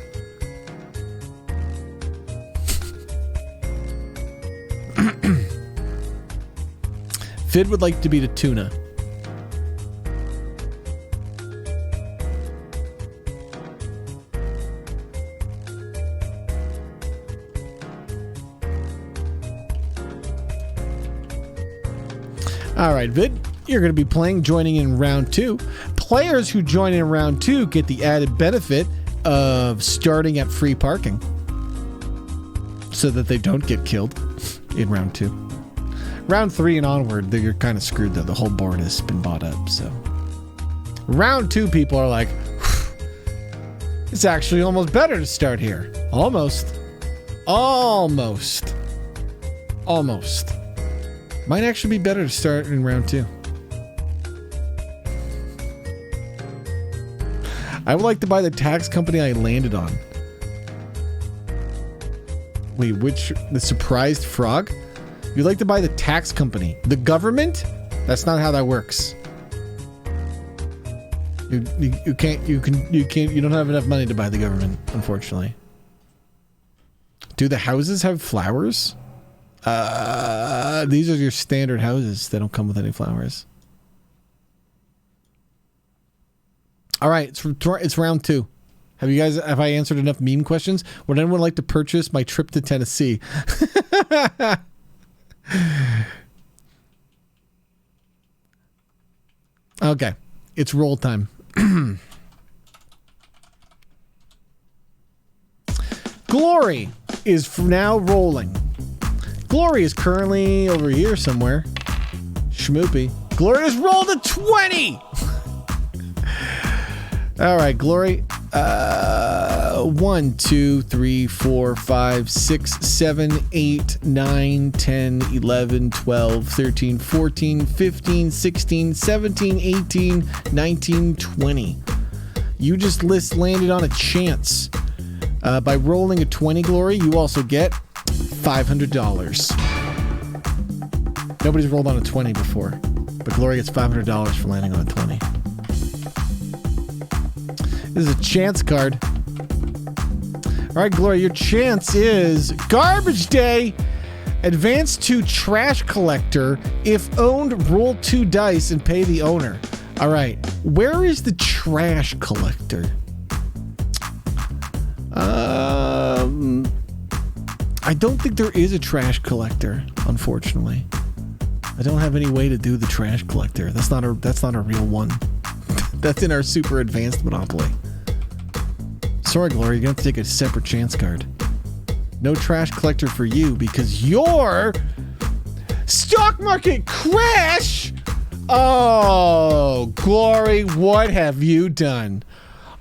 [SPEAKER 1] Fid would like to be the tuna. All right, Vid, you're going to be joining in round 2. Players who join in round 2 get the added benefit of starting at free parking so that they don't get killed in round 2. Round 3 and onward, you're kind of screwed though. The whole board has been bought up, so. Round 2 people are like, it's actually almost better to start here. Almost. Might actually be better to start in round 2. I would like to buy the tax company I landed on. Wait, the surprised frog? You'd like to buy the tax company. The government? That's not how that works. You don't have enough money to buy the government, unfortunately. Do the houses have flowers? These are your standard houses. They don't come with any flowers. All right, it's round 2. Have I answered enough meme questions? Would anyone like to purchase my trip to Tennessee? Okay, it's roll time. Glory is now rolling. Glory is currently over here somewhere. Schmoopy. Glory has rolled a 20! All right, Glory. 1, 2, 3, 4, 5, 6, 7, 8, 9, 10, 11, 12, 13, 14, 15, 16, 17, 18, 19, 20. You just landed on a chance. By rolling a 20, Glory, you also get $500. Nobody's rolled on a 20 before, but Glory gets $500 for landing on a 20. This is a chance card. All right, Glory, your chance is Garbage Day. Advance to Trash Collector. If owned, roll 2 dice and pay the owner. All right, where is the Trash Collector? I don't think there is a Trash Collector, unfortunately. I don't have any way to do the Trash Collector. That's not a real one. That's in our super advanced Monopoly. Sorry, Glory, you're gonna have to take a separate chance card. No Trash Collector for you because your stock market crash. Oh, Glory, what have you done?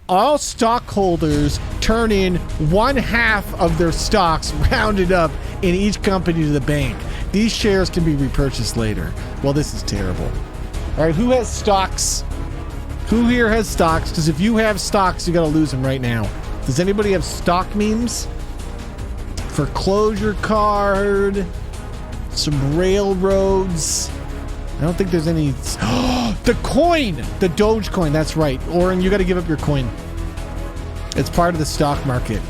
[SPEAKER 1] All stockholders turn in 1/2 of their stocks rounded up in each company to the bank. These shares can be repurchased later. Well, this is terrible. All right, who has stocks? Who here has stocks? Because if you have stocks, you got to lose them right now. Does anybody have stock memes? Foreclosure card. Some railroads. I don't think there's any. The coin! The Dogecoin, that's right. Oren, you got to give up your coin. It's part of the stock market.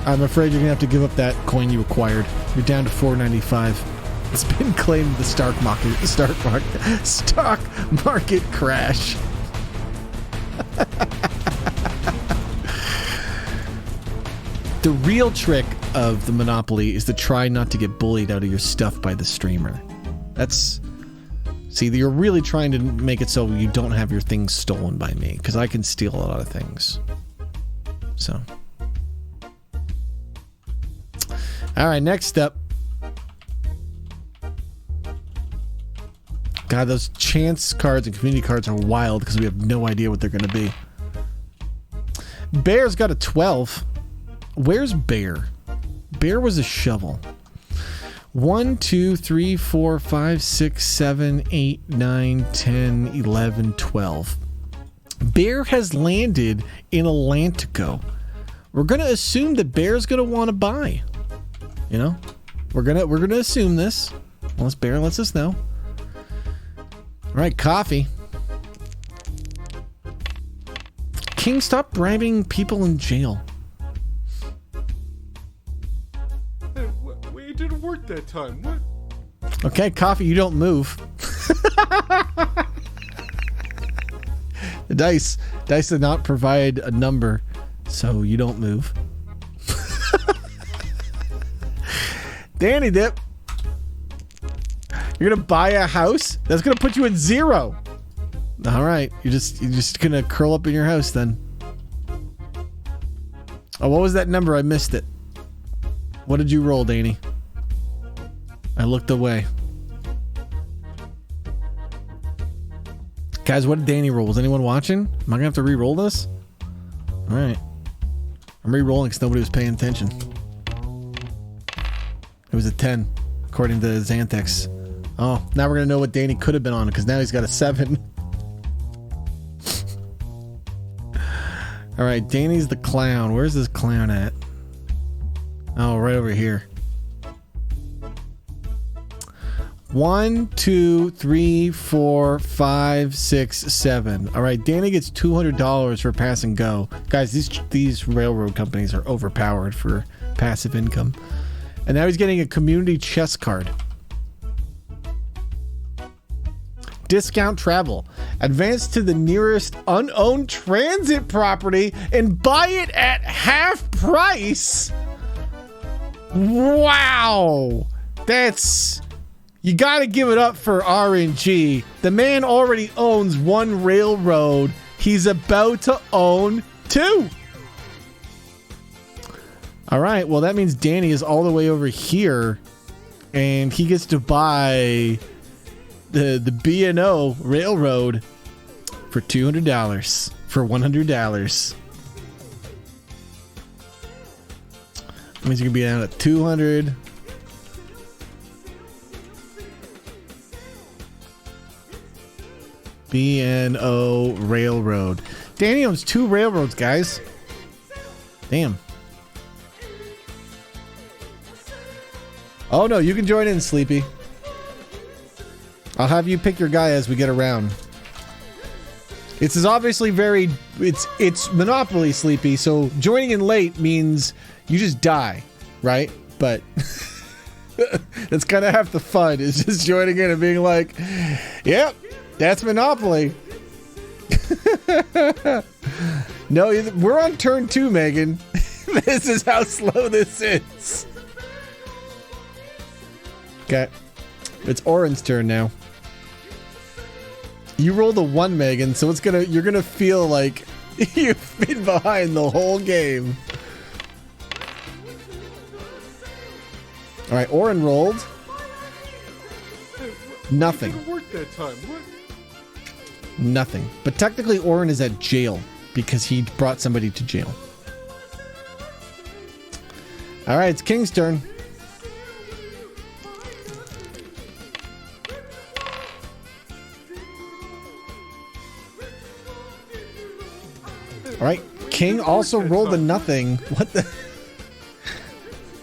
[SPEAKER 1] I'm afraid you're going to have to give up that coin you acquired. You're down to $4.95. It's been claimed the stock market crash. The real trick of the Monopoly is to try not to get bullied out of your stuff by the streamer. See, you're really trying to make it so you don't have your things stolen by me, because I can steal a lot of things. So. All right, next up. God, those chance cards and community cards are wild because we have no idea what they're going to be. Bear's got a 12. Where's Bear? Bear was a shovel. 1, 2, 3, 4, 5, 6, 7, 8, 9, 10, 11, 12. Bear has landed in Atlantico. We're gonna assume that Bear's gonna want to buy. You know, we're gonna assume this unless Bear lets us know. All right, coffee. King, stop bribing people in jail.
[SPEAKER 5] Hey, it didn't work that time. What?
[SPEAKER 1] Okay, coffee, you don't move. The dice did not provide a number, so you don't move. Danny Dip, you're gonna buy a house? That's gonna put you at 0. All right, you're just gonna curl up in your house then. Oh, what was that number? I missed it. What did you roll, Danny? I looked away. Guys, what did Danny roll? Was anyone watching? Am I gonna have to re-roll this? All right. I'm re-rolling because nobody was paying attention. It was a 10, according to Xanthex. Oh, now we're gonna know what Danny could have been on because now he's got a 7. All right, Danny's the clown. Where's this clown at? Oh, right over here. 1, 2, 3, 4, 5, 6, 7. All right, Danny gets $200 for pass and go. Guys, these railroad companies are overpowered for passive income. And now he's getting a community chest card. Discount travel. Advance to the nearest unowned transit property and buy it at half price. Wow. That's... You gotta give it up for RNG. The man already owns 1 railroad. He's about to own 2. All right, well, that means Danny is all the way over here, and he gets to buy the B&O Railroad for $200 for $100. That means you're gonna be down at 200. B&O Railroad. Danny owns 2 railroads, guys. Damn. Oh no, you can join in, Sleepy. I'll have you pick your guy as we get around. It's obviously very... It's Monopoly, Sleepy, so joining in late means you just die, right? But... that's kind of half the fun, is just joining in and being like, yep, that's Monopoly. No, we're on turn 2, Megan. This is how slow this is. Okay. It's Oren's turn now. You rolled a 1, Megan, so you're gonna feel like you've been behind the whole game. Alright, Oren rolled. Nothing.
[SPEAKER 5] It didn't work that time. What?
[SPEAKER 1] Nothing. But technically Oren is at jail because he brought somebody to jail. Alright, it's King's turn. All right, King also rolled a nothing. What the?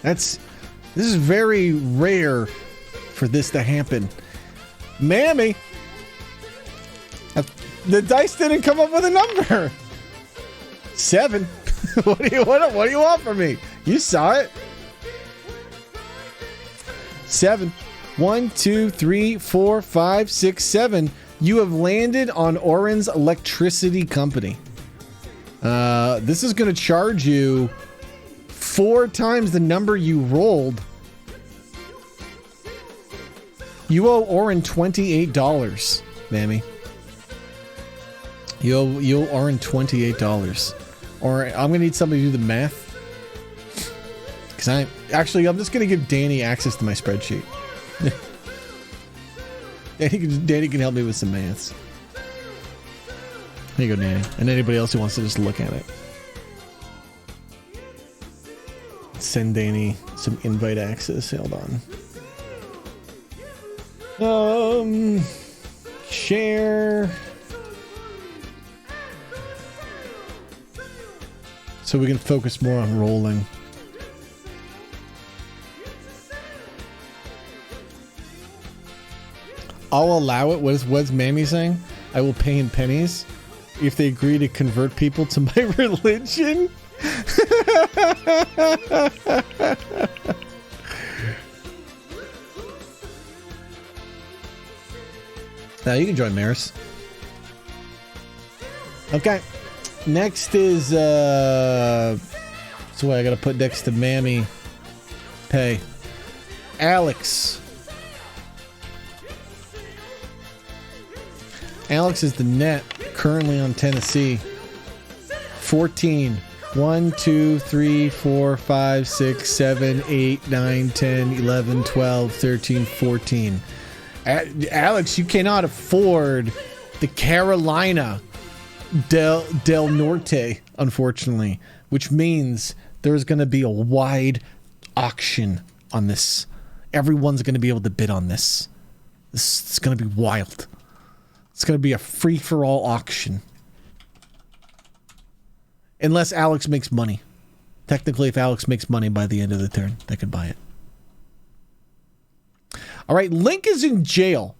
[SPEAKER 1] This is very rare for this to happen. Mammy, the dice didn't come up with a number. 7. What do you want from me? You saw it. 7. 1, 2, 3, 4, 5, 6, 7. You have landed on Oren's Electricity Company. This is going to charge you 4 times the number you rolled. You owe Oren $28, Mammy. You owe Oren $28. Or I'm going to need somebody to do the math. Because I'm just going to give Danny access to my spreadsheet. Danny can help me with some maths. Here you go, Danny. And anybody else who wants to just look at it. Send Danny some invite access. Hold on. Share. So we can focus more on rolling. I'll allow it. What's Mammy saying? I will pay in pennies if they agree to convert people to my religion. Now you can join Maris. Okay. Next is so I gotta put next to Mammy. Pay. Alex. Alex is the net currently on Tennessee. 14. 1, 2, 3, 4, 5, 6, 7, 8, 9, 10, 11, 12, 13, 14. Alex, you cannot afford the Carolina del Norte, unfortunately, which means there's going to be a wide auction on this. Everyone's going to be able to bid on this. This is going to be wild. It's going to be a free-for-all auction. Unless Alex makes money. Technically, if Alex makes money by the end of the turn, they can buy it. All right, Link is in jail.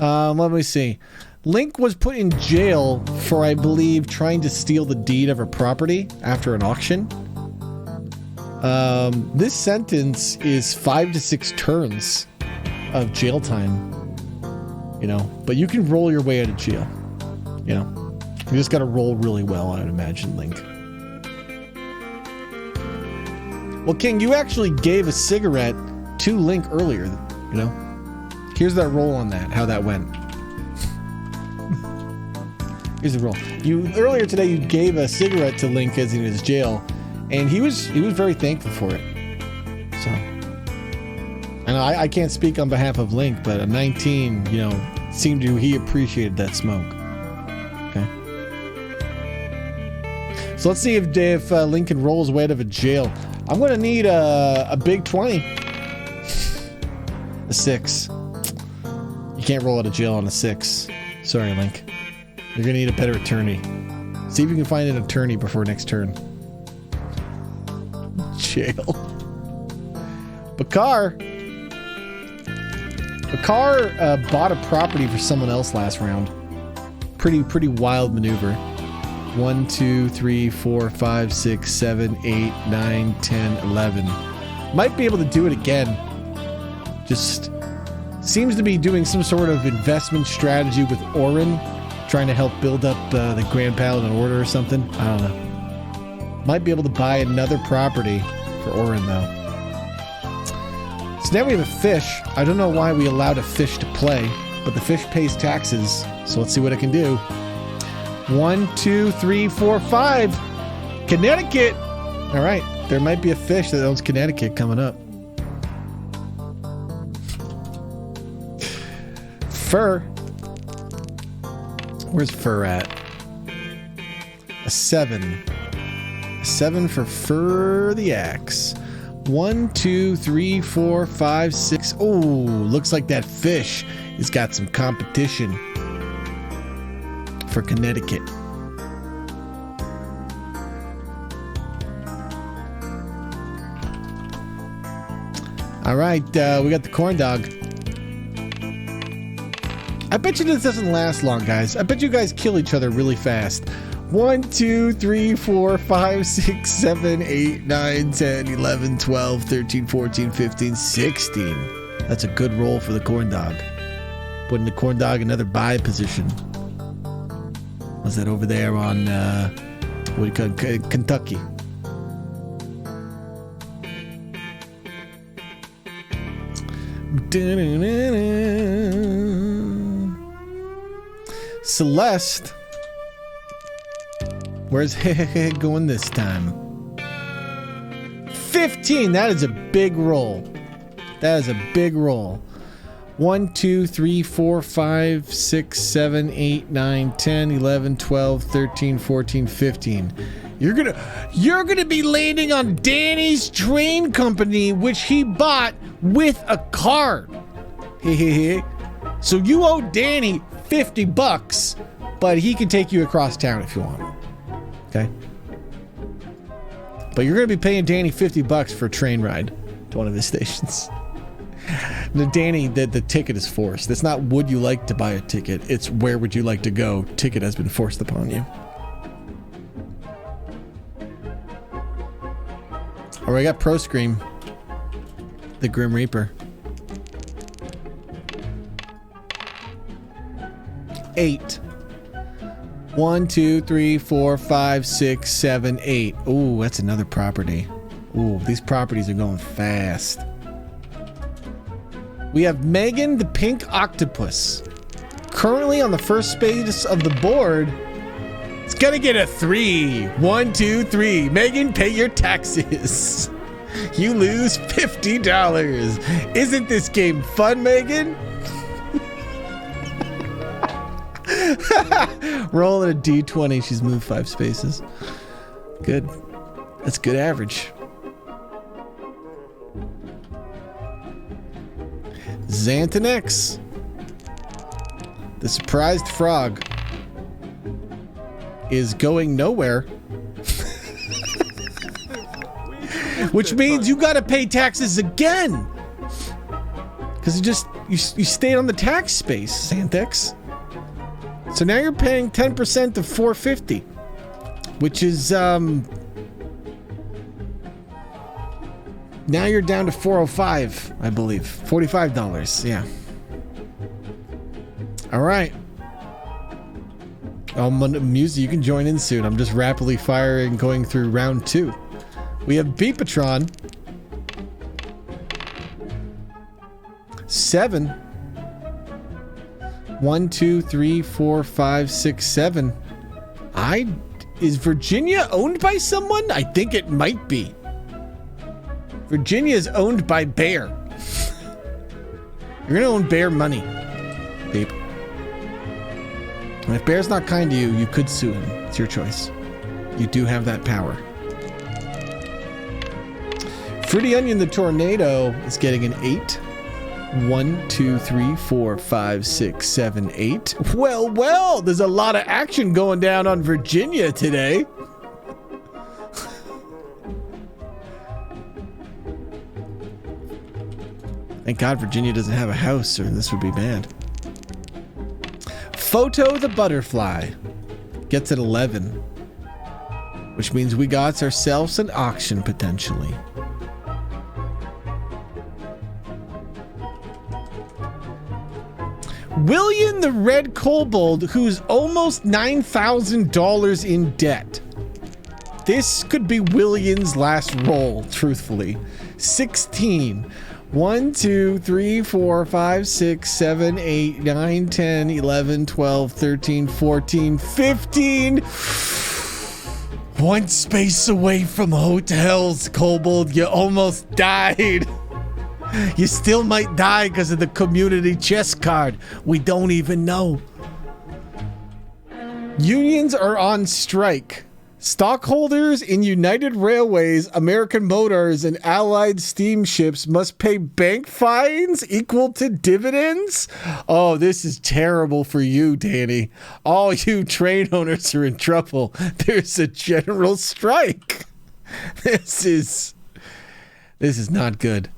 [SPEAKER 1] Let me see. Link was put in jail for, I believe, trying to steal the deed of a property after an auction. This sentence is 5 to 6 turns of jail time. You know, but you can roll your way out of jail. You know, you just got to roll really well, I would imagine, Link. Well, King, you actually gave a cigarette to Link earlier, you know? Here's that roll on that, how that went. Here's the roll. Earlier today, you gave a cigarette to Link as in his jail, and he was very thankful for it. So, and I can't speak on behalf of Link, but a 19, you know, seemed to he appreciated that smoke. Okay. So let's see if Link can roll his way out of a jail. I'm gonna need a big 20. A 6. You can't roll out of jail on a 6. Sorry, Link. You're gonna need a better attorney. See if you can find an attorney before next turn. Jail. Bakar bought a property for someone else last round. Pretty wild maneuver. 1, 2, 3, 4, 5, 6, 7, 8, 9, 10, 11. Might be able to do it again. Just seems to be doing some sort of investment strategy with Orin, trying to help build up the Grand Paladin Order or something. I don't know. Might be able to buy another property for Orin, though. So now we have a fish. I don't know why we allowed a fish to play, but the fish pays taxes. So let's see what it can do. 1, 2, 3, 4, 5. Connecticut. All right. There might be a fish that owns Connecticut coming up. Fur. Where's Fur at? A 7. A 7 for Fur the Axe. 1, 2, 3, 4, 5, 6. Oh, looks like that fish has got some competition for Connecticut. All right, we got the corn dog. I bet you this doesn't last long, guys. I bet you guys kill each other really fast. 1, 2, 3, 4, 5, 6, 7, 8, 9, 10, 11, 12, 13, 14, 15, 16. That's a good roll for the corn dog. Putting the corn dog in another buy position. Was that over there on, what do you call it? Kentucky? Celeste. Where's Hehehe going this time? 15. That is a big roll. That is a big roll. 1, 2, 3, 4, 5, 6, 7, 8, 9, 10, 11, 12, 13, 14, 15. You're gonna be landing on Danny's train company, which he bought with a card. So you owe Danny $50, but he can take you across town if you want. Okay? But you're gonna be paying Danny $50 for a train ride to one of his stations. Danny, the ticket is forced. It's not would you like to buy a ticket, it's where would you like to go. Ticket has been forced upon you. Alright, I got Pro Scream. The Grim Reaper. 8. 1, 2, 3, 4, 5, 6, 7, 8. Ooh, that's another property. Ooh, these properties are going fast. We have Megan the Pink Octopus. Currently on the first space of the board. It's gonna get a 3. 1, 2, 3. Megan, pay your taxes. You lose $50. Isn't this game fun, Megan? Rolling a D20. She's moved 5 spaces. Good. That's good average. Xantanex. The surprised frog is going nowhere. Which means you gotta pay taxes again. Because you stayed on the tax space, Xantex. So now you're paying 10% of $450, which is now you're down to $405, I believe. $45, yeah. All right. Music, you can join in soon. I'm just rapidly firing, going through round 2. We have Beepatron. 7. 1, 2, 3, 4, 5, 6, 7. Is Virginia owned by someone? I think it might be. Virginia is owned by Bear. You're gonna own Bear money, Beep. And if Bear's not kind to you, you could sue him. It's your choice. You do have that power. Fruity Onion the Tornado is getting an 8. 1, 2, 3, 4, 5, 6, 7, 8. Well, there's a lot of action going down on Virginia today. Thank God Virginia doesn't have a house, or this would be bad. Photo the Butterfly gets an 11, which means we got ourselves an auction potentially. William the Red Kobold, who's almost $9,000 in debt. This could be William's last roll, truthfully. 16. 1, 2, 3, 4, 5, 6, 7, 8, 9, 10, 11, 12, 13, 14, 15. One space away from hotels, Kobold. You almost died. You still might die because of the community chest card. We don't even know. Unions are on strike. Stockholders in United Railways, American Motors, and Allied Steamships must pay bank fines equal to dividends? Oh, this is terrible for you, Danny. All you train owners are in trouble. There's a general strike. This is not good.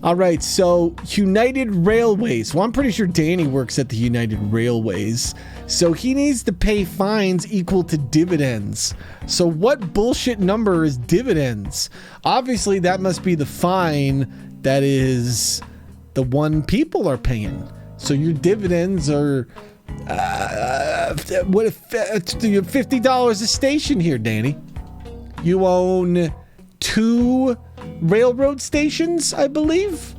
[SPEAKER 1] All right, so United Railways. Well, I'm pretty sure Danny works at the United Railways. So he needs to pay fines equal to dividends. So what bullshit number is dividends? Obviously, that must be the fine that is the one people are paying. So your dividends are what if $50 a station here, Danny? You own 2 railroad stations, I believe.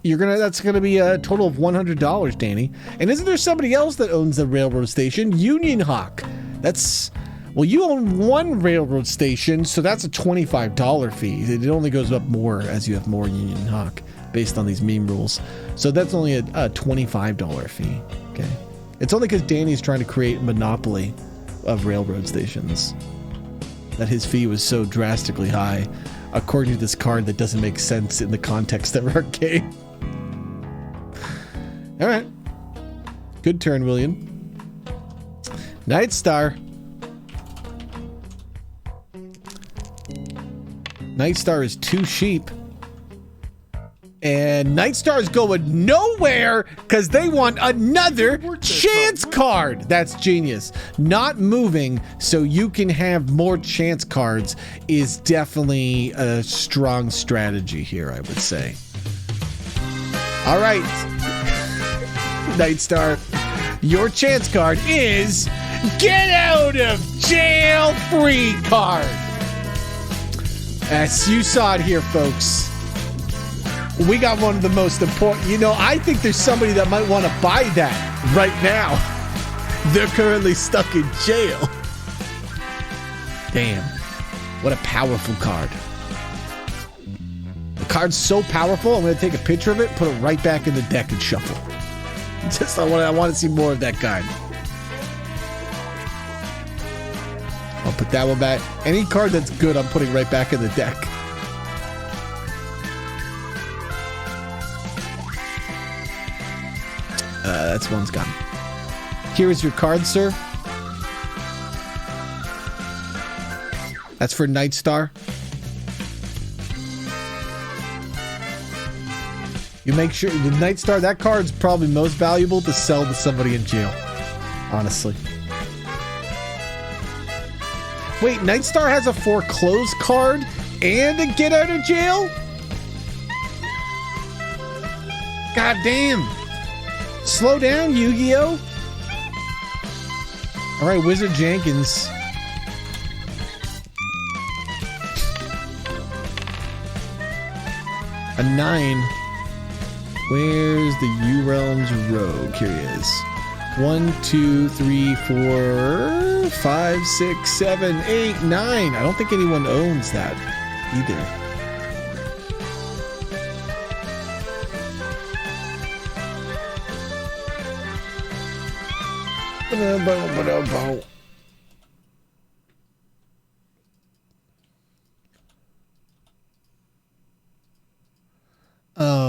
[SPEAKER 1] That's gonna be a total of $100, Danny. And isn't there somebody else that owns the railroad station? Union Hawk. That's Well, you own one railroad station, so that's a $25 fee. It only goes up more as you have more Union Hawk based on these meme rules. So that's only a $25 fee. Okay. It's only because Danny's trying to create a monopoly of railroad stations that his fee was so drastically high, according to this card that doesn't make sense in the context of our game. All right. Good turn, William. Night Star. Night Star is 2 sheep. And Night Star is going nowhere because they want another chance card. That's genius. Not moving so you can have more chance cards is definitely a strong strategy here, I would say. All right. Night Star, your chance card is get out of jail free card. As you saw it here, folks. We got one of the most important, I think there's somebody that might want to buy that right now. They're currently stuck in jail. Damn. What a powerful card. The card's so powerful, I'm going to take a picture of it, put it right back in the deck and shuffle. Just, I want to see more of that card. I'll put that one back. Any card that's good, I'm putting right back in the deck. That's one's gone. Here is your card, sir. That's for Night Star. You make sure the Night Star, that card's probably most valuable to sell to somebody in jail. Honestly. Wait, Night Star has a foreclosed card and a get out of jail? God damn. Slow down, Yu-Gi-Oh! Alright, Wizard Jenkins. A 9. Where's the U-Realms Rogue? Here he is. 1, 2, 3, 4, 5, 6, 7, 8, 9. I don't think anyone owns that either.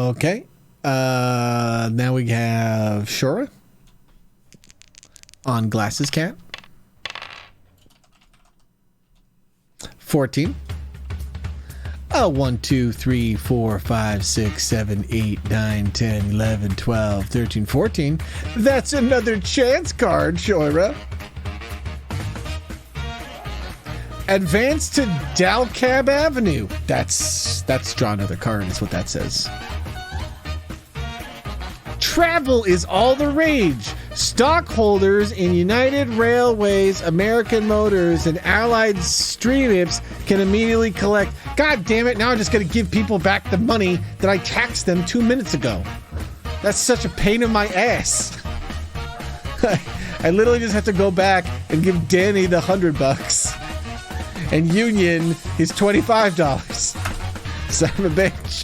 [SPEAKER 1] Okay. Now we have Shura on Glasses Cat. 14. 1, 2, 3, 4, 5, 6, 7, 8, 9, 10, 11, 12, 13, 14. That's another chance card, Shura. Advance to Dalcab Avenue. That's draw another card is what that says. Travel is all the rage. Stockholders in United Railways, American Motors, and Allied Streamips can immediately collect. God damn it, now I'm just going to give people back the money that I taxed them 2 minutes ago. That's such a pain in my ass. I literally just have to go back and give Danny the $100 and Union his $25. Son of a bitch.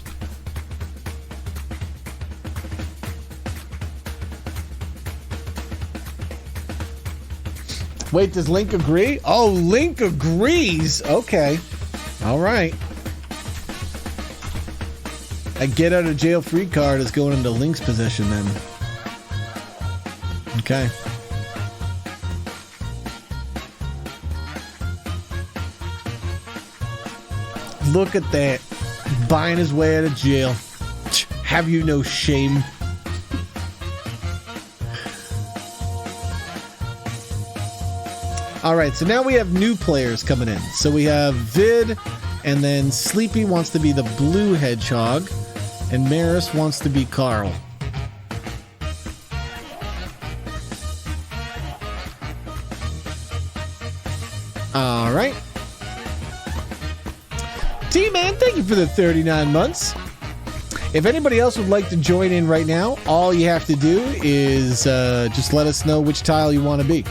[SPEAKER 1] Wait, does Link agree? Oh, Link agrees. Okay. All right. A get out of jail free card is going into Link's possession then. Okay. Look at that. Buying his way out of jail. Have you no shame? All right, so now we have new players coming in. So we have Vid, and then Sleepy wants to be the blue hedgehog, and Maris wants to be Carl. All right. T-Man, thank you for the 39 months. If anybody else would like to join in right now, all you have to do is just let us know which tile you want to be.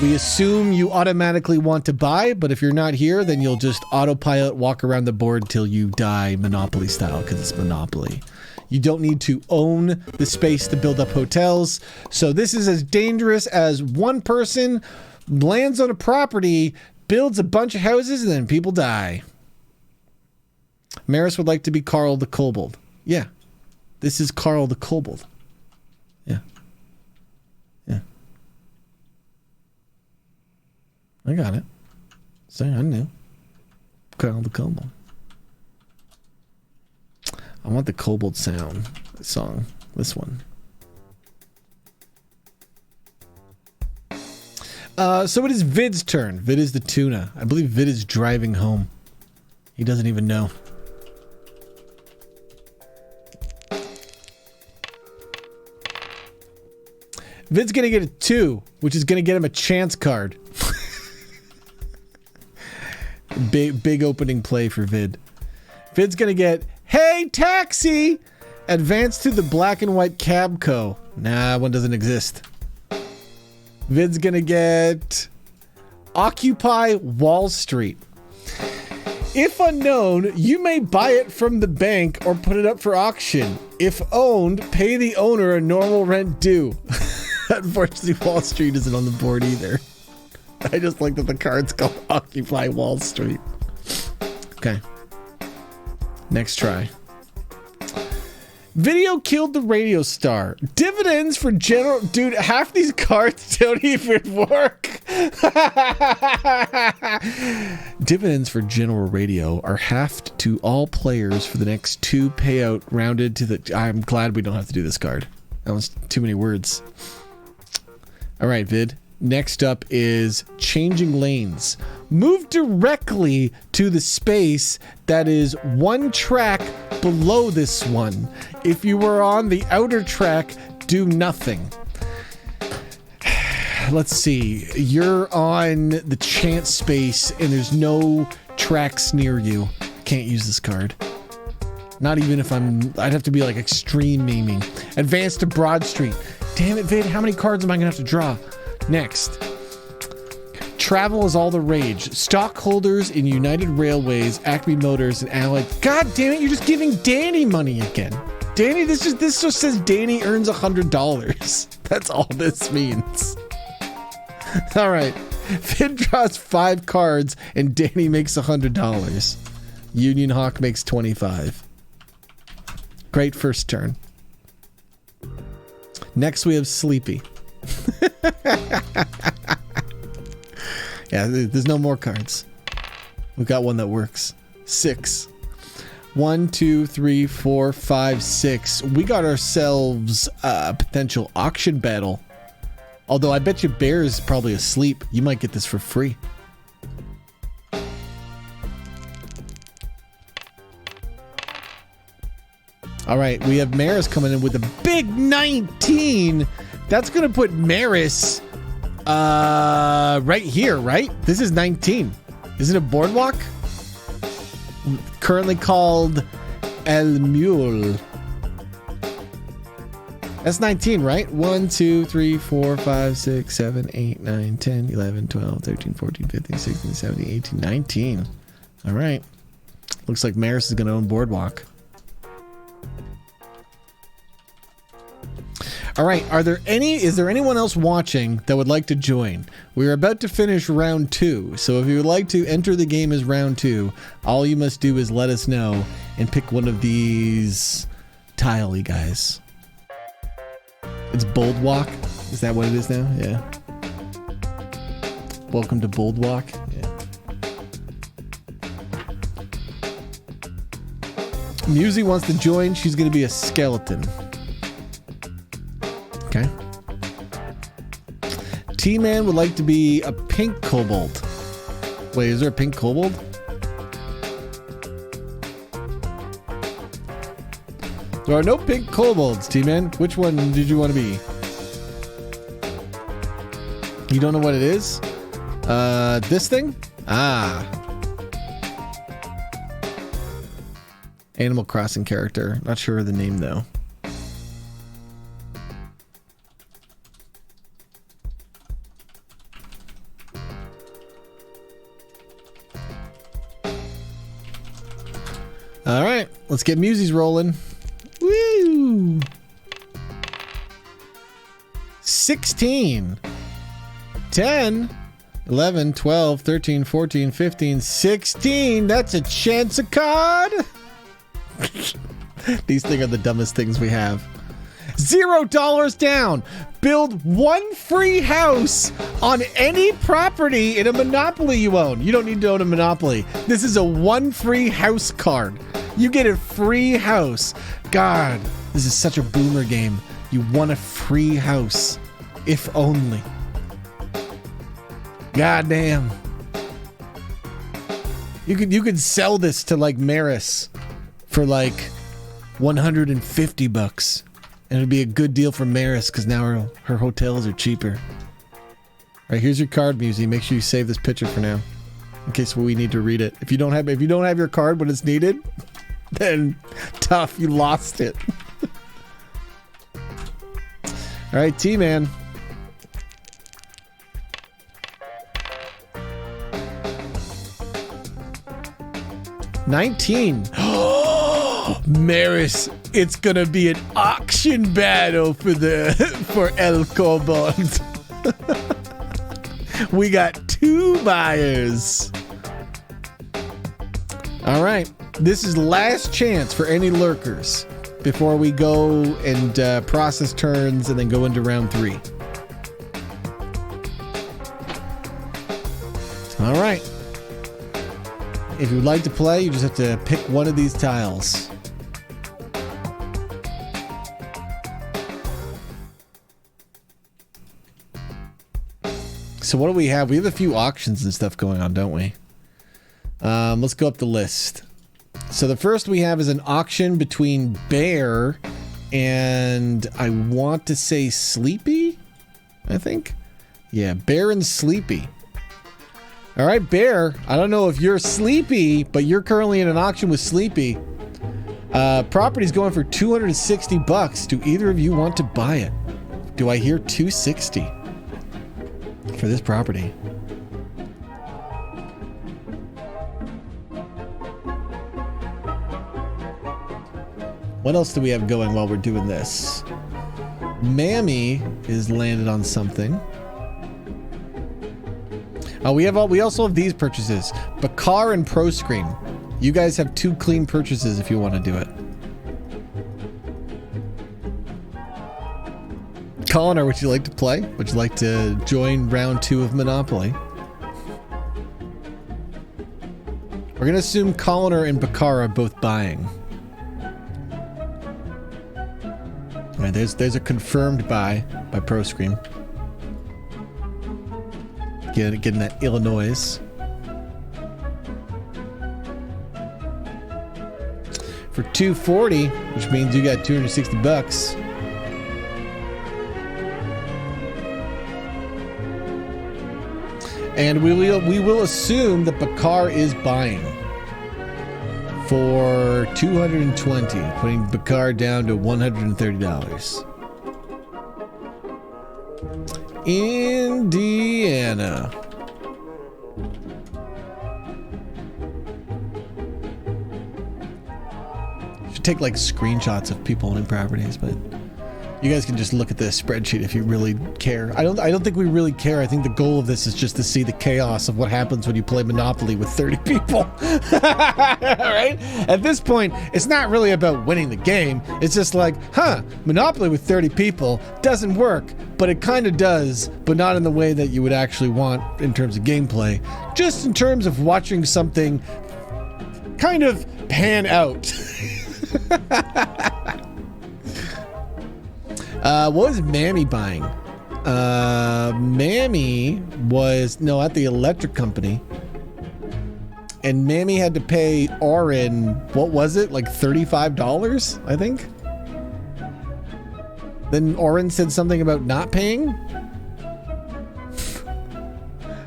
[SPEAKER 1] We assume you automatically want to buy, but if you're not here, then you'll just autopilot walk around the board till you die Monopoly style, because it's Monopoly. You don't need to own the space to build up hotels. So this is as dangerous as one person lands on a property, builds a bunch of houses, and then people die. Maris would like to be Carl the Kobold. Yeah. This is Carl the Kobold. Yeah. Yeah. I got it. So I knew. Carl the Kobold. I want the Kobold sound song. This one. So it is Vid's turn. Vid is the tuna. I believe Vid is driving home. He doesn't even know. Vid's gonna get a 2, which is gonna get him a chance card. Big opening play for Vid. Vid's gonna get, hey, taxi! Advance to the Black and White Cab Co. Nah, one doesn't exist. Vid's gonna get Occupy Wall Street. If unknown, you may buy it from the bank or put it up for auction. If owned, pay the owner a normal rent due. Unfortunately, Wall Street isn't on the board either. I just like that the card's called Occupy Wall Street. Okay. Next try. Video killed the radio star. Dividends for general... Dude, half these cards don't even work. Dividends for general radio are halved to all players for the next 2 payout rounded to the... I'm glad we don't have to do this card. That was too many words. All right, Vid. Next up is changing lanes. Move directly to the space that is 1 track below this one. If you were on the outer track, do nothing. Let's see. You're on the chance space and there's no tracks near you. Can't use this card. Not even if I'd have to be like extreme memeing. Advance to Broad Street. Damn it, Vid, how many cards am I gonna have to draw? Next. Travel is all the rage. Stockholders in United Railways, Acme Motors, and Allied. God damn it, you're just giving Danny money again. Danny, this just says Danny earns $100. That's all this means. All right. Vid draws 5 cards and Danny makes $100. Union Hawk makes 25. Great first turn. Next we have Sleepy. Yeah, there's no more cards. We've got one that works. 6. 1, 2, 3, 4, 5, 6. We got ourselves a potential auction battle. Although I bet you Bear is probably asleep. You might get this for free. All right, we have Maris coming in with a big 19. That's going to put Maris right here, right? This is 19. Isn't it Boardwalk? Currently called El Mule. That's 19, right? 1, 2, 3, 4, 5, 6, 7, 8, 9, 10, 11, 12, 13, 14, 15, 16, 17, 18, 19. All right. Looks like Maris is going to own Boardwalk. All right, is there anyone else watching that would like to join? We're about to finish round 2, so if you would like to enter the game as round 2, all you must do is let us know and pick one of these tile-y guys. It's Boldwalk? Is that what it is now? Yeah. Welcome to Boldwalk. Yeah. Musi wants to join. She's going to be a skeleton. Okay. T-Man would like to be a pink kobold. Wait, is there a pink kobold? There are no pink kobolds, T-Man. Which one did you want to be? You don't know what it is? This thing? Ah. Animal Crossing character. Not sure of the name, though. All right, let's get musies rolling. Woo! 16, 10, 11, 12, 13, 14, 15, 16. That's a chance a card. These things are the dumbest things we have. $0 down. Build one free house on any property in a Monopoly you own. You don't need to own a Monopoly. This is a one free house card. You get a free house. God, this is such a boomer game. You want a free house. If only. God damn. You could sell this to like Maris for like $150. And it'd be a good deal for Maris because now her hotels are cheaper. All right, here's your card, Musey. Make sure you save this picture for now, in case we need to read it. If you don't have your card when it's needed, then tough, you lost it. All right, T-Man. $19. Maris, it's gonna be an auction battle for El Cobalt. We got 2 buyers. All right, this is last chance for any lurkers before we go and process turns and then go into round 3. All right. If you would like to play, you just have to pick one of these tiles. So what do we have? We have a few auctions and stuff going on, don't we? Let's go up the list. So the first we have is an auction between Bear and I want to say Sleepy, I think. Yeah, Bear and Sleepy. All right, Bear, I don't know if you're Sleepy, but you're currently in an auction with Sleepy. Property's going for $260. Do either of you want to buy it? Do I hear $260 for this property? What else do we have going while we're doing this? Mammy is landed on something. We also have these purchases. Bakar and Pro Screen. You guys have 2 clean purchases if you want to do it. Colliner, would you like to play? Would you like to join round 2 of Monopoly? We're going to assume Colliner and Bakar are both buying. All right, there's a confirmed buy by Pro Screen. Getting that Illinois. For $240, which means you got $260. And we will assume that Bakar is buying for $220, putting Bakar down to $130. Indiana. Should take like screenshots of people owning properties, but you guys can just look at this spreadsheet if you really care. I don't think we really care. I think the goal of this is just to see the chaos of what happens when you play Monopoly with 30 people. Right? At this point, it's not really about winning the game. It's just like, Monopoly with 30 people doesn't work, but it kind of does, but not in the way that you would actually want in terms of gameplay. Just in terms of watching something kind of pan out. What was Mammy buying? Mammy was, at the electric company. And Mammy had to pay Orin, what was it? Like $35, I think? Then Orin said something about not paying?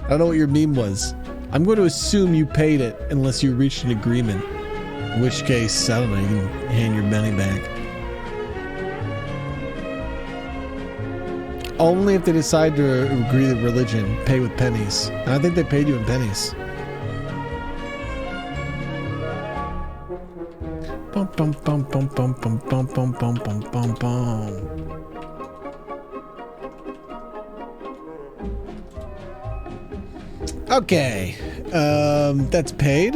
[SPEAKER 1] I don't know what your meme was. I'm going to assume you paid it unless you reached an agreement. In which case, I don't know, you can hand your money back. Only if they decide to agree to religion, pay with pennies. And I think they paid you in pennies. Bum, bum, bum, bum, bum, bum, bum, bum, bum, bum, bum, bum. Okay, that's paid.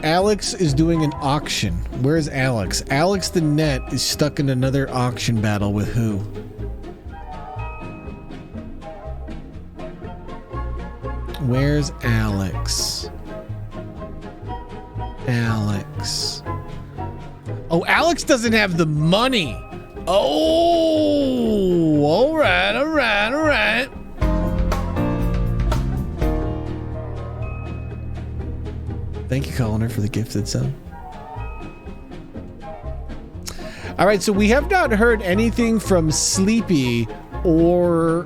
[SPEAKER 1] Alex is doing an auction. Where's Alex? Alex the Net is stuck in another auction battle with who? Where's Alex? Alex. Oh, Alex doesn't have the money. Oh, all right, all right, all right. Thank you, Colliner, for the gifted sub. All right, so we have not heard anything from Sleepy or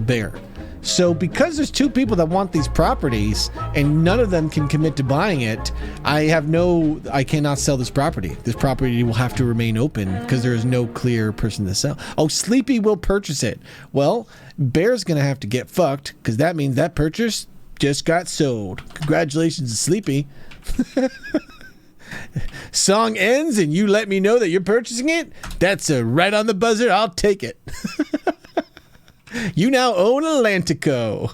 [SPEAKER 1] Bear. So because there's two people that want these properties and none of them can commit to buying it, I cannot sell this property. This property will have to remain open because there is no clear person to sell. Oh, Sleepy will purchase it. Well, Bear's gonna have to get fucked because that means that purchase just got sold. Congratulations to Sleepy. Song ends and you let me know that you're purchasing it? That's a right on the buzzer. I'll take it. You now own Atlantico.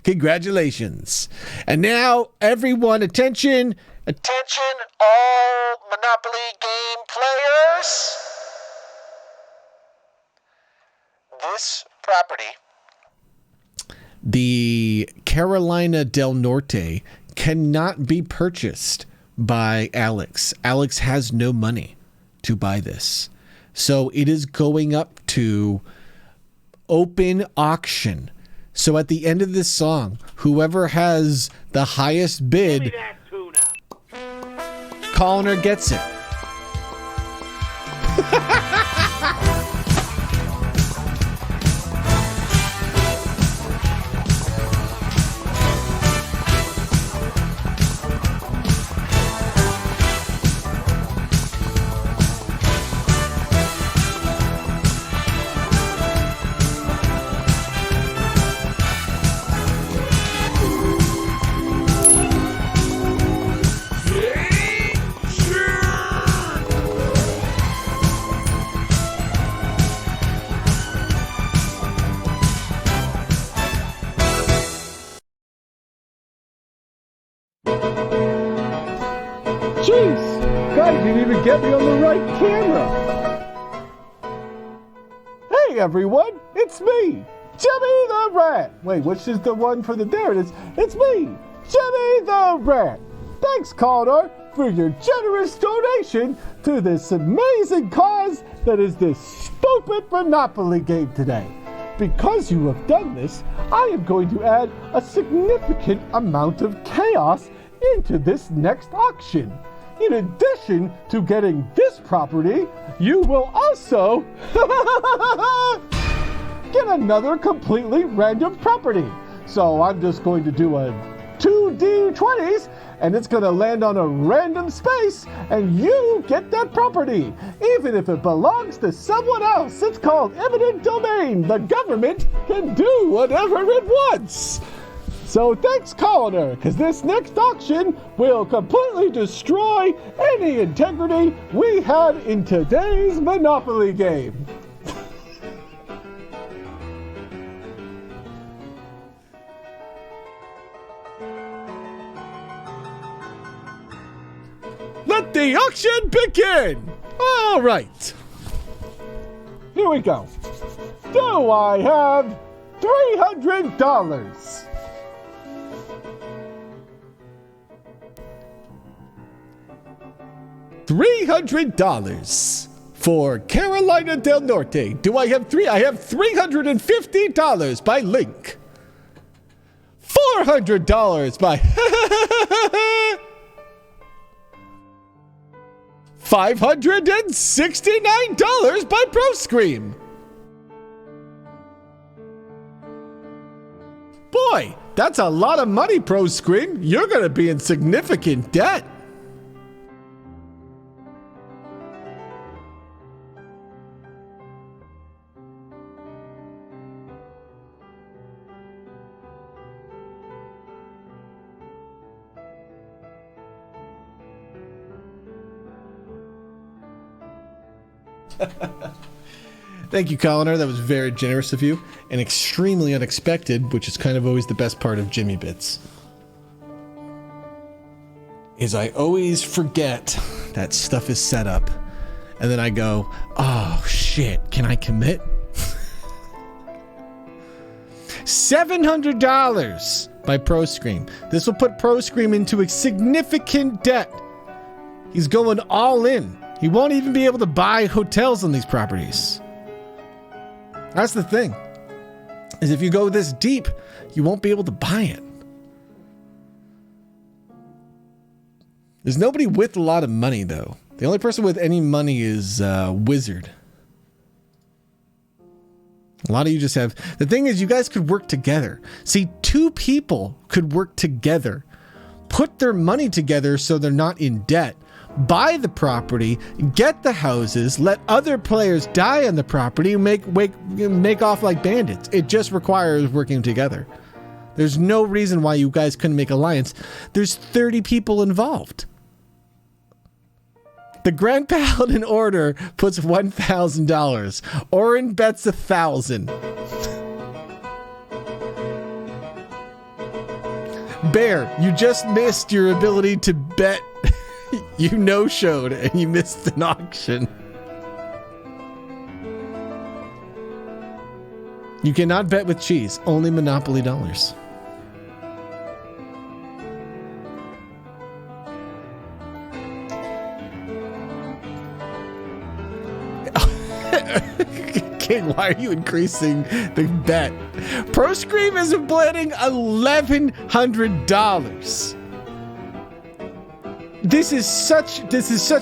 [SPEAKER 1] Congratulations. And now, everyone, attention.
[SPEAKER 8] Attention, all Monopoly game players. This property,
[SPEAKER 1] The Carolina del Norte, cannot be purchased by Alex. Alex has no money to buy this. So it is going up to open auction. So at the end of this song, whoever has the highest bid, Colliner gets it.
[SPEAKER 5] Jeez, guy didn't even get me on the right camera. Hey everyone, it's me, Jimmy the Rat. Wait, which is the one for the there it is. It's me, Jimmy the Rat. Thanks, Connor, for your generous donation to this amazing cause that is this stupid Monopoly game today. Because you have done this, I am going to add a significant amount of chaos into this next auction. In addition to getting this property, you will also get another completely random property. So I'm just going to do a 2D20s and it's going to land on a random space and you get that property. Even if it belongs to someone else, it's called eminent domain. The government can do whatever it wants. So thanks, Colliner, because this next auction will completely destroy any integrity we had in today's Monopoly game. Let the auction begin! All right. Here we go. Do I have $300? $300 for Carolina del Norte. Do I have three? I have $350 by Link. $400 by $569 by ProScream. Boy, that's a lot of money, ProScream. You're going to be in significant debt.
[SPEAKER 1] Thank you, Colliner. That was very generous of you and extremely unexpected, which is kind of always the best part of Jimmy Bits. Is I always forget that stuff is set up, and then I go, oh shit, can I commit? $700 by ProScream. This will put ProScream into a significant debt. He's going all in. He won't even be able to buy hotels on these properties. That's the thing, is if you go this deep, you won't be able to buy it. There's nobody with a lot of money, though. The only person with any money is Wizard. A lot of you just have... The thing is, you guys could work together. See, 2 people could work together. Put their money together so they're not in debt. Buy the property, get the houses, let other players die on the property, and make off like bandits. It just requires working together. There's no reason why you guys couldn't make alliance. There's 30 people involved. The Grand Paladin Order puts $1,000. Orin bets 1,000. Bear, you just missed your ability to bet. You no-showed and you missed an auction. You cannot bet with cheese, only Monopoly dollars. King, why are you increasing the bet? ProScream is betting $1,100. This is such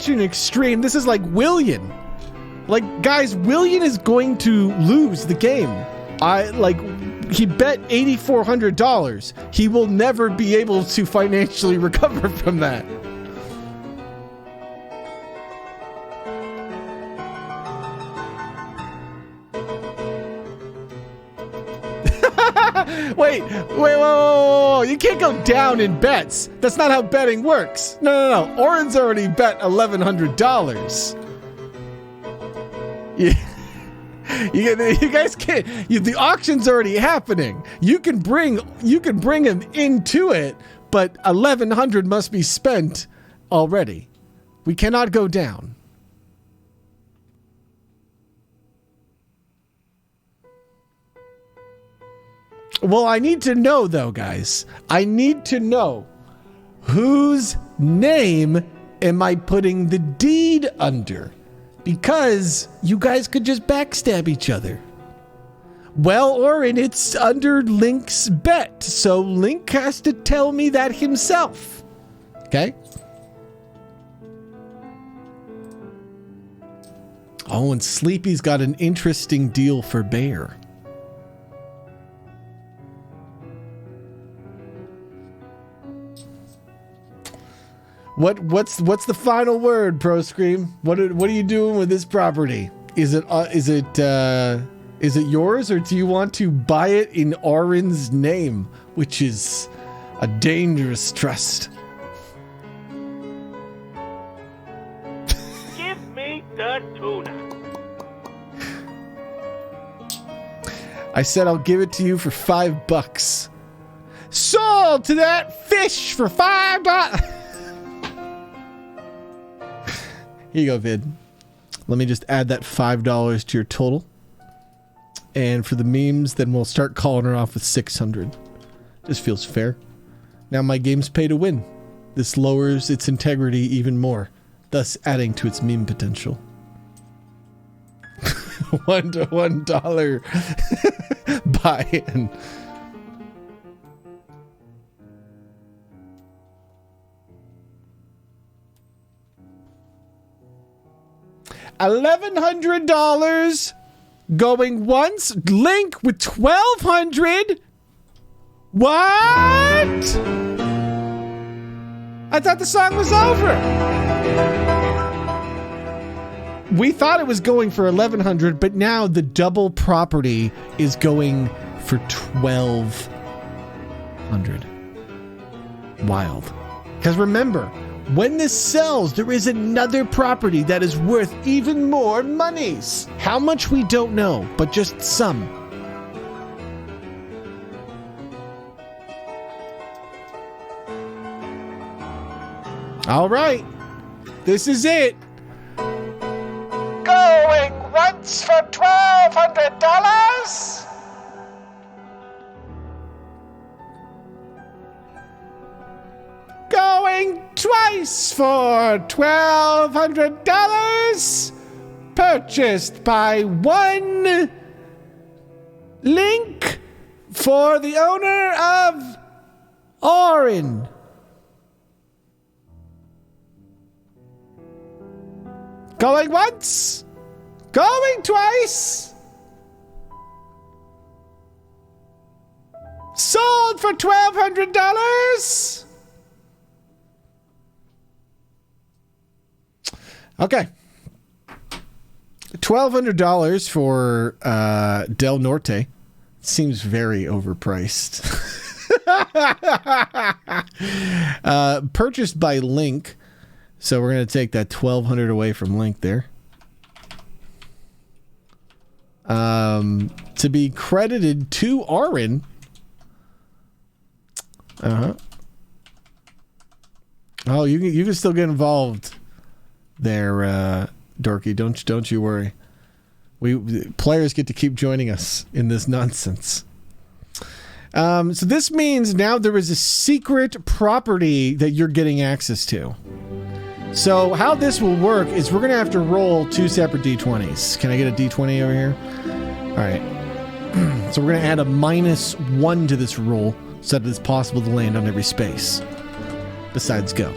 [SPEAKER 1] an extreme. This is like Willian. Like, guys, Willian is going to lose the game. He bet $8,400. He will never be able to financially recover from that. Wait, whoa. You can't go down in bets. That's not how betting works. No. Orin's already bet $1,100. Yeah. You guys can't. The auction's already happening. You can bring him into it, but $1,100 must be spent already. We cannot go down. Well, I need to know, though, guys. I need to know whose name am I putting the deed under? Because you guys could just backstab each other. Well, Orin, it's under Link's bet, so Link has to tell me that himself. Okay? Oh, and Sleepy's got an interesting deal for Bear. What's the final word, ProScream? What are you doing with this property? Is it yours, or do you want to buy it in Orin's name, which is a dangerous trust?
[SPEAKER 13] Give me the tuna.
[SPEAKER 1] I said I'll give it to you for $5. Sold to that fish for $5. Here you go, Vid. Let me just add that $5 to your total. And for the memes, then we'll start calling her off with 600. This feels fair. Now my game's pay to win. This lowers its integrity even more, thus adding to its meme potential. $1 buy-in. $1,100 going once. Link with $1,200. What? I thought the song was over. We thought it was going for $1,100, but now the double property is going for $1,200. Wild. Because remember,
[SPEAKER 9] When this sells, there is another property that is worth even more monies. How much we don't know, but just some. All right, this is it.
[SPEAKER 8] Going once for $1,200?
[SPEAKER 9] Going twice for $1,200. Purchased by one Link for the owner of Orin. Going once. Going twice. Sold for $1,200. Okay. $1,200 for Del Norte seems very overpriced. Purchased by Link, so we're going to take that $1,200 away from Link there. To be credited to Orin. Oh, you can still get involved there, Dorky. Don't you worry. Players get to keep joining us in this nonsense. So this means now there is a secret property that you're getting access to. So how this will work is we're going to have to roll 2 separate d20s. Can I get a d20 over here? All right. So we're going to add a -1 to this roll so that it's possible to land on every space. Besides go.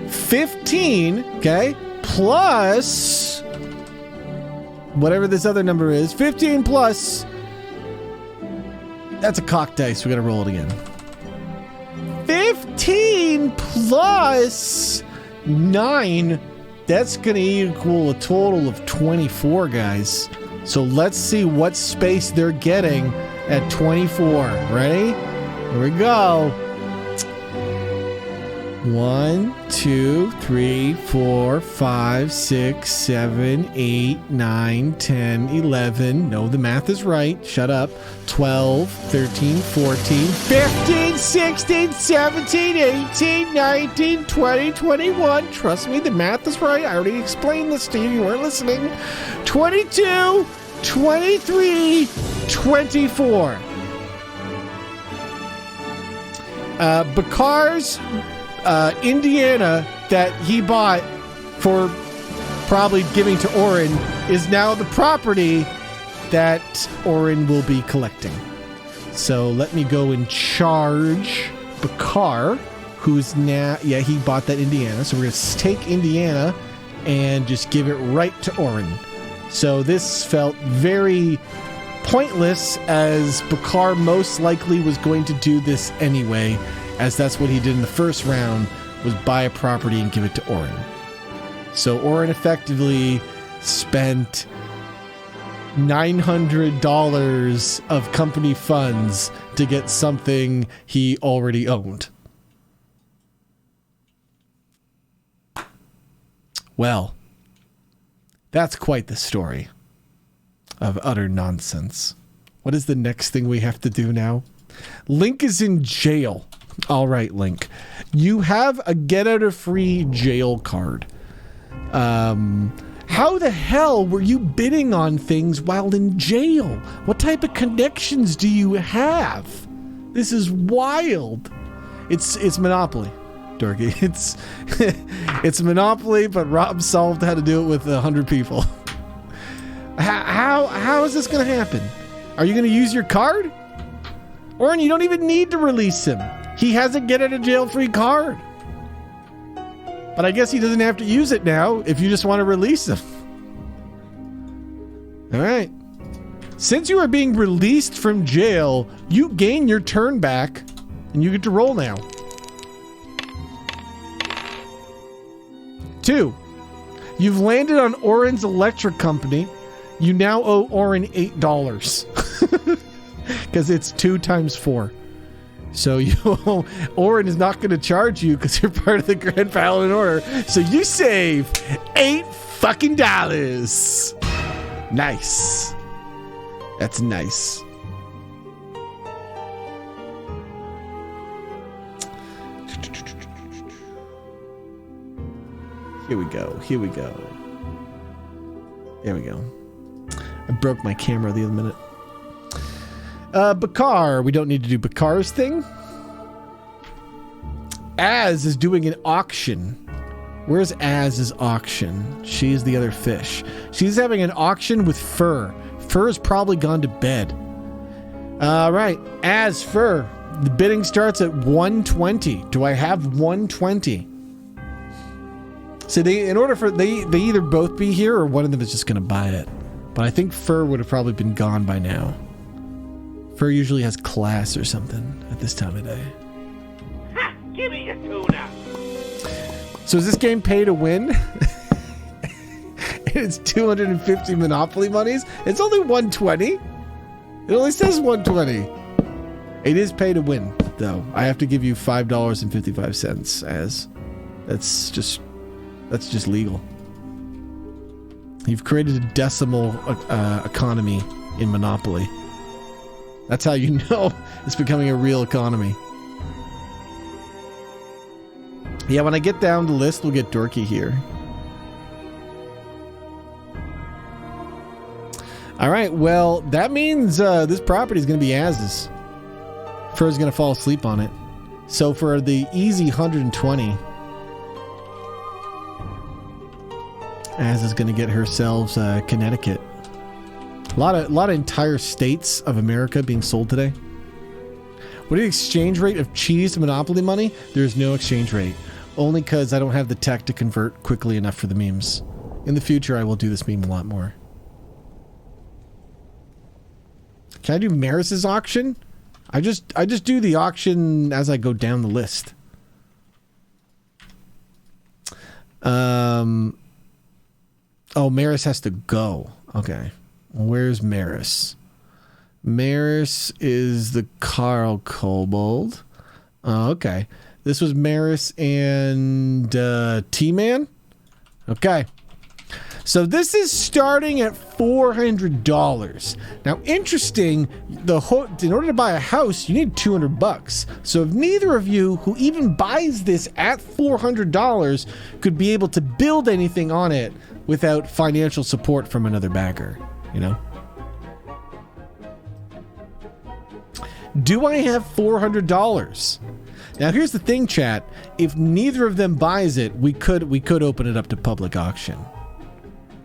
[SPEAKER 9] 15, okay, plus whatever this other number is. 15 plus. That's a cock dice. We got to roll it again. 15 plus 9. That's going to equal a total of 24, guys. So let's see what space they're getting at 24. Ready? Here we go. 1, 2, 3, 4, 5, 6, 7, 8, 9, 10, 11. No, the math is right. Shut up. 12, 13, 14, 15, 16, 17, 18, 19, 20, 21. Trust me, the math is right. I already explained this to you. You weren't listening. 22, 23, 24. Bakar's Indiana that he bought for probably giving to Orin is now the property that Orin will be collecting. So let me go and charge Bakar, who's now, yeah, he bought that Indiana. So we're going to take Indiana and just give it right to Orin. So this felt very pointless, as Bakar most likely was going to do this anyway, as that's what he did in the first round, was buy a property and give it to Orin. So Orin effectively spent $900 of company funds to get something he already owned. Well, that's quite the story of utter nonsense. What is the next thing we have to do now? Link is in jail. All right, Link. You have a get out of free jail card. How the hell were you bidding on things while in jail? What type of connections do you have? This is wild. It's Monopoly, Dorky. It's Monopoly, but Rob solved how to do it with 100 people. How is this going to happen? Are you going to use your card? Orin, you don't even need to release him. He has a get out of jail free card. But I guess he doesn't have to use it now if you just want to release him. All right. Since you are being released from jail, you gain your turn back and you get to roll now. 2. You've landed on Orin's electric company. You now owe Orin $8. Because it's 2 times 4.
[SPEAKER 1] So Orin is not going to charge you because you're part of the Grand Paladin Order. So you save $8 fucking. Nice. That's nice. Here we go. Here we go. There we go. I broke my camera the other minute. Bakar. We don't need to do Bakar's thing. Az is doing an auction. Where's Az's auction? She is the other fish. She's having an auction with Fur. Fur's probably gone to bed. All right. Az, Fur. The bidding starts at 120. Do I have 120? So in order for they either both be here or one of them is just going to buy it. But I think Fur would have probably been gone by now. Fur usually has class or something at this time of day.
[SPEAKER 13] Ha! Give me your tuna.
[SPEAKER 1] So is this game pay to win? It's 250 Monopoly monies. It's only 120. It only says 120. It is pay to win, though. I have to give you $5.55 as that's just legal. You've created a decimal economy in Monopoly. That's how you know it's becoming a real economy. Yeah, when I get down the list, we'll get dorky here. All right, well, that means this property is going to be Az's. Fur's going to fall asleep on it. So for the easy 120, Az is going to get herself Connecticut. A lot of entire states of America being sold today. What is the exchange rate of cheese to Monopoly money? There's no exchange rate. Only because I don't have the tech to convert quickly enough for the memes. In the future, I will do this meme a lot more. Can I do Maris's auction? I just do the auction as I go down the list. Oh, Maris has to go. Okay. Where's Maris? Maris is the Carl Kobold. Oh, okay. This was Maris and T-Man? Okay. So this is starting at $400. Now, interesting, in order to buy a house, you need $200. So if neither of you who even buys this at $400 could be able to build anything on it without financial support from another backer, you know? Do I have $400? Now here's the thing, chat. If neither of them buys it, we could open it up to public auction.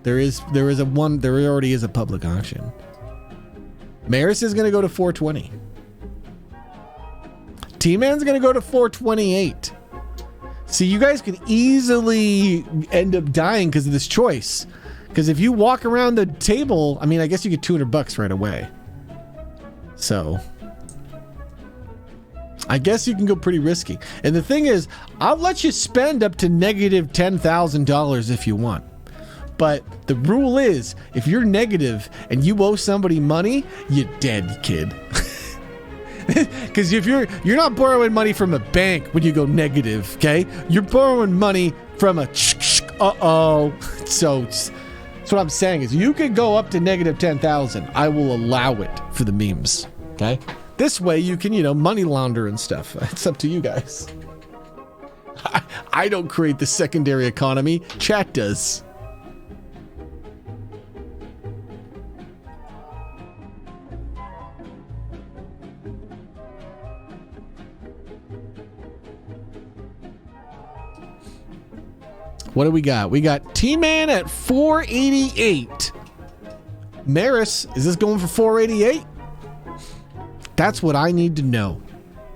[SPEAKER 1] There already is a public auction. Maris is going to go to 420. T-Man's going to go to 428. See, you guys could easily end up dying because of this choice. Because if you walk around the table, I mean, I guess you get $200 right away. So I guess you can go pretty risky. And the thing is, I'll let you spend up to negative $10,000 if you want. But the rule is, if you're negative and you owe somebody money, you're dead, kid. Because if you're not borrowing money from a bank when you go negative, okay? You're borrowing money from a So that's what I'm saying is you can go up to negative 10,000. I will allow it for the memes, okay? This way you can, money launder and stuff. It's up to you guys. I don't create the secondary economy. Chat does. What do we got? We got T-Man at 488. Maris, is this going for 488? That's what I need to know.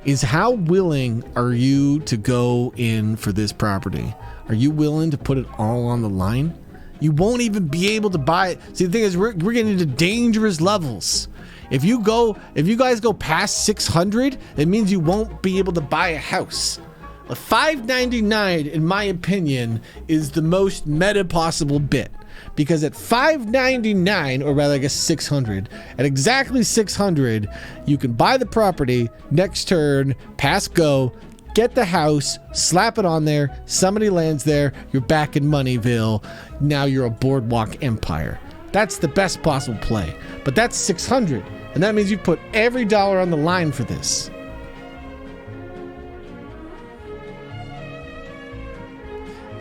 [SPEAKER 1] Is how willing are you to go in for this property? Are you willing to put it all on the line? You won't even be able to buy it. See, the thing is, we're getting into dangerous levels. If you guys go past 600, it means you won't be able to buy a house. A $5.99, in my opinion, is the most meta possible bit. because at $599, or rather I guess 600, at exactly 600, you can buy the property, next turn, pass go, get the house, slap it on there, somebody lands there, you're back in Moneyville, now you're a boardwalk empire. That's the best possible play. But that's 600, and that means you put every dollar on the line for this.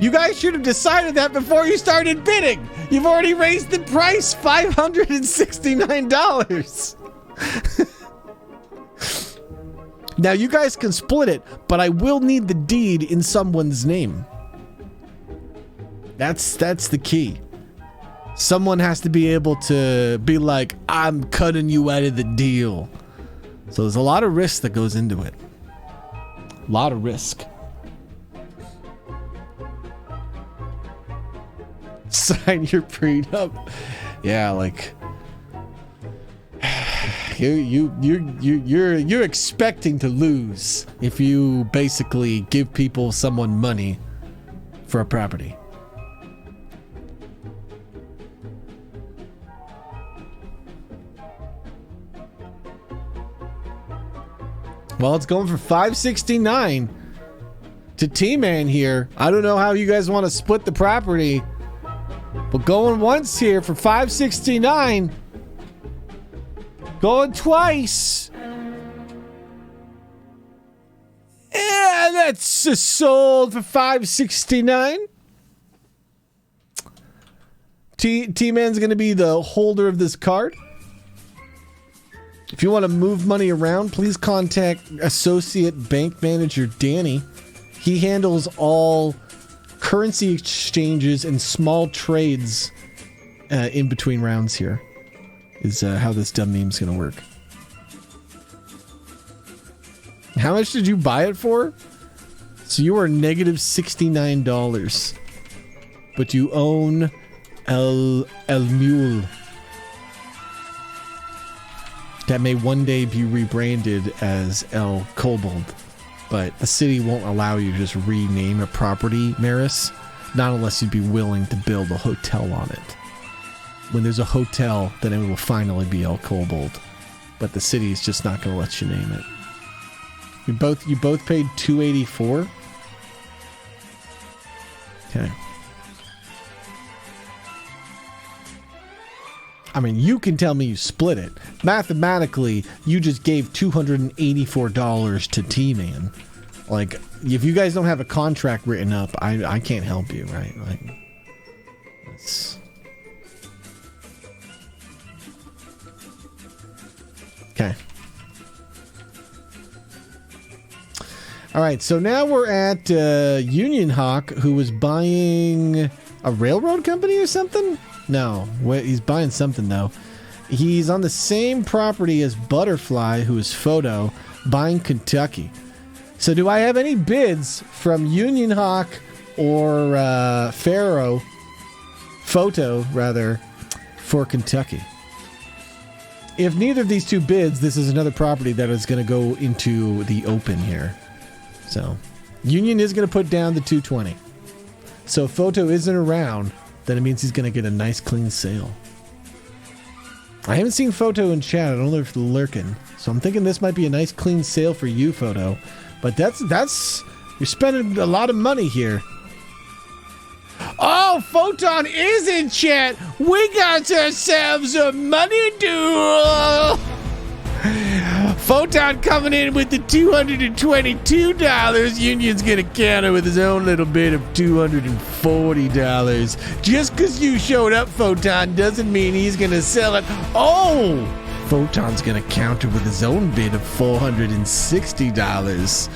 [SPEAKER 1] You guys should have decided that before you started bidding. You've already raised the price $569. Now you guys can split it, but I will need the deed in someone's name. That's the key. Someone has to be able to be like, I'm cutting you out of the deal. So there's a lot of risk that goes into it. A lot of risk. Sign your prenup. Yeah, like you're expecting to lose if you basically give people someone money for a property. Well, it's going for $569 to T-Man here. I don't know how you guys want to split the property, but going once here for $569. Going twice. Yeah, that's sold for $569. T-Man's going to be the holder of this card. If you want to move money around, please contact Associate Bank Manager Danny. He handles all currency exchanges and small trades in between rounds here. Is how this dumb meme's going to work. How much did you buy it for? So you are negative $69. But you own El Mule. That may one day be rebranded as El Kobold, but the city won't allow you to just rename a property, Maris, not unless you'd be willing to build a hotel on it. When there's a hotel, then it will finally be El Kobold, but the city is just not going to let you name it. You both paid $284. Okay. I mean, you can tell me you split it. Mathematically, you just gave $284 to T-Man. Like, if you guys don't have a contract written up, I can't help you, right? Like, it's... Okay. All right, so now we're at Union Hawk, who was buying a railroad company or something? No, he's buying something though. He's on the same property as Butterfly, who is Photo, buying Kentucky. So do I have any bids from Union Hawk or Photo rather, for Kentucky? If neither of these two bids, this is another property that is going to go into the open here. So Union is going to put down the 220. So if Photo isn't around, then it means he's going to get a nice clean sale. I haven't seen Photo in chat. I don't know if they're lurking. So I'm thinking this might be a nice clean sale for you, Photo. But that's you're spending a lot of money here. Oh, Photon is in chat. We got ourselves a money duel. Photon coming in with the $222. Union's gonna counter with his own little bit of $240. Just because you showed up, Photon, doesn't mean he's gonna sell it. Oh! Photon's gonna counter with his own bid of $460.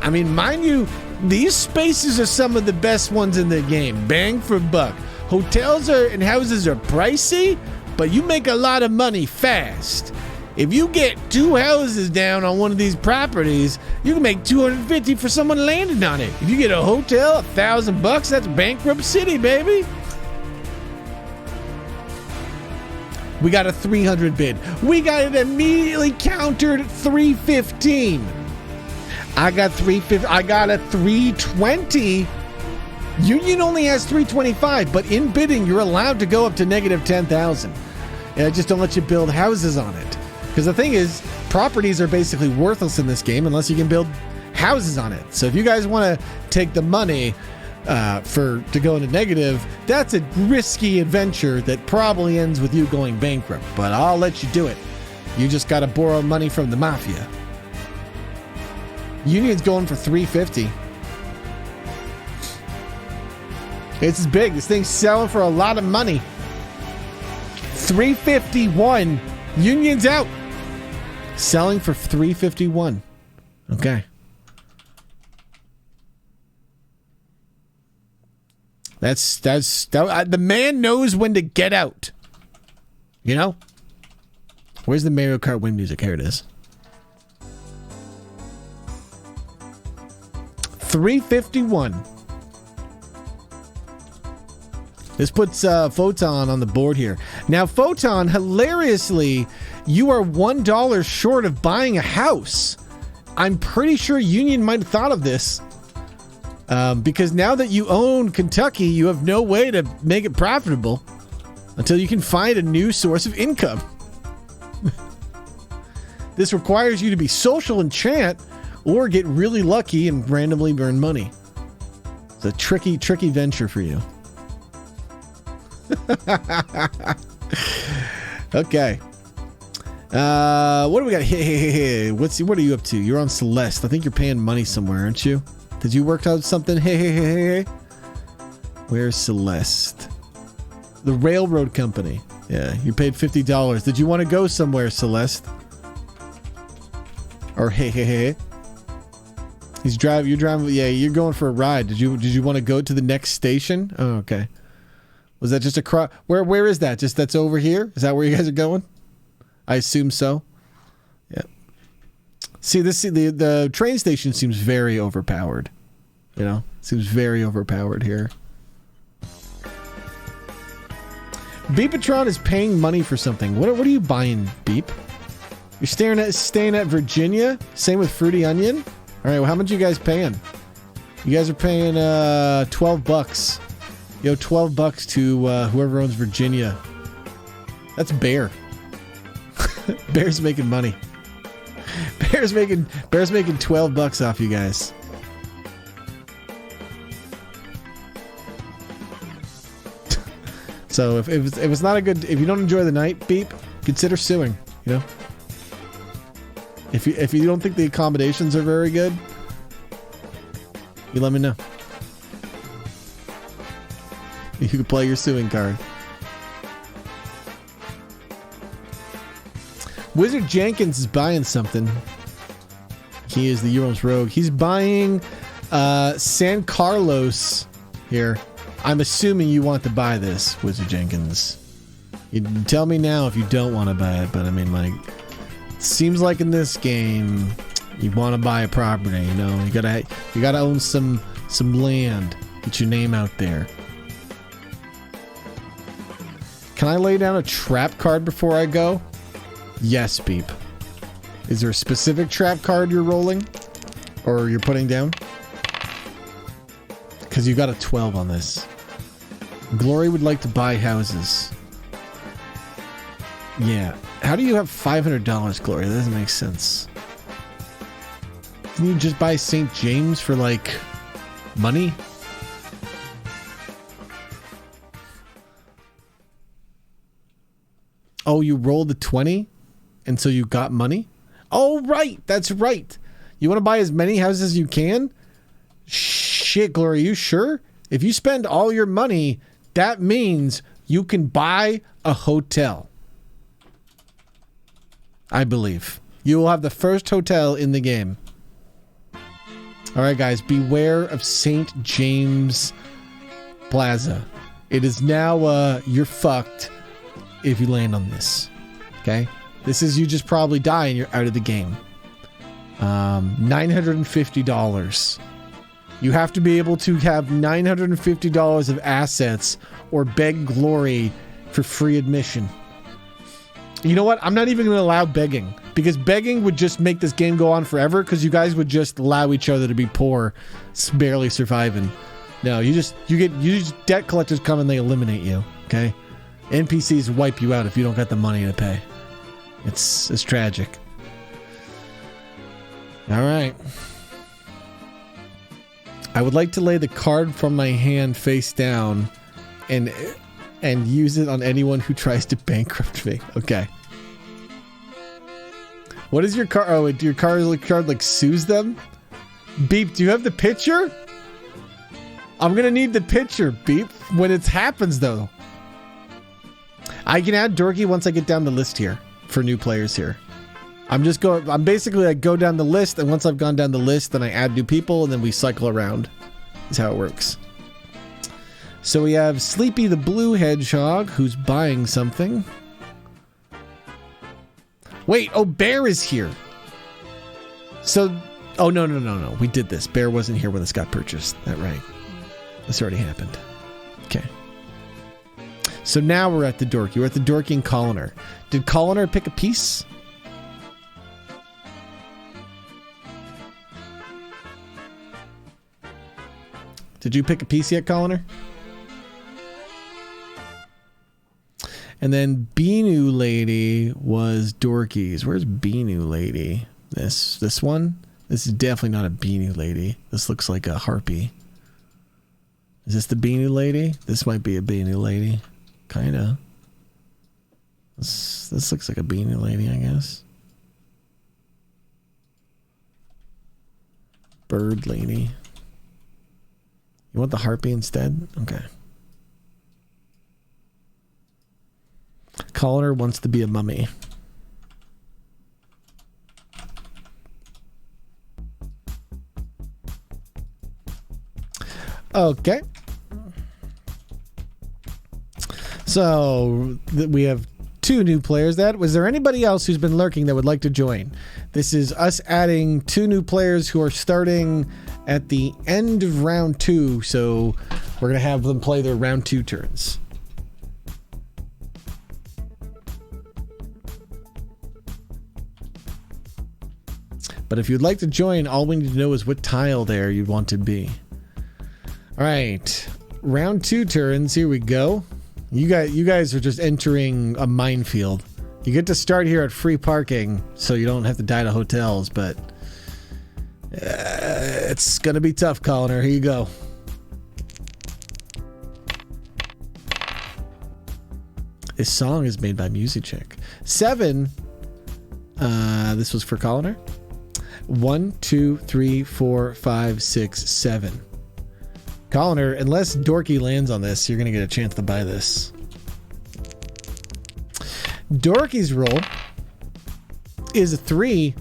[SPEAKER 1] I mean, mind you, these spaces are some of the best ones in the game. Bang for buck. Hotels and houses are pricey, but you make a lot of money fast. If you get two houses down on one of these properties, you can make $250 for someone landing on it. If you get a hotel, $1,000, that's bankrupt city, baby. We got a 300 bid. We got it immediately countered at 315. I got 350. I got a 320. Union only has 325, but in bidding, you're allowed to go up to negative 10,000. And I just don't let you build houses on it. Because the thing is, properties are basically worthless in this game unless you can build houses on it. So if you guys want to take the money to go into negative, that's a risky adventure that probably ends with you going bankrupt. But I'll let you do it. You just got to borrow money from the mafia. Union's going for 350. It's big. This thing's selling for a lot of money. 351. Union's out. Selling for 351. Okay. That's the man knows when to get out. You know? Where's the Mario Kart win music? Here it is. 351. This puts Photon on the board here. Now, Photon, hilariously, you are $1 short of buying a house. I'm pretty sure Union might have thought of this. Because now that you own Kentucky, you have no way to make it profitable until you can find a new source of income. This requires you to be social and chant or get really lucky and randomly earn money. It's a tricky venture for you. Okay. What do we got? Hey. What are you up to? You're on Celeste. I think you're paying money somewhere, aren't you? Did you work out something? Hey. Where's Celeste? The railroad company. Yeah, you paid $50. Did you want to go somewhere, Celeste? Or hey. You're driving. Yeah, you're going for a ride. Did you want to go to the next station? Oh, okay. Was that just across? Where is that? Just that's over here? Is that where you guys are going? I assume so. Yeah. See, the train station seems very overpowered. You know, seems very overpowered here. Beepatron is paying money for something. What are you buying, Beep? You're staying at Virginia. Same with Fruity Onion. All right. Well, how much you guys paying? You guys are paying $12. Yo, $12 to whoever owns Virginia. That's Bear. Bear's making money. Bear's making $12 off you guys. So if it's not a good, if you don't enjoy the night, Beep, consider suing. You know, if you don't think the accommodations are very good, you let me know. You can play your suing card. Wizard Jenkins is buying something. He is the Euros Rogue. He's buying San Carlos here. I'm assuming you want to buy this, Wizard Jenkins. You can tell me now if you don't want to buy it, but I mean, like, it seems like in this game, you want to buy a property. You know, you gotta own some land. Get your name out there. Can I lay down a trap card before I go? Yes, Beep. Is there a specific trap card you're rolling? Or you're putting down? Because you got a 12 on this. Glory would like to buy houses. Yeah. How do you have $500, Glory? That doesn't make sense. Can you just buy St. James for, like, money? Oh, you rolled a 20? And so you got money? Oh, right. That's right. You want to buy as many houses as you can? Shit, Glory, you sure? If you spend all your money, that means you can buy a hotel. I believe. You will have the first hotel in the game. All right, guys, beware of St. James Plaza. It is now, you're fucked if you land on this. Okay? This is you just probably die and you're out of the game. $950. You have to be able to have $950 of assets or beg Glory for free admission. You know what? I'm not even going to allow begging, because begging would just make this game go on forever, because you guys would just allow each other to be poor, barely surviving. No, you just debt collectors come and they eliminate you. Okay, NPCs wipe you out if you don't got the money to pay. It's tragic. All right. I would like to lay the card from my hand face down and use it on anyone who tries to bankrupt me. Okay. What is your card? Oh, your card like sues them? Beep, do you have the picture? I'm going to need the picture, Beep, when it happens, though. I can add Dorky once I get down the list here for new players here. I'm basically, I go down the list, and once I've gone down the list, then I add new people, and then we cycle around. Is how it works. So we have Sleepy the Blue Hedgehog, who's buying something. Wait, oh, Bear is here. So, oh, no. We did this. Bear wasn't here when this got purchased. That right. This already happened. Okay. So now we're at the Dorky. We're at the Dorky and Colliner. Did Colliner pick a piece? Did you pick a piece yet, Colliner? And then Beanu Lady was Dorky's. Where's Beanu Lady? This one? This is definitely not a Beanu Lady. This looks like a harpy. Is this the Beanu Lady? This might be a Beanu Lady. Kinda. This looks like a Beanu Lady, I guess. Bird Lady. You want the harpy instead? Okay. Colliner wants to be a mummy. Okay. So we have 2 new players. Was there anybody else who's been lurking that would like to join? This is us adding 2 new players who are starting at the end of round 2. So we're going to have them play their round 2 turns. But if you'd like to join, all we need to know is what tile there you'd want to be. All right, round 2 turns. Here we go. You guys are just entering a minefield. You get to start here at free parking, so you don't have to die to hotels. But it's gonna be tough, Colliner. Here you go. This song is made by Music. 7. This was for Colliner. 1, 2, 3, 4, 5, 6, 7. Colliner, unless Dorky lands on this, you're going to get a chance to buy this. Dorky's roll is a 3.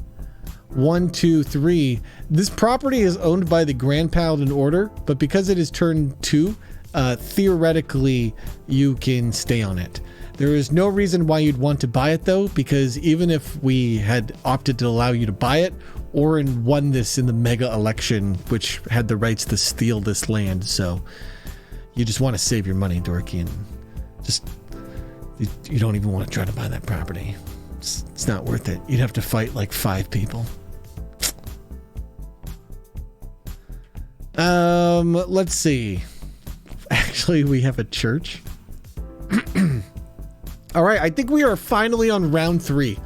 [SPEAKER 1] 1, 2, 3. This property is owned by the Grand Paladin Order, but because it is turn 2, theoretically, you can stay on it. There is no reason why you'd want to buy it, though, because even if we had opted to allow you to buy it, Orin won this in the mega election, which had the rights to steal this land. So you just want to save your money, Dorky, and just you don't even want to try to buy that property. It's not worth it. You'd have to fight like 5 people. Let's see. Actually, we have a church. All right, I think we are finally on round 3.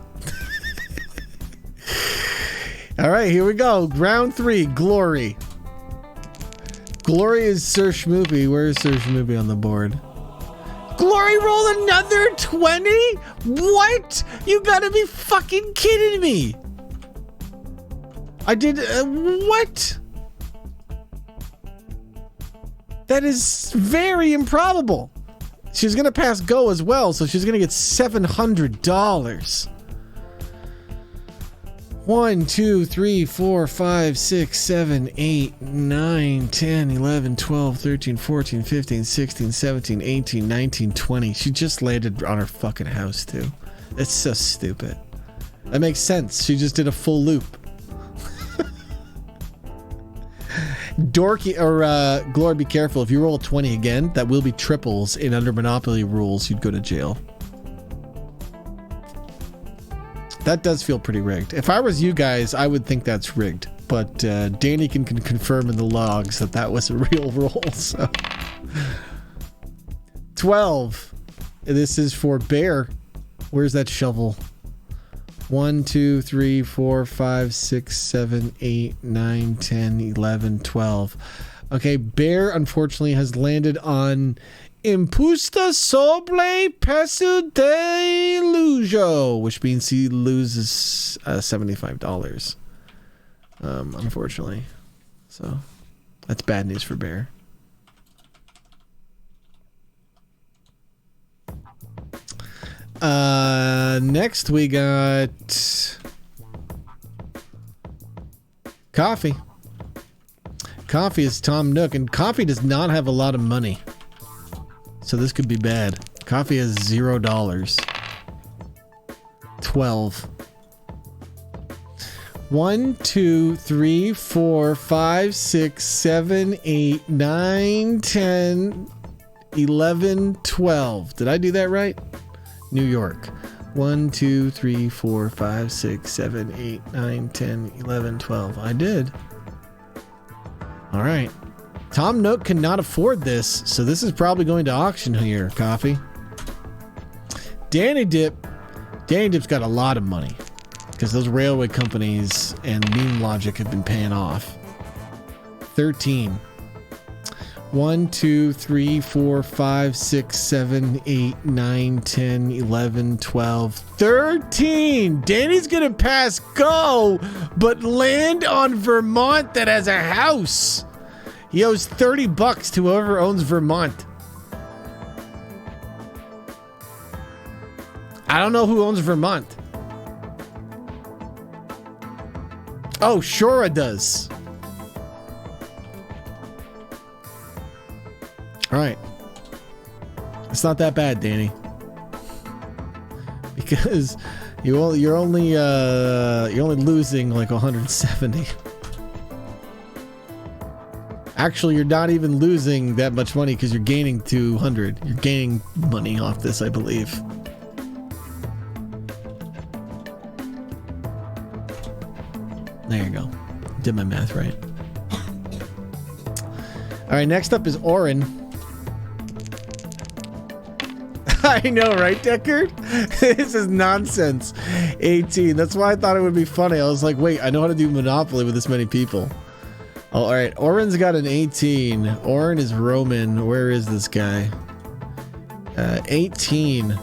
[SPEAKER 1] All right, here we go. Round 3, Glory. Glory is Sir Schmoopy. Where is Sir Schmoopy on the board? Glory rolled another 20? What? You gotta be fucking kidding me. I did, what? That is very improbable. She's gonna pass go as well, so she's gonna get $700. 1, 2, 3, 4, 5, 6, 7, 8, 9, 10, 11, 12, 13, 14, 15, 16, 17, 18, 19, 20. She just landed on her fucking house, too. It's so stupid. That makes sense. She just did a full loop. Dorky, or Glory, be careful. If you roll a 20 again, that will be triples, and under Monopoly rules, you'd go to jail. That does feel pretty rigged. If I was you guys, I would think that's rigged. but Danny can confirm in the logs that was a real roll. So 12. This is for Bear. Where's that shovel? 1, 2, 3, 4, 5, 6, 7, 8, 9, 10, 11, 12. Okay, Bear unfortunately has landed on Impuesta sobre peso de lujo, which means he loses $75. Unfortunately. So that's bad news for Bear. Next we got Coffee. Coffee is Tom Nook, and Coffee does not have a lot of money, so this could be bad. Coffee has $0. 12. 1, 2, 3, 4, 5, 6, 7, 8, 9, 10, 11, 12. Did I do that right? New York. 1, 2, 3, 4, 5, 6, 7, 8, 9, 10, 11, 12. I did. All right. Tom Nook cannot afford this, so this is probably going to auction here, Coffee. Danny Dip's got a lot of money because those railway companies and Meme Logic have been paying off. 13. 1, 2, 3, 4, 5, 6, 7, 8, 9, 10, 11, 12, 13. Danny's gonna pass go, but land on Vermont that has a house. He owes $30 to whoever owns Vermont. I don't know who owns Vermont. Oh, Shora does. All right. It's not that bad, Danny. Because you're only losing like 170. Actually, you're not even losing that much money because you're gaining 200. You're gaining money off this, I believe. There you go. Did my math right. All right, next up is Oren. I know, right, Deckard? This is nonsense. 18. That's why I thought it would be funny. I was like, wait, I know how to do Monopoly with this many people. Oh, all right, Oren's got an 18. Oren is Roman. Where is this guy? 18.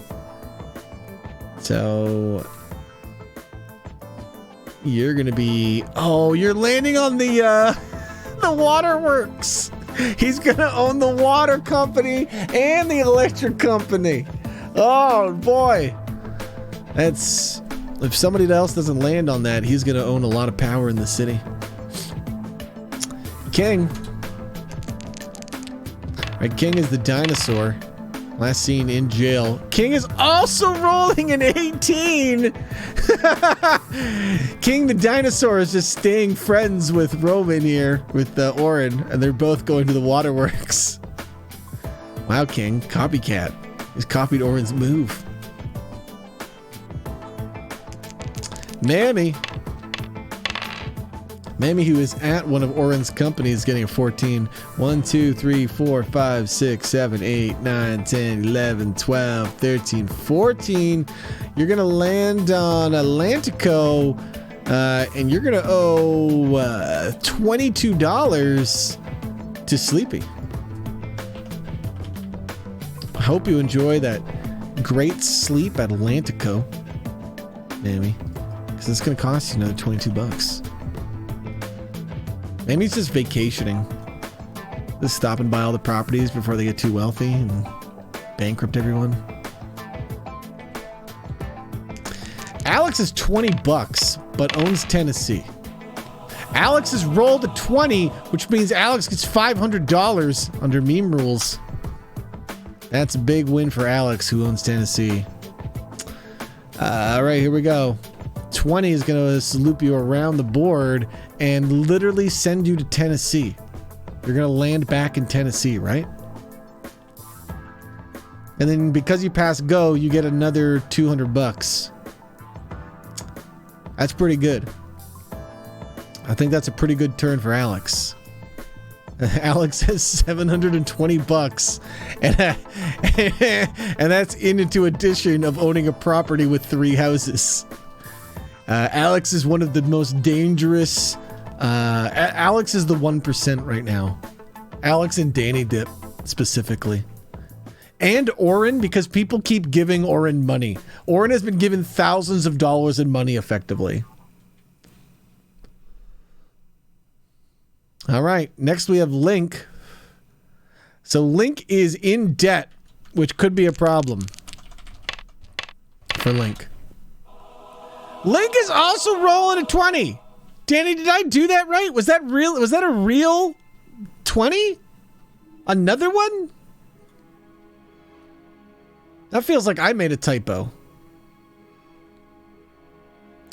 [SPEAKER 1] So you're gonna be. Oh, you're landing on the waterworks. He's gonna own the water company and the electric company. Oh boy, that's if somebody else doesn't land on that, he's gonna own a lot of power in the city. King. Right, King is the dinosaur. Last seen in jail. King is also rolling an 18. King the dinosaur is just staying friends with Roman here, with Oren, and they're both going to the waterworks. Wow, King, copycat. He's copied Oren's move. Mammy, who is at one of Oren's companies, getting a 14. 1, 2, 3, 4, 5, 6, 7, 8, 9, 10, 11, 12, 13, 14. You're going to land on Atlantico, and you're going to owe $22 to Sleepy. I hope you enjoy that great sleep at Atlantico, Mammy, because it's going to cost you another $22. Maybe he's just vacationing. Just stopping by all the properties before they get too wealthy and bankrupt everyone. Alex is $20, but owns Tennessee. Alex has rolled a 20, which means Alex gets $500 under meme rules. That's a big win for Alex, who owns Tennessee. All right, here we go. 20 is going to loop you around the board and literally send you to Tennessee. You're going to land back in Tennessee, right? And then because you pass go, you get another $200. That's pretty good. I think that's a pretty good turn for Alex. Alex has $720, and that's into addition of owning a property with 3 houses. Alex is one of the most dangerous. Alex is the 1% right now. Alex and Danny Dip specifically. And Oren, because people keep giving Oren money. Oren has been given thousands of dollars in money effectively. All right, next we have Link. So Link is in debt, which could be a problem for Link. Link is also rolling a 20. Danny, did I do that right? Was that real? Was that a real 20? Another one? That feels like I made a typo.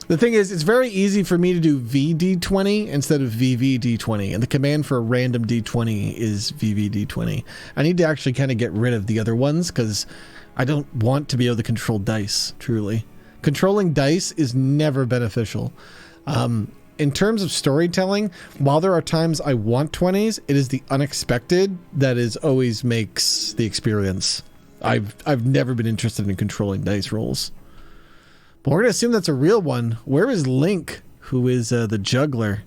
[SPEAKER 1] The thing is, it's very easy for me to do VD20 instead of VVD20, and the command for a random D20 is VVD20. I need to actually kind of get rid of the other ones because I don't want to be able to control dice, truly. Controlling dice is never beneficial. In terms of storytelling, while there are times I want 20s, it is the unexpected that is always makes the experience. I've never been interested in controlling dice rolls. But we're going to assume that's a real one. Where is Link, who is the juggler?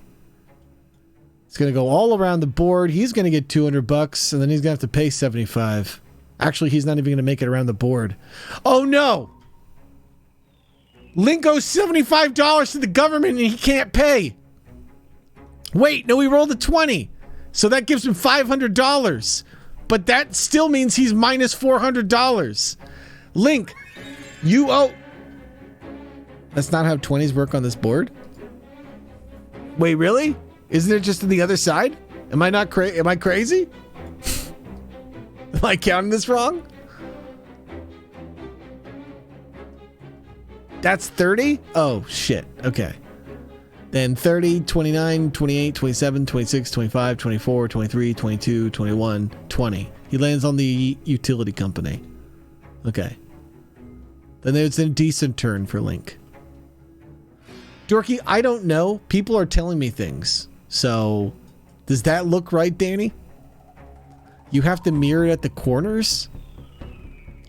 [SPEAKER 1] It's going to go all around the board. He's going to get $200, and then he's going to have to pay $75. Actually, he's not even going to make it around the board. Oh, no! Link owes $75 to the government, and he can't pay. Wait, no, he rolled a 20. So that gives him $500. But that still means he's minus $400. Link, you owe... That's not how 20s work on this board? Wait, really? Isn't it just on the other side? Am I not am I crazy? Am I counting this wrong? That's 30? Oh, shit. Okay. Then 30, 29, 28, 27, 26, 25, 24, 23, 22, 21, 20. He lands on the utility company. Okay. Then it's a decent turn for Link. Dorky, I don't know. People are telling me things. So, does that look right, Danny? You have to mirror it at the corners?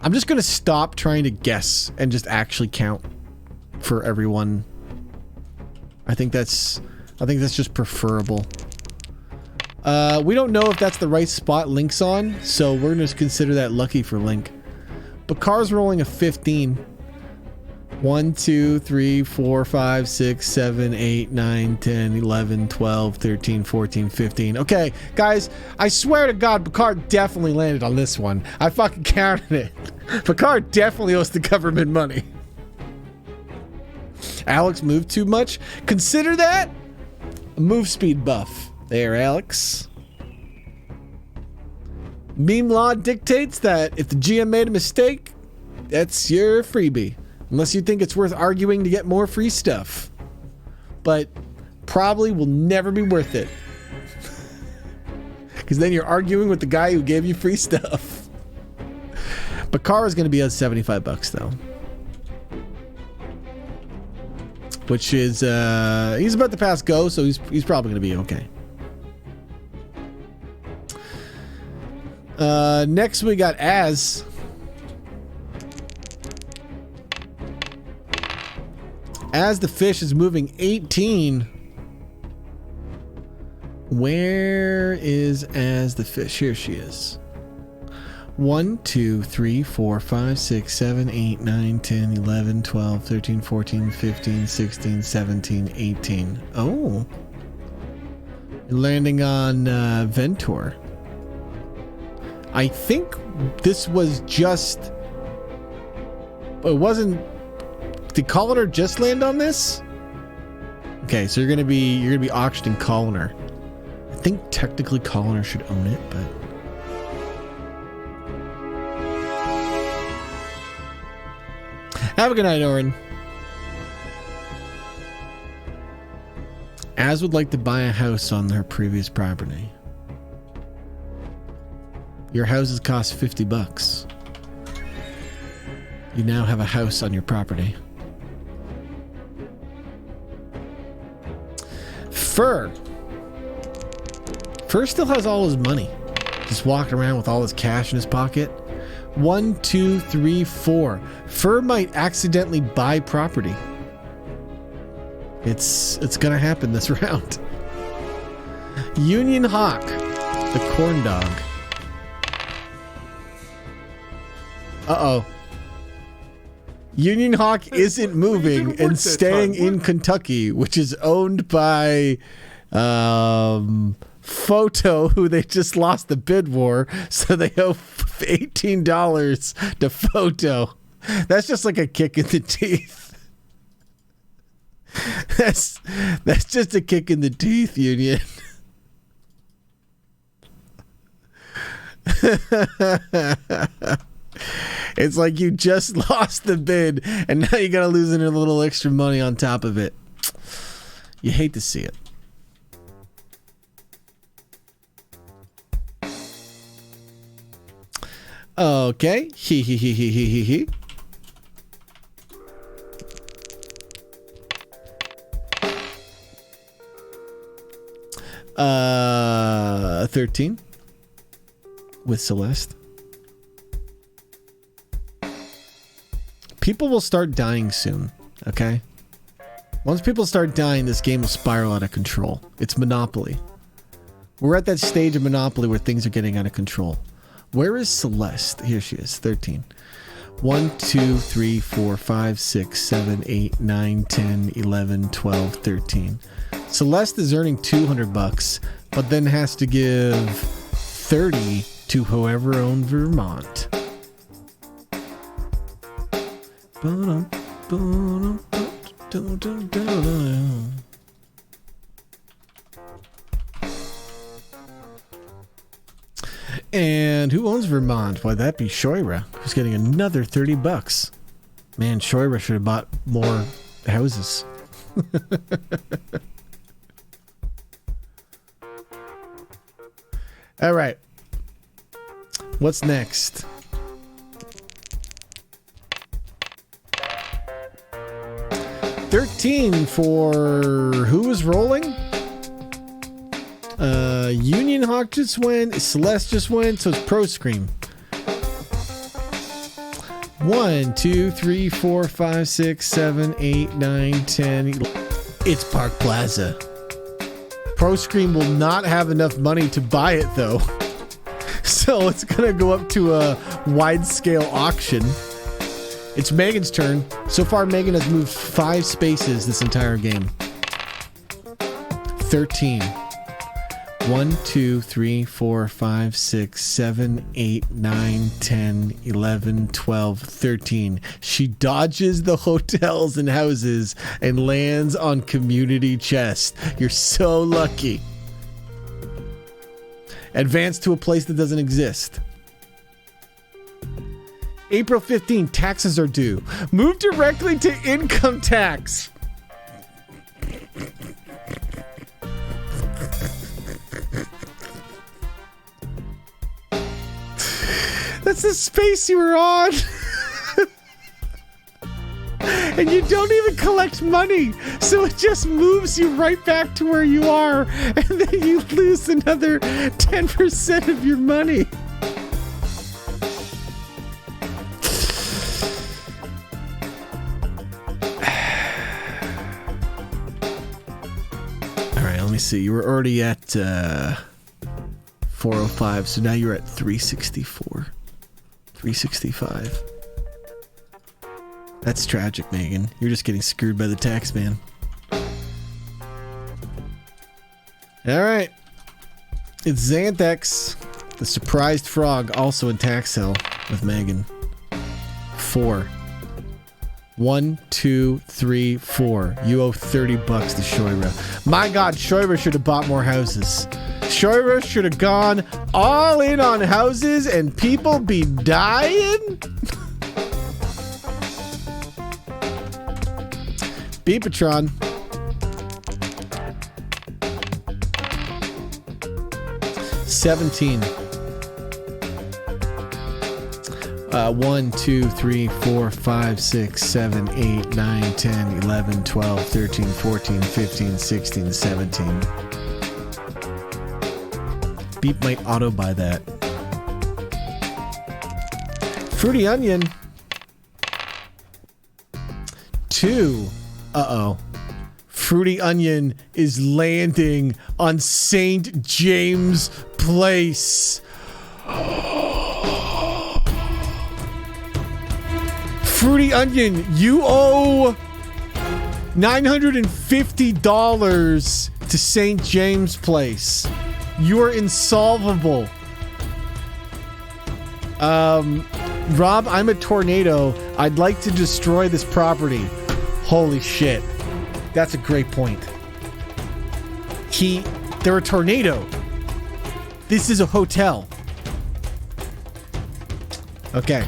[SPEAKER 1] I'm just going to stop trying to guess and just actually count for everyone. I think that's just preferable. We don't know if that's the right spot Link's on, so we're going to consider that lucky for Link. Bakar's rolling a 15. 1, 2, 3, 4, 5, 6, 7, 8, 9, 10, 11, 12, 13, 14, 15. Okay, guys, I swear to God, Bakar definitely landed on this one. I fucking counted it. Bakar definitely owes the government money. Alex moved too much? Consider that a move speed buff. There, Alex. Meme law dictates that if the GM made a mistake, that's your freebie. Unless you think it's worth arguing to get more free stuff. But probably will never be worth it. Because then you're arguing with the guy who gave you free stuff. Bakar is going to be at $75 though. Which is, he's about to pass go, so he's probably going to be okay. Next we got Az. As the fish is moving 18. Where is As the fish? Here she is. 1, 2, 3, 4, 5, 6, 7, 8, 9, 10, 11, 12, 13, 14, 15, 16, 17, 18. Oh. You're landing on Ventor. I think this was just... It wasn't... Did Colliner just land on this? Okay, so you're gonna be auctioning Colliner. I think technically Colliner should own it, but have a good night, Oren. Az would like to buy a house on her previous property. Your houses cost $50. You now have a house on your property. Fur still has all his money. Just walking around with all his cash in his pocket. 1, 2, 3, 4. Fur might accidentally buy property. It's gonna happen this round. Union Hawk, the corn dog. Uh-oh. Union Hawk isn't moving and staying in Kentucky, which is owned by Photo, who they just lost the bid war, so they owe $18 to Photo. That's just like a kick in the teeth. That's just a kick in the teeth, Union. It's like you just lost the bid and now you gotta lose a little extra money on top of it. You hate to see it. Okay. He. 13 with Celeste. People will start dying soon, okay? Once people start dying, this game will spiral out of control. It's Monopoly. We're at that stage of Monopoly where things are getting out of control. Where is Celeste? Here she is, 13. 1, 2, 3, 4, 5, 6, 7, 8, 9, 10, 11, 12, 13. Celeste is earning $200, but then has to give 30 to whoever owned Vermont. And who owns Vermont? Why, that'd be Shoira, who's getting another $30. Man, Shoira should have bought more houses. All right. What's next? $13 for who is rolling? Union Hawk just went. Celeste just went. So it's Pro Scream. 1, 2, 3, 4, 5, 6, 7, 8, 9, 10. It's Park Plaza. Pro Scream will not have enough money to buy it though. So it's gonna go up to a wide scale auction. It's Megan's turn. So far, Megan has moved 5 spaces this entire game. 13. 1, 2, 3, 4, 5, 6, 7, 8, 9, 10, 11, 12, 13. She dodges the hotels and houses and lands on Community Chest. You're so lucky. Advance to a place that doesn't exist. April 15, taxes are due. Move directly to income tax. That's the space you were on. And you don't even collect money. So it just moves you right back to where you are. And then you lose another 10% of your money. All right, let me see. You were already at 405. So now you're at 364. 365. That's tragic, Megan. You're just getting screwed by the tax man. All right. It's Xanthex, the surprised frog, also in tax hell with Megan. 4. 1, 2, 3, 4. You owe $30 to Shoira. My God, Shoira should have bought more houses. Shoira should have gone all in on houses and people be dying. Beepatron. $17. 1, 2, 3, 4, 5, 6, 7, 8, 9, 10, 11, 12, 13, 14, 15, 16, 17. Beep might auto buy that. Fruity Onion. 2. Uh-oh. Fruity Onion is landing on St. James Place. Fruity Onion, you owe $950 to St. James Place. You're insolvable. Rob, I'm a tornado. I'd like to destroy this property. Holy shit. That's a great point. They're a tornado. This is a hotel. Okay.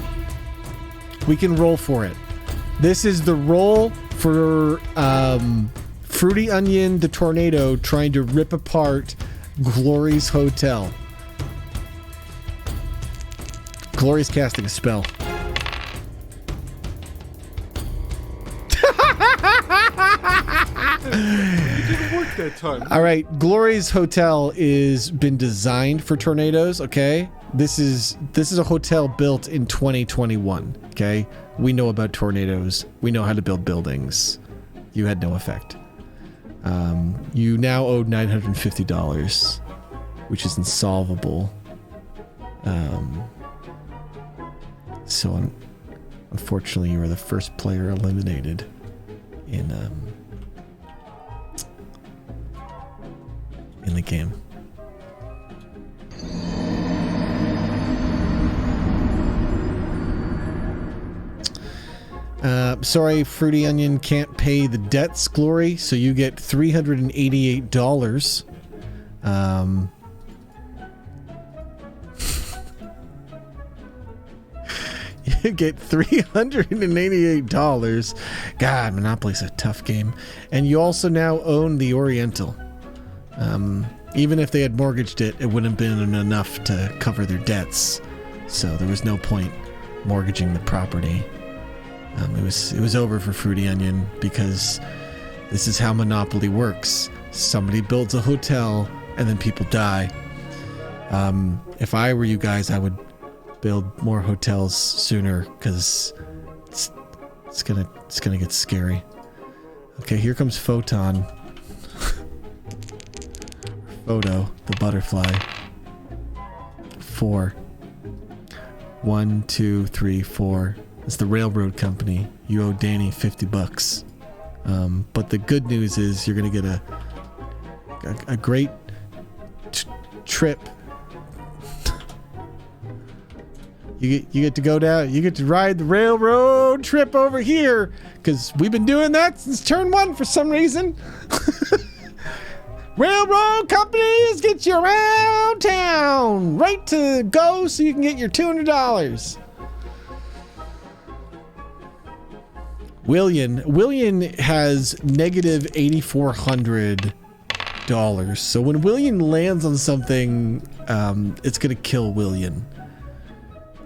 [SPEAKER 1] We can roll for it. This is the roll for Fruity Onion the Tornado trying to rip apart Glory's hotel. Glory's casting a spell.
[SPEAKER 5] It didn't work that time.
[SPEAKER 1] All right, Glory's hotel is been designed for tornadoes, okay? This is a hotel built in 2021, okay? We know about tornadoes. We know how to build buildings. You had no effect. You now owe $950, which is insolvable. So unfortunately, you are the first player eliminated in the game. Sorry, Fruity Onion can't pay the debts, Glory, so you get $388. You get $388. God, Monopoly's a tough game. And you also now own the Oriental. Even if they had mortgaged it, it wouldn't have been enough to cover their debts. So there was no point mortgaging the property. It was over for Fruity Onion because this is how Monopoly works. Somebody builds a hotel and then people die. If I were you guys, I would build more hotels sooner because it's gonna get scary. Okay, here comes Photon. Photo, the butterfly. 4. 1, 2, 3, 4. It's the railroad company. You owe Danny $50. But the good news is you're gonna get a great trip. You get to go down. You get to ride the railroad trip over here because we've been doing that since turn 1 for some reason. Railroad companies get you around town, right to go, so you can get your $200. William has negative $8,400. So when William lands on something, it's gonna kill William.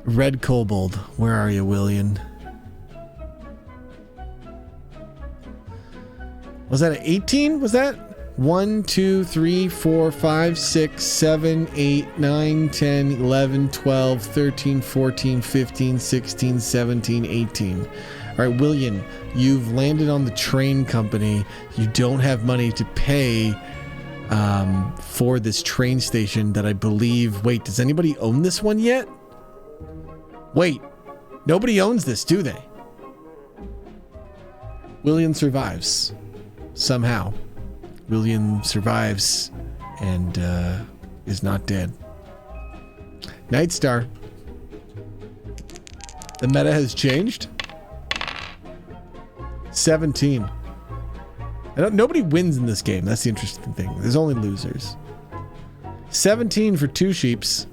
[SPEAKER 1] Red Kobold, where are you, William? Was that an 18? Was that 1, 2, 3, 4, 5, 6, 7, 8, 9, 10, 11, 12, 13, 14, 15, 16, 17, 18. All right, William, you've landed on the train company. You don't have money to pay for this train station that I believe... Wait, does anybody own this one yet? Wait, nobody owns this, do they? William survives. Somehow. William survives and is not dead. Nightstar. The meta has changed. 17. Nobody wins in this game. That's the interesting thing. There's only losers. 17 for 2 sheeps.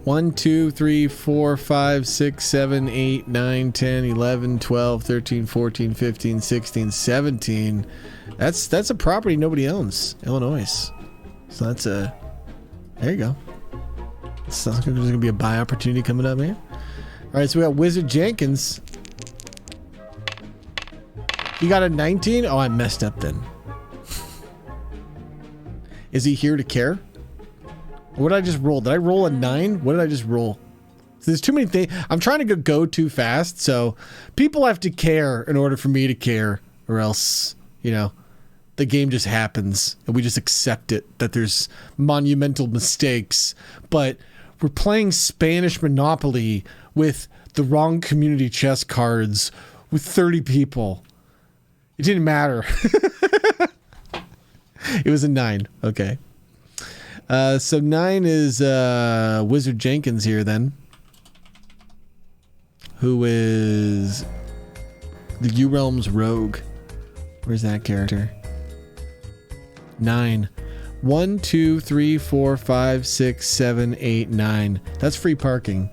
[SPEAKER 1] 1, 2, 3, 4, 5, 6, 7, 8, 9, 10, 11, 12, 13, 14, 15, 16, 17. That's a property nobody owns. Illinois. So that's a... There you go. Sounds like there's going to be a buy opportunity coming up here. right, so we got Wizard Jenkins. You got a 19? Oh, I messed up then. Is he here to care? What did I just roll? Did I roll a 9? What did I just roll? So there's too many things. I'm trying to go too fast, so people have to care in order for me to care, or else, you know, the game just happens and we just accept it, that there's monumental mistakes. But we're playing Spanish Monopoly with the wrong community chess cards with 30 people. It didn't matter. It was a 9. Okay. So 9 is Wizard Jenkins here then, who is the U-Realms Rogue. Where's that character? 9. 1, 2, 3, 4, 5, 6, 7, 8, 9. That's free parking.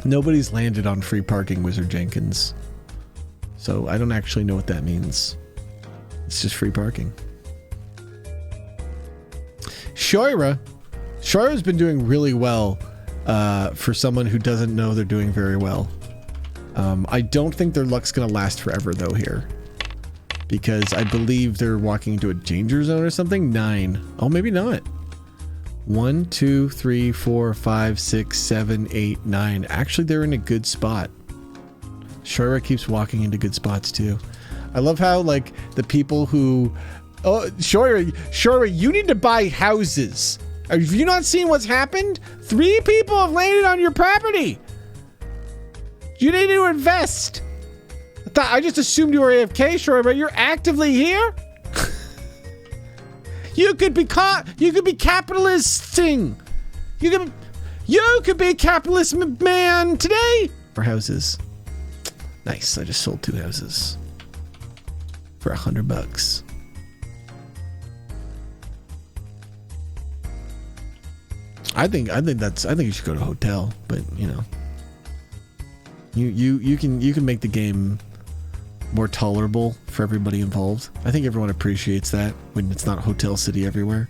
[SPEAKER 1] Nobody's landed on free parking, Wizard Jenkins. So I don't actually know what that means. It's just free parking. Shoira's been doing really well for someone who doesn't know they're doing very well. I don't think their luck's gonna last forever though here, because I believe they're walking into a danger zone or something. 9. Oh, maybe not. 1, 2, 3, 4, 5, 6, 7, 8, 9. Actually, they're in a good spot. Shoira keeps walking into good spots too. I love how, like, the people who... Oh, Shoira, you need to buy houses. Have you not seen what's happened? 3 people have landed on your property. You need to invest. I just assumed you were AFK, Shoira, but you're actively here? You could be capitalisting. You could be a capitalist man today. For houses. Nice. I just sold 2 houses for $100. I think you should go to a hotel, but you know, you can make the game more tolerable for everybody involved. I think everyone appreciates that when it's not Hotel City everywhere.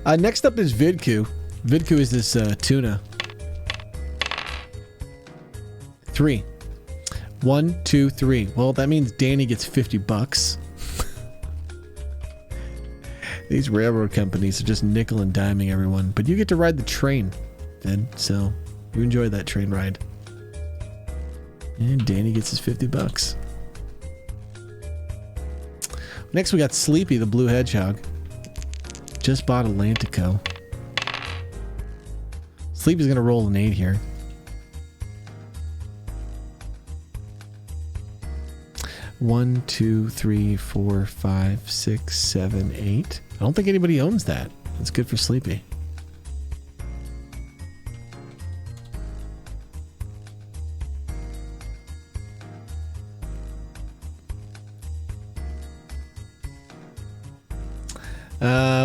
[SPEAKER 1] Next up is Vidku. Vidku is this tuna. 3. 1, 2, 3. Well, that means Danny gets $50. These railroad companies are just nickel and diming everyone, but you get to ride the train, then. So you enjoy that train ride. And Danny gets his $50. Next, we got Sleepy, the blue hedgehog. Just bought Atlantico. Sleepy's gonna roll an 8 here. One, 2, 3, 4, 5, 6, 7, 8. I don't think anybody owns that. That's good for Sleepy.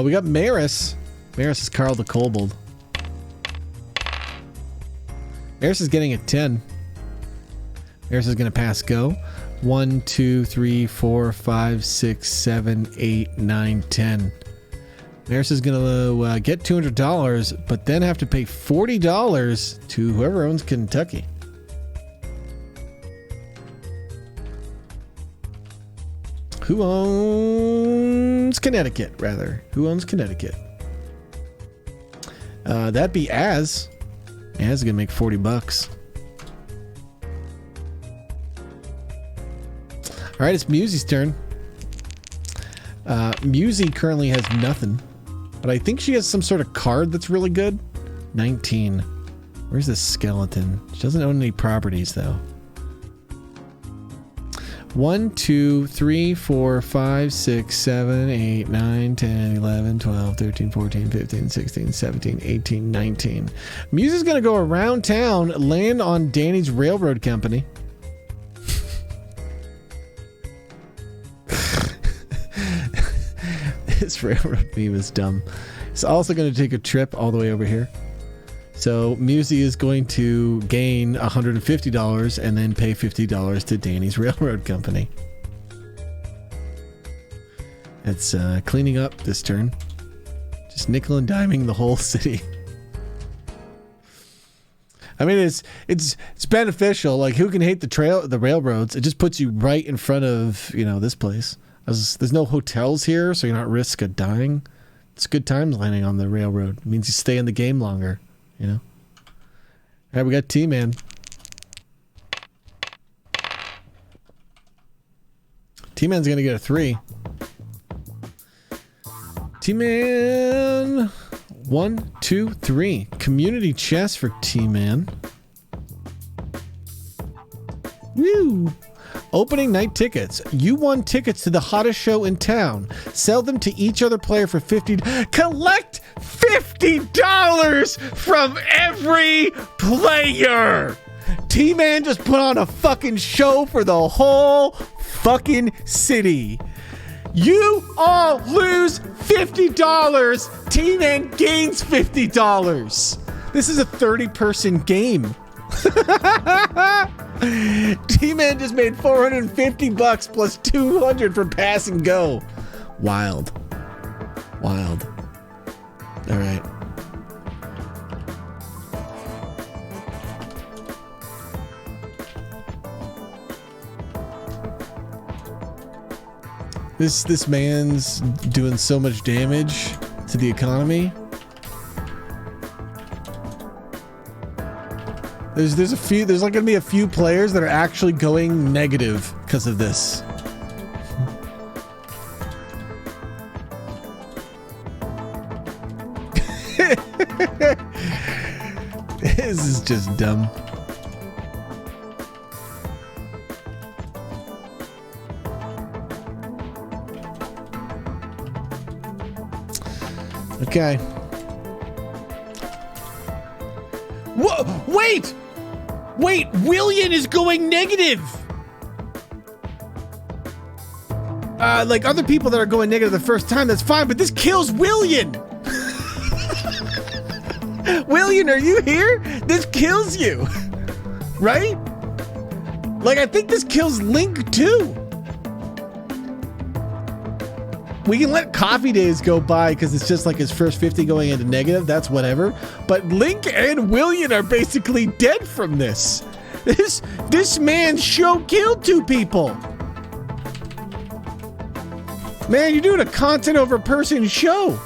[SPEAKER 1] We got Maris. Maris is Carl the Kobold. Maris is getting a 10. Maris is going to pass go. 1, 2, 3, 4, 5, 6, 7, 8, 9, 10. Maris is going to get $200, but then have to pay $40 to whoever owns Kentucky. Who owns Connecticut, rather? Who owns Connecticut? That'd be Az. Az is going to make $40. All right, it's Musie's turn. Musie currently has nothing, but I think she has some sort of card that's really good. 19. Where's this skeleton? She doesn't own any properties, though. 1, 2, 3, 4, 5, 6, 7, 8, 9, 10, 11, 12, 13, 14, 15, 16, 17, 18, 19. Musie's going to go around town, land on Danny's railroad company. This railroad meme is dumb. It's also going to take a trip all the way over here. So Musie is going to gain $150 and then pay $50 to Danny's railroad company. It's cleaning up this turn. Just nickel and diming the whole city. I mean, it's beneficial. Like, who can hate the railroads? It just puts you right in front of, this place. There's no hotels here, so you're not at risk of dying. It's good times landing on the railroad. It means you stay in the game longer, All right, we got T-Man. T-Man's going to get a 3. T-Man... 1, 2, 3. Community chest for T-Man. Woo! Opening night tickets. You won tickets to the hottest show in town. Sell them to each other player for $50. Collect $50 from every player! T-Man just put on a fucking show for the whole fucking city. You all lose $50. T-Man gains $50. This is a 30-person game. T-Man just made $450 plus $200 for pass and go. Wild. All right. This man's doing so much damage to the economy. There's like gonna be a few players that are actually going negative because of this. This is just dumb. Okay. Whoa! Wait! Willian is going negative! Like other people that are going negative the first time, that's fine, but this kills Willian! Willian, are you here? This kills you! Right? Like, I think this kills Link too! We can let Coffee Days go by because it's just like his first 50 going into negative. That's whatever. But Link and Willian are basically dead from this. This man's show killed 2 people. Man, you're doing a content over person show.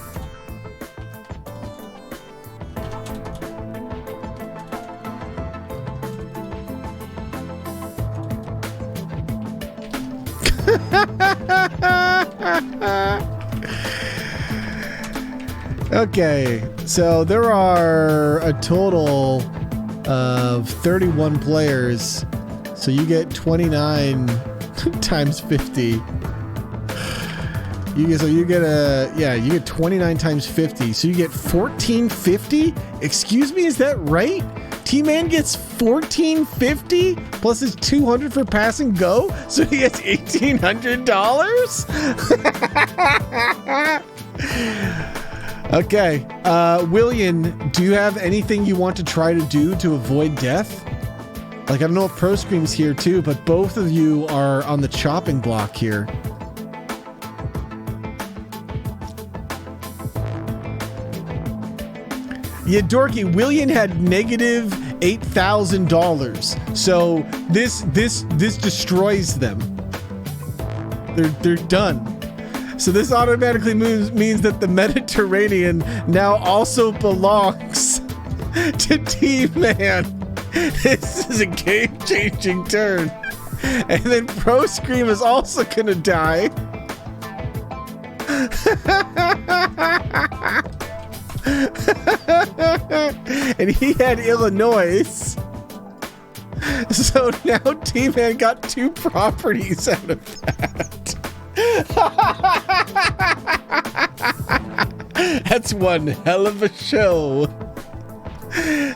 [SPEAKER 1] Okay, so there are a total of 31 players, so you get 29 times 50. You get 29 times 50, so you get 1450. Excuse me, is that right? T-Man gets 1450 plus his 200 for pass and go, so he gets $1,800. Okay, Willian, do you have anything you want to try to do to avoid death? Like, I don't know if Pro Scream's here too, but both of you are on the chopping block here. Yeah, Dorky, Willian had negative $8,000, so this destroys them. They're done. So this automatically means that the Mediterranean now also belongs to T-Man. This is a game-changing turn. And then Pro Scream is also gonna die. And he had Illinois. So now T-Man got 2 properties out of that. That's one hell of a show.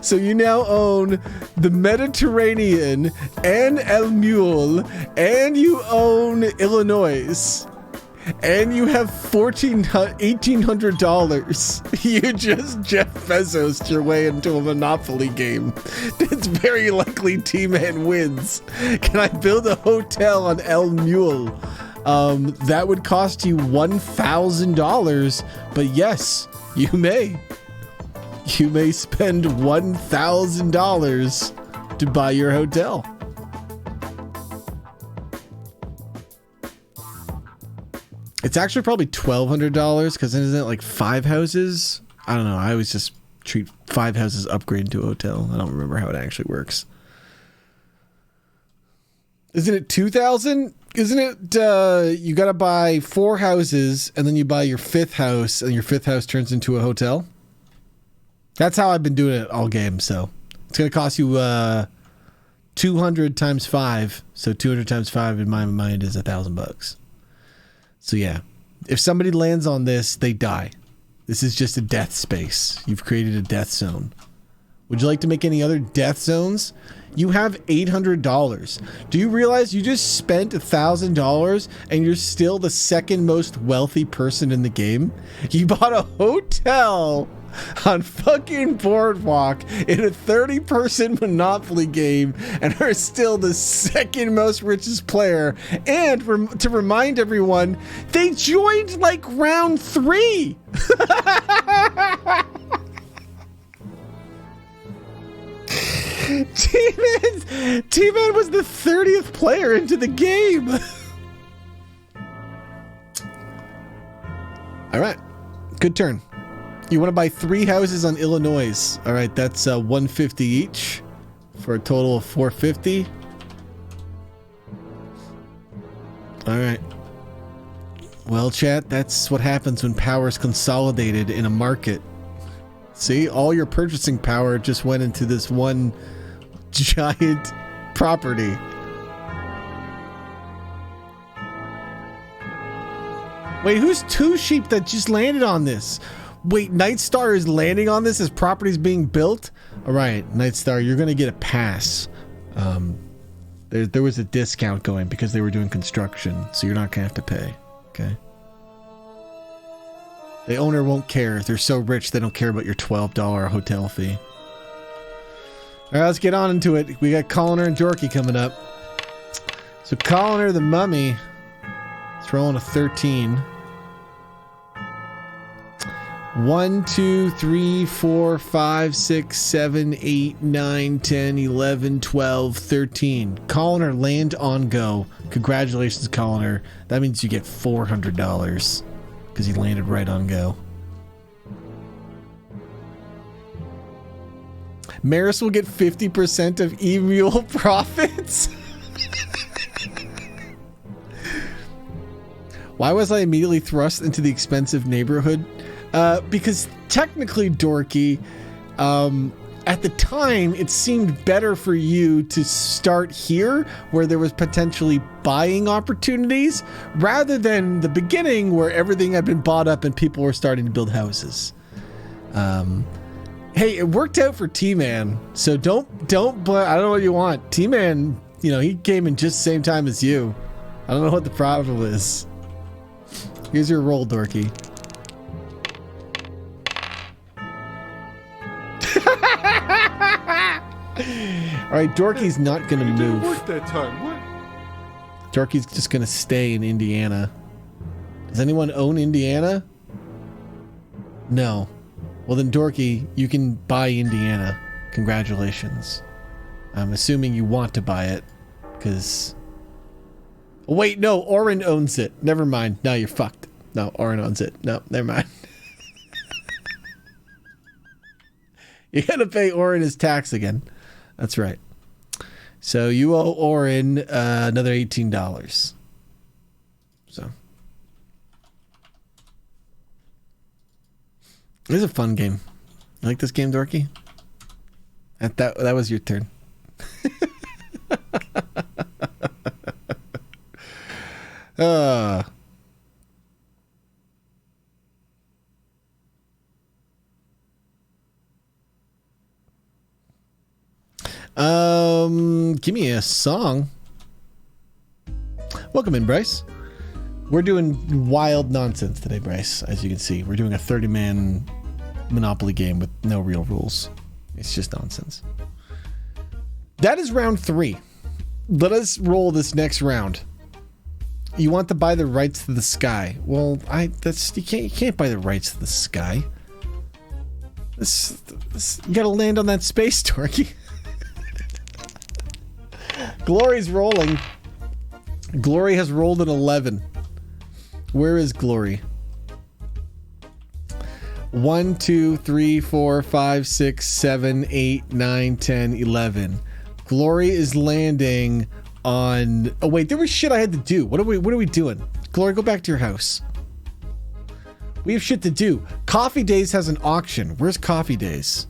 [SPEAKER 1] So you now own the Mediterranean and El Mule, and you own Illinois, and you have $1,800. You just Jeff Bezos your way into a Monopoly game. It's very likely T-Man wins. Can I build a hotel on El Mule? That would cost you $1,000, but yes, you may. you may spend $1,000 to buy your hotel. It's actually probably $1,200 because isn't it like 5 houses? I don't know. I always just treat 5 houses upgrade to a hotel. I don't remember how it actually works. Isn't it 2,000? Isn't it you got to buy 4 houses and then you buy your 5th house and your 5th house turns into a hotel? That's how I've been doing it all game. So it's going to cost you 200 times 5. So 200 times 5 in my mind is $1,000. So yeah, if somebody lands on this, they die. This is just a death space. You've created a death zone. Would you like to make any other death zones? You have $800. Do you realize you just spent $1,000 and you're still the second most wealthy person in the game? You bought a hotel on fucking Boardwalk in a 30-person Monopoly game and are still the second most richest player. And to remind everyone, they joined like round 3. T-Man was the 30th player into the game. All right, good turn. You want to buy 3 houses on Illinois. All right, that's $150 each for a total of $450. All right. Well, chat, that's what happens when power is consolidated in a market. See, all your purchasing power just went into this one giant property. Wait, who's 2 sheep that just landed on this? Wait, Nightstar is landing on this as property's being built? All right, Nightstar, you're going to get a pass. There was a discount going because they were doing construction, so you're not going to have to pay, okay? The owner won't care. They're so rich, they don't care about your $12 hotel fee. All right, let's get on into it. We got Colliner and Dorky coming up. So Colliner the Mummy is rolling a 13. 1, 2, 3, 4, 5, 6, 7, 8, 9, 10, 11, 12, 13. Colliner, land on go. Congratulations, Colliner. That means you get $400 because he landed right on go. Maris will get 50% of E-Mule profits. Why was I immediately thrust into the expensive neighborhood? Because technically, Dorky, at the time, it seemed better for you to start here where there was potentially buying opportunities rather than the beginning where everything had been bought up and people were starting to build houses. Hey, it worked out for T-Man, so don't I don't know what you want. T-Man, you know, he came in just the same time as you. I don't know what the problem is. Here's your roll, Dorky. All right, Dorky's not gonna move.
[SPEAKER 7] Work that time. What?
[SPEAKER 1] Dorky's just gonna stay in Indiana. Does anyone own Indiana? No. Well then, Dorky, you can buy Indiana. Congratulations. I'm assuming you want to buy it, because... Wait, no, Oren owns it. Never mind. No, you're fucked. No, Oren owns it. No, never mind. You gotta pay Oren his tax again. That's right. So you owe Oren another $18. So this is a fun game. You like this game, Dorky? That was your turn. Give me a song. Welcome in, Bryce. We're doing wild nonsense today, Bryce. As you can see, we're doing a 30-man Monopoly game with no real rules. It's just nonsense. That is round 3. Let us roll this next round. You want to buy the rights to the sky? Well, you can't buy the rights to the sky. You gotta land on that space, Torky. Glory's rolling. Glory has rolled an 11. Where is Glory? 1, 2, 3, 4, 5, 6, 7, 8, 9, 10, 11. Glory is landing on... Oh, wait, there was shit I had to do. What are we doing? Glory, go back to your house. We have shit to do. Coffee Days has an auction. Where's Coffee Days?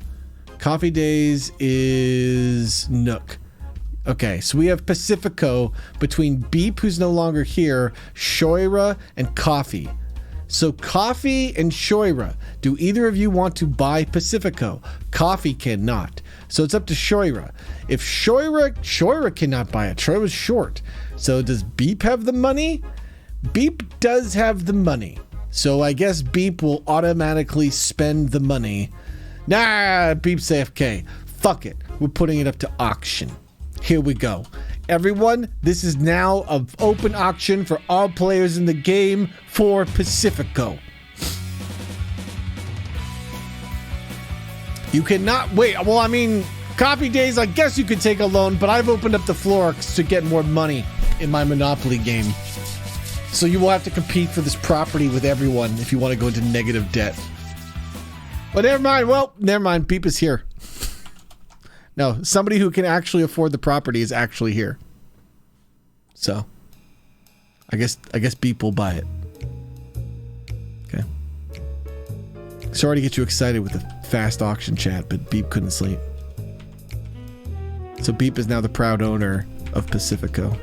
[SPEAKER 1] Coffee Days is Nook. Okay, so we have Pacifico between Beep, who's no longer here, Shoira, and Coffee. So Coffee and Shoira, do either of you want to buy Pacifico? Coffee cannot. So it's up to Shoira. If Shoira cannot buy it. Shoira's short. So does Beep have the money? Beep does have the money. So I guess Beep will automatically spend the money. Nah, Beep's AFK. Fuck it. We're putting it up to auction. Here we go. Everyone, this is now an open auction for all players in the game for Pacifico. You cannot wait. Well, I mean, Coffee Days, I guess you could take a loan, but I've opened up the floor to get more money in my Monopoly game. So you will have to compete for this property with everyone if you want to go into negative debt. But never mind. Well, never mind. Beep is here. No, somebody who can actually afford the property is actually here. So, I guess Beep will buy it. Okay. Sorry to get you excited with the fast auction chat, but Beep couldn't sleep. So Beep is now the proud owner of Pacifico.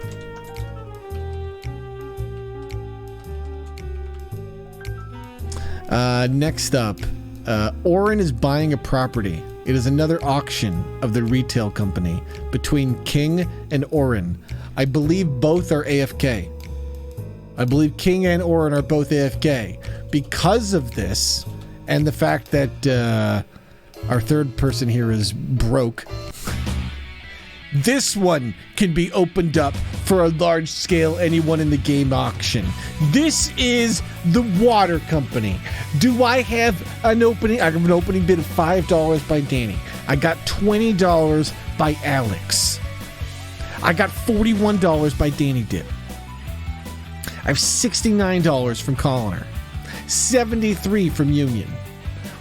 [SPEAKER 1] Next up, Orin is buying a property. It is another auction of the retail company between King and Orin. I believe both are AFK. I believe King and Orin are both AFK. Because of this, and the fact that our third person here is broke, this one can be opened up for a large scale anyone in the game auction. This is the water company. Do I have an opening? I have an opening bid of $5 by Danny. I got $20 by Alex. I got $41 by Danny Dip. I have $69 from Colliner. $73 from Union.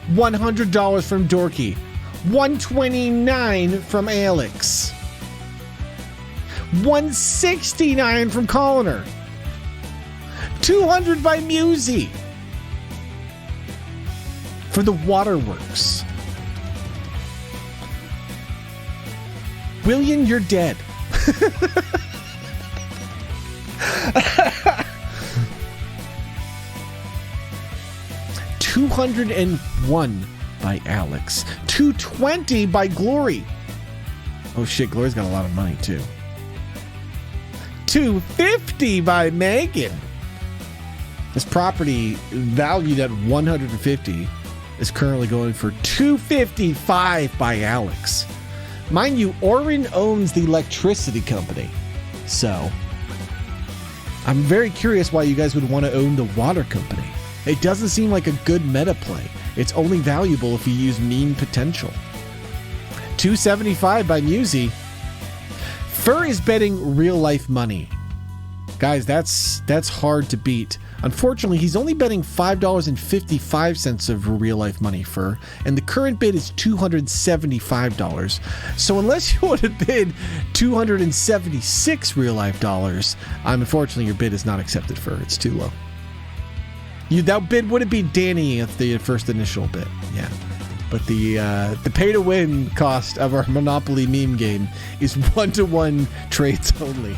[SPEAKER 1] $100 from Dorky. $129 from Alex. $169 from Colliner. $200 by Musey. For the waterworks. William, you're dead. $201 by Alex. $220 by Glory. Oh shit, Glory's got a lot of money too. $250 by Megan. This property, valued at $150, is currently going for $255 by Alex. Mind you, Orin owns the electricity company, so I'm very curious why you guys would want to own the water company. It doesn't seem like a good meta play. It's only valuable if you use meme potential. $275 by Musey. Fur is betting real life money. Guys, that's hard to beat. Unfortunately, he's only betting $5.55 of real life money, Fur, and the current bid is $275. So unless you want to bid $276 real life dollars, unfortunately your bid is not accepted, Fur. It's too low. That bid would be Danny at the first initial bid, yeah. But the pay to win cost of our Monopoly meme game is 1-to-1 trades only.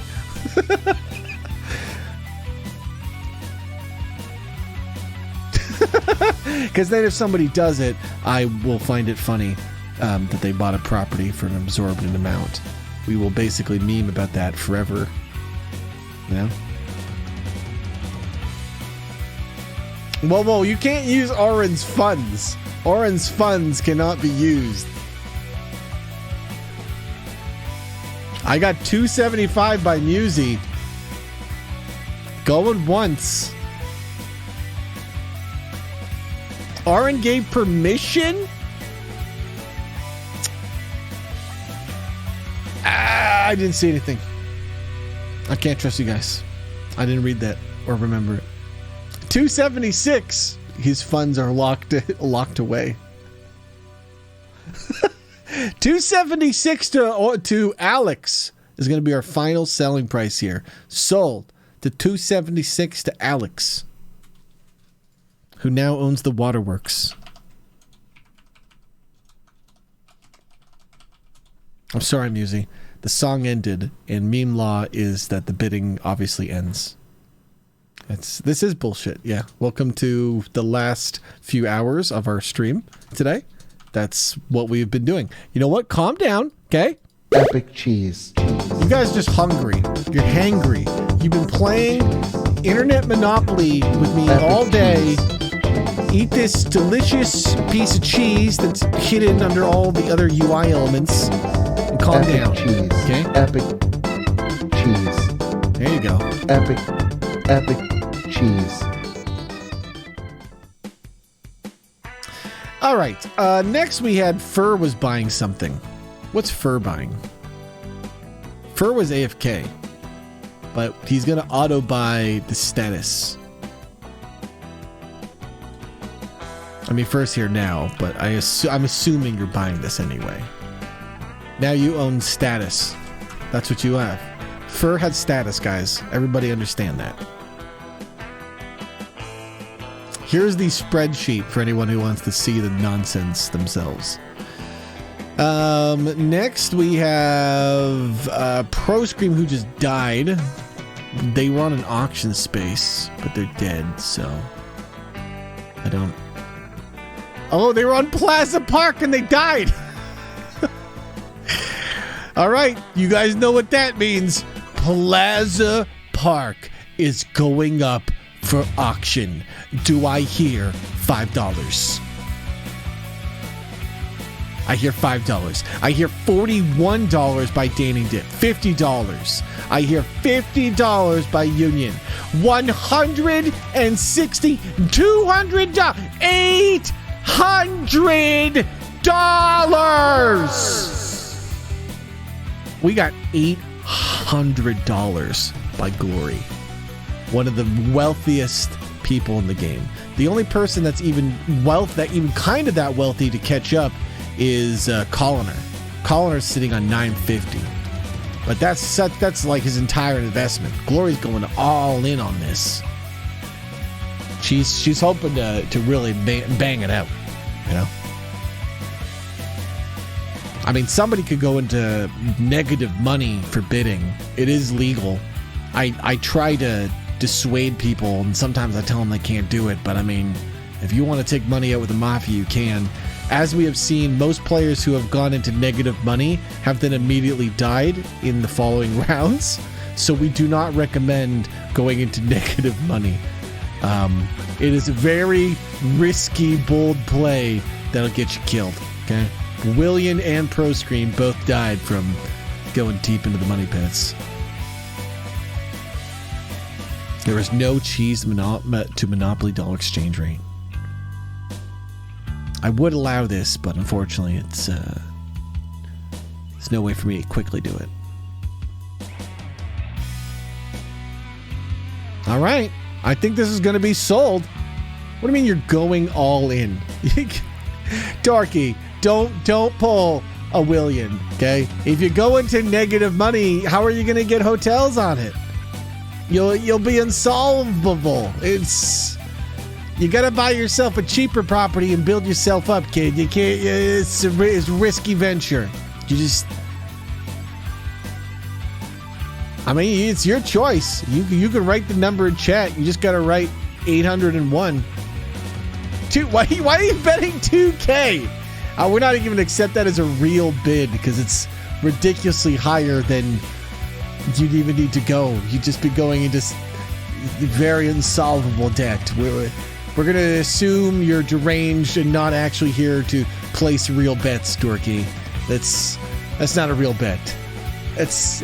[SPEAKER 1] Because then if somebody does it, I will find it funny that they bought a property for an absorbent amount. We will basically meme about that forever. You know? Whoa, you can't use Orin's funds. Orin's funds cannot be used. I got $275 by Musey. Going once. Orin gave permission I didn't see anything. I can't trust you guys. I didn't read that or remember it. 276. His funds are locked away. 276 to Alex is going to be our final selling price here. Sold to 276 to Alex, who now owns the waterworks. I'm sorry, Musey. The song ended, and meme law is that the bidding obviously ends. This is bullshit. Yeah. Welcome to the last few hours of our stream today. That's what we've been doing. You know what? Calm down, okay?
[SPEAKER 14] Epic cheese.
[SPEAKER 1] You guys are just hungry. You're hangry. You've been playing Internet Monopoly with me all day. Eat this delicious piece of cheese that's hidden under all the other UI elements. And calm
[SPEAKER 14] Epic
[SPEAKER 1] down.
[SPEAKER 14] Cheese.
[SPEAKER 1] Okay?
[SPEAKER 14] Epic cheese.
[SPEAKER 1] There you go.
[SPEAKER 14] Epic cheese.
[SPEAKER 1] All right. Next we had Fur was buying something. What's Fur buying? Fur was AFK, but he's going to auto buy the status. I mean, Fur's here now, but I'm assuming you're buying this anyway. Now you own status. That's what you have. Fur had status, guys. Everybody understand that. Here's the spreadsheet for anyone who wants to see the nonsense themselves. Next we have ProScream, who just died. They were on an auction space, but they're dead, so I don't... Oh, they were on Plaza Park and they died! Alright, you guys know what that means. Plaza Park is going up for auction. Do I hear $5? I hear $5. I hear $41 by Danny Dip. $50. I hear $50 by Union. $160, $200, $800. We got $800 by Glory. One of the wealthiest people in the game. The only person that's even kind of that wealthy to catch up is Colliner. Colliner's sitting on $950, but that's like his entire investment. Glory's going all in on this. She's hoping to really bang it out, you know. I mean, somebody could go into negative money for bidding. It is legal. I try to dissuade people, and sometimes I tell them they can't do it, but I mean, if you want to take money out with the Mafia, you can. As we have seen, most players who have gone into negative money have then immediately died in the following rounds, so we do not recommend going into negative money. It is a very risky, bold play that'll get you killed, okay? William and ProScream both died from going deep into the money pits. There is no cheese to Monopoly dollar exchange rate. I would allow this, but unfortunately, there's no way for me to quickly do it. All right, I think this is going to be sold. What do you mean you're going all in? Darky, don't pull a William, okay? If you go into negative money, how are you going to get hotels on it? You'll be insolvable. You gotta buy yourself a cheaper property and build yourself up, kid. You can't. It's a risky venture. You just. I mean, it's your choice. You can write the number in chat. You just gotta write 801. Why are you betting 2K? We're not even gonna accept that as a real bid because it's ridiculously higher than you'd even need to go. You'd just be going into very insolvable debt. We're going to assume you're deranged and not actually here to place real bets, Dorky. That's not a real bet. It's...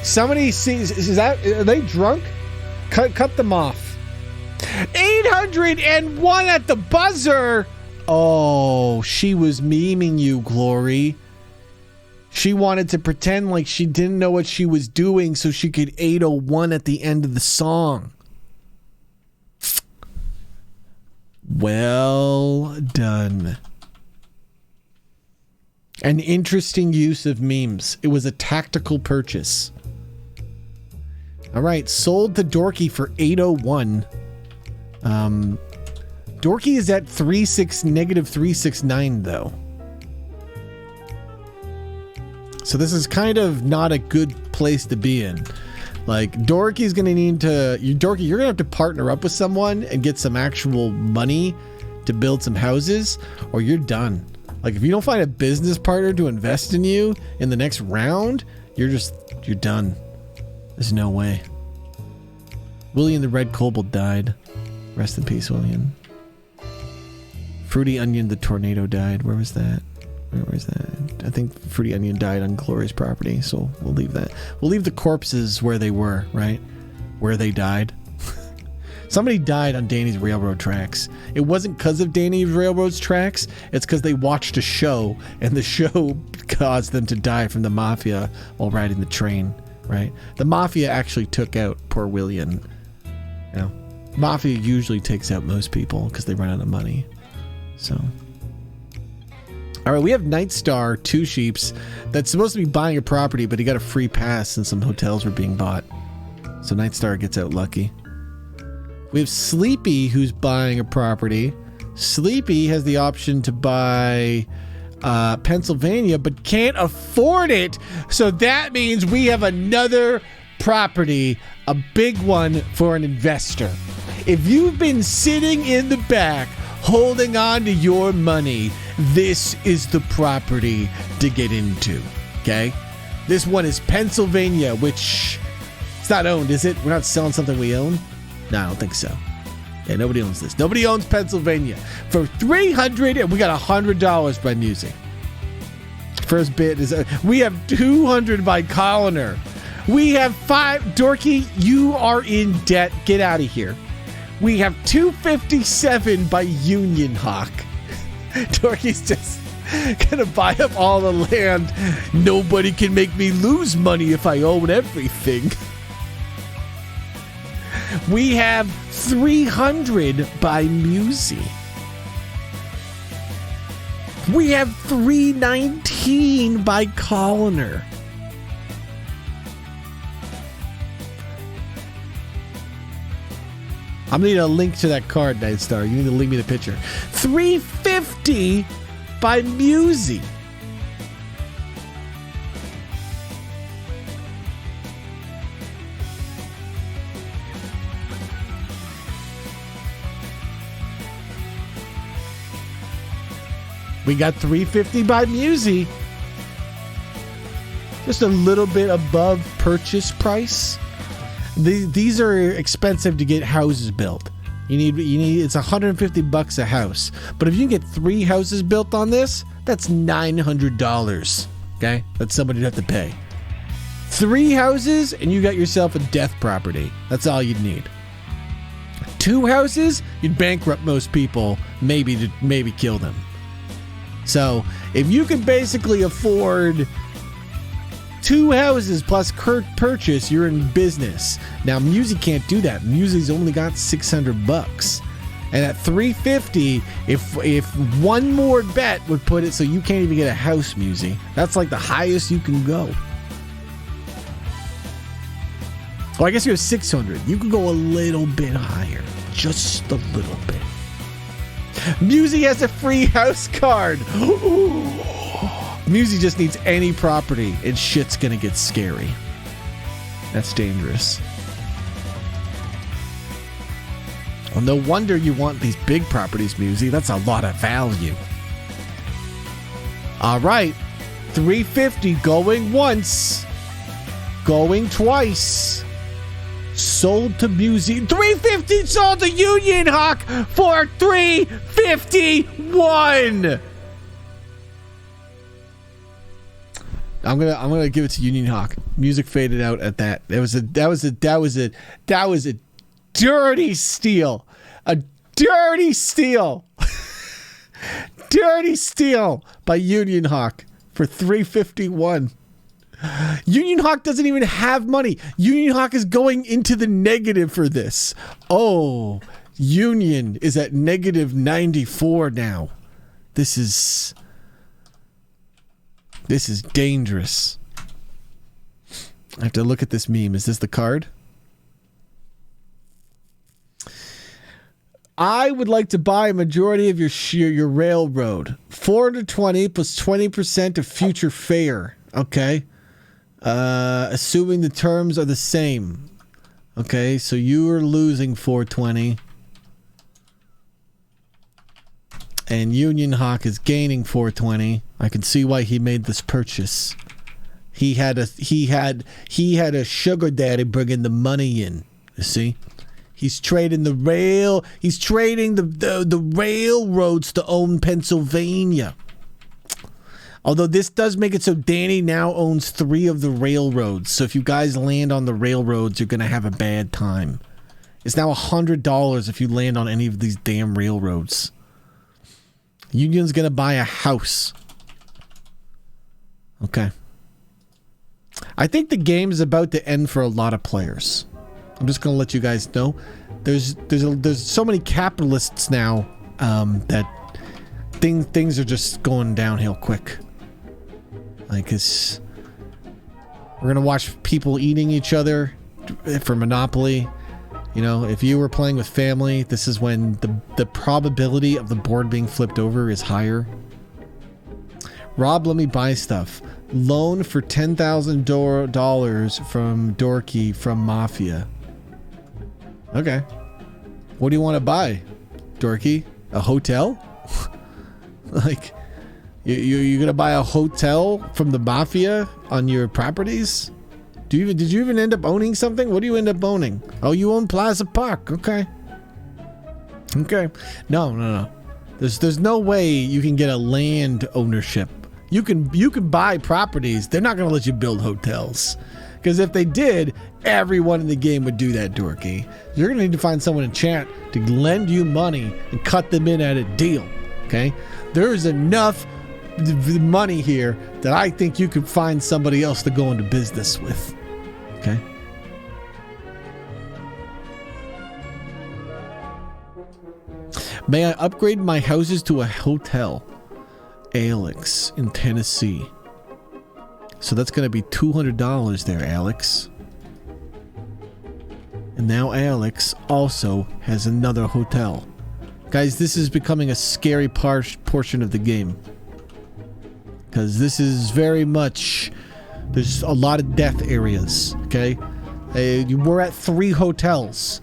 [SPEAKER 1] Somebody sees... Are they drunk? Cut them off. 801 at the buzzer! Oh, she was memeing you, Glory. She wanted to pretend like she didn't know what she was doing so she could 801 at the end of the song. Well done. An interesting use of memes. It was a tactical purchase. All right, sold to Dorky for 801. Dorky is at negative 369 though. So this is kind of not a good place to be in. Like, Dorky's gonna need to... Dorky, you're gonna have to partner up with someone and get some actual money to build some houses, or you're done. Like, if you don't find a business partner to invest in you in the next round, you're done. There's no way. William the Red Kobold died. Rest in peace, William. Fruity Onion the Tornado died. Where was that? Where was that? I think Fruity Onion died on Glory's property, so we'll leave that. We'll leave the corpses where they were, right? Where they died. Somebody died on Danny's railroad tracks. It wasn't because of Danny's railroad tracks. It's because they watched a show, and the show caused them to die from the mafia while riding the train, right? The mafia actually took out poor William. You know, mafia usually takes out most people because they run out of money. So... All right, we have Nightstar, 2 sheeps, that's supposed to be buying a property, but he got a free pass since some hotels were being bought. So Nightstar gets out lucky. We have Sleepy, who's buying a property. Sleepy has the option to buy Pennsylvania, but can't afford it. So that means we have another property, a big one for an investor. If you've been sitting in the back holding on to your money, this is the property to get into, okay? This one is Pennsylvania, which it's not owned, is it? We're not selling something we own? No, I don't think so. Yeah, nobody owns this. Nobody owns Pennsylvania. For $300, and we got $100 by music. First bid is, we have 200 by Colliner. We have 5, Dorky, you are in debt. Get out of here. We have 257 by Union Hawk. Dorky's just gonna buy up all the land. Nobody can make me lose money if I own everything. We have 300 by Musi. We have 319 by Colliner. I'm gonna need a link to that card, Nightstar. You need to link me the picture. 350 by Musi. We got 350 by Musi. Just a little bit above purchase price. These are expensive to get houses built. You need it's $150 a house. But if you can get 3 houses built on this, that's $900. Okay? That's somebody you'd have to pay. 3 houses and you got yourself a death property. That's all you'd need. 2 houses, you'd bankrupt most people, maybe kill them. So, if you could basically afford 2 houses plus purchase, you're in business. Now, Musi can't do that. Musi's only got $600. And at 350, if one more bet would put it so you can't even get a house, Musi. That's like the highest you can go. Well, I guess you have 600. You can go a little bit higher. Just a little bit. Musi has a free house card. Musi just needs any property and shit's gonna get scary. That's dangerous. Well, no wonder you want these big properties, Musi. That's a lot of value. All right. 350 going once. Going twice. Sold to Musi. 350 sold to Union Hawk for 351. I'm gonna give it to Union Hawk. Music faded out at that. That was a dirty steal. A dirty steal. Dirty steal by Union Hawk. for 351. Union Hawk doesn't even have money. Union Hawk is going into the negative for this. Oh, Union is at negative 94 now. This is dangerous. I have to look at this meme. Is this the card? I would like to buy a majority of your railroad. 420 plus 20% of future fare. Okay. Assuming the terms are the same. Okay, so you are losing 420. And Union Hawk is gaining 420. I can see why he made this purchase. He had a sugar daddy bringing the money in. You see? He's trading the railroads to own Pennsylvania. Although this does make it so Danny now owns 3 of the railroads. So if you guys land on the railroads, you're going to have a bad time. It's now $100 if you land on any of these damn railroads. Union's going to buy a house. Okay. I think the game is about to end for a lot of players. I'm just going to let you guys know. There's so many capitalists now that things are just going downhill quick. Like we're going to watch people eating each other for Monopoly. You know, if you were playing with family, this is when the probability of the board being flipped over is higher. Rob, let me buy stuff. Loan for $10,000 from Dorky from Mafia. Okay. What do you want to buy, Dorky? A hotel? Like, you're gonna buy a hotel from the Mafia on your properties? Did you even end up owning something? What do you end up owning? Oh, you own Plaza Park. Okay. Okay. No. There's no way you can get a land ownership. You can buy properties. They're not gonna let you build hotels. Because if they did, everyone in the game would do that, Dorky. You're going to need to find someone in chat to lend you money and cut them in at a deal, okay? There's enough money here that I think you could find somebody else to go into business with, okay? May I upgrade my houses to a hotel? Alex in Tennessee. So that's going to be $200 there, Alex. And now Alex also has another hotel. Guys, this is becoming a scary portion of the game. Because this is very much... There's a lot of death areas, okay? We're at 3 hotels.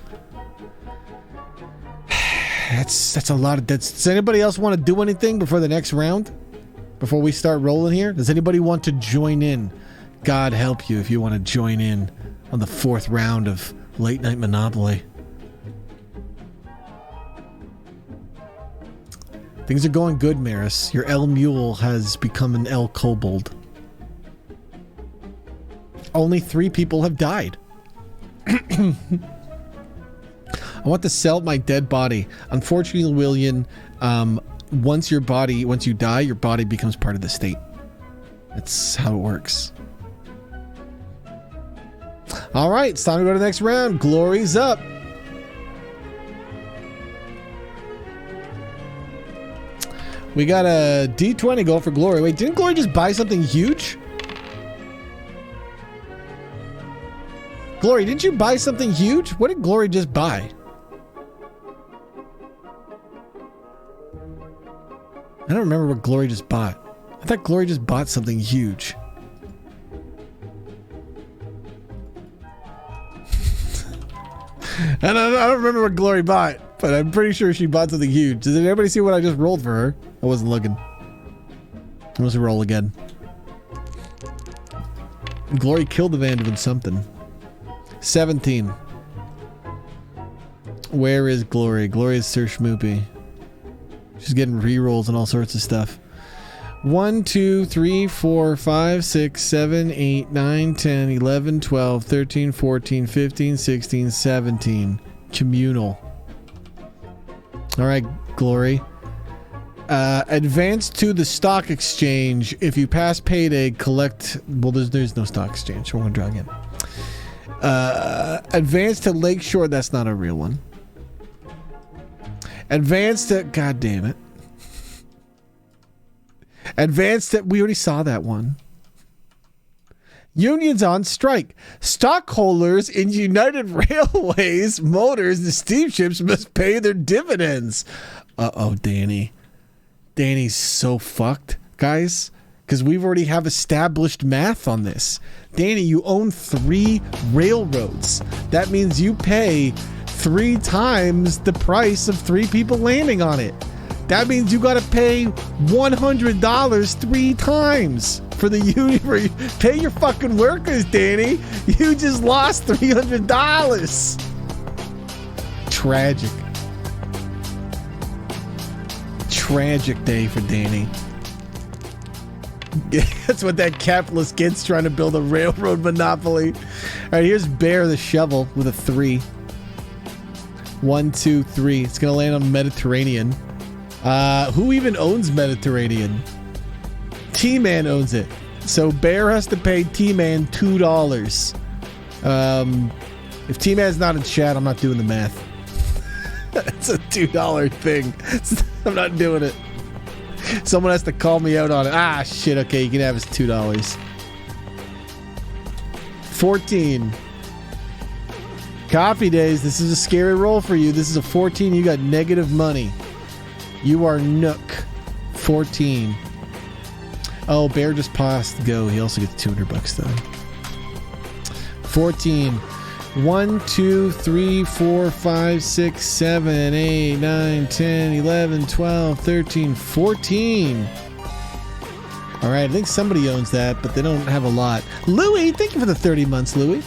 [SPEAKER 1] That's a lot of deaths. Does anybody else want to do anything before the next round? Before we start rolling here? Does anybody want to join in? God help you if you want to join in on the 4th round of Late Night Monopoly. Things are going good, Maris. Your L Mule has become an L Kobold. Only 3 people have died. I want to sell my dead body. Unfortunately, William, once you die, your body becomes part of the state. That's how it works. All right, it's time to go to the next round. Glory's up. We got a D20 going for Glory. Wait, didn't Glory just buy something huge? Glory, didn't you buy something huge? What did Glory just buy? I don't remember what Glory just bought. I thought Glory just bought something huge. I don't remember what Glory bought, but I'm pretty sure she bought something huge. Did anybody see what I just rolled for her? I wasn't looking. I must roll again. Glory killed the Vander with something. 17. Where is Glory? Glory is Sir Schmoopy. She's getting re-rolls and all sorts of stuff. 1, 2, 3, 4, 5, 6, 7, 8, 9, 10, 11, 12, 13, 14, 15, 16, 17. Communal. All right, Glory. Advance to the stock exchange. If you pass payday, collect. Well, there's no stock exchange. So we're gonna draw again. Advance to Lakeshore. That's not a real one. Advance to. God damn it. Advance to. We already saw that one. Unions on strike. Stockholders in United Railways, Motors, and steamships must pay their dividends. Uh-oh, Danny. Danny's so fucked, guys, because we've already have established math on this. Danny, you own 3 railroads. That means you pay 3 times the price of 3 people landing on it. That means you got to pay $100 3 times for the union. Pay your fucking workers, Danny. You just lost $300. Tragic. Tragic day for Danny. That's what that capitalist kid's trying to build a railroad monopoly. All right, here's Bear the Shovel with a 3. 1, 2, 3. It's gonna land on Mediterranean. Who even owns Mediterranean? T-Man owns it. So Bear has to pay T-Man $2. If T-Man's not in chat, I'm not doing the math. It's a $2 thing. I'm not doing it. Someone has to call me out on it. Ah, shit. Okay, you can have his $2. 14. Coffee days. This is a scary roll for you. This is a 14. You got negative money. You are Nook. 14. Oh, Bear just passed go. He also gets $200 though. 14. 1, 2, 3, 4, 5, 6, 7, 8, 9, 10, 11, 12, 13, 14. All right, I think somebody owns that, but they don't have a lot. Louie, thank you for the 30 months, Louie.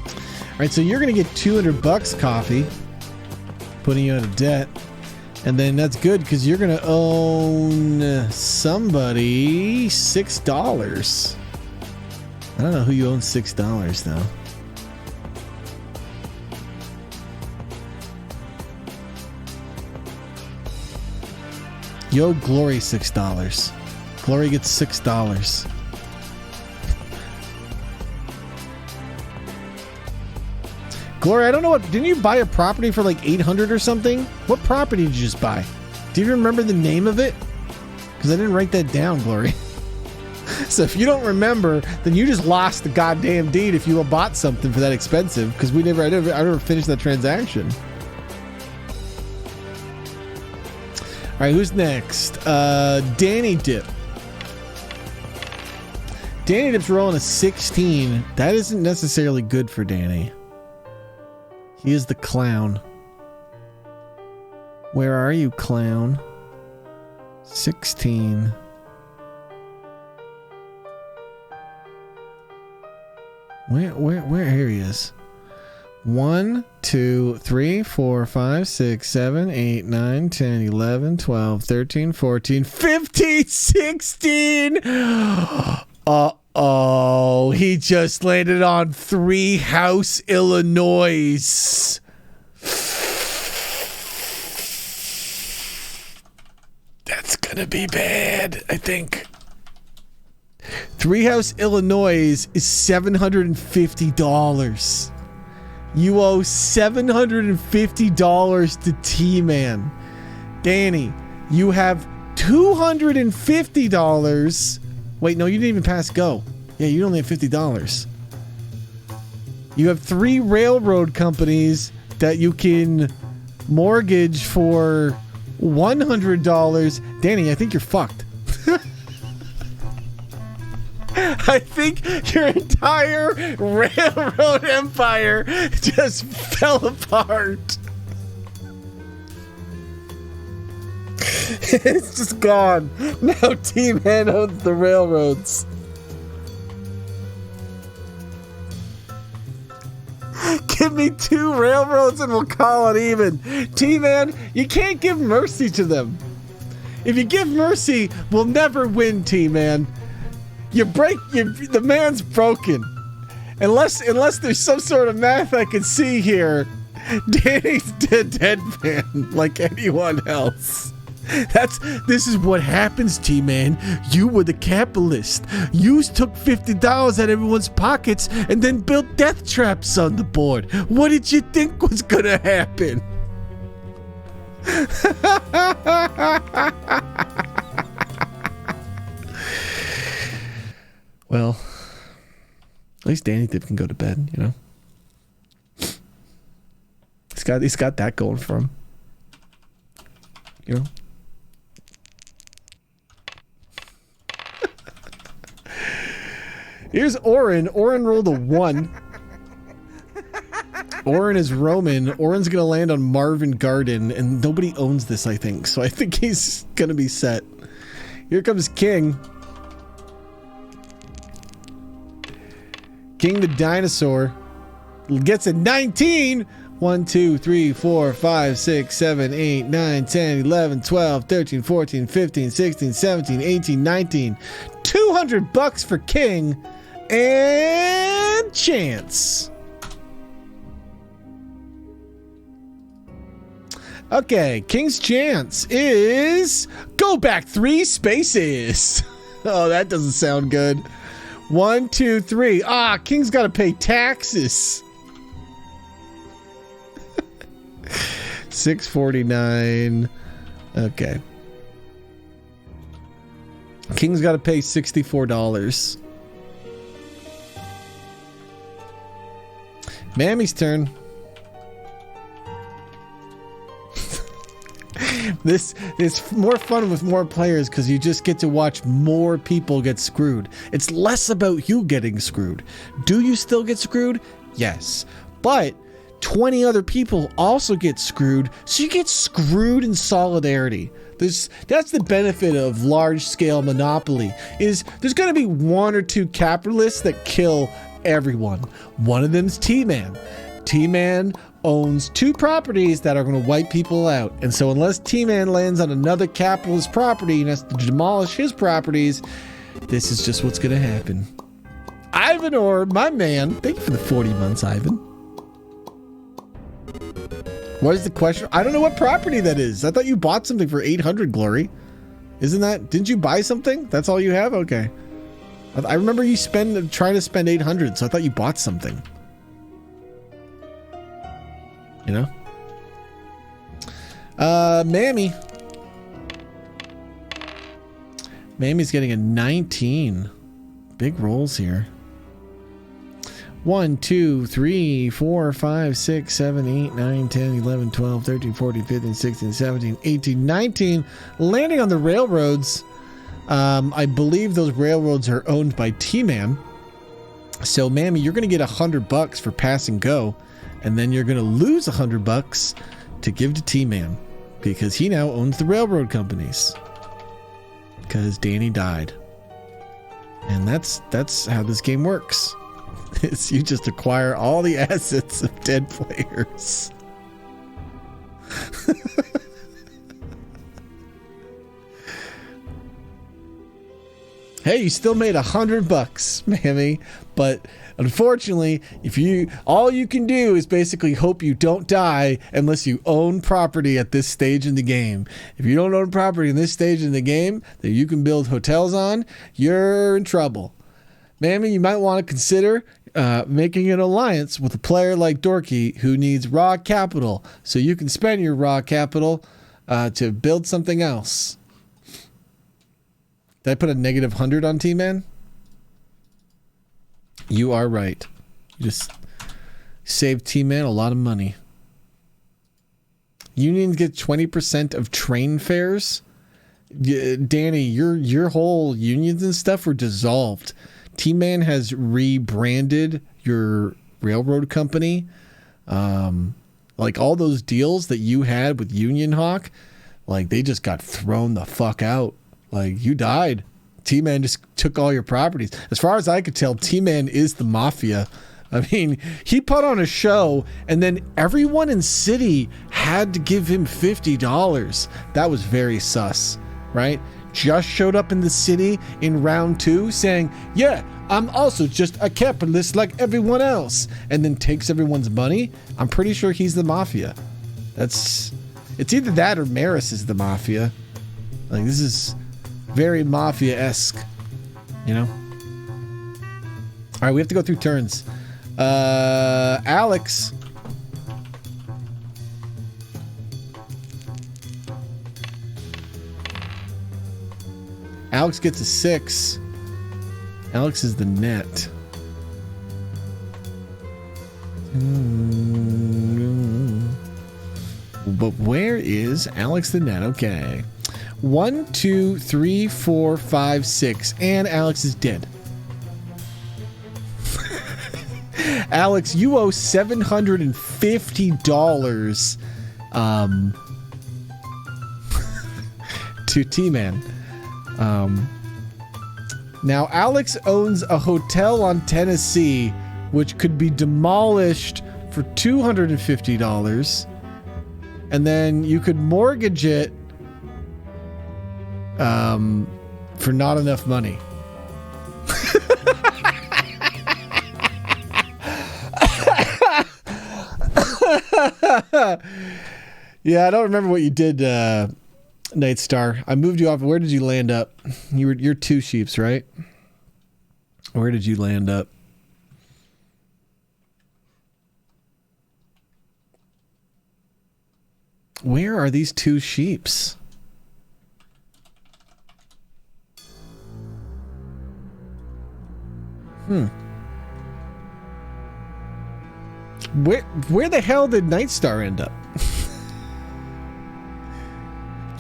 [SPEAKER 1] All right, so you're going to get $200 coffee, putting you out of debt. And then that's good because you're going to own somebody $6. I don't know who you own $6 though. Yo, Glory $6. Glory gets $6. Glory, I don't know what. Didn't you buy a property for like 800 or something? What property did you just buy? Do you remember the name of it? Because I didn't write that down, Glory. So if you don't remember, then you just lost the goddamn deed if you bought something for that expensive. Because I never finished that transaction. All right, who's next? Danny Dip. Danny Dip's rolling a 16. That isn't necessarily good for Danny. He is the clown. Where are you, clown? 16. Where here he is. 1, 2, 3, 4, 5, 6, 7, 8, 9, 10, 11, 12, 13, 14, 15, 16. Uh-oh. He just landed on 3 House, Illinois. That's gonna be bad, I think. 3 House, Illinois is $750. You owe $750 to T-Man. Danny, you have $250. Wait, no, you didn't even pass go. Yeah, you only have $50. You have 3 railroad companies that you can mortgage for $100. Danny, I think you're fucked. I think your entire railroad empire just fell apart. It's just gone. Now T-Man owns the railroads. Give me 2 railroads and we'll call it even. T-Man, you can't give mercy to them. If you give mercy, we'll never win, T-Man. The man's broken. Unless there's some sort of math I can see here. Danny's deadpan like anyone else. This is what happens, T-Man. You were the capitalist. You took $50 out of everyone's pockets and then built death traps on the board. What did you think was gonna happen? Well, at least Danny Dip can go to bed, you know? He's got that going for him. You know? Here's Orin. Orin rolled a 1. Orin is Roman. Orin's gonna land on Marvin Garden, and nobody owns this, I think. So I think he's gonna be set. Here comes King. King the dinosaur gets a 19. 1, 2, 3, 4, 5, 6, 7, 8, 9, 10, 11, 12, 13, 14, 15, 16, 17, 18, 19. $200 for King and Chance. Okay, King's chance is go back 3 spaces. Oh, that doesn't sound good. 1, 2, 3. King's got to pay taxes. 649. Okay. King's got to pay $64. Mammy's turn. This is more fun with more players because you just get to watch more people get screwed. It's less about you getting screwed. Do you still get screwed? Yes. But 20 other people also get screwed, so you get screwed in solidarity. That's the benefit of large-scale monopoly, is there's going to be 1 or 2 capitalists that kill everyone. One of them's T-Man. T-Man owns 2 properties that are going to wipe people out, and so unless T-Man lands on another capitalist property and has to demolish his properties, this is just what's going to happen. Ivan Orr, my man, thank you for the 40 months, Ivan. What is the question? I don't know what property that is. I thought you bought something for 800, Glory. Isn't that? Didn't you buy something? That's all you have? Okay. I remember you trying to spend 800, so I thought you bought something. You know? Mammy. Mammy's getting a 19. Big rolls here. 1, 2, 3, 4, 5, 6, 7, 8, 9, 10, 11, 12, 13, 14, 15, 16, 17, 18, 19. Landing on the railroads. I believe those railroads are owned by T-Man. So, Mammy, you're going to get $100 for pass and go. And then you're going to lose $100 to give to T-Man. Because he now owns the railroad companies. Because Danny died. And that's how this game works. Is you just acquire all the assets of dead players. Hey, you still made $100, Mammy, but unfortunately, all you can do is basically hope you don't die unless you own property at this stage in the game. If you don't own property in this stage in the game that you can build hotels on, you're in trouble. Mammy, you might want to consider making an alliance with a player like Dorky who needs raw capital so you can spend your raw capital to build something else. Did I put a negative 100 on T-Man? You are right. You just saved T-Man a lot of money. Unions get 20% of train fares. Danny, your whole unions and stuff were dissolved. T-Man has rebranded your railroad company. Like all those deals that you had with Union Hawk, like they just got thrown the fuck out. Like you died. T-Man just took all your properties. As far as I could tell, T-Man is the mafia. I mean, he put on a show and then everyone in city had to give him $50. That was very sus, right? Just showed up in the city in round 2 saying, yeah, I'm also just a capitalist like everyone else, and then takes everyone's money. I'm pretty sure he's the mafia. It's either that or Maris is the mafia. Like, this is very mafia-esque, you know? All right, we have to go through turns. Alex. Alex gets a 6. Alex is the net. But where is Alex the net? Okay. 1, 2, 3, 4, 5, 6. And Alex is dead. Alex, you owe $750 to T-Man. Now, Alex owns a hotel on Tennessee, which could be demolished for $250. And then you could mortgage it for not enough money. Yeah, I don't remember what you did, Nightstar. I moved you off. Where did you land up? You're 2 sheeps, right? Where did you land up? Where are these 2 sheeps? Where the hell did Nightstar end up?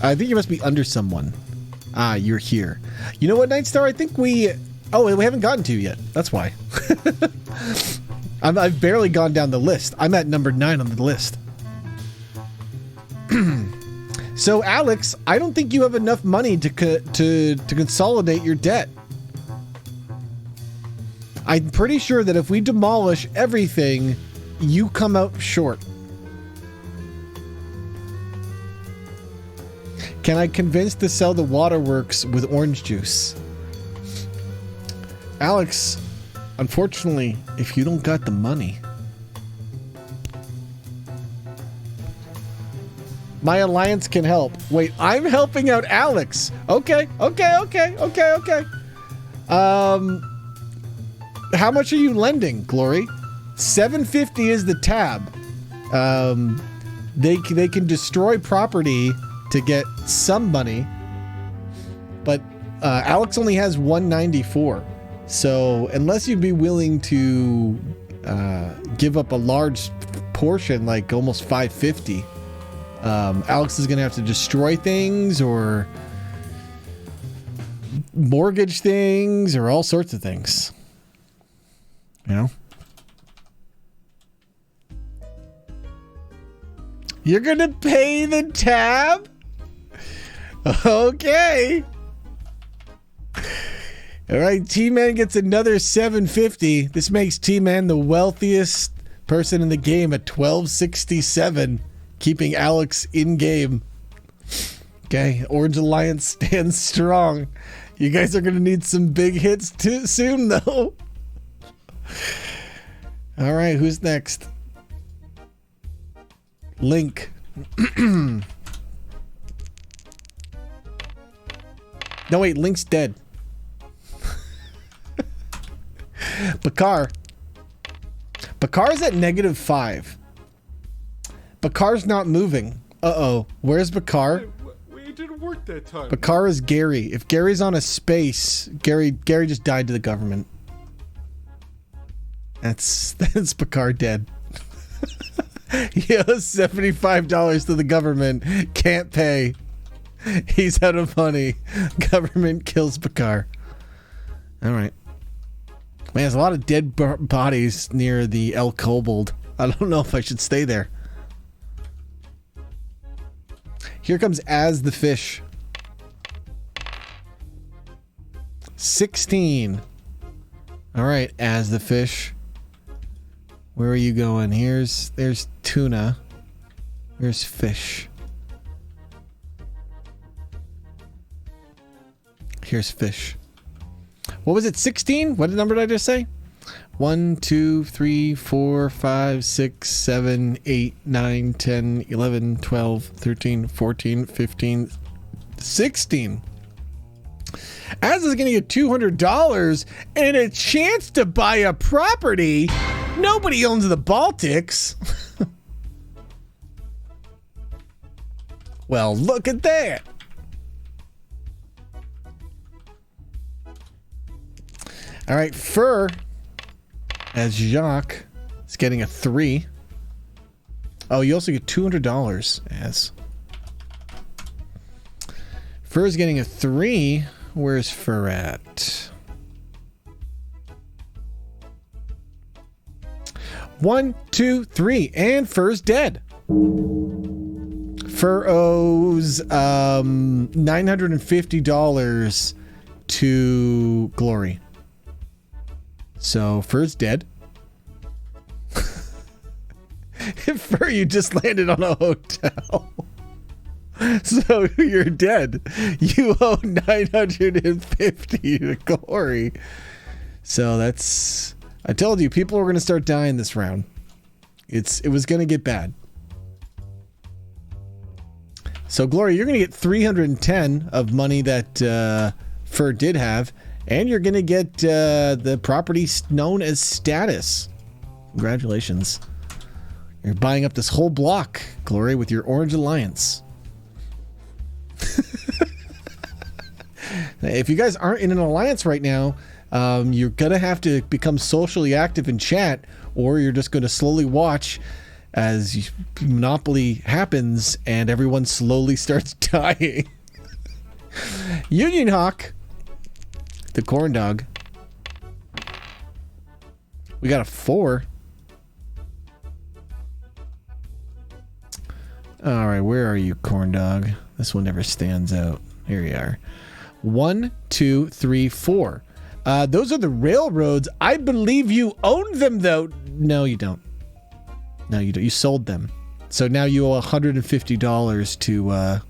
[SPEAKER 1] I think you must be under someone. Ah, you're here. You know what, Nightstar? I think we... Oh, we haven't gotten to you yet. That's why. I've barely gone down the list. I'm at number 9 on the list. So, Alex, I don't think you have enough money to consolidate your debt. I'm pretty sure that if we demolish everything, you come out short. Can I convince to sell the waterworks with orange juice? Alex, unfortunately, if you don't got the money... My alliance can help. Wait, I'm helping out Alex. Okay. How much are you lending, Glory? $750 is the tab. They can destroy property to get some money, but Alex only has $194. So unless you'd be willing to give up a large portion, like almost $550, Alex is gonna have to destroy things or mortgage things or all sorts of things. You know? You're gonna pay the tab? Okay. All right, T-Man gets another $750. This makes T-Man the wealthiest person in the game at $1267, keeping Alex in game. Okay, Orange Alliance stands strong. You guys are gonna need some big hits soon, though. All right, who's next? Link. No, wait, Link's dead. Bakar. Bakar's at -5. Bakar's not moving. Uh-oh. Where's Bakar?
[SPEAKER 5] It didn't work that time.
[SPEAKER 1] Bakar is Gary. If Gary's on a space, Gary just died to the government. That's Bakar dead. He owes $75 to the government. Can't pay. He's out of money. Government kills Bakar. All right. Man, there's a lot of dead bodies near the El Kobold. I don't know if I should stay there. Here comes As the Fish. 16. All right, As the Fish. Where are you going? There's tuna. Here's fish. Here's fish. What was it? 16? What number did I just say? 1, 2, 3, 4, 5, 6, 7, 8, 9, 10, 11, 12, 13, 14, 15, 16. Az is going to get $200 and a chance to buy a property. Nobody owns the Baltics. Well, look at that. All right, Fur, as Jacques, is getting a 3. Oh, you also get $200 as. Fur is getting a 3. Where's Fur at? 1, 2, 3, and Fur's dead. Fur owes $950 to Glory. So Fur's dead. Fur, you just landed on a hotel. So you're dead. You owe $950 to Glory. So that's... I told you, people were going to start dying this round. It was going to get bad. So Glory, you're going to get 310 of money that Fur did have. And you're going to get the property known as Status. Congratulations. You're buying up this whole block, Glory, with your Orange Alliance. If you guys aren't in an alliance right now, you're going to have to become socially active in chat, or you're just going to slowly watch as Monopoly happens and everyone slowly starts dying. Union Hawk, the corn dog. We got a 4. All right, where are you, corn dog? This one never stands out. Here you are. 1, 2, 3, 4. Those are the railroads. I believe you owned them, though. No, you don't. No, you don't. You sold them. So now you owe $150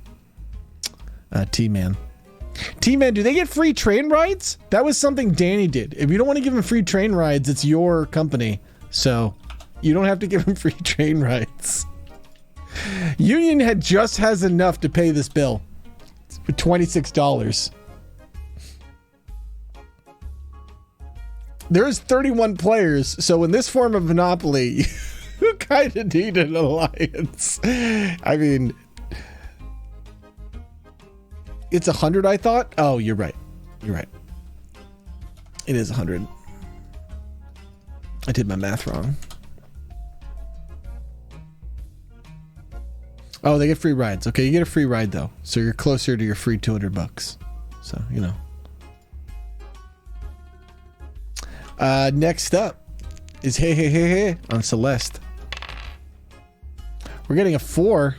[SPEAKER 1] to T-Man. T-Man, do they get free train rides? That was something Danny did. If you don't want to give him free train rides, it's your company. So you don't have to give him free train rides. Union has enough to pay this bill. It's for $26. There's 31 players, so in this form of Monopoly, you kind of need an alliance. I mean, it's 100, I thought? Oh, you're right. You're right. It is 100. I did my math wrong. Oh, they get free rides. Okay, you get a free ride, though. So you're closer to your free $200. So, you know. Next up is Hey Hey Hey Hey on Celeste. We're getting a 4.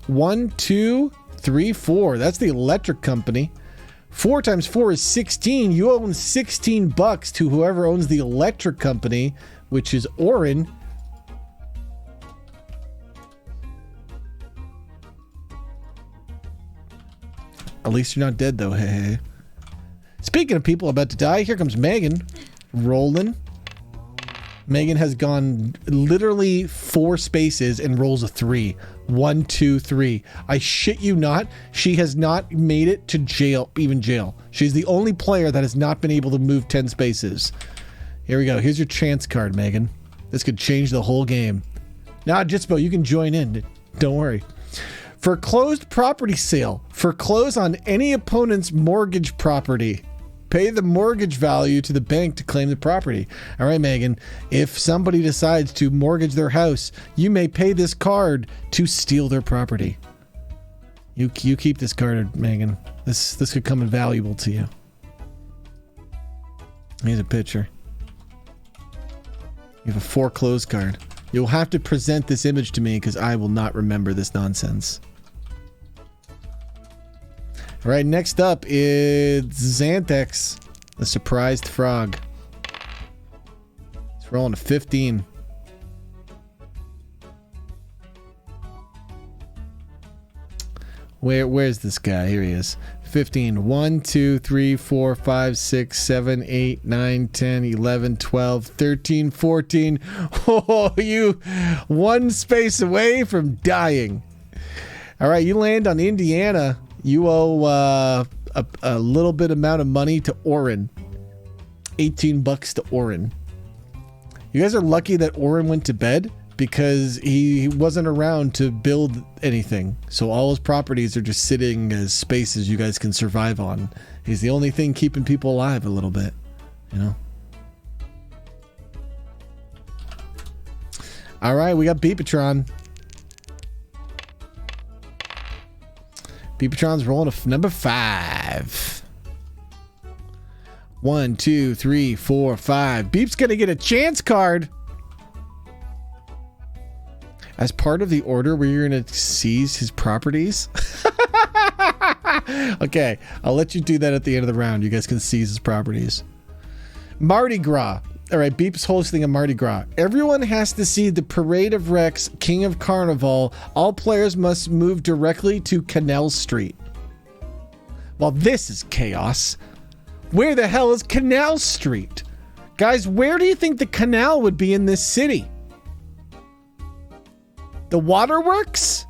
[SPEAKER 1] 1, 2, 3, 4. That's the electric company. 4 times 4 is 16. You own $16 to whoever owns the electric company, which is Orin. At least you're not dead, though. Hey, hey. Speaking of people about to die, here comes Megan. Rolling. Megan has gone literally 4 spaces and rolls a 3. 1, 2, 3. I shit you not. She has not made it to jail, even jail. She's the only player that has not been able to move 10 spaces. Here we go. Here's your chance card, Megan. This could change the whole game. Nah, Jitspo, you can join in. Don't worry. For closed property sale, foreclose on any opponent's mortgage property. Pay the mortgage value to the bank to claim the property. All right, Megan, if somebody decides to mortgage their house, you may pay this card to steal their property. You keep this card, Megan. This could come invaluable to you. Here's a picture. You have a foreclosed card. You'll have to present this image to me because I will not remember this nonsense. All right, next up is Xanthex, the surprised frog. It's rolling a 15. Where's this guy? Here he is. 15. 1, 2, 3, 4, 5, 6, 7, 8, 9, 10, 11, 12, 13, 14. Oh, you one space away from dying. All right, you land on Indiana. You owe a little bit amount of money to Orin. $18 to Orin. You guys are lucky that Orin went to bed because he wasn't around to build anything. So all his properties are just sitting as spaces you guys can survive on. He's the only thing keeping people alive a little bit, you know? All right, we got Beepatron. Beepatron's rolling a number 5. 1, 2, 3, 4, 5. Beep's gonna get a chance card. As part of the order where you're gonna seize his properties. Okay, I'll let you do that at the end of the round. You guys can seize his properties. Mardi Gras. All right, Beep's hosting a Mardi Gras. Everyone has to see the Parade of Rex, King of Carnival. All players must move directly to Canal Street. Well, this is chaos. Where the hell is Canal Street? Guys, where do you think the canal would be in this city? The waterworks?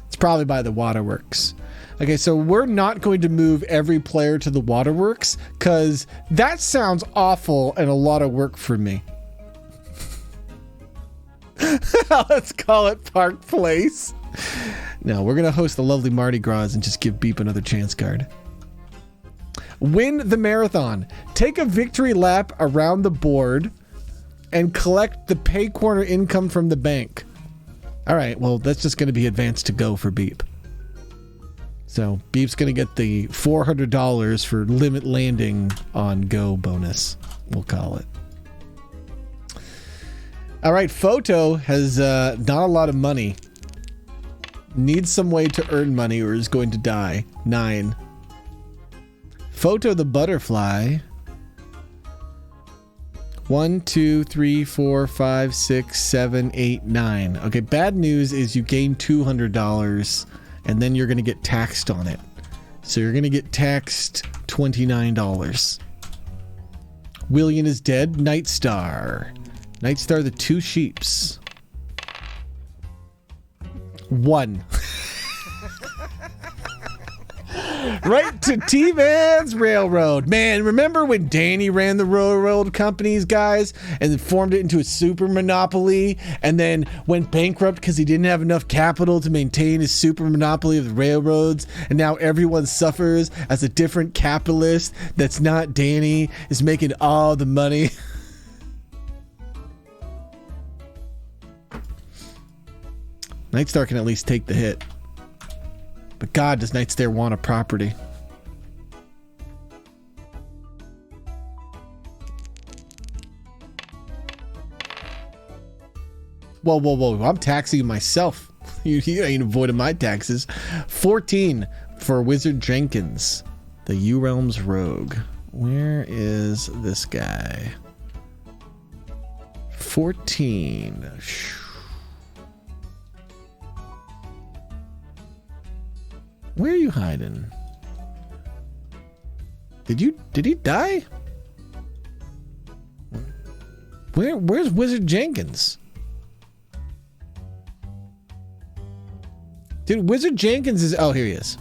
[SPEAKER 1] It's probably by the waterworks. Okay, so we're not going to move every player to the waterworks because that sounds awful and a lot of work for me. Let's call it Park Place. No, we're going to host the lovely Mardi Gras and just give Beep another chance card. Win the marathon. Take a victory lap around the board and collect the pay corner income from the bank. All right, well, that's just going to be advanced to go for Beep. So Beep's going to get the $400 for limit landing on go bonus, we'll call it. All right, Photo has not a lot of money. Needs some way to earn money or is going to die. 9. Photo the butterfly. 1, 2, 3, 4, 5, 6, 7, 8, 9. Okay, bad news is you gain $200 and then you're going to get taxed on it. So you're going to get taxed $29. William is dead. Nightstar. Nightstar the 2 sheeps. 1. Right to T-Man's Railroad. Man, remember when Danny ran the railroad companies, guys, and formed it into a super monopoly and then went bankrupt because he didn't have enough capital to maintain his super monopoly of the railroads, and now everyone suffers as a different capitalist that's not Danny is making all the money. Nightstar can at least take the hit. But God, does Nightstar want a property? Whoa, whoa, whoa. I'm taxing myself. You ain't avoiding my taxes. 14 for Wizard Jenkins, the U-Realms Rogue. Where is this guy? 14. Where are you hiding? Did he die? Where's Wizard Jenkins? Dude, Wizard Jenkins is... Oh, here he is.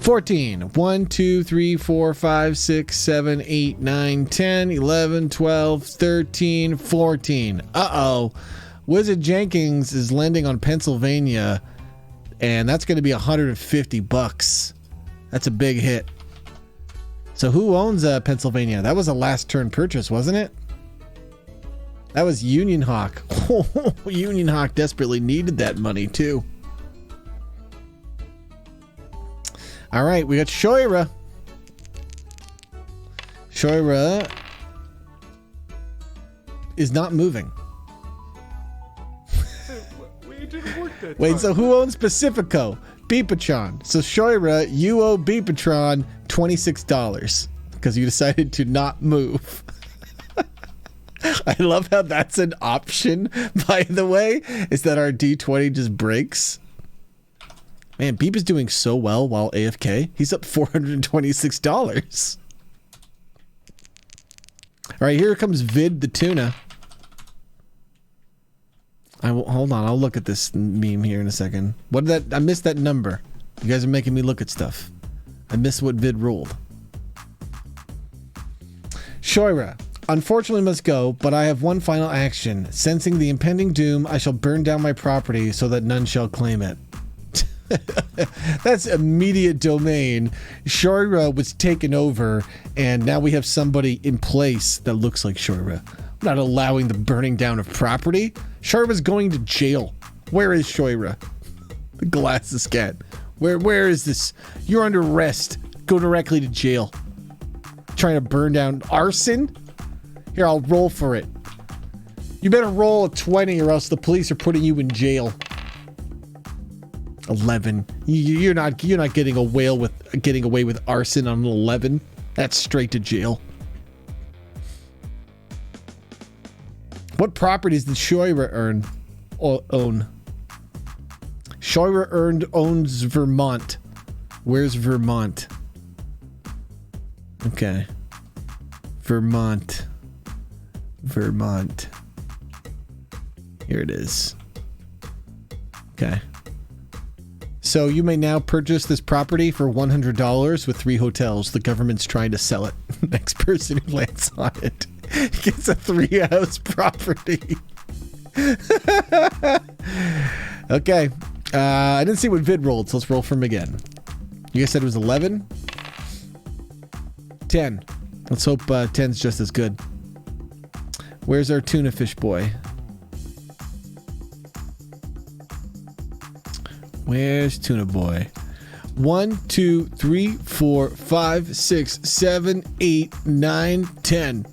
[SPEAKER 1] 14. 1, 2, 3, 4, 5, 6, 7, 8, 9, 10, 11, 12, 13, 14. Uh-oh. Wizard Jenkins is landing on Pennsylvania... And that's going to be $150. That's a big hit. So who owns Pennsylvania? That was a last turn purchase, wasn't it? That was Union Hawk. Union Hawk desperately needed that money too. All right, we got Shoira. Shoira is not moving. Wait, so who owns Pacifico? Beepatron. So Shoira, you owe Beepatron $26 because you decided to not move. I love how that's an option, by the way, is that our D20 just breaks. Man, Beep is doing so well while AFK. He's up $426. All right, here comes Vid the tuna. Hold on, I'll look at this meme here in a second. What did that? I missed that number. You guys are making me look at stuff. I missed what Vid rolled. Shoira, unfortunately must go, but I have one final action. Sensing the impending doom, I shall burn down my property so that none shall claim it. That's immediate domain. Shoira was taken over, and now we have somebody in place that looks like Shoira. I'm not allowing the burning down of property. Shoira's going to jail. Where is Shoira? The glasses cat. Where is this? You're under arrest. Go directly to jail. Trying to burn down arson? Here, I'll roll for it. You better roll a 20 or else the police are putting you in jail. 11. You're not getting away with arson on an 11. That's straight to jail. What properties did Shoira own? Shoira owns Vermont. Where's Vermont? Okay. Vermont. Here it is. Okay. So you may now purchase this property for $100 with 3 hotels. The government's trying to sell it. Next person who lands on it gets a 3-house property. Okay. I didn't see what Vid rolled, so let's roll for him again. You guys said it was 11? 10. Let's hope 10's just as good. Where's our tuna fish boy? Where's Tuna Boy? 1, 2, 3, 4, 5, 6, 7, 8, 9, 10.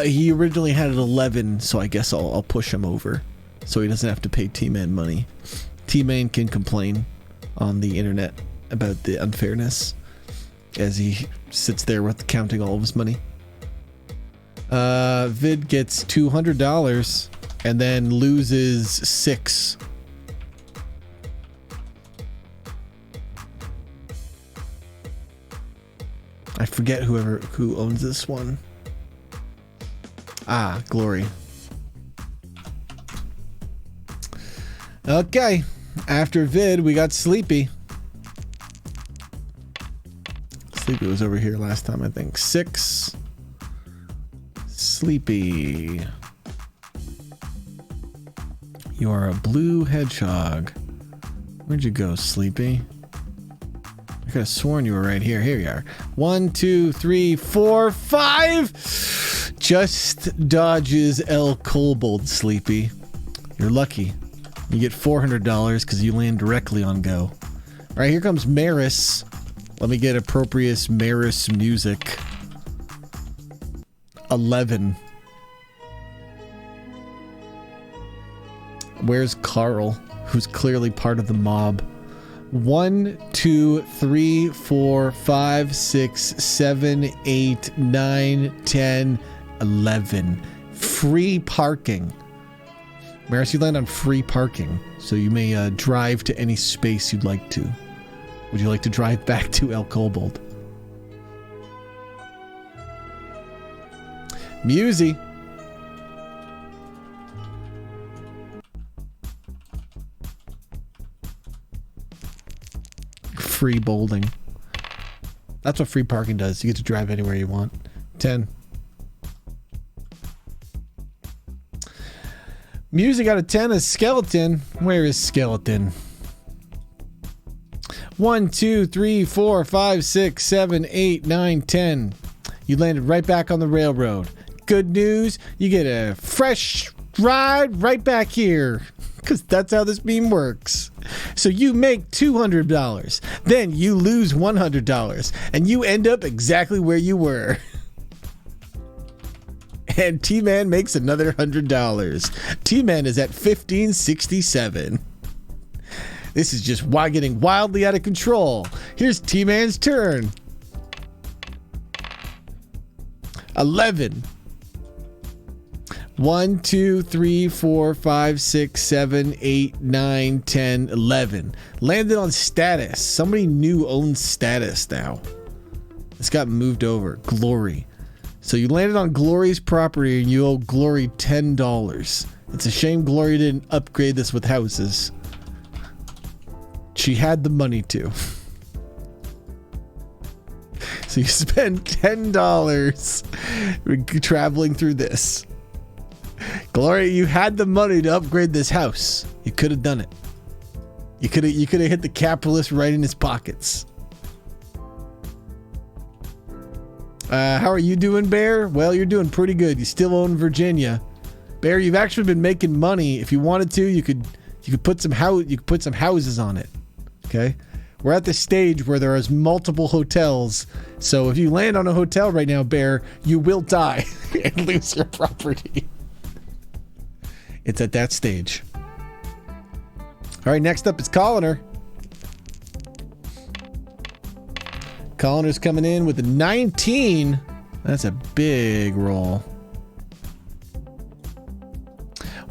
[SPEAKER 1] He originally had an 11, so I guess I'll push him over so he doesn't have to pay T-Man money. T-Man can complain on the internet about the unfairness as he sits there with counting all of his money. Vid gets $200 and then loses 6. I forget who owns this one. Ah, Glory. Okay. After Vid, we got Sleepy. Sleepy was over here last time, I think. 6. Sleepy. You are a blue hedgehog. Where'd you go, Sleepy? I could have sworn you were right here. Here you are. 1, 2, 3, 4, 5. Just dodges El Kobold, Sleepy. You're lucky. You get $400 because you land directly on go. All right, here comes Maris. Let me get appropriate Maris music. 11. Where's Carl, who's clearly part of the mob? 1, 2, 3, 4, 5, 6, 7, 8, 9, 10, 11. Free parking. Maris, you land on free parking, so you may drive to any space you'd like to. Would you like to drive back to El Kobold? Musy. Free bowling. That's what free parking does. You get to drive anywhere you want. 10. Music got a 10 as Skeleton. Where is Skeleton? 1, 2, 3, 4, 5, 6, 7, 8, 9, 10. You landed right back on the railroad. Good news, you get a fresh ride right back here. Because that's how this meme works. So you make $200. Then you lose $100. And you end up exactly where you were. And T-Man makes another $100. T-Man is at $15.67. This is just getting wildly out of control. Here's T-Man's turn. 11. 1, 2, 3, 4, 5, 6, 7, 8, 9, 10, 11. Landed on status. Somebody new owns status now. This got moved over. Glory. So you landed on Glory's property and you owe Glory $10. It's a shame Glory didn't upgrade this with houses. She had the money to. So you spend $10 traveling through this. Glory, you had the money to upgrade this house. You could have done it. You could have hit the capitalist right in his pockets. How are you doing, Bear? Well, you're doing pretty good. You still own Virginia. Bear, you've actually been making money. If you wanted to, you could put some houses on it. Okay? We're at the stage where there is multiple hotels. So if you land on a hotel right now, Bear, you will die and lose your property. It's at that stage. All right, next up is Colliner. Colliner's coming in with a 19. That's a big roll.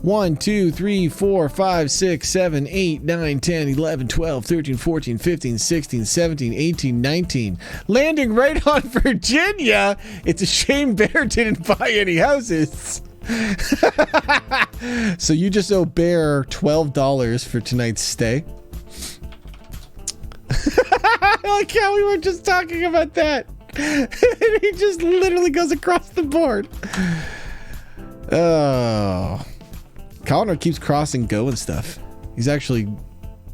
[SPEAKER 1] 1, 2, 3, 4, 5, 6, 7, 8, 9, 10, 11, 12, 13, 14, 15, 16, 17, 18, 19. Landing right on Virginia. It's a shame Bear didn't buy any houses. So you just owe Bear $12 for tonight's stay. I like how we were just talking about that. And he just literally goes across the board. Oh. Colliner keeps crossing go and stuff. He's actually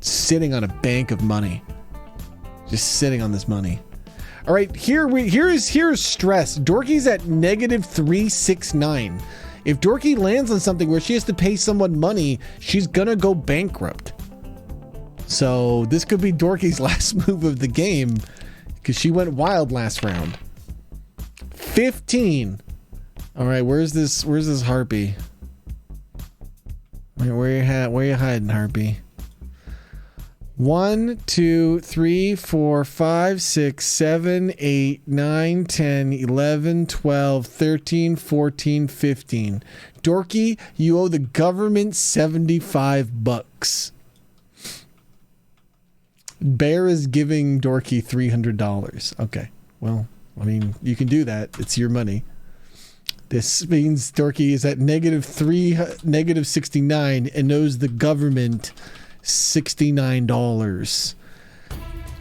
[SPEAKER 1] sitting on a bank of money. Just sitting on this money. All right, here's stress. Dorky's at -369. If Dorky lands on something where she has to pay someone money, she's gonna go bankrupt. So this could be Dorky's last move of the game because she went wild last round. 15. All right, where's this harpy? Where you hiding, harpy? 1, 2, 3, 4, 5, 6, 7, 8, 9, 10, 11, 12, 13, 14, 15. Dorky, you owe the government $75. Bear is giving Dorky $300. Okay, well, I mean, you can do that. It's your money. This means Dorky is at -69 and owes the government $69.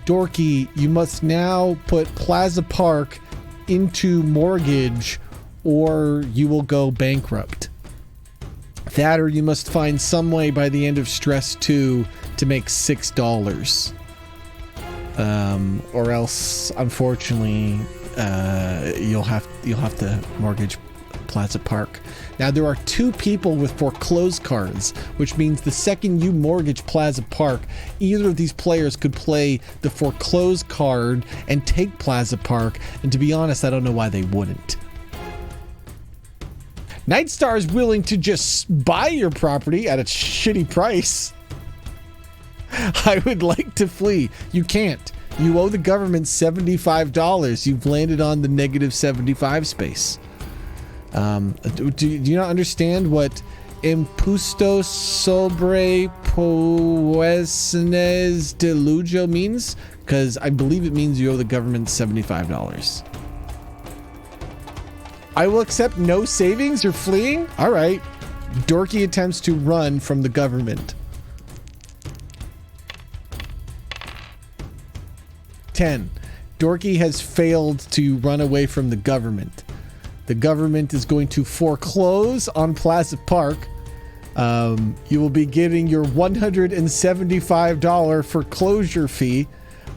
[SPEAKER 1] Dorky, you must now put Plaza Park into mortgage or you will go bankrupt. That or you must find some way by the end of Stress 2 to make $6. Or else, unfortunately, you'll have to mortgage Plaza Park. Now there are 2 people with foreclosed cards, which means the second you mortgage Plaza Park, either of these players could play the foreclosed card and take Plaza Park, and to be honest, I don't know why they wouldn't. Nightstar is willing to just buy your property at a shitty price. I would like to flee. You can't. You owe the government $75. You've landed on the -75 space. Do you not understand what impuesto sobre poesnes de lujo means? Because I believe it means you owe the government $75. I will accept no savings. You're fleeing? All right. Dorky attempts to run from the government. 10. Dorky has failed to run away from the government. The government is going to foreclose on Plaza Park. You will be getting your $175 foreclosure fee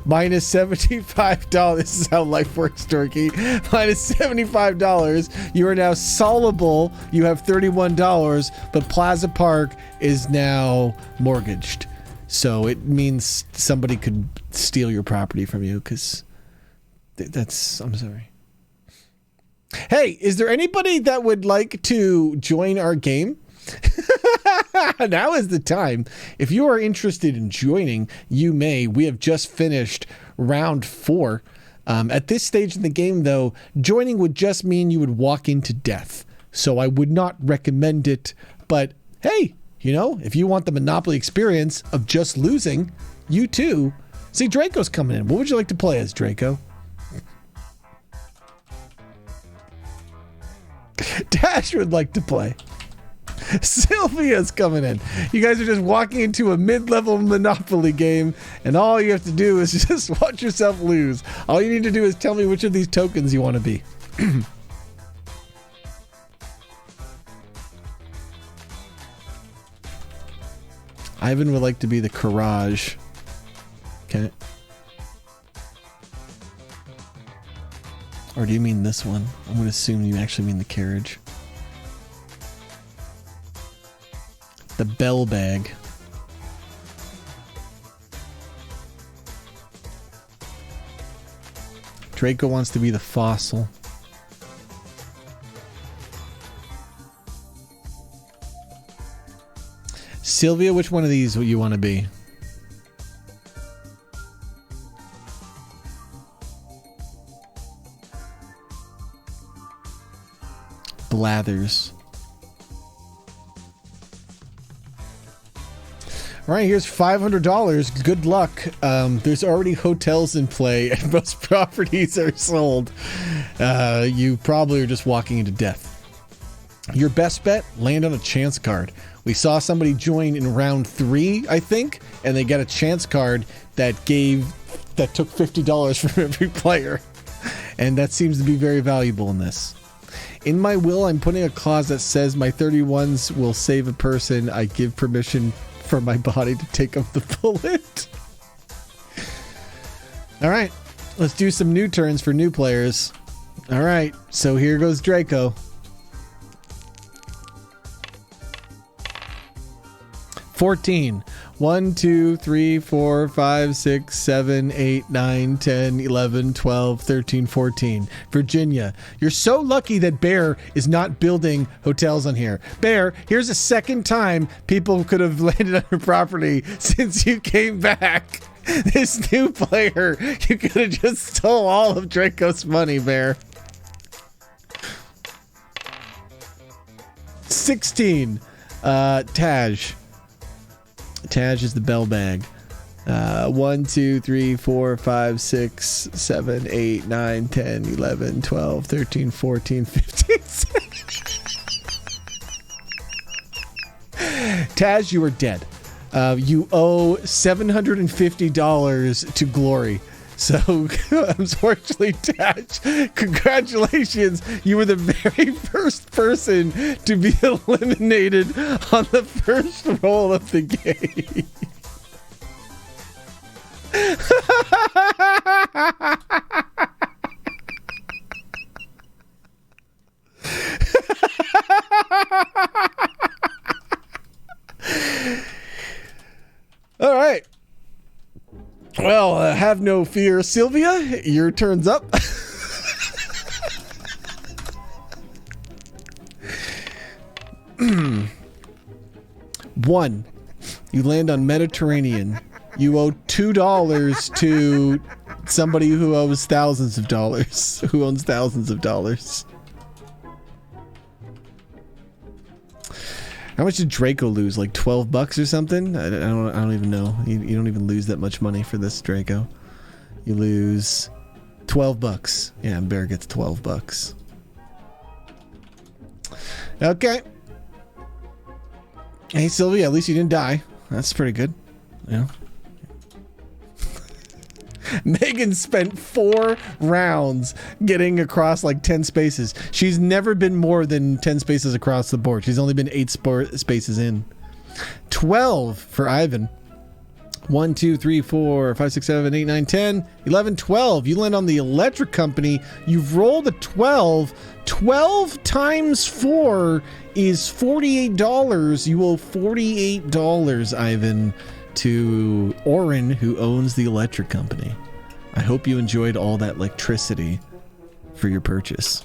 [SPEAKER 1] minus $75. This is how life works, Dorky. Minus $75. You are now solvable. You have $31, but Plaza Park is now mortgaged. So it means somebody could steal your property from you because I'm sorry. Hey, is there anybody that would like to join our game? Now is the time. If you are interested in joining, you may. We have just finished round 4. At this stage in the game, though, joining would just mean you would walk into death. so I would not recommend it. But hey, you know, if you want the Monopoly experience of just losing, you too. See, Draco's coming in. What would you like to play as, Draco? Dash would like to play. Sylvia's coming in. You guys are just walking into a mid-level Monopoly game, and all you have to do is just watch yourself lose. All you need to do is tell me which of these tokens you want to be. Ivan would like to be the Courage. Okay. Or do you mean this one? I'm going to assume you actually mean the Carriage. The Bell Bag. Draco wants to be the Fossil. Sylvia, which one of these would you want to be? Blathers. All right, here's $500. Good luck. There's already hotels in play and most properties are sold. You probably are just walking into death. Your best bet, land on a chance card. We saw somebody join in round 3, I think, and they got a chance card that took $50 from every player. And that seems to be very valuable in this. In my will, I'm putting a clause that says my 31s will save a person. I give permission for my body to take up the bullet. All right, let's do some new turns for new players. All right, so here goes Draco. 14. 1, 2, 3, 4, 5, 6, 7, 8, 9, 10, 11, 12, 13, 14. Virginia. You're so lucky that Bear is not building hotels on here. Bear, here's a second time people could have landed on your property since you came back. This new player, you could have just stole all of Draco's money, Bear. 16. Taj. Taj is the Bell Bag. 1, 2, 3, 4, 5, 6, 7, 8, 9, 10, 11, 12, 13, 14, 15, 16. Taj, you are dead. You owe $750 to Glory. So, unfortunately, Taj, congratulations. You were the very first person to be eliminated on the first roll of the game. All right. Well, have no fear, Sylvia. Your turn's up. One, you land on Mediterranean. You owe $2 to somebody who owes thousands of dollars, who owns thousands of dollars. How much did Draco lose? Like $12 or something? I don't even know. You don't even lose that much money for this, Draco. You lose $12. Yeah, Bear gets $12. Okay. Hey, Sylvia, at least you didn't die. That's pretty good. Yeah. Megan spent 4 rounds getting across like 10 spaces. She's never been more than 10 spaces across the board. She's only been 8 spaces in. 12 for Ivan. 1, 2, 3, 4, 5, 6, 7, 8, 9, 10, 11, 12. You land on the Electric Company. You've rolled a 12. 12 times 4 is $48. You owe $48, Ivan, to Oren, who owns the Electric Company. I hope you enjoyed all that electricity for your purchase.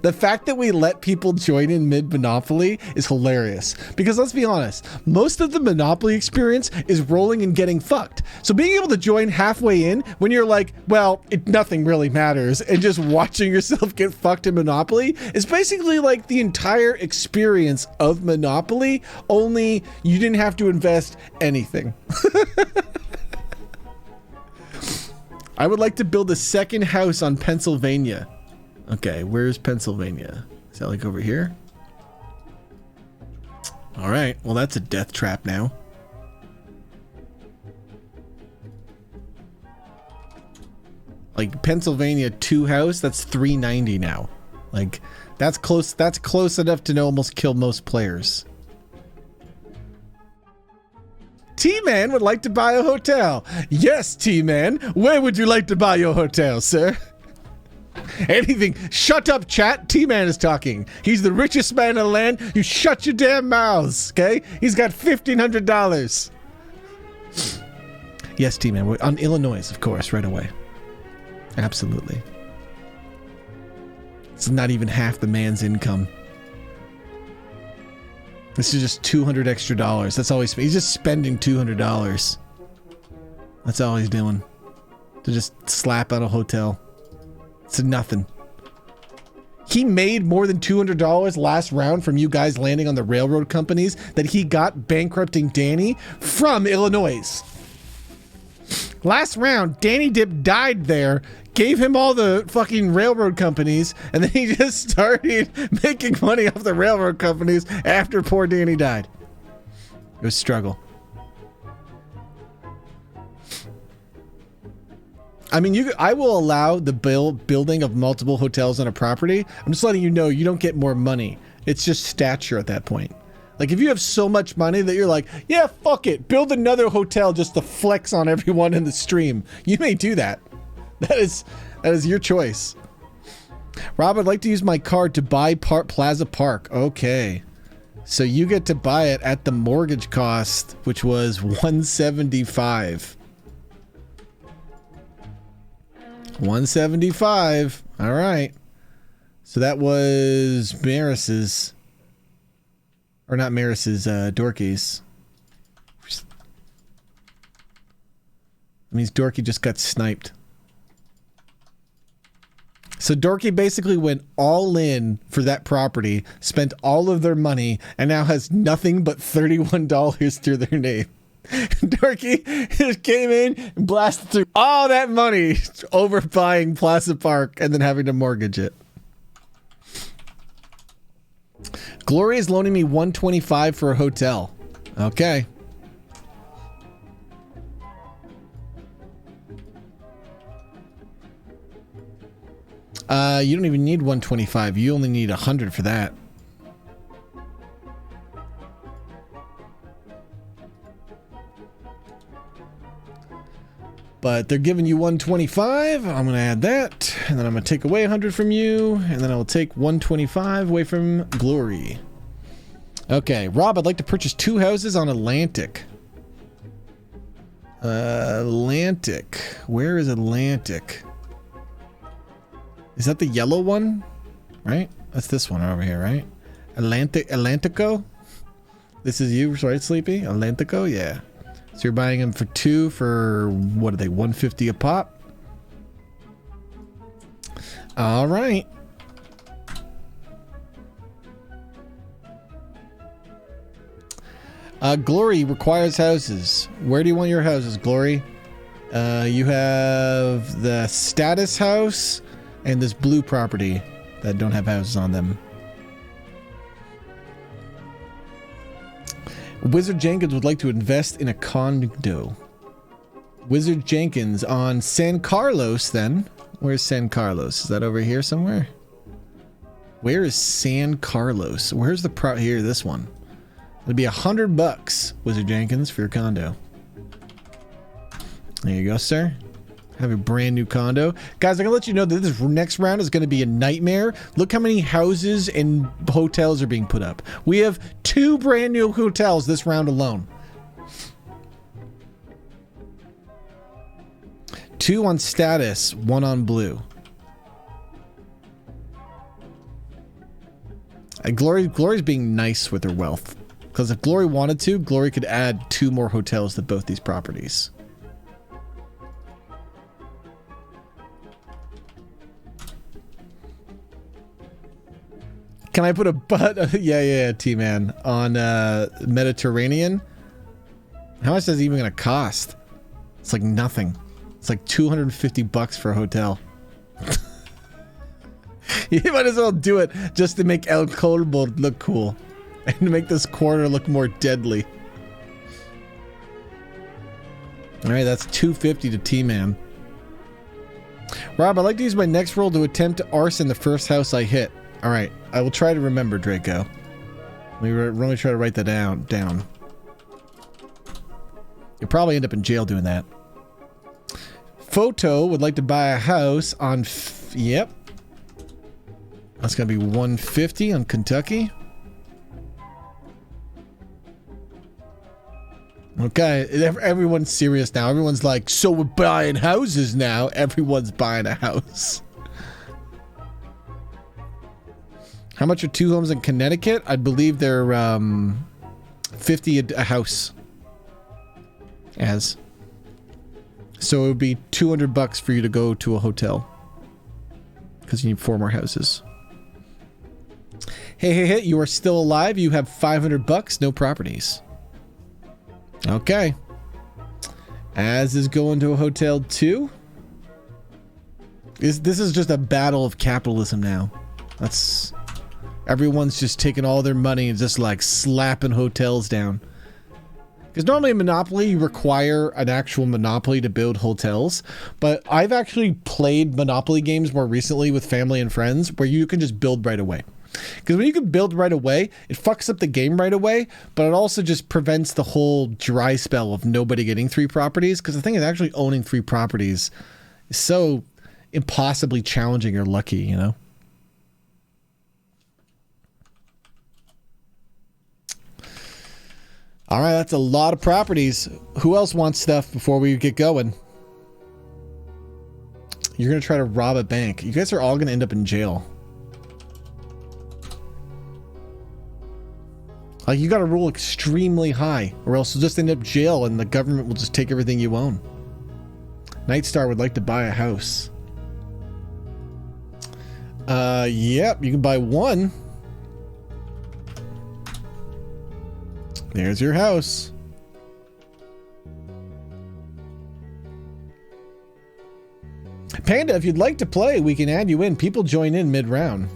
[SPEAKER 1] The fact that we let people join in mid-Monopoly is hilarious. Because let's be honest, most of the Monopoly experience is rolling and getting fucked. So being able to join halfway in when you're like, well, nothing really matters, and just watching yourself get fucked in Monopoly is basically like the entire experience of Monopoly, only you didn't have to invest anything. I would like to build a second house on Pennsylvania. Okay, where's Pennsylvania? Is that like over here? All right, well that's a death trap now. Like Pennsylvania 2 house, that's 390 now. Like that's close enough to almost kill most players. T-Man would like to buy a hotel. Yes, T-Man. Where would you like to buy your hotel, sir? Anything. Shut up, chat. T-Man is talking. He's the richest man in the land. You shut your damn mouths, okay? He's got $1,500. Yes, T-Man. We're on Illinois, of course, right away. Absolutely. It's not even half the man's income. This is just $200 extra. That's all he's just spending $200. That's all he's doing. To just slap out a hotel. It's nothing. He made more than $200 last round from you guys landing on the railroad companies that he got bankrupting Danny from Illinois. Last round, Danny Dip died there, gave him all the fucking railroad companies, and then he just started making money off the railroad companies after poor Danny died. It was a struggle. I mean, I will allow the building of multiple hotels on a property. I'm just letting you know you don't get more money. It's just stature at that point. Like if you have so much money that you're like, yeah, fuck it, build another hotel just to flex on everyone in the stream. You may do that. That is your choice. Rob, I'd like to use my card to buy Plaza Park. Okay. So you get to buy it at the mortgage cost, which was $175. $175. All right. So that was Maris's. Or not Maris's, Dorky's. That means Dorky just got sniped. So Dorky basically went all in for that property, spent all of their money, and now has nothing but $31 through their name. Dorky just came in and blasted through all that money over buying Plaza Park and then having to mortgage it. Gloria is loaning me $125 for a hotel. Okay. You don't even need $125. You only need $100 for that. But they're giving you $125. I'm gonna add that, and then I'm gonna take away $100 from you, and then I'll take $125 away from Glory. Okay, Rob, I'd like to purchase 2 houses on Atlantic. Atlantic. Where is Atlantic? Is that the yellow one? Right? That's this one over here, right? Atlantico? This is you, right, Sleepy? Atlantico? Yeah. So you're buying them for 2 for, what are they, $150 a pop? All right. Glory requires houses. Where do you want your houses, Glory? You have the status house and this blue property that don't have houses on them. Wizard Jenkins would like to invest in a condo. Wizard Jenkins on San Carlos, then. Where's San Carlos? Is that over here somewhere? Where is San Carlos? Where's the here, this one. It'd be $100, Wizard Jenkins, for your condo. There you go, sir. Have a brand new condo. Guys, I'm gonna let you know that this next round is gonna be a nightmare. Look how many houses and hotels are being put up. We have 2 brand new hotels this round alone. 2 on status, 1 on blue. Glory's being nice with her wealth. Because if Glory wanted to, Glory could add 2 more hotels to both these properties. Can I put a butt? Yeah, T-Man. On Mediterranean? How much is it even going to cost? It's like nothing. It's like $250 for a hotel. You might as well do it just to make El Colbo look cool. And to make this corner look more deadly. Alright, that's $250 to T-Man. Rob, I'd like to use my next roll to attempt to arson the first house I hit. Alright, I will try to remember, Draco. Let me really try to write that down. You'll probably end up in jail doing that. Photo would like to buy a house on... Yep. That's going to be 150 on Kentucky. Okay, everyone's serious now. Everyone's like, so we're buying houses now. Everyone's buying a house. How much are 2 homes in Connecticut? I believe they're 50 a house. So it would be $200 for you to go to a hotel. Because you need 4 more houses. Hey, you are still alive. You have $500, no properties. Okay. Az is going to a hotel too. This is just a battle of capitalism now. Everyone's just taking all their money and just like slapping hotels down. Because normally in Monopoly, you require an actual Monopoly to build hotels. But I've actually played Monopoly games more recently with family and friends where you can just build right away. Because when you can build right away, it fucks up the game right away, but it also just prevents the whole dry spell of nobody getting 3 properties. Because the thing is, actually owning 3 properties is so impossibly challenging or lucky, you know? All right, that's a lot of properties. Who else wants stuff before we get going? You're going to try to rob a bank. You guys are all going to end up in jail. Like, you got to roll extremely high, or else you'll just end up jail and the government will just take everything you own. Nightstar would like to buy a house. Yep, you can buy 1. There's your house. Panda, if you'd like to play, we can add you in. People join in mid-round.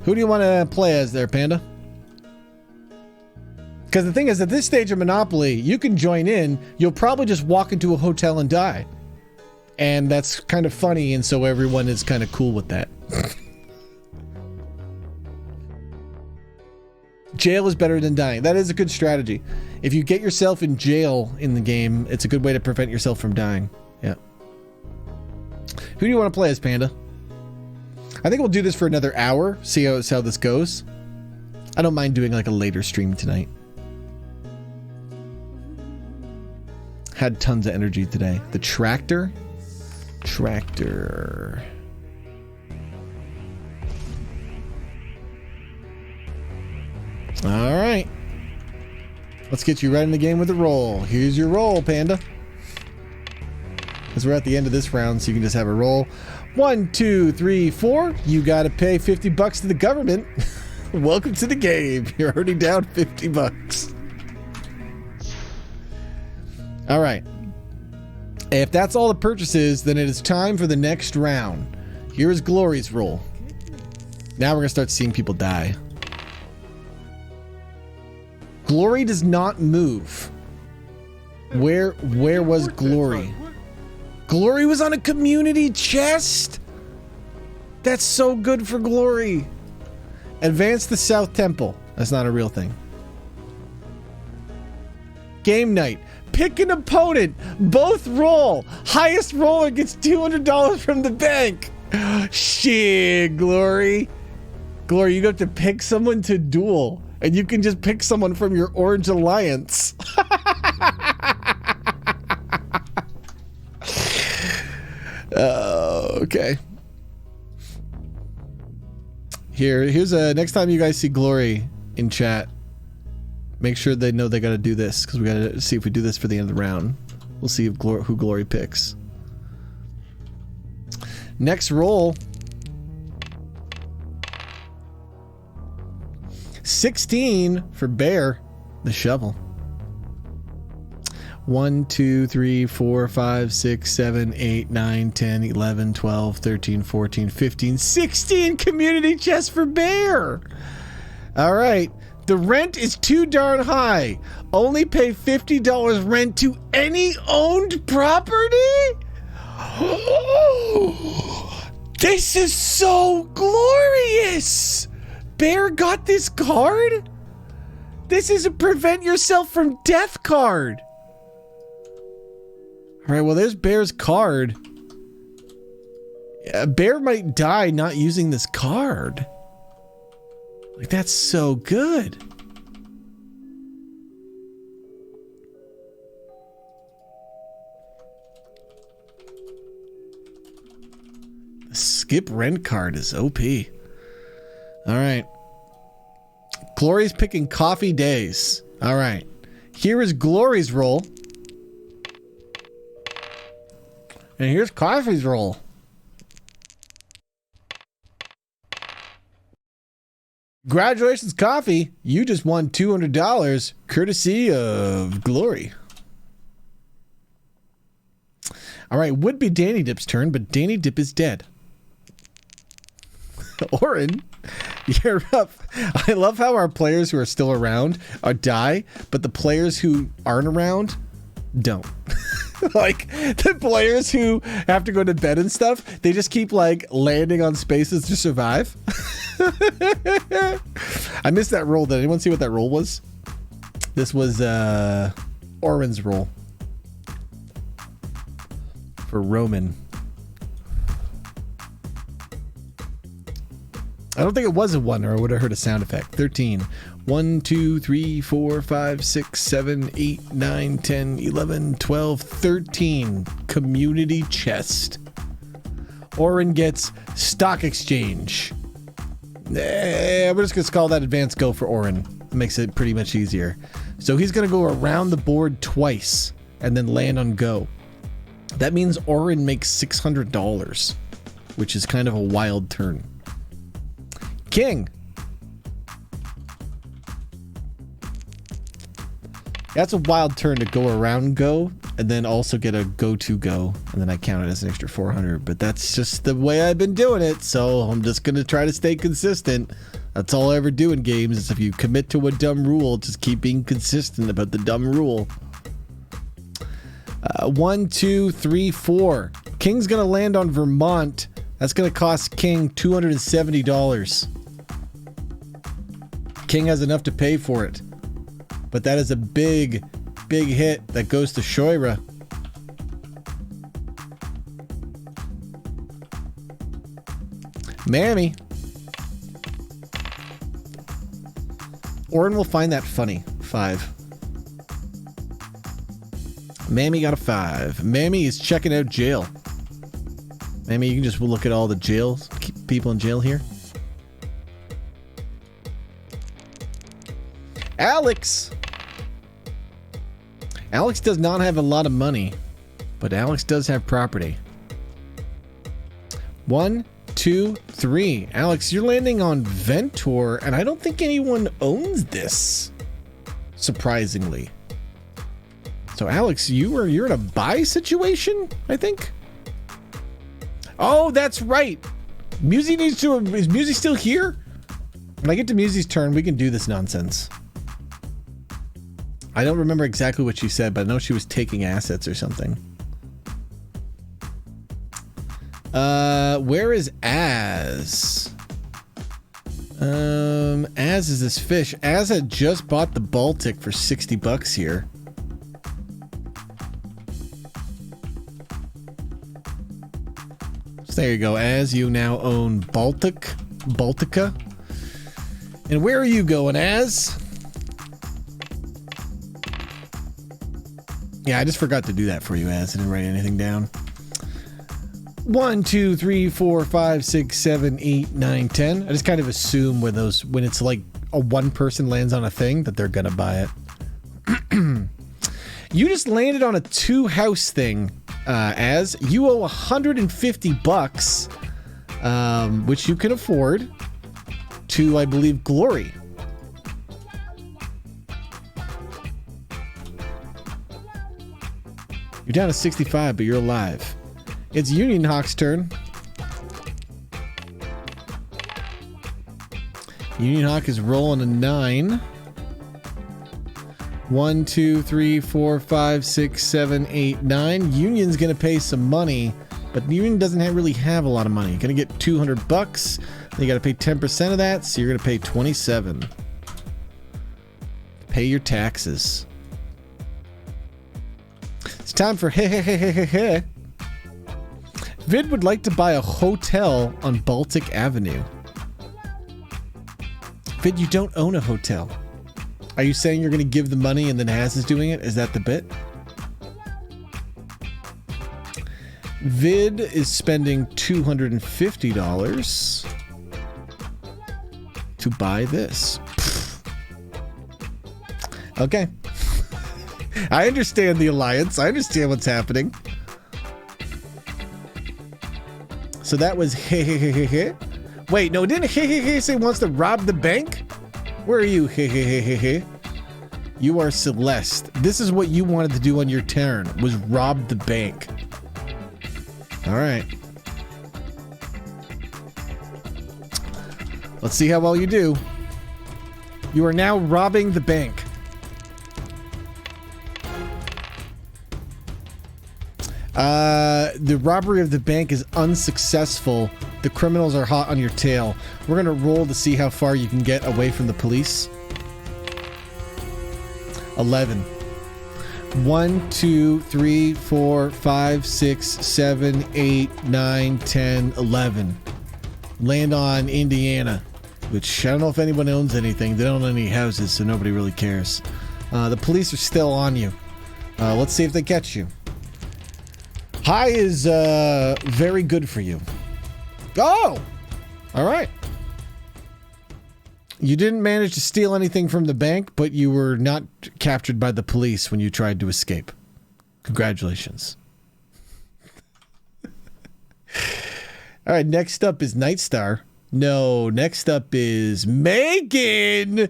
[SPEAKER 1] Who do you want to play as there, Panda? Because the thing is, at this stage of Monopoly, you can join in. You'll probably just walk into a hotel and die. And that's kind of funny, and so everyone is kind of cool with that. Jail is better than dying. That is a good strategy. If you get yourself in jail in the game, it's a good way to prevent yourself from dying. Yeah. Who do you want to play as, Panda? I think we'll do this for another hour. See how this goes. I don't mind doing like a later stream tonight. Had tons of energy today. The tractor. All right. Let's get you right in the game with a roll. Here's your roll, Panda. Because we're at the end of this round, so you can just have a roll. 1, 2, 3, 4. You got to pay $50 to the government. Welcome to the game. You're already down $50. All right. If that's all the purchases, then it is time for the next round. Here is Glory's roll. Now we're going to start seeing people die. Glory does not move. Where was Glory? Glory was on a community chest? That's so good for Glory. Advance the South Temple. That's not a real thing. Game night. Pick an opponent. Both roll. Highest roller gets $200 from the bank. Shit, Glory. Glory, you have to pick someone to duel. And you can just pick someone from your Orange Alliance. Okay. Here's a next time you guys see Glory in chat, make sure they know they got to do this, because we got to see if we do this for the end of the round. We'll see if who Glory picks. Next roll. 16 for Bear, the shovel. 1, 2, 3, 4, 5, 6, 7, 8, 9, 10, 11, 12, 13, 14, 15, 16 community chests for Bear. All right. The rent is too darn high. Only pay $50 rent to any owned property? This is so glorious. Bear got this card? This is a prevent yourself from death card. All right, well, there's Bear's card. Yeah, Bear might die not using this card. Like, that's so good. The skip rent card is OP. All right. Glory's picking Coffee Days. All right. Here is Glory's roll. And here's Coffee's roll. Congratulations, Coffee. You just won $200 courtesy of Glory. All right, would be Danny Dip's turn, but Danny Dip is dead. Oren, you're up. I love how our players who are still around die, but the players who aren't around don't. Like, the players who have to go to bed and stuff, they just keep, like, landing on spaces to survive. I missed that roll. Did anyone see what that roll was? This was Oren's roll for Roman. I don't think it was a 1, or I would have heard a sound effect. 13. 1, 2, 3, 4, 5, 6, 7, 8, 9, 10, 11, 12, 13. Community chest. Oren gets stock exchange. I'm just going to call that advanced go for Oren. It makes it pretty much easier. So he's going to go around the board twice and then land on go. That means Oren makes $600, which is kind of a wild turn. King. That's a wild turn to go around go and then also get a go to go, and then I count it as an extra 400, but that's just the way I've been doing it, so I'm just gonna try to stay consistent. That's all I ever do in games, is if you commit to a dumb rule, just keep being consistent about the dumb rule. 1, 2, 3, 4. King's gonna land on Vermont. That's gonna cost King $270. King has enough to pay for it, but that is a big hit that goes to Shoira. Mammy. Oren will find that funny. 5. Mammy got a 5. Mammy is checking out jail. Mammy, you can just look at all the jails, keep people in jail here. Alex. Alex does not have a lot of money, but Alex does have property. 1, 2, 3. Alex, you're landing on Ventor, and I don't think anyone owns this, surprisingly. So Alex, you're in a buy situation, I think. Oh, that's right. Musi needs to. Is Musi still here? When I get to Musi's turn, we can do this nonsense. I don't remember exactly what she said, but I know she was taking assets or something. Where is Az? Az is this fish. Az had just bought the Baltic for $60 here. So there you go. Az, you now own Baltica. And where are you going, Az? Yeah, I just forgot to do that for you, Az. I didn't write anything down. 1, 2, 3, 4, 5, 6, 7, 8, 9, 10. I just kind of assume when it's like a one person lands on a thing that they're gonna buy it. You just landed on a 2-house thing, as you owe $150, which you can afford to, I believe, Glory. You're down to 65, but you're alive. It's Union Hawk's turn. Union Hawk is rolling a 9. 1, 2, 3, 4, 5, 6, 7, 8, 9. Union's gonna pay some money, but Union doesn't really have a lot of money. You're gonna get $200. Then you gotta pay 10% of that, so you're gonna pay 27. Pay your taxes. It's time for Vid would like to buy a hotel on Baltic Avenue. Vid, you don't own a hotel. Are you saying you're going to give the money and then Haz is doing it? Is that the bit? Vid is spending $250 to buy this. Okay. I understand the alliance. I understand what's happening. So that was Wait, no, didn't say wants to rob the bank? Where are you? You are Celeste. This is what you wanted to do on your turn, was rob the bank. All right. Let's see how well you do. You are now robbing the bank. The robbery of the bank is unsuccessful. The criminals are hot on your tail. We're gonna roll to see how far you can get away from the police. 11. 1, 2, 3, 4, 5, 6, 7, 8, 9, 10, 11. Land on Indiana, which I don't know if anyone owns anything. They don't own any houses, so nobody really cares. The police are still on you. Let's see if they catch you. High is very good for you. Oh! All right. You didn't manage to steal anything from the bank, but you were not captured by the police when you tried to escape. Congratulations. All right, next up is Nightstar. No, next up is Megan.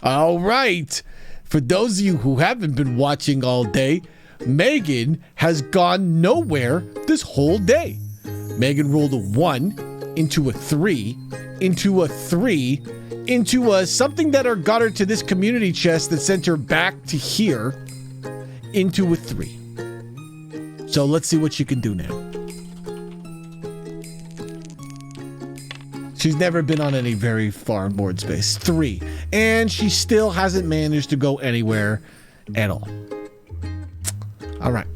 [SPEAKER 1] All right. For those of you who haven't been watching all day, Megan has gone nowhere this whole day. Megan rolled a 1 into a 3 into a 3 into a something that got her to this community chest that sent her back to here into a 3. So let's see what she can do now. She's never been on any very far board space. 3. And she still hasn't managed to go anywhere at all. All right.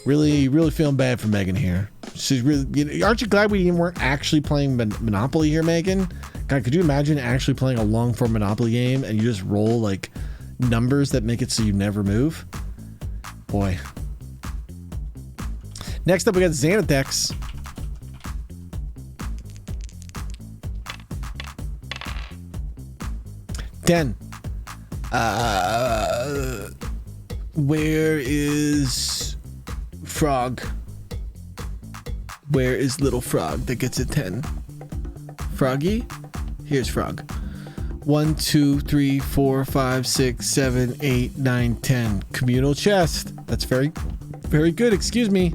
[SPEAKER 1] Really, really feeling bad for Megan here. She's really. Aren't you glad we weren't actually playing Monopoly here, Megan? God, could you imagine actually playing a long-form Monopoly game and you just roll like numbers that make it so you never move? Boy. Next up, we got Xanathex. $10. Where is Frog? Where is little Frog that gets a 10? Froggy? Here's Frog. 1, 2, 3, 4, 5, 6, 7, 8, 9, 10. Communal chest. That's very, very good. Excuse me.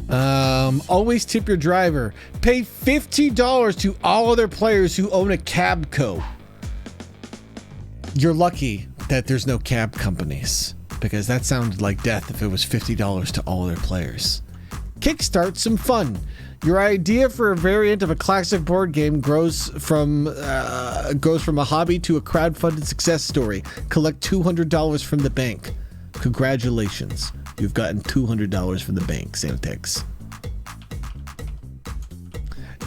[SPEAKER 1] Always tip your driver. Pay $50 to all other players who own a Cabco. You're lucky that there's no cab companies, because that sounded like death if it was $50 to all other players. Kickstart some fun. Your idea for a variant of a classic board game grows from a hobby to a crowdfunded success story. Collect $200 from the bank. Congratulations. You've gotten $200 from the bank, Xanathex.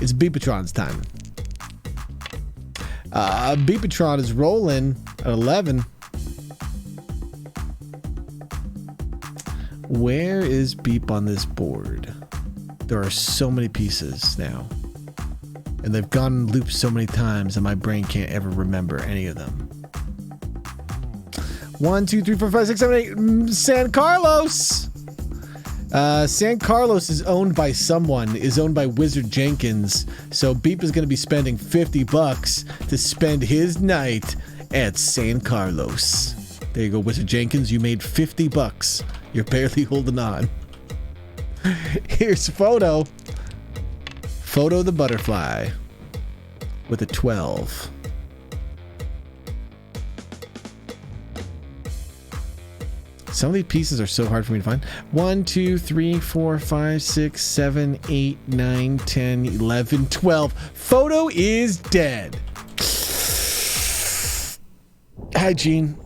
[SPEAKER 1] It's Beepatron's time. Beepatron is rolling at 11. Where is Beep on this board? There are so many pieces now. And they've gone in loops so many times that my brain can't ever remember any of them. 1, 2, 3, 4, 5, 6, 7, 8. San Carlos! San Carlos is owned by someone, is owned by Wizard Jenkins. So Beep is going to be spending $50 to spend his night at San Carlos. There you go, Wizard Jenkins. You made $50. You're barely holding on. Here's Photo. Photo the butterfly with a 12. Some of these pieces are so hard for me to find. 1, 2, 3, 4, 5, 6, 7, 8, 9, 10, 11, 12. Photo is dead. Hi, Gene.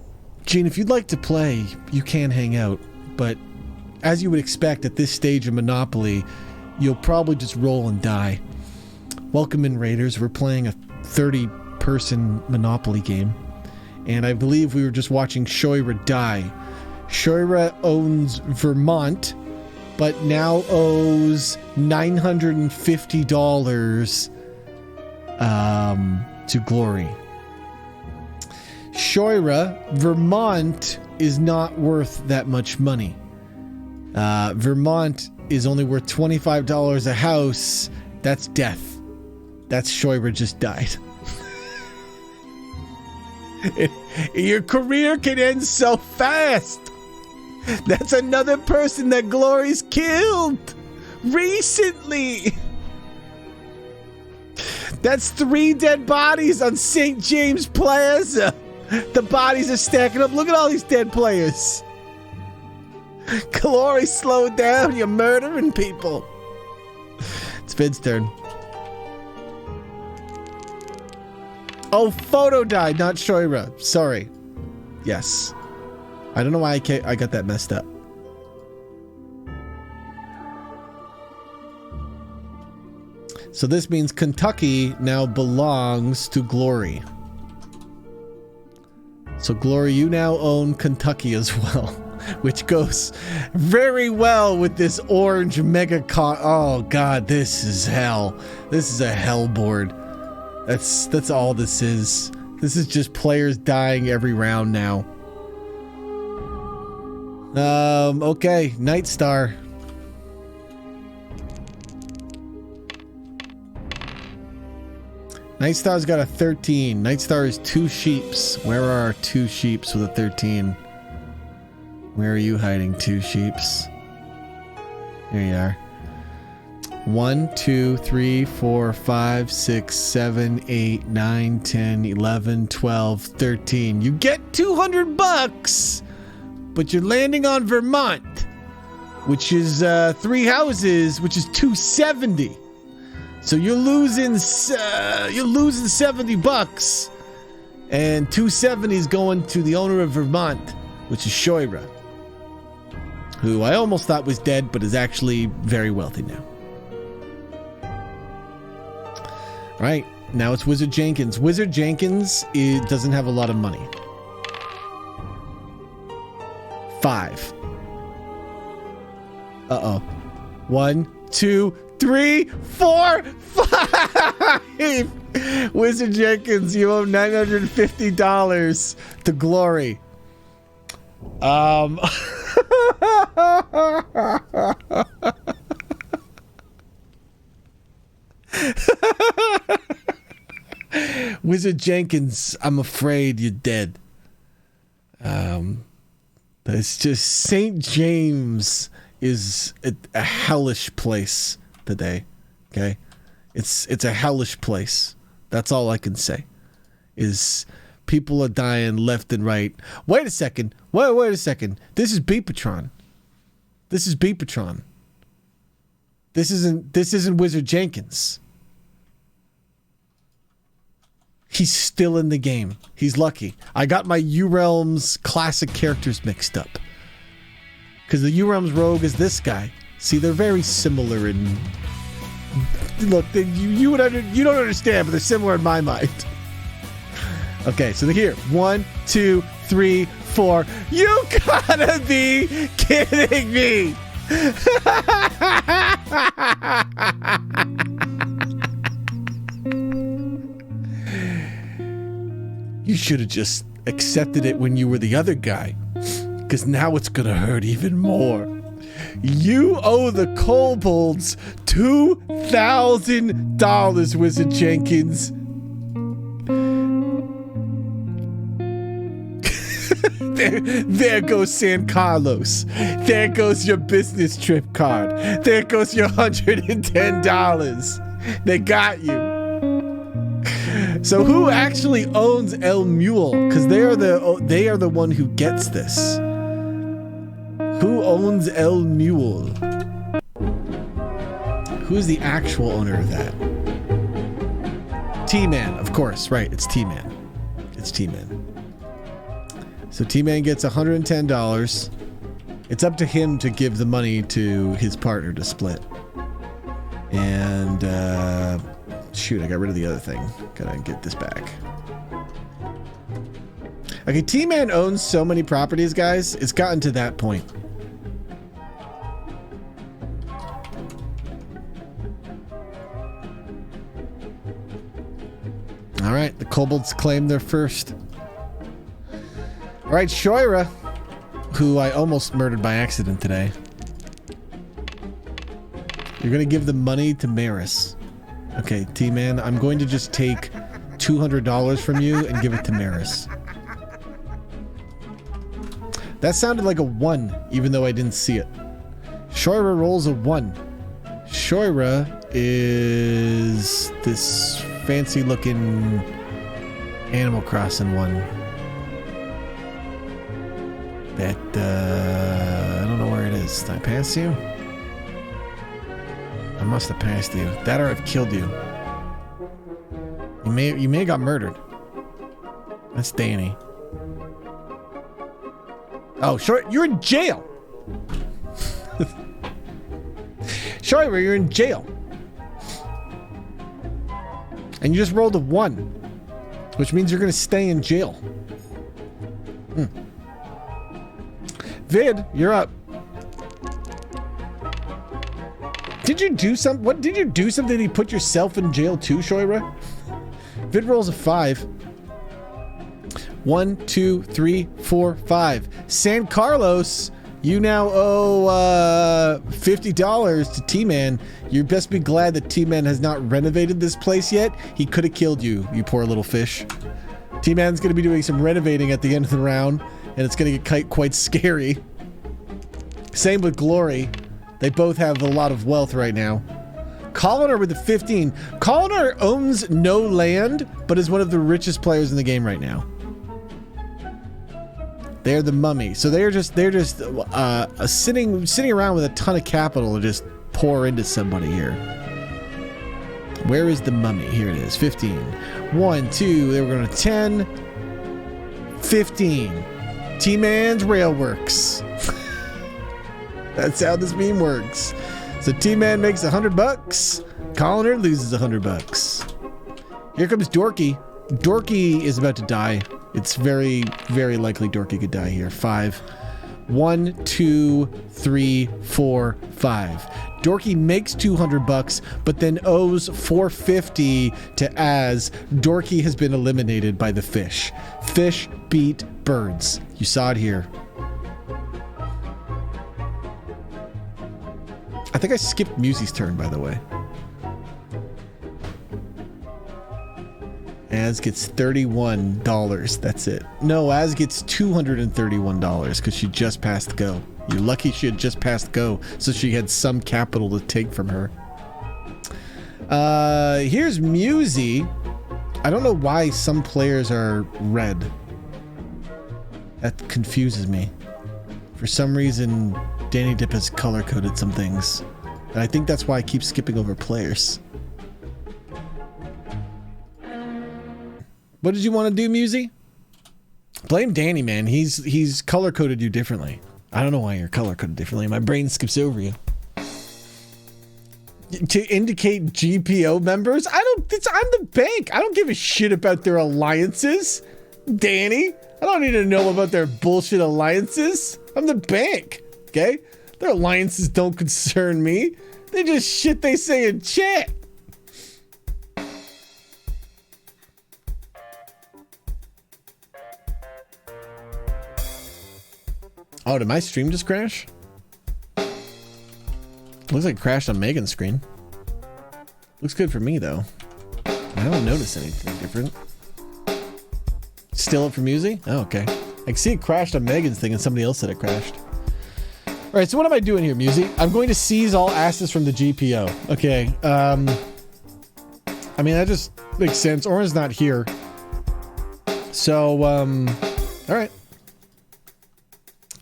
[SPEAKER 1] Gene, if you'd like to play, you can hang out. But as you would expect at this stage of Monopoly, you'll probably just roll and die. Welcome in, Raiders. We're playing a 30-person Monopoly game. And I believe we were just watching Shoira die. Shoira owns Vermont, but now owes $950 to Glory. Shoira, Vermont is not worth that much money. Vermont is only worth $25 a house. That's death. That's Shoira just died. Your career can end so fast. That's another person that Glory's killed recently. That's 3 dead bodies on St. James Plaza. The bodies are stacking up. Look at all these dead players. Glory, slow down. You're murdering people. It's Vid's turn. Oh, Photo died, not Shoira. Sorry. Yes. I don't know why I got that messed up. So this means Kentucky now belongs to Glory. So Glory, you now own Kentucky as well, which goes very well with this orange mega oh god, this is hell. This is a hell board. That's all this is. This is just players dying every round now. Okay, Night Star. Night Star's got a 13. Night Star is 2 sheeps. Where are our 2 sheeps with a 13? Where are you hiding, 2 sheeps? Here you are. 1, 2, 3, 4, 5, 6, 7, 8, 9, 10, 11, 12, 13. You get $200, but you're landing on Vermont, which is 3 houses, which is $270. So you're losing $70, and $270 is going to the owner of Vermont, which is Shoira, who I almost thought was dead, but is actually very wealthy now. All right, now it's Wizard Jenkins. Wizard Jenkins doesn't have a lot of money. 5. Uh-oh. 1, 2, 3, 4, 5. Wizard Jenkins, you owe $950 to Glory. Wizard Jenkins, I'm afraid you're dead. It's just St. James is a hellish place today. Okay, it's a hellish place. That's all I can say. Is people are dying left and right. Wait a second. Wait a second. This is Beepatron. This is Beepatron. This isn't Wizard Jenkins. He's still in the game. He's lucky. I got my U-Realms classic characters mixed up. Because the U-Realms rogue is this guy. See, they're very similar in... Look, you don't understand, but they're similar in my mind. Okay, so they're here. 1, 2, 3, 4. You gotta be kidding me! You should have just accepted it when you were the other guy, because now it's gonna hurt even more. You owe the kobolds $2,000, Wizard Jenkins. There goes San Carlos. There goes your business trip card. There goes your $110. They got you. So who actually owns El Mule? Because they are the one who gets this. Who owns El Mule? Who's the actual owner of that? T-Man, of course, right? It's T-Man. It's T-Man. So T-Man gets $110. It's up to him to give the money to his partner to split. And shoot, I got rid of the other thing. Gotta get this back. Okay, T-Man owns so many properties, guys. It's gotten to that point. All right, the kobolds claim their first. All right, Shoira, who I almost murdered by accident today. You're gonna give the money to Maris. Okay, T-Man, I'm going to just take $200 from you and give it to Maris. That sounded like a 1, even though I didn't see it. Shoira rolls a 1. Shoira is this fancy-looking Animal Crossing one. That, I don't know where it is. Did I pass you? I must have passed you. That or I've killed you. You may have got murdered. That's Danny. Oh, sure, you're in jail. Sorry, you're in jail. And you just rolled a 1, which means you're gonna stay in jail. Vid, you're up. Did you do something? What did you do something? Did you put yourself in jail too, Shoira? Vid rolls a 5. 1, 2, 3, 4, 5. San Carlos, you now owe $50 to T-Man. You best be glad that T-Man has not renovated this place yet. He could have killed you, you poor little fish. T-Man's going to be doing some renovating at the end of the round, and it's going to get quite scary. Same with Glory. They both have a lot of wealth right now. Colliner with the 15. Colliner owns no land, but is one of the richest players in the game right now. They're the mummy. So they're just sitting around with a ton of capital to just pour into somebody here. Where is the mummy? Here it is. 15. 1, 2, they were going to 10. 15. T-Man's Railworks. That's how this meme works. So T-Man makes $100. Colliner loses $100. Here comes Dorky. Dorky is about to die. It's very, very likely Dorky could die here. 5. 1, 2, 3, 4, 5. Dorky makes $200, but then owes $450 to Az. Dorky has been eliminated by the fish. Fish beat birds. You saw it here. I think I skipped Musie's turn, by the way. Az gets $31. That's it. No, Az gets $231 because she just passed go. You're lucky she had just passed go, so she had some capital to take from her. Here's Musie. I don't know why some players are red. That confuses me. For some reason, Danny Dip has color-coded some things. And I think that's why I keep skipping over players. What did you want to do, Musie? Blame Danny, man. He's color-coded you differently. I don't know why you're color-coded differently. My brain skips over you. To indicate GPO members? I'm the bank. I don't give a shit about their alliances. Danny, I don't need to know about their bullshit alliances. I'm the bank, okay? Their alliances don't concern me. They just shit they say in chat. Oh, did my stream just crash? Looks like it crashed on Megan's screen. Looks good for me, though. I don't notice anything different. Still up for Musi? Oh, okay. I can see it crashed on Megan's thing and somebody else said it crashed. All right, so what am I doing here, Musi? I'm going to seize all assets from the GPO. Okay. I mean, that just makes sense. Oren's not here. So, all right.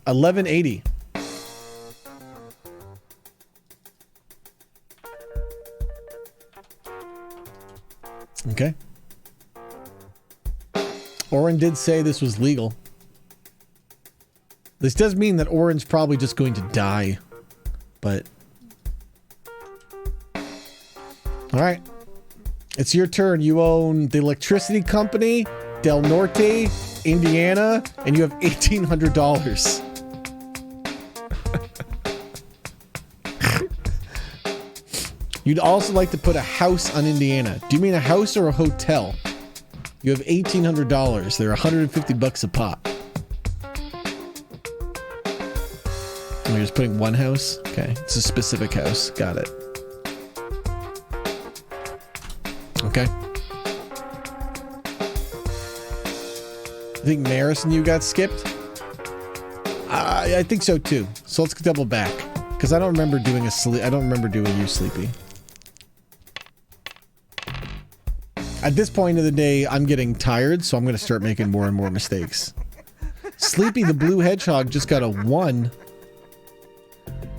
[SPEAKER 1] 1180. Okay. Oren did say this was legal. This does mean that Oren's probably just going to die. But... Alright. It's your turn. You own the electricity company, Del Norte, Indiana, and you have $1,800. You'd also like to put a house on Indiana. Do you mean a house or a hotel? You have $1,800. They're $150 a pop. And you're just putting one house? Okay, it's a specific house. Got it. Okay. I think Maris and you got skipped? I think so too. So let's double back. Because I don't remember doing I don't remember doing you, Sleepy. At this point of the day, I'm getting tired, so I'm going to start making more and more mistakes. Sleepy the Blue Hedgehog just got a 1.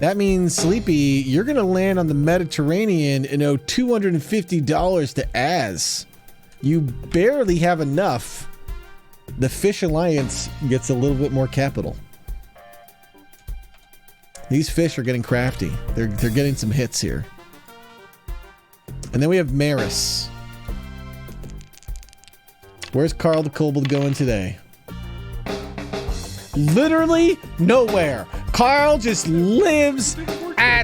[SPEAKER 1] That means, Sleepy, you're going to land on the Mediterranean and owe $250 to Az. You barely have enough. The Fish Alliance gets a little bit more capital. These fish are getting crafty. They're getting some hits here. And then we have Maris. Where's Carl the Kobold going today? Literally nowhere. Carl just lives at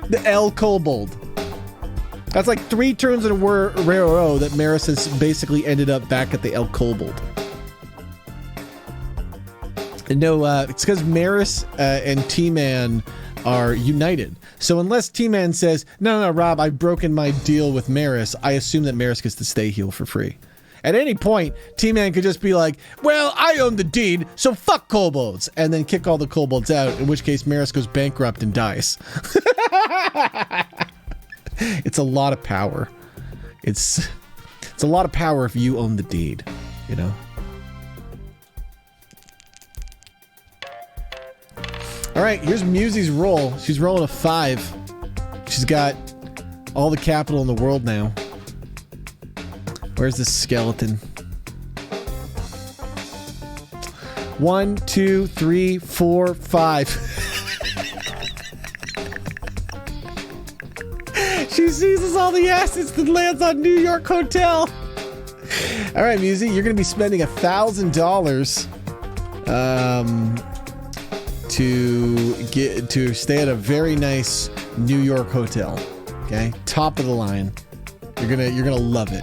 [SPEAKER 1] the El Kobold. That's like 3 turns in a row that Maris has basically ended up back at the El Kobold. And no, it's because Maris and T-Man are united. So unless T-Man says, no, Rob, I've broken my deal with Maris, I assume that Maris gets to stay heal for free. At any point, T-Man could just be like, well, I own the deed, so fuck kobolds, and then kick all the kobolds out, in which case Maris goes bankrupt and dies. It's a lot of power. It's a lot of power if you own the deed, you know? All right, here's Musi's roll. She's rolling a 5. She's got all the capital in the world now. Where's the skeleton? 1, 2, 3, 4, 5. She seizes all the assets that lands on New York Hotel. All right, Musi, you're going to be spending $1,000 to stay at a very nice New York hotel. Okay, top of the line. You're gonna love it.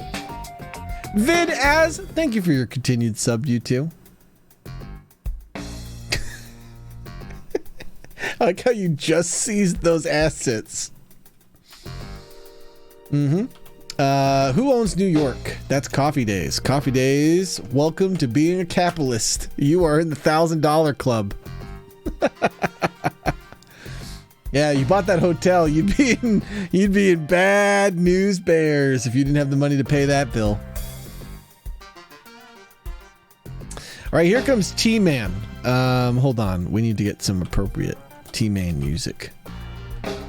[SPEAKER 1] Vid Az, thank you for your continued sub, you two. I like how you just seized those assets. Who owns New York? That's Coffee Days. Coffee Days, welcome to being a capitalist. You are in the $1,000 club. Yeah, you bought that hotel. You'd be in bad news bears if you didn't have the money to pay that bill. All right, here comes T-Man. Hold on. We need to get some appropriate T-Man music.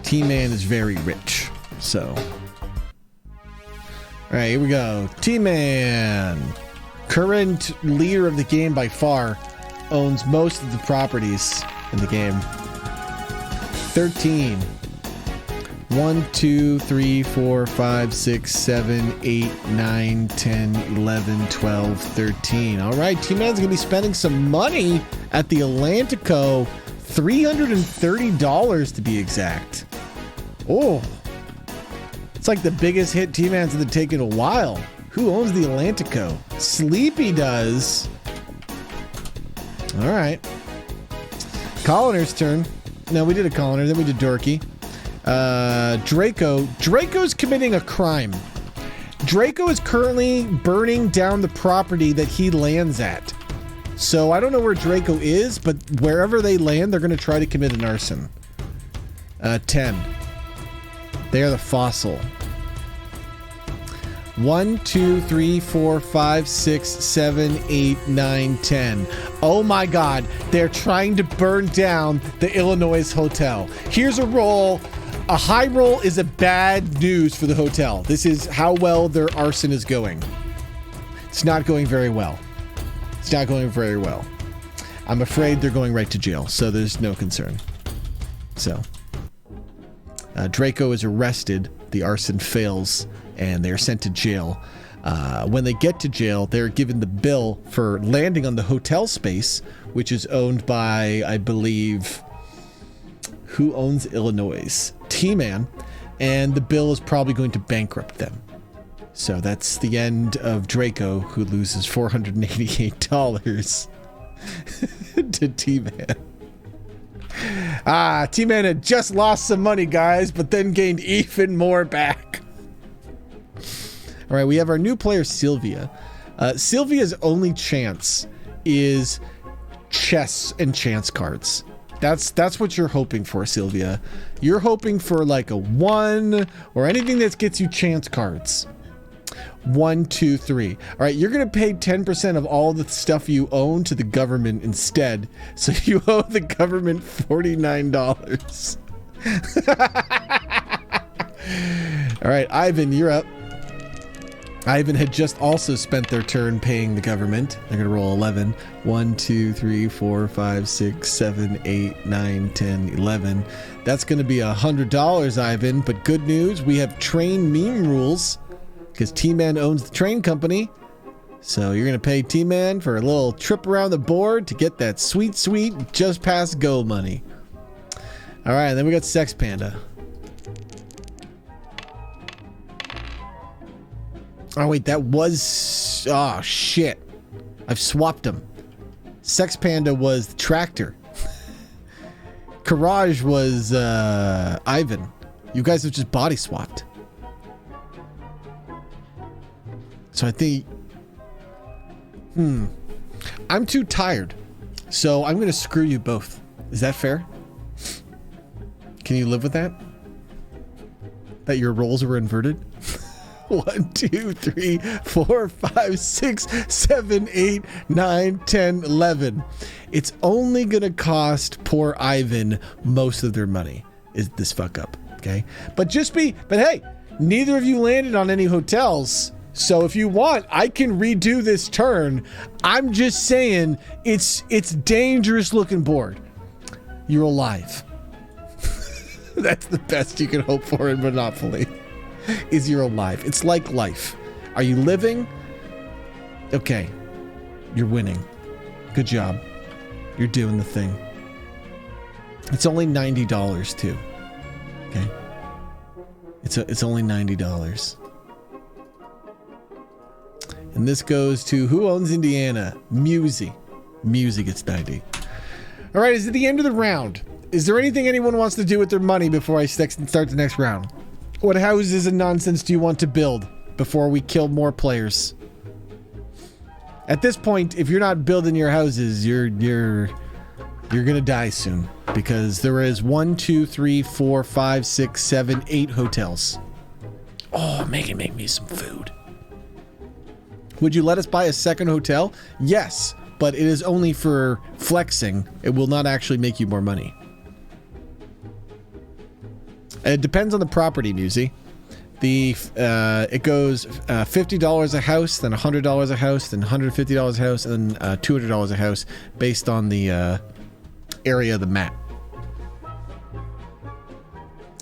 [SPEAKER 1] T-Man is very rich, so. All right, here we go. T-Man, current leader of the game by far, owns most of the properties in the game. 13. 1, 2, 3, 4, 5, 6, 7, 8, 9, 10, 11, 12, 13. All right, T-Man's going to be spending some money at the Atlantico. $330 to be exact. Oh, it's like the biggest hit T-Man's going to take in a while. Who owns the Atlantico? Sleepy does. All right. Colliner's turn. No, we did a Colliner, then we did Dorky. Draco. Draco's committing a crime. Draco is currently burning down the property that he lands at. So I don't know where Draco is, but wherever they land, they're going to try to commit an arson. 10. They are the fossil. 1, 2, 3, 4, 5, 6, 7, 8, 9, 10. Oh my God, they're trying to burn down the Illinois hotel. Here's a roll. A high roll is a bad news for the hotel. This is how well their arson is going. It's not going very well. It's not going very well. I'm afraid they're going right to jail, so there's no concern. So, Draco is arrested. The arson fails, and they're sent to jail. When they get to jail, they're given the bill for landing on the hotel space, which is owned by, I believe, who owns Illinois? T-Man, and the bill is probably going to bankrupt them. So that's the end of Draco, who loses $488 to T-Man. T-Man had just lost some money, guys, but then gained even more back. All right, we have our new player, Sylvia. Sylvia's only chance is chess and chance cards. That's what you're hoping for, Sylvia. You're hoping for like a 1 or anything that gets you chance cards. 1, 2, 3. All right, you're going to pay 10% of all the stuff you own to the government instead. So you owe the government $49. All right, Ivan, you're up. Ivan had just also spent their turn paying the government. They're going to roll 11. 1, 2, 3, 4, 5, 6, 7, 8, 9, 10, 11. That's going to be $100, Ivan. But good news, we have train meme rules because T-Man owns the train company. So you're going to pay T-Man for a little trip around the board to get that sweet, sweet just past go money. All right, and then we got Sex Panda. Oh, wait, that was... Oh, shit. I've swapped them. Sex Panda was the tractor. Courage was Ivan. You guys have just body swapped. So I think... I'm too tired. So I'm going to screw you both. Is that fair? Can you live with that? That your roles were inverted? 1, 2, 3, 4, 5, 6, 7, 8, 9, 10, 11. It's only going to cost poor Ivan most of their money, is this fuck up, okay? But hey, neither of you landed on any hotels. So if you want, I can redo this turn. I'm just saying it's dangerous looking board. You're alive. That's the best you can hope for in Monopoly. Is you're alive. It's like life. Are you living? Okay. You're winning. Good job. You're doing the thing. It's only $90 too. Okay. It's only $90. And this goes to who owns Indiana? Musy. Musy gets 90. All right, is it the end of the round? Is there anything anyone wants to do with their money before I start the next round? What houses and nonsense do you want to build before we kill more players? At this point, if you're not building your houses, you're gonna die soon because there is 1, 2, 3, 4, 5, 6, 7, 8 hotels. Oh, Megan, make me some food. Would you let us buy a second hotel? Yes, but it is only for flexing. It will not actually make you more money. It depends on the property, Musy. It goes $50 a house, then $100 a house, then $150 a house, and then $200 a house, based on the area of the map.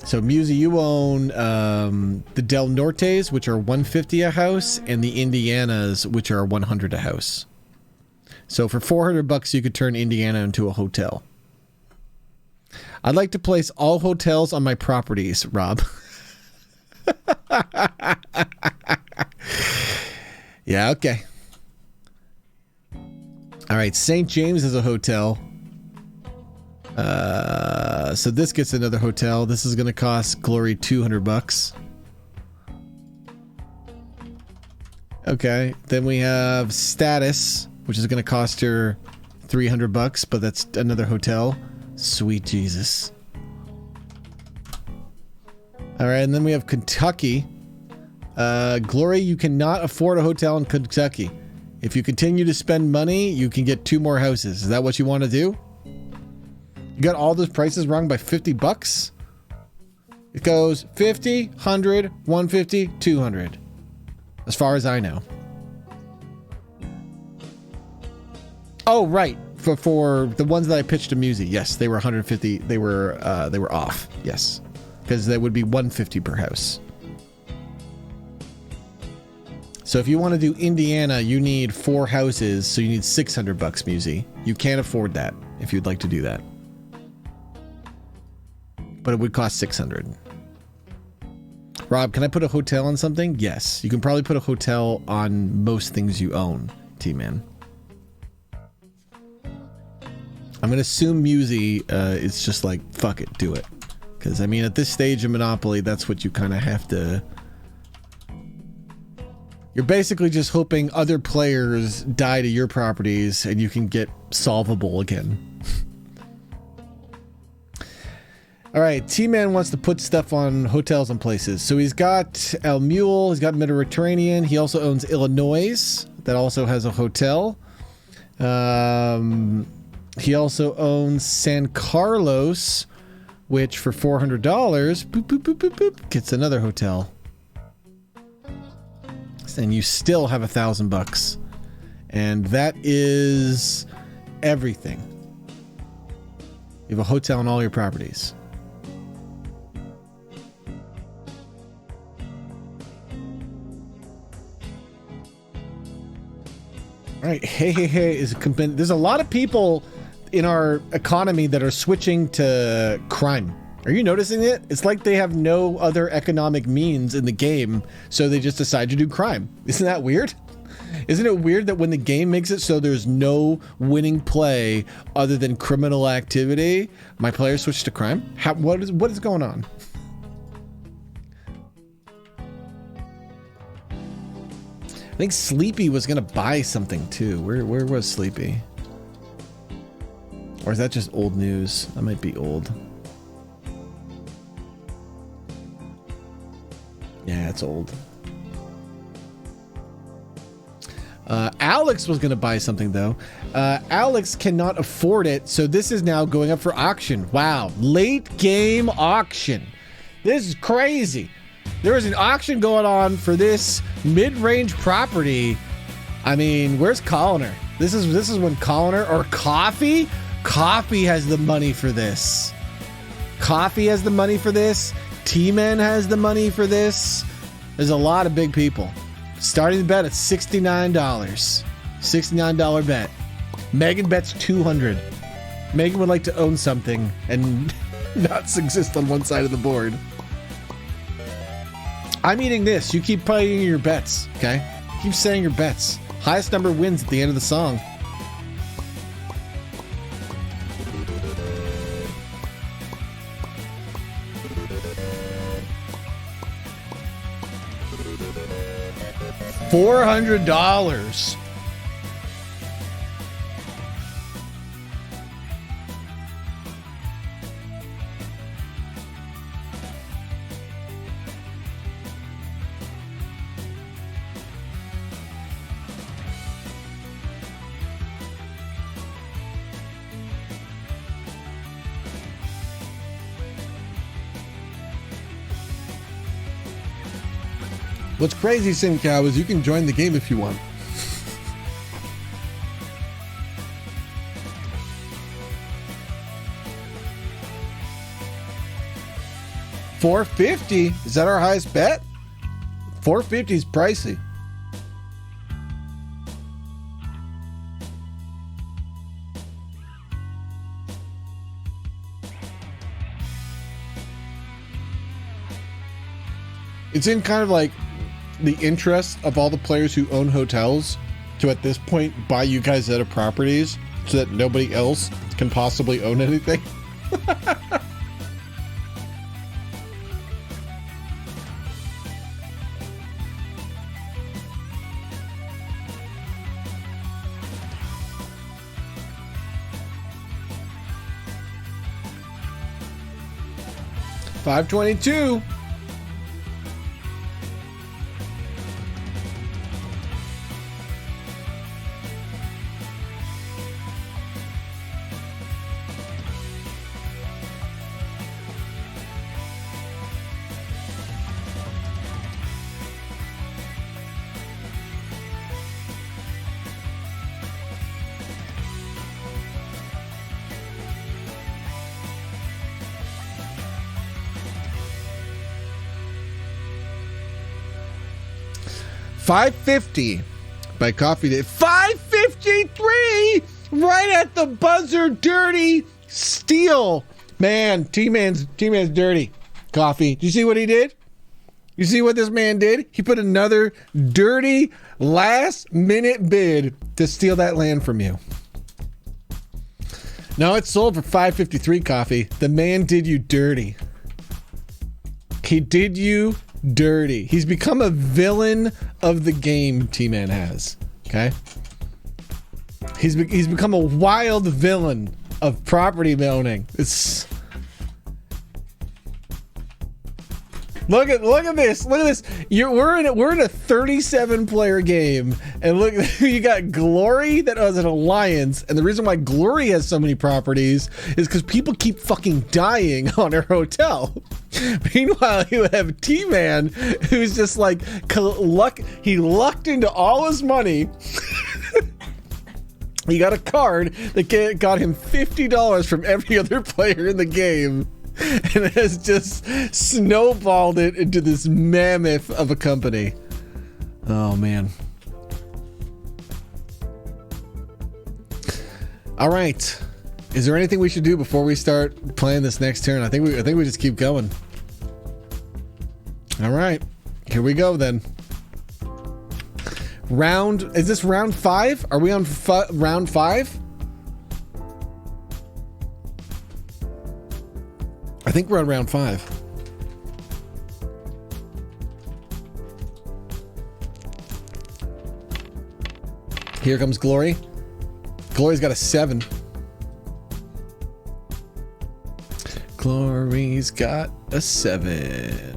[SPEAKER 1] So Musi, you own the Del Nortes, which are 150 a house, and the Indianas, which are 100 a house. So for $400, you could turn Indiana into a hotel. I'd like to place all hotels on my properties, Rob. Yeah, okay. All right, St. James is a hotel. So this gets another hotel. This is going to cost Glory $200. Okay, then we have Status, which is going to cost her $300, but that's another hotel. Sweet Jesus. All right, and then we have Kentucky. Glory, you cannot afford a hotel in Kentucky. If you continue to spend money, you can get 2 more houses. Is that what you want to do? You got all those prices wrong by $50? It goes 50, 100, 150, 200. As far as I know. Oh, right. For the ones that I pitched to Musi, yes, they were 150. They were off. Yes, because that would be 150 per house. So if you want to do Indiana, you need 4 houses, so you need $600, Musi. You can't afford that if you'd like to do that. But it would cost $600. Rob, can I put a hotel on something? Yes, you can probably put a hotel on most things you own, T-Man. I'm going to assume Musi is just like, fuck it, do it. Because, I mean, at this stage of Monopoly, that's what you kind of have to... You're basically just hoping other players die to your properties and you can get solvable again. All right, T-Man wants to put stuff on hotels and places. So he's got El Mule, he's got Mediterranean. He also owns Illinois. That also has a hotel. He also owns San Carlos, which for $400, boop, boop, boop, boop, boop, gets another hotel. And you still have $1,000. And that is everything. You have a hotel on all your properties. All right, hey is there's a lot of people in our economy that are switching to crime. Are you noticing it? It's like they have no other economic means in the game, so they just decide to do crime. Isn't that weird? Isn't it weird that when the game makes it so there's no winning play other than criminal activity, my players switch to crime? What is going on? I think Sleepy was gonna buy something too. Where was Sleepy? Or is that just old news? That might be old. Yeah, it's old. Alex was going to buy something, though. Alex cannot afford it, so this is now going up for auction. Wow. Late game auction. This is crazy. There is an auction going on for this mid-range property. I mean, where's Colliner? This is when Colliner or Coffee? Coffee has the money for this. Coffee has the money for this. T-Man has the money for this. There's a lot of big people. Starting the bet at $69. $69 bet. Megan bets $200. Megan would like to own something and not exist on one side of the board. I'm eating this. You keep playing your bets, okay? Keep saying your bets. Highest number wins at the end of the song. $400. What's crazy, SimCow, is you can join the game if you want. $450. Is that our highest bet? $450 is pricey. It's in kind of like the interest of all the players who own hotels to at this point buy you guys out of properties so that nobody else can possibly own anything. $522. $550 by Coffee Day. $553 right at the buzzer. Dirty steal. Man, T-Man's dirty. Coffee. Do you see what he did? You see what this man did? He put another dirty last minute bid to steal that land from you. No, it's sold for $553, Coffee. The man did you dirty. He did you dirty. He's become a villain of the game, T-Man has. Okay? He's become a wild villain of property owning. It's Look at this. Look at this. We're in a 37 player game, and look, you got Glory that has an alliance, and the reason why Glory has so many properties is because people keep fucking dying on her hotel. Meanwhile, you have T-Man, who's just like he lucked into all his money. He got a card that got him $50 from every other player in the game. And it has just snowballed it into this mammoth of a company. Oh man. All right. Is there anything we should do before we start playing this next turn? I think we just keep going. All right. Here we go then. Is this round 5? Are we on round 5? I think we're on round 5. Here comes Glory. Glory's got a 7. Glory's got a 7.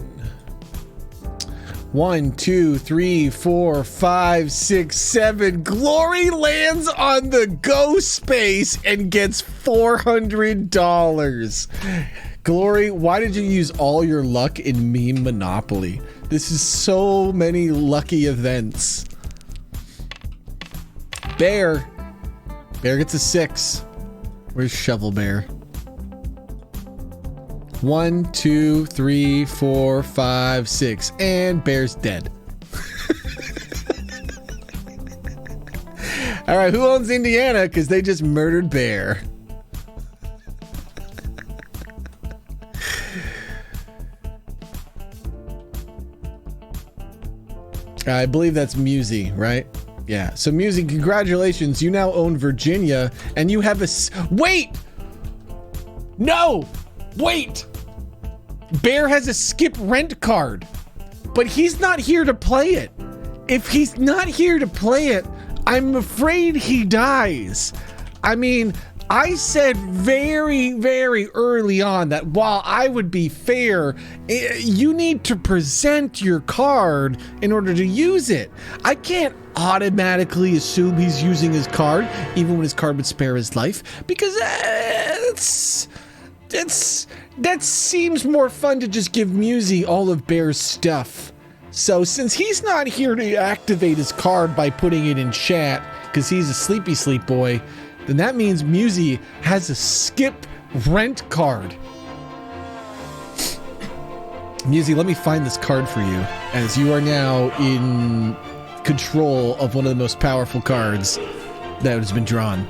[SPEAKER 1] 1, 2, 3, 4, 5, 6, 7. Glory lands on the go space and gets $400. Glory, why did you use all your luck in Meme Monopoly? This is so many lucky events. Bear gets a 6. Where's Shovel Bear? 1, 2, 3, 4, 5, 6, and Bear's dead. All right, who owns Indiana? Because they just murdered Bear. I believe that's Musi, right? Yeah. So Musi, congratulations. You now own Virginia, and you have a... Wait! No! Wait! Bear has a skip rent card, but he's not here to play it. If he's not here to play it, I'm afraid he dies. I mean, I said very, very early on that while I would be fair, you need to present your card in order to use it. I can't automatically assume he's using his card, even when his card would spare his life, because that seems more fun to just give Musi all of Bear's stuff. So since he's not here to activate his card by putting it in chat, because he's a sleepy sleep boy, then that means Musi has a skip rent card. Musi, let me find this card for you, as you are now in control of one of the most powerful cards that has been drawn.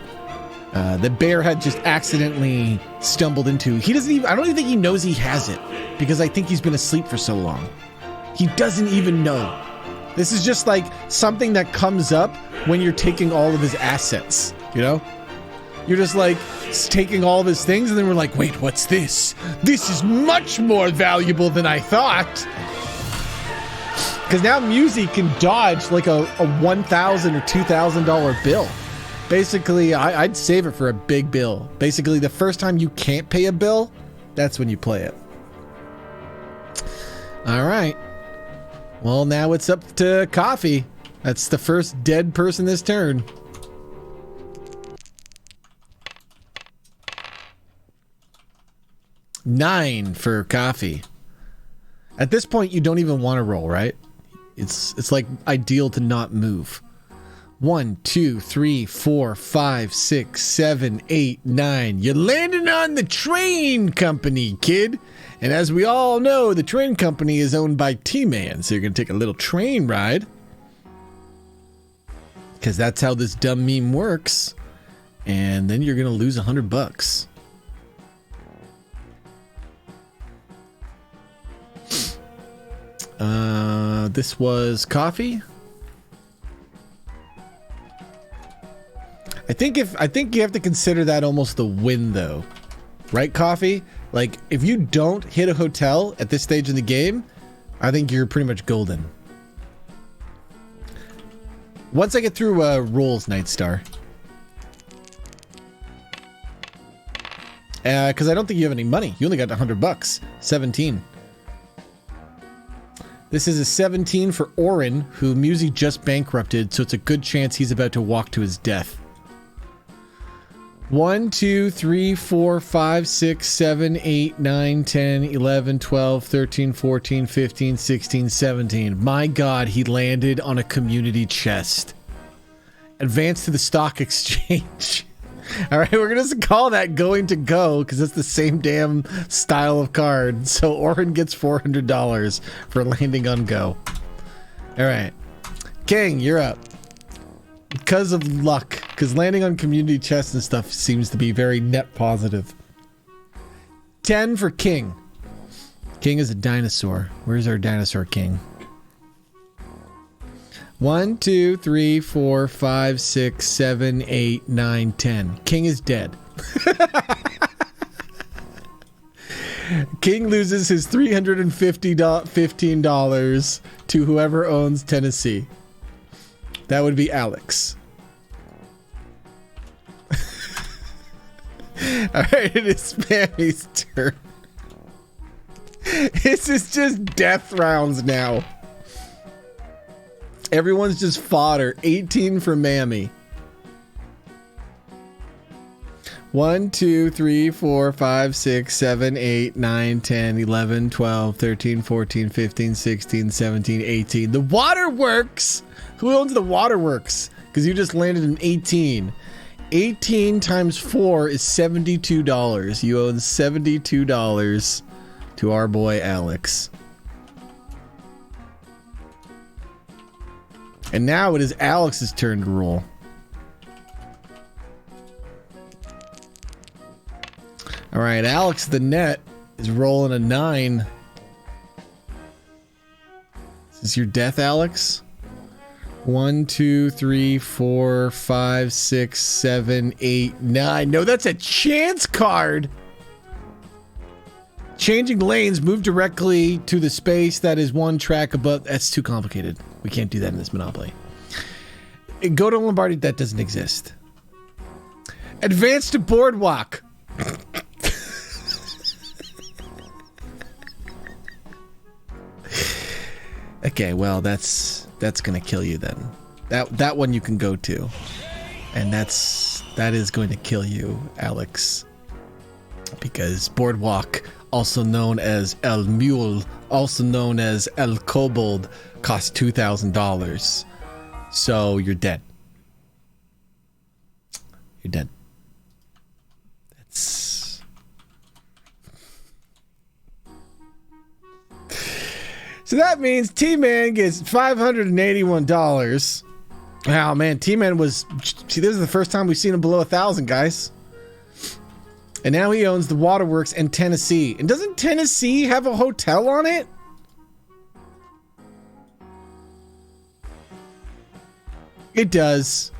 [SPEAKER 1] The bear had just accidentally stumbled into. He doesn't even, I don't even think he knows he has it, because I think he's been asleep for so long. He doesn't even know. This is just like something that comes up when you're taking all of his assets, you know? You're just like taking all of his things, and then we're like, wait, what's this? This is much more valuable than I thought. Because now Musi can dodge like a $1,000 or $2,000 bill. Basically, I'd save it for a big bill. Basically, the first time you can't pay a bill, that's when you play it. All right. Well, now it's up to Coffee. That's the first dead person this turn. $9 for Coffee. At this point, you don't even want to roll, right? It's like ideal to not move. 1, 2, 3, 4, 5, 6, 7, 8, 9. You're landing on the train company, kid. And as we all know, the train company is owned by T-Man, so you're going to take a little train ride. Because that's how this dumb meme works. And then you're going to lose $100. This was Coffee. I think you have to consider that almost the win, though, right, Coffee? Like, if you don't hit a hotel at this stage in the game, I think you're pretty much golden. Once I get through rolls, Nightstar, because I don't think you have any money. You only got $100. 17. This is a 17 for Orin, who Musi just bankrupted, so it's a good chance he's about to walk to his death. 1, 2, 3, 4, 5, 6, 7, 8, 9, 10, 11, 12, 13, 14, 15, 16, 17. My God, he landed on a community chest. Advance to the stock exchange. All right, we're going to call that going to go because it's the same damn style of card. So Orin gets $400 for landing on go. All right. King, you're up. Because of luck, because landing on community chests and stuff seems to be very net positive. 10 for King. King is a dinosaur. Where's our dinosaur king? 1, 2, 3, 4, 5, 6, 7, 8, 9, 10. King is dead. King loses his $315 to whoever owns Tennessee. That would be Alex. Alright, it is Spammy's turn. This is just death rounds now. Everyone's just fodder. 18 for Mammy. 1, 2, 3, 4, 5, 6, 7, 8, 9, 10, 11, 12, 13, 14, 15, 16, 17, 18. The Waterworks! Who owns the Waterworks? Because you just landed an 18. 18 times 4 is $72. You own $72 to our boy Alex. And now it is Alex's turn to roll. All right, Alex the net is rolling a 9. Is this your death, Alex? 1, 2, 3, 4, 5, 6, 7, 8, 9. No, that's a chance card. Changing lanes, move directly to the space that is one track above. That's too complicated. We can't do that in this Monopoly. Go to Lombardi. That doesn't exist. Advance to Boardwalk. Okay, well, that's gonna kill you then. That one you can go to, and that is going to kill you, Alex, because Boardwalk, also known as El Mule, also known as El Kobold, costs $2,000. So you're dead. You're dead. That's So that means T-Man gets $581. Oh man, T-Man was... See, this is the first time we've seen him below 1,000, guys. And now he owns the Waterworks in Tennessee. And doesn't Tennessee have a hotel on it? It does.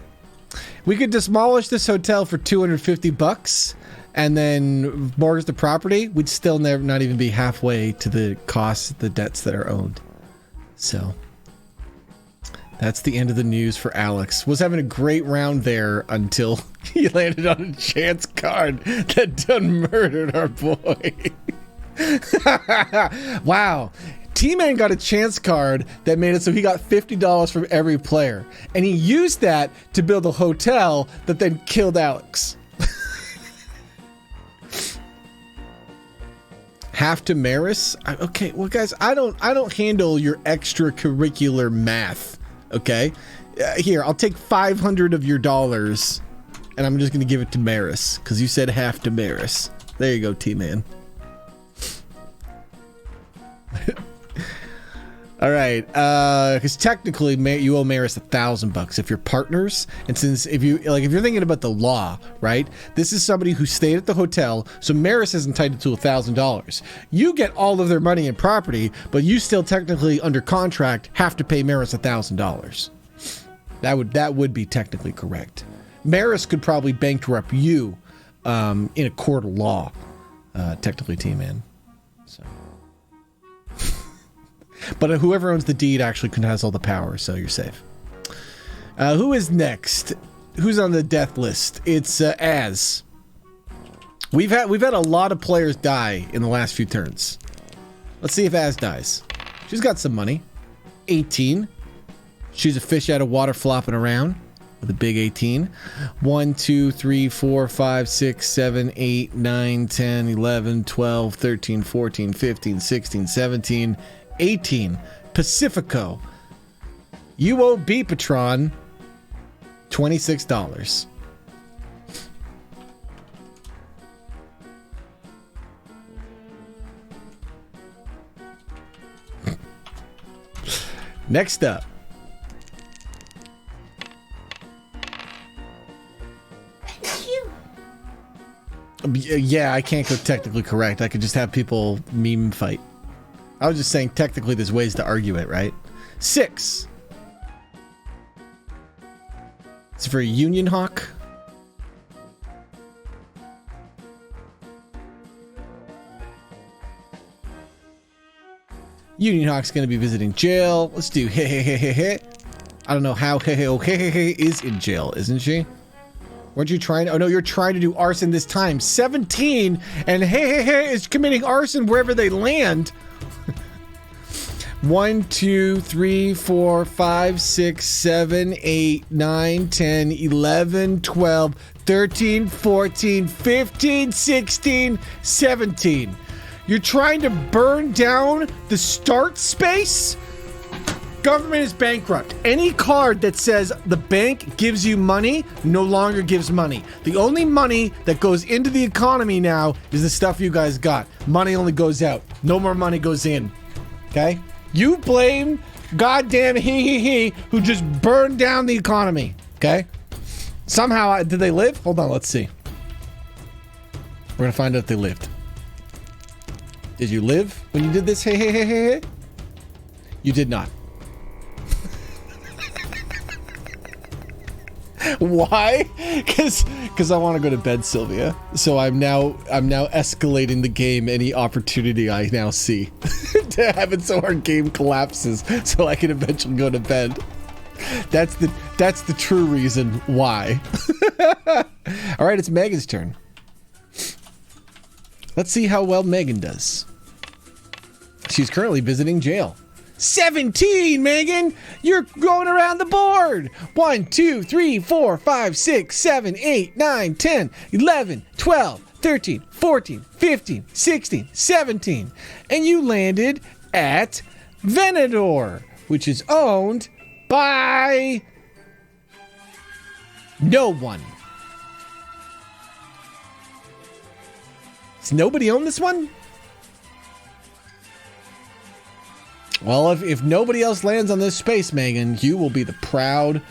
[SPEAKER 1] We could demolish this hotel for $250 and then mortgage the property. We'd still never not even be halfway to the cost of the debts that are owned. So that's the end of the news for Alex. Was having a great round there until he landed on a chance card that done murdered our boy. Wow. T-Man got a chance card that made it so he got $50 from every player. And he used that to build a hotel that then killed Alex. Half to Maris? Okay, well guys, I don't handle your extracurricular math, okay? Here, I'll take 500 of your dollars and I'm just going to give it to Maris because you said half to Maris. There you go, T-Man. All right, because technically you owe Maris $1,000 if you're partners, and since if you're thinking about the law, right? This is somebody who stayed at the hotel, so Maris is entitled to $1,000. You get all of their money and property, but you still technically under contract have to pay Maris $1,000. That would be technically correct. Maris could probably bankrupt you in a court of law, technically, T-Man. So. But whoever owns the deed actually has all the power, so you're safe. Who is next? Who's on the death list? It's Az. We've had a lot of players die in the last few turns. Let's see if Az dies. She's got some money. 18. She's a fish out of water flopping around with a big 18. 1, 2, 3, 4, 5, 6, 7, 8, 9, 10, 11, 12, 13, 14, 15, 16, 17, 18. Pacifico. You owe B-Patron $26. Next up. Yeah, I can't go technically correct. I could just have people meme fight. I was just saying technically there's ways to argue it, right? 6. It's for Union Hawk. Union Hawk's going to be visiting jail. Let's do hey hey hey hey hey. I don't know how hey hey hey hey hey is in jail, isn't she? Weren't you trying to? Oh no, you're trying to do arson this time. 17 and hey hey hey is committing arson wherever they land. 1, 2, 3, 4, 5, 6, 7, 8, 9, 10, 11, 12, 13, 14, 15, 16, 17. You're trying to burn down the start space? Government is bankrupt. Any card that says the bank gives you money no longer gives money. The only money that goes into the economy now is the stuff you guys got. Money only goes out. No more money goes in. Okay? You blame goddamn he who just burned down the economy. Okay? Somehow, did they live? Hold on, let's see. We're gonna find out if they lived. Did you live when you did this? Hey. You did not. Why? Because I want to go to bed, Sylvia. So I'm now escalating the game any opportunity I now see to have it so our game collapses so I can eventually go to bed. That's the true reason why. All right, it's Megan's turn. Let's see how well Megan does. She's currently visiting jail. 17, Megan! You're going around the board! 1, 2, 3, 4, 5, 6, 7, 8, 9, 10, 11, 12, 13, 14, 15, 16, 17. And you landed at Venador, which is owned by no one. Does nobody own this one? Well, if nobody else lands on this space, Megan, you will be the proud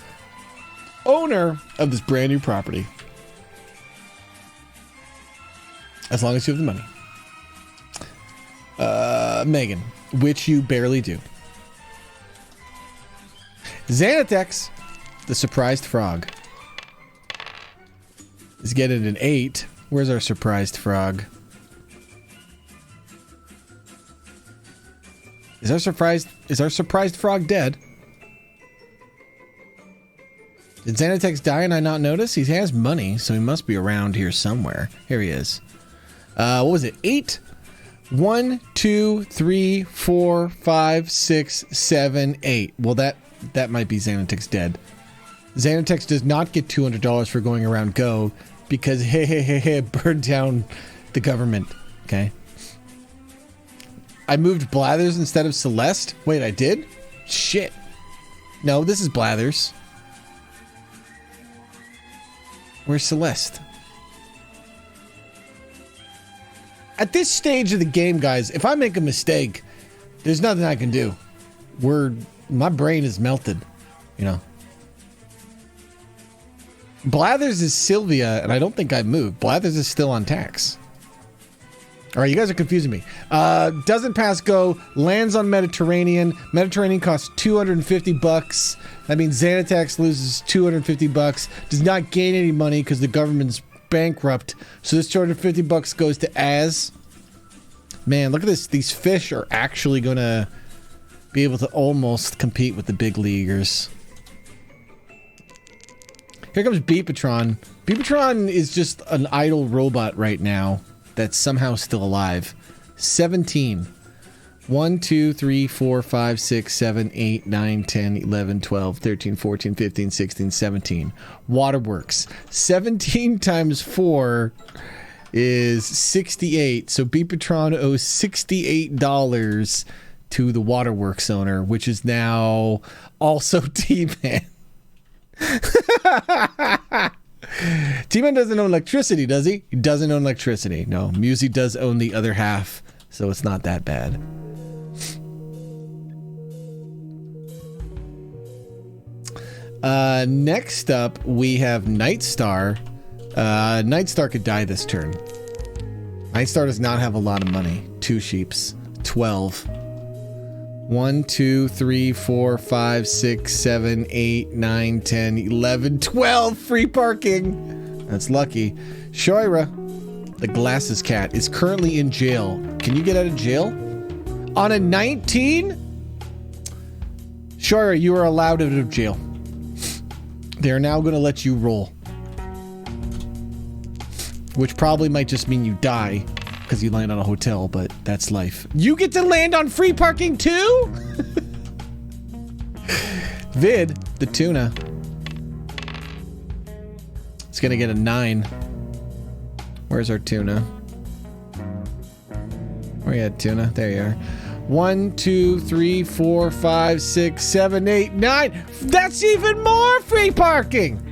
[SPEAKER 1] owner of this brand new property. As long as you have the money. Megan, which you barely do. Xanatex, the surprised frog, is getting an 8. Where's our surprised frog? Is our surprised frog dead? Did Xanatex die and I not notice? He has money, so he must be around here somewhere. Here he is. What was it? 8? 1, 2, 3, 4, 5, 6, 7, 8. Well, that might be Xanatex dead. Xanatex does not get $200 for going around Go because hey, burned down the government. Okay. I moved Blathers instead of Celeste. Wait, I did? Shit. No, this is Blathers. Where's Celeste? At this stage of the game, guys, if I make a mistake, there's nothing I can do. My brain is melted, you know. Blathers is Sylvia, and I don't think I moved. Blathers is still on tax. All right, you guys are confusing me. Doesn't pass Go, lands on Mediterranean. Mediterranean costs $250. That means Xanatex loses $250. Does not gain any money because the government's bankrupt. So this $250 goes to Az. Man, look at this. These fish are actually going to be able to almost compete with the big leaguers. Here comes Beepatron. Beepatron is just an idle robot right now that's somehow still alive. 17. 1, 2, 3, 4, 5, 6, 7, 8, 9, 10, 11, 12, 13, 14, 15, 16, 17. Waterworks. 17 times 4 is 68. So Beepatron owes $68 to the Waterworks owner, which is now also T-Man. T-Man doesn't own electricity, does he? He doesn't own electricity. No, Musey does own the other half, so it's not that bad. Next up, we have Nightstar. Nightstar could die this turn. Nightstar does not have a lot of money. 2 sheeps. 12. 1, 2, 3, 4, 5, 6, 7, 8, 9, 10, 11, 12 free parking. That's lucky. Shoira, the glasses cat, is currently in jail. Can you get out of jail? On a 19? Shoira, you are allowed out of jail. They are now going to let you roll. Which probably might just mean you die because you land on a hotel, but that's life. You get to land on free parking too? Vid, the tuna. It's going to get a 9. Where's our tuna? Where you at, tuna? There you are. 1, 2, 3, 4, 5, 6, 7, 8, 9. That's even more free parking.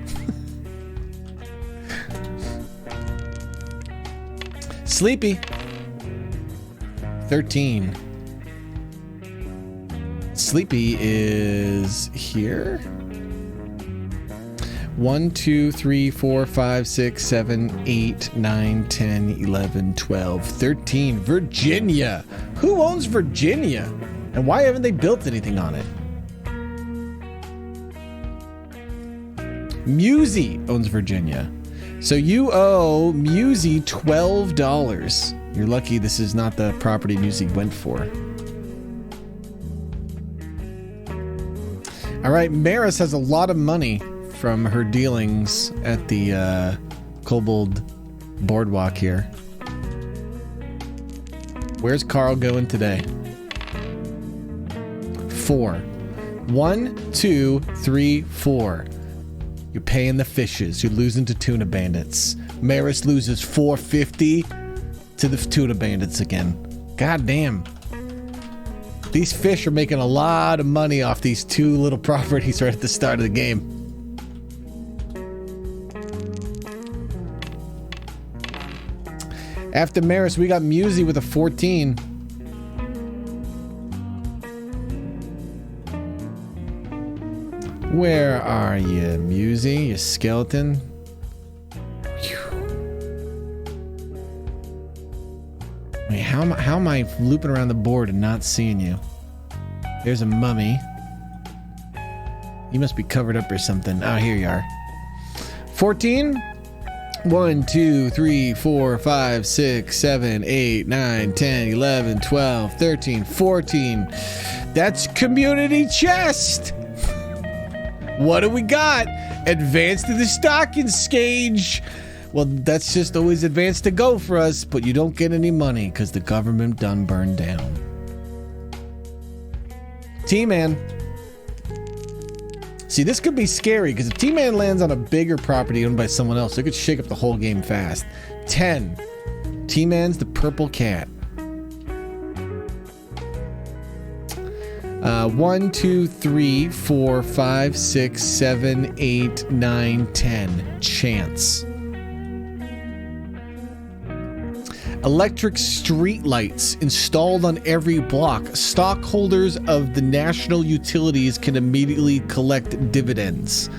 [SPEAKER 1] Sleepy. 13. Sleepy is here. 1, 2, 3, 4, 5, 6, 7, 8, 9, 10, 11, 12, 13. Virginia. Who owns Virginia? And why haven't they built anything on it? Musey owns Virginia. So you owe Musey $12. You're lucky this is not the property Musey went for. All right, Maris has a lot of money from her dealings at the Kobold Boardwalk here. Where's Carl going today? 4. 1, 2, 3, 4. You're paying the fishes. You're losing to tuna bandits. Maris loses $450 to the tuna bandits again. God damn. These fish are making a lot of money off these 2 little properties right at the start of the game. After Maris, we got Musey with a 14. Where are you, Musy? You skeleton? Phew. Wait, how am I looping around the board and not seeing you? There's a mummy. You must be covered up or something. Oh, here you are. 14? 1, 2, 3, 4, 5, 6, 7, 8, 9, 10, 11, 12, 13, 14. That's community chest. What do we got? Advance to the stocking stage. Well, that's just always advance to go for us, but you don't get any money because the government done burned down. T-Man. See, this could be scary because if T-Man lands on a bigger property owned by someone else, it could shake up the whole game fast. 10. T-Man's the purple cat. 1, 2, 3, 4, 5, 6, 7, 8, 9, 10. Chance. Electric street lights installed on every block. Stockholders of the national utilities can immediately collect dividends.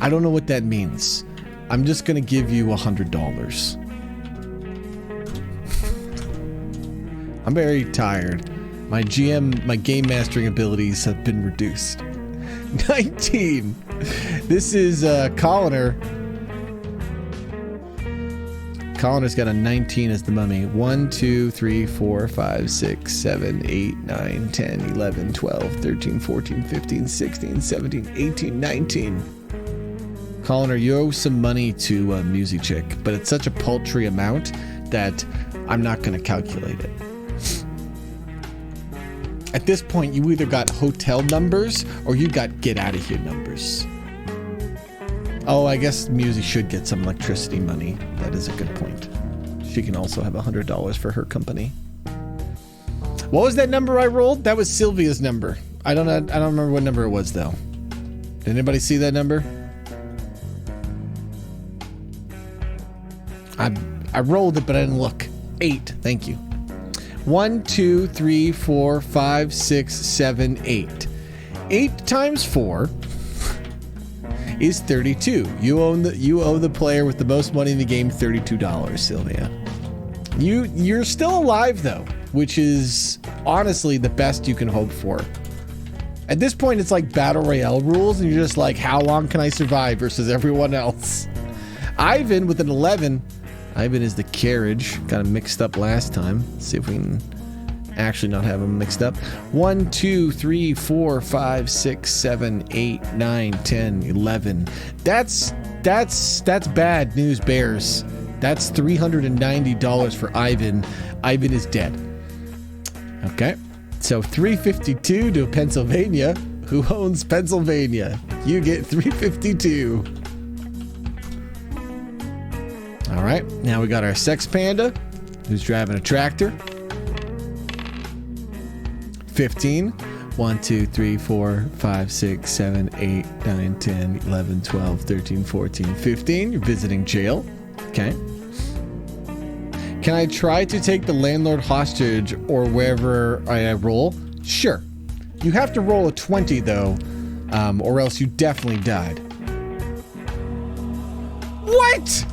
[SPEAKER 1] I don't know what that means. I'm just going to give you $100. I'm very tired. My game mastering abilities have been reduced. 19. This is Colliner. Colliner's got a 19 as the mummy. 1, 2, 3, 4, 5, 6, 7, 8, 9, 10, 11, 12, 13, 14, 15, 16, 17, 18, 19. Colliner, you owe some money to Musy Chick, but it's such a paltry amount that I'm not going to calculate it. At this point, you either got hotel numbers or you got get out of here numbers. Oh, I guess Musy should get some electricity money. That is a good point. She can also have $100 for her company. What was that number I rolled? That was Sylvia's number. I don't remember what number it was though. Did anybody see that number? I rolled it, but I didn't look. 8. Thank you. 1, 2, 3, 4, 5, 6, 7, 8. 8 times 4 is 32. You owe the player with the most money in the game $32, Sylvia. You're still alive though, which is honestly the best you can hope for. At this point, it's like battle royale rules, and you're just like, how long can I survive versus everyone else? Ivan with an 11. Ivan is the carriage. Got him mixed up last time. Let's see if we can actually not have them mixed up. 1, 2, 3, 4, 5, 6, 7, 8, 9, 10, 11. That's bad news, Bears. That's $390 for Ivan. Ivan is dead. Okay. So 352 to Pennsylvania. Who owns Pennsylvania? You get 352. All right. Now we got our sex panda, who's driving a tractor. 15. 1, 2, 3, 4, 5, 6, 7, 8, 9, 10, 11, 12, 13, 14, 15. You're visiting jail. Okay. Can I try to take the landlord hostage or wherever I roll? Sure. You have to roll a 20 though, or else you definitely died. What?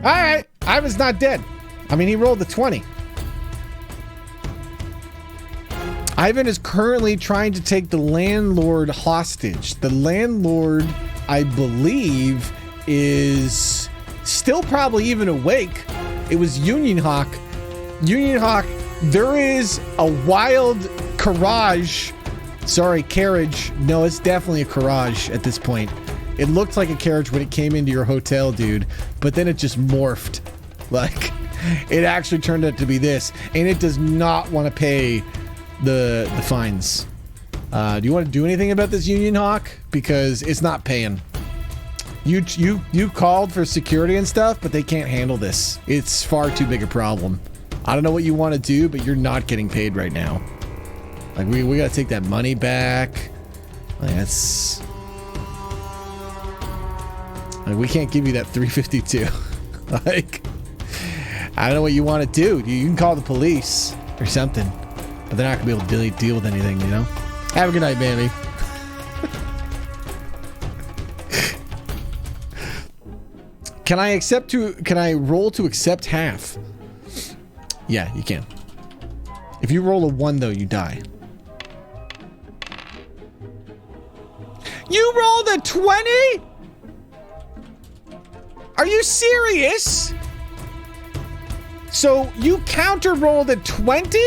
[SPEAKER 1] All right. Ivan's not dead. I mean, he rolled the 20. Ivan is currently trying to take the landlord hostage. The landlord, I believe, is still probably even awake. It was Union Hawk. Union Hawk, there is a wild carriage. No, it's definitely a carriage at this point. It looked like a carriage when it came into your hotel, dude, but then it just morphed. Like, it actually turned out to be this, and it does not want to pay the fines. Do you want to do anything about this Union Hawk? Because it's not paying. You called for security and stuff, but they can't handle this. It's far too big a problem. I don't know what you want to do, but you're not getting paid right now. Like, we gotta take that money back. Like, that's... Like, we can't give you that 352. Like, I don't know what you want to do. You can call the police or something, but they're not gonna be able to deal with anything, you know? Have a good night, baby. Can I roll to accept half? Yeah, you can. If you roll a 1 though, you die. You rolled a 20? Are you serious? So you counter rolled a 20?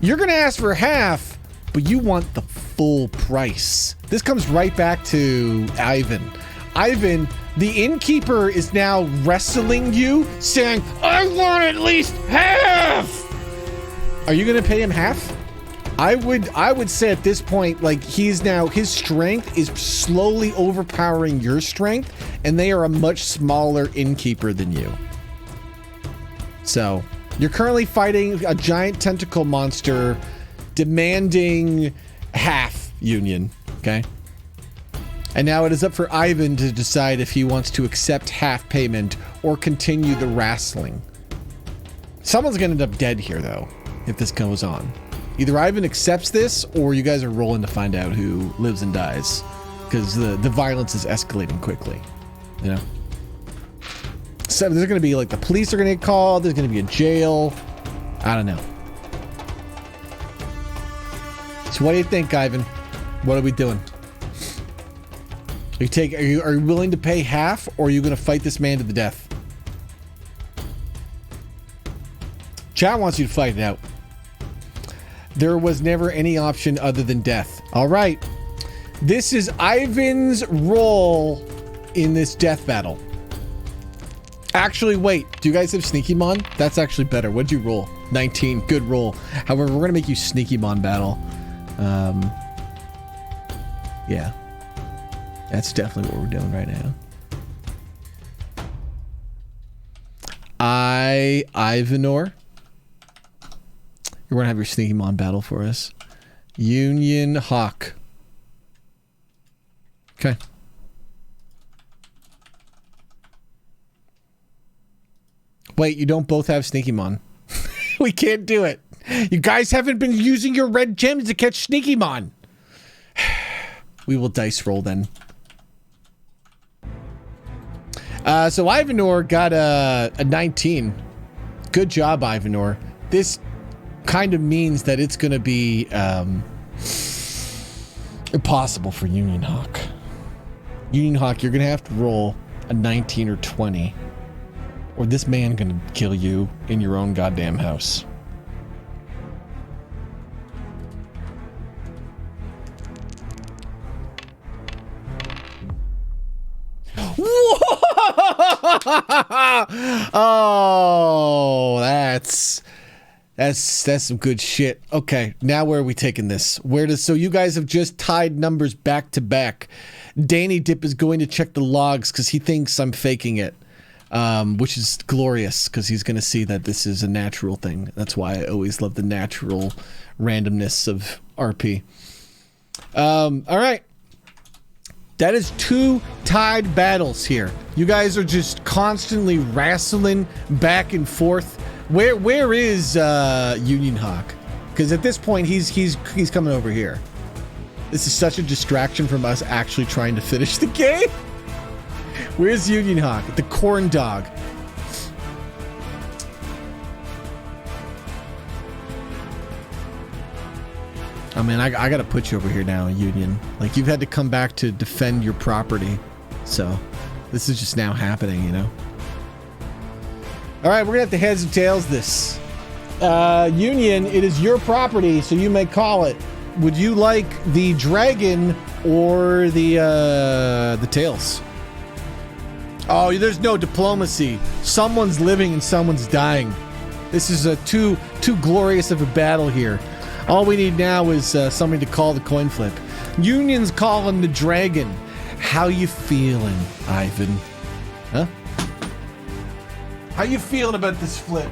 [SPEAKER 1] You're gonna ask for half, but you want the full price. This comes right back to Ivan. Ivan, the innkeeper is now wrestling you, saying, I want at least half! Are you gonna pay him half? I would say at this point, like, his strength is slowly overpowering your strength, and they are a much smaller innkeeper than you. So, you're currently fighting a giant tentacle monster demanding half union, okay? And now it is up for Ivan to decide if he wants to accept half payment or continue the wrestling. Someone's gonna end up dead here, though, if this goes on. Either Ivan accepts this, or you guys are rolling to find out who lives and dies. Because the violence is escalating quickly, you know? So there's gonna be, like, the police are gonna get called, there's gonna be a jail. I don't know. So what do you think, Ivan? What are we doing? Are you willing to pay half, or are you gonna fight this man to the death? Chat wants you to fight it out. There was never any option other than death. All right. This is Ivan's role in this death battle. Actually, wait. Do you guys have Sneaky Mon? That's actually better. What'd you roll? 19. Good roll. However, we're going to make you Sneaky Mon battle. Yeah. That's definitely what we're doing right now. Ivanor. You're going to have your Sneaky Mon battle for us. Union Hawk. Okay. Wait, you don't both have Sneaky Mon. We can't do it. You guys haven't been using your red gems to catch Sneaky Mon. We will dice roll then. So Ivanor got a 19. Good job, Ivanor. This kind of means that it's going to be impossible for Union Hawk. Union Hawk, you're going to have to roll a 19 or 20, or this man going to kill you in your own goddamn house. Oh, that's some good shit. Okay, now where are we taking this? So you guys have just tied numbers back to back. Danny Dip is going to check the logs because he thinks I'm faking it, which is glorious because he's going to see that this is a natural thing. That's why I always love the natural randomness of RP. All right. That is 2 tied battles here. You guys are just constantly wrestling back and forth. Where is Union Hawk? Because at this point he's coming over here. This is such a distraction from us actually trying to finish the game. Where's Union Hawk? The corn dog. I mean, I gotta put you over here now, Union. Like, you've had to come back to defend your property. So, this is just now happening, you know? Alright, we're gonna have to heads or tails this. Union, it is your property, so you may call it. Would you like the dragon or the tails? Oh, there's no diplomacy. Someone's living and someone's dying. This is too glorious of a battle here. All we need now is somebody to call the coin flip. Union's calling the dragon. How you feeling, Ivan? Huh? How you feeling about this flip?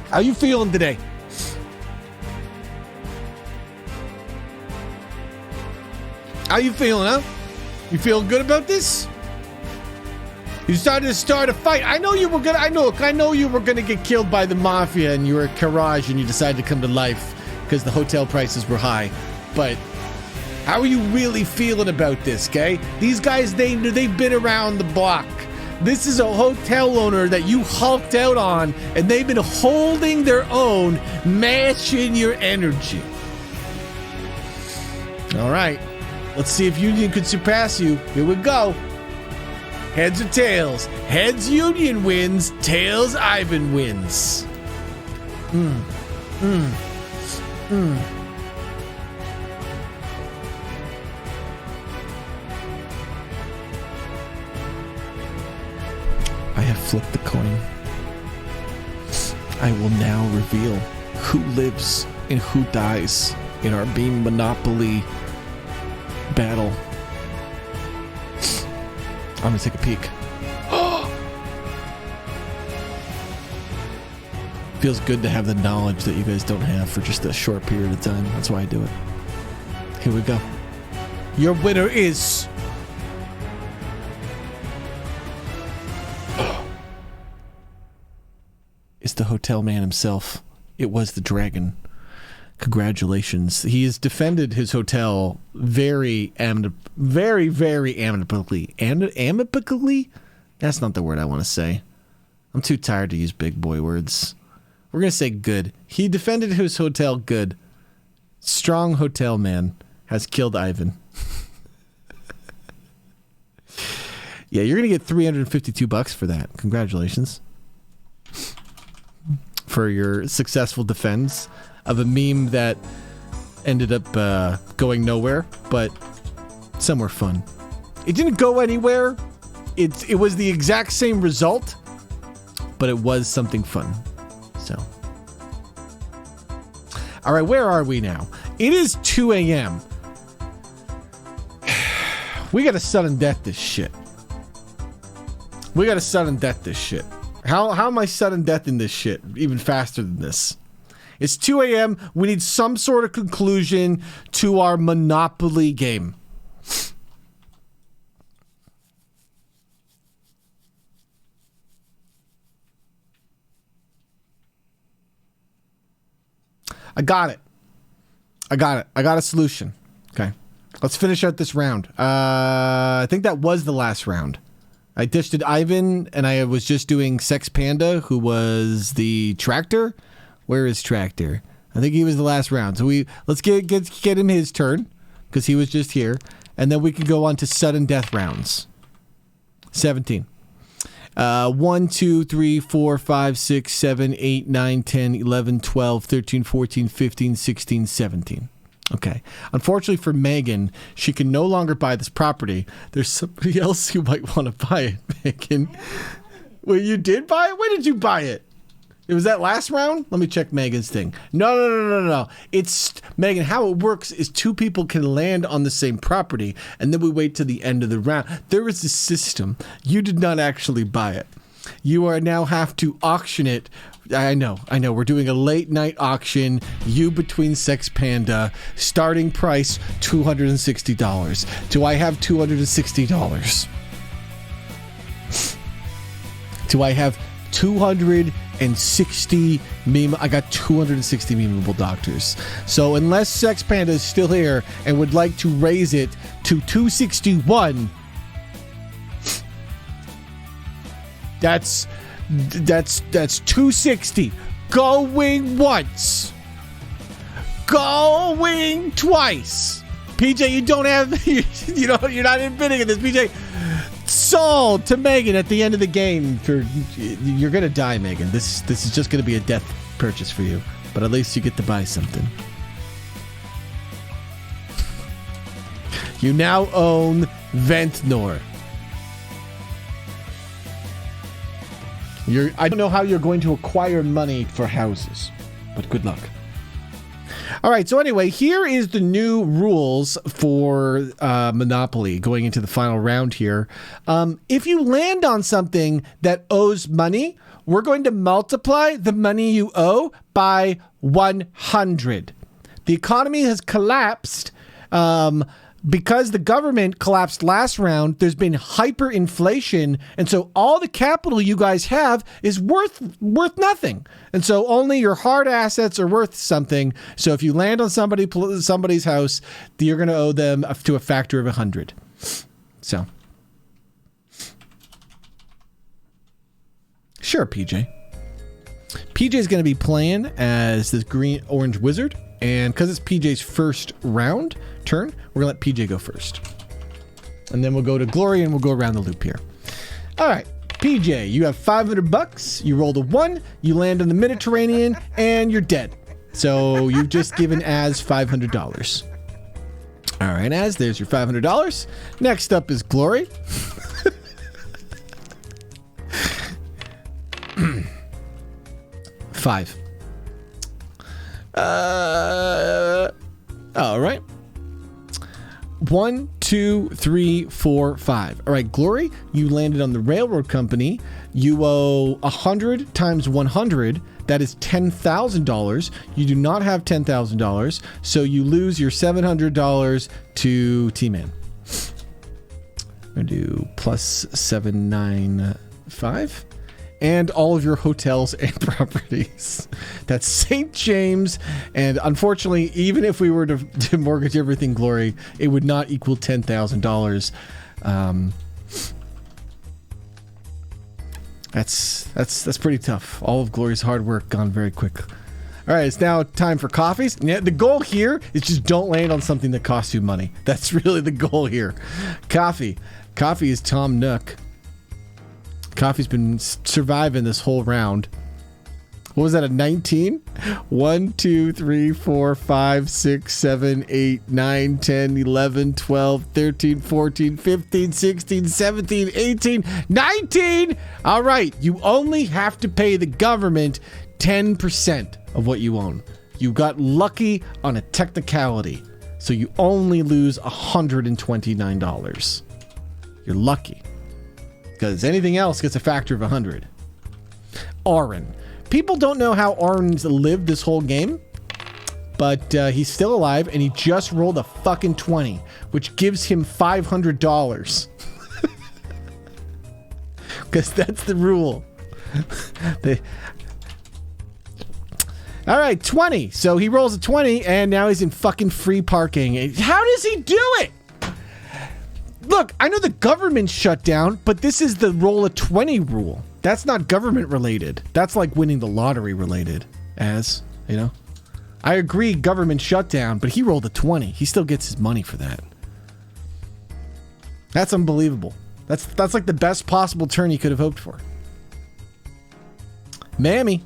[SPEAKER 1] How you feeling today? How you feeling, huh? You feeling good about this? You started to start a fight. I know you were gonna get killed by the mafia, and you were a Karaj, and you decided to come to life because the hotel prices were high. But
[SPEAKER 10] How are you really feeling about this, okay? These guys, they've been around the block. This is a hotel owner that you hulked out on, and they've been holding their own, matching your energy. All right, let's see if Union could surpass you. Here we go. Heads or tails? Heads, Union wins. Tails, Ivan wins.
[SPEAKER 1] I have flipped the coin. I will now reveal who lives and who dies in our Beam Monopoly battle. I'm gonna take a peek. Feels good to have the knowledge that you guys don't have for just a short period of time. That's why I do it. Here we go.
[SPEAKER 10] Your winner is...
[SPEAKER 1] It's the hotel man himself. It was the dragon. Congratulations. He has defended his hotel very amicably. Amicably? That's not the word I want to say. I'm too tired to use big boy words. We're going to say good. He defended his hotel good. Strong hotel man has killed Ivan. Yeah, you're going to get $352 for that. Congratulations. For your successful defense of a meme that ended up going nowhere, but somewhere fun. It didn't go anywhere. It was the exact same result, but it was something fun. So, all right, where are we now? It is 2 a.m. We got to sudden death this shit. How am I sudden deathing this shit even faster than this? It's 2 a.m. We need some sort of conclusion to our Monopoly game. I got it. I got a solution. Okay. Let's finish out this round. I think that was the last round. I dished Ivan, and I was just doing Sex Panda, who was the tractor. Where is tractor? I think he was the last round. So let's get him his turn, because he was just here, and then we can go on to sudden death rounds. 17. 1, 2, 3, 4, 5, 6, 7, 8, 9, 10, 11, 12, 13, 14, 15, 16, 17. Okay. Unfortunately for Megan, she can no longer buy this property. There's somebody else who might want to buy it, Megan. Well, you did buy it? When did you buy it? It was that last round? Let me check Megan's thing. No. It's, Megan, how it works is two people can land on the same property, and then we wait till the end of the round. There is a system. You did not actually buy it. You are now have to auction it. I know. We're doing a late night auction. You between Sex Panda. Starting price $260. Do I have $260? Do I have 260 meme? I got 260 memeable doctors. So unless Sex Panda is still here and would like to raise it to 261, that's 260 going once, going twice. PJ, you don't have you're not bidding in this. PJ, sold to Megan at the end of the game. You're gonna die, Megan. This is just gonna be a death purchase for you, but at least you get to buy something. You now own Ventnor. I don't know how you're going to acquire money for houses, but good luck. All right, so anyway, here is the new rules for Monopoly going into the final round here. If you land on something that owes money, we're going to multiply the money you owe by 100. The economy has collapsed Because the government collapsed last round, there's been hyperinflation, and so all the capital you guys have is worth nothing. And so only your hard assets are worth something. So if you land on somebody's house, you're going to owe them to a factor of 100. So, sure, PJ. PJ is going to be playing as this orange wizard, and because it's PJ's first turn, we're gonna let PJ go first, and then we'll go to Glory and we'll go around the loop here. All right, PJ, you have $500. You rolled a 1. You land in the Mediterranean, and you're dead. So you've just given Az $500. All right, Az, there's your $500. Next up is Glory. Five. All right. 1, 2, 3, 4, 5. All right, Glory, you landed on the railroad company. You owe 100 times 100. That is $10,000. You do not have $10,000, so you lose your $700 to T-Man. I'm going to do plus 795. And all of your hotels and properties. That's St. James. And unfortunately, even if we were to mortgage everything, Glory, it would not equal $10,000. That's pretty tough. All of Glory's hard work gone very quick. All right, it's now time for coffees. Yeah, the goal here is just don't land on something that costs you money. That's really the goal here. Coffee. Coffee is Tom Nook. Coffee's been surviving this whole round. What was that, a 19? 1, 2, 3, 4, 5, 6, 7, 8, 9, 10, 11, 12, 13, 14, 15, 16, 17, 18, 19! All right, you only have to pay the government 10% of what you own. You got lucky on a technicality, so you only lose $129. You're lucky. Because anything else gets a factor of 100. Orin. People don't know how Orin's lived this whole game, but he's still alive, and he just rolled a fucking 20, which gives him $500. Because that's the rule. All right, 20. So he rolls a 20, and now he's in fucking free parking. How does he do it? Look, I know the government's shut down, but this is the roll a 20 rule. That's not government related. That's like winning the lottery related, as, you know. I agree, government shutdown, but he rolled a 20. He still gets his money for that. That's unbelievable. That's like the best possible turn he could have hoped for. Mammy.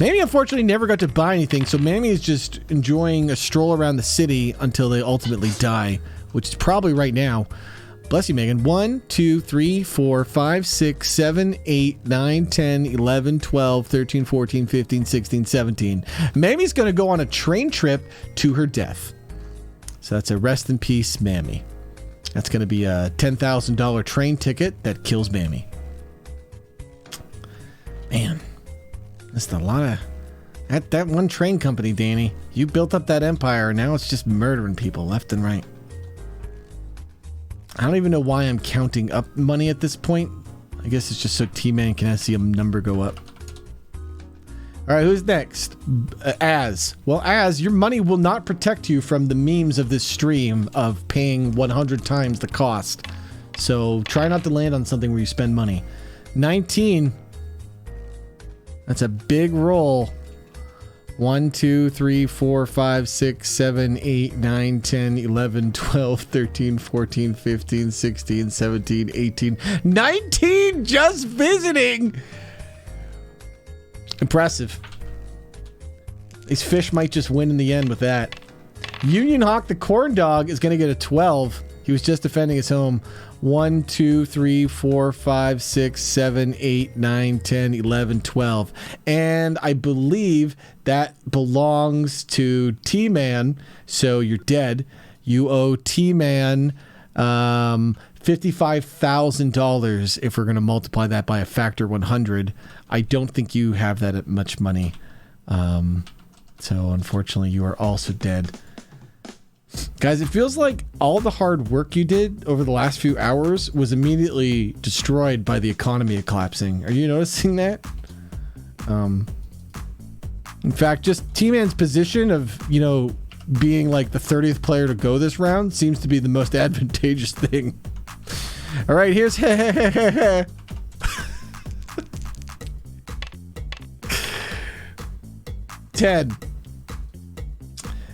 [SPEAKER 1] Mammy unfortunately never got to buy anything, so Mammy is just enjoying a stroll around the city until they ultimately die, which is probably right now. Bless you, Megan. 1, 2, 3, 4, 5, 6, 7, 8, 9, 10, 11, 12, 13, 14, 15, 16, 17. Mammy's going to go on a train trip to her death. So that's a rest in peace, Mammy. That's going to be a $10,000 train ticket that kills Mammy. Man, that's a lot of... That one train company, Danny. You built up that empire, and now it's just murdering people left and right. I don't even know why I'm counting up money at this point. I guess it's just so T-Man can see a number go up. All right, who's next? Az. Well, Az, your money will not protect you from the memes of this stream of paying 100 times the cost. So try not to land on something where you spend money. 19. That's a big roll. 1, 2, 3, 4, 5, 6, 7, 8, 9, 10, 11, 12, 13, 14, 15, 16, 17, 18, 19 just visiting. Impressive. These fish might just win in the end with that. Union Hawk, the corn dog, is going to get a 12. He was just defending his home. 1, 2, 3, 4, 5, 6, 7, 8, 9, 10, 11, 12. And I believe that belongs to T-Man. So you're dead. You owe T-Man $55,000 if we're going to multiply that by a factor 100. I don't think you have that much money. So unfortunately, you are also dead. Guys, it feels like all the hard work you did over the last few hours was immediately destroyed by the economy collapsing. Are you noticing that? In fact, just T-Man's position of, you know, being like the 30th player to go this round seems to be the most advantageous thing. All right, here's Ted.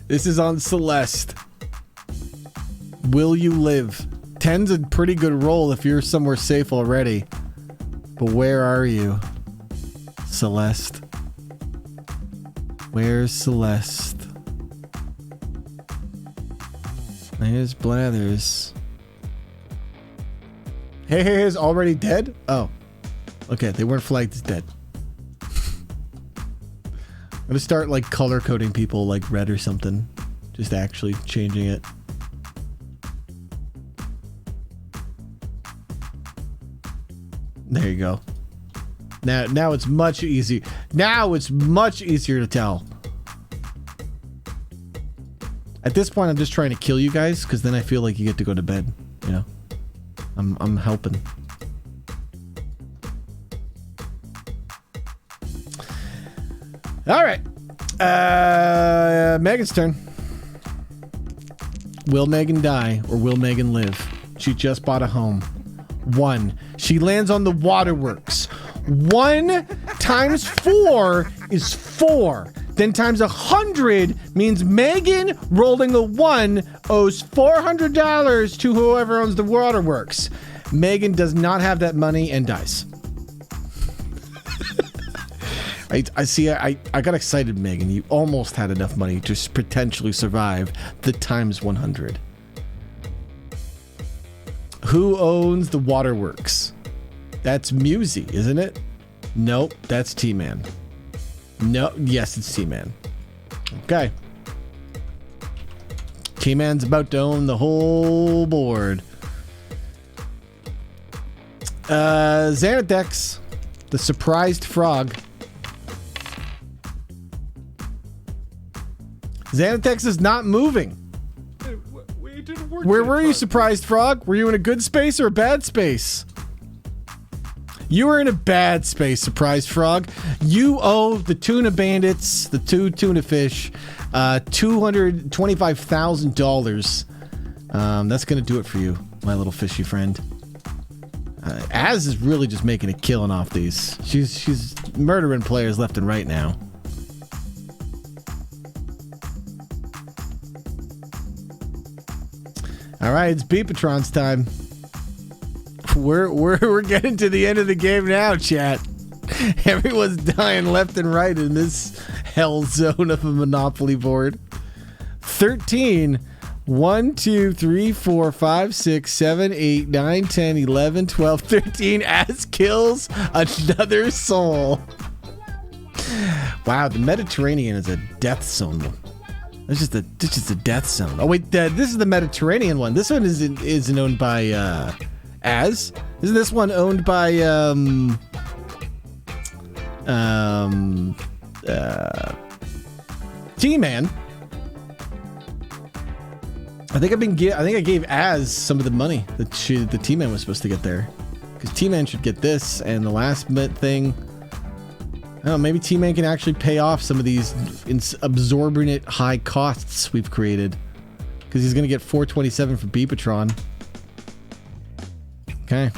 [SPEAKER 1] This is on Celeste. Will you live? 10's a pretty good roll if you're somewhere safe already. But where are you? Celeste. Where's Celeste? There's Blathers. Hey is already dead? Oh. Okay, they weren't flagged as dead. I'm gonna start like color coding people like red or something. Just actually changing it. There you go. Now it's much easier. Now it's much easier to tell. At this point, I'm just trying to kill you guys because then I feel like you get to go to bed. You know, I'm helping. All right, Megan's turn. Will Megan die or will Megan live? She just bought a home. 1. She lands on the waterworks. 1 times 4 is 4. Then times 100 means Megan rolling a 1 owes $400 to whoever owns the waterworks. Megan does not have that money and dies. I see. I got excited, Megan. You almost had enough money to potentially survive the times 100. Who owns the waterworks? That's Musy, isn't it? Nope, that's T-Man. No, yes, it's T-Man. Okay. T-Man's about to own the whole board. Xanadex, the surprised frog. Xanadex is not moving. Where were you, surprised frog? Were you in a good space or a bad space? You were in a bad space, surprised frog. You owe the tuna bandits, the 2 tuna fish, $225,000. That's gonna do it for you, my little fishy friend. Az is really just making a killing off these. She's murdering players left and right now. All right, it's Beepatron's time. We're getting to the end of the game now, chat. Everyone's dying left and right in this hell zone of a Monopoly board. 13. 1, 2, 3, 4, 5, 6, 7, 8, 9, 10, 11, 12, 13. Az kills another soul. Wow, the Mediterranean is a death zone. It's just a death zone. Oh wait, this is the Mediterranean one. This one isn't owned by Az. Isn't this one owned by T-Man? I think I gave Az some of the money that the T-Man was supposed to get there, because T-Man should get this and the last thing. I don't know, maybe T-Man can actually pay off some of these absorbent high costs we've created, because he's gonna get 427 for Beepatron. Okay.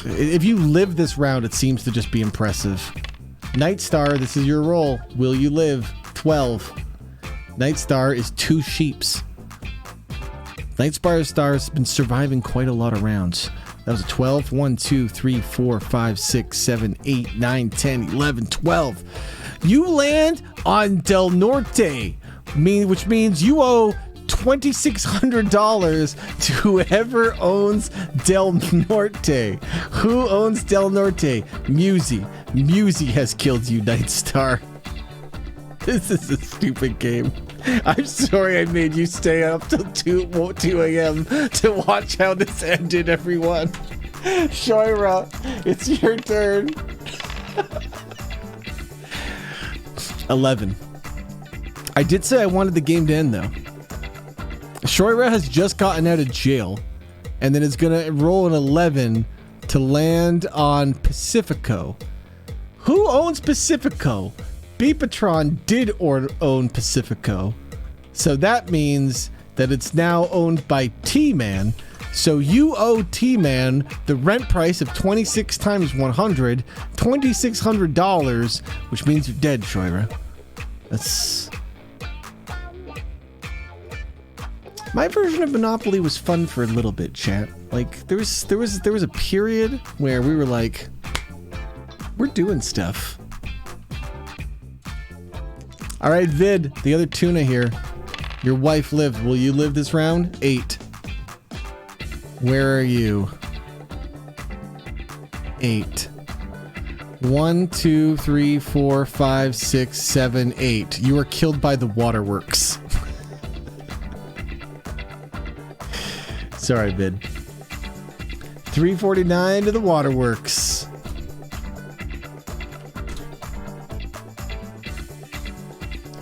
[SPEAKER 1] If you live this round, it seems to just be impressive. Nightstar, this is your roll. Will you live? 12. Nightstar is 2 sheeps. Nightstar has been surviving quite a lot of rounds. That was a 12. 1, 2, 3, 4, 5, 6, 7, 8, 9, 10, 11, 12. You land on Del Norte, which means you owe $2,600 to whoever owns Del Norte. Who owns Del Norte? Musy. Musy has killed you, Nightstar. This is a stupid game. I'm sorry I made you stay up till 2 a.m. to watch how this ended, everyone. Shoira, it's your turn. 11. I did say I wanted the game to end, though. Shoira has just gotten out of jail, and then is going to roll an 11 to land on Pacifico. Who owns Pacifico? Beepatron did own Pacifico. So that means that it's now owned by T-Man. So you owe T-Man the rent price of 26 times 100, $2,600, which means you're dead, Shoira. That's... My version of Monopoly was fun for a little bit, chat. Like there was a period where we were like, we're doing stuff. All right, Vid, the other tuna here. Your wife lived. Will you live this round? 8. Where are you? 8. 1, 2, 3, 4, 5, 6, 7, 8. You were killed by the waterworks. Sorry, Vid. 349 to the waterworks.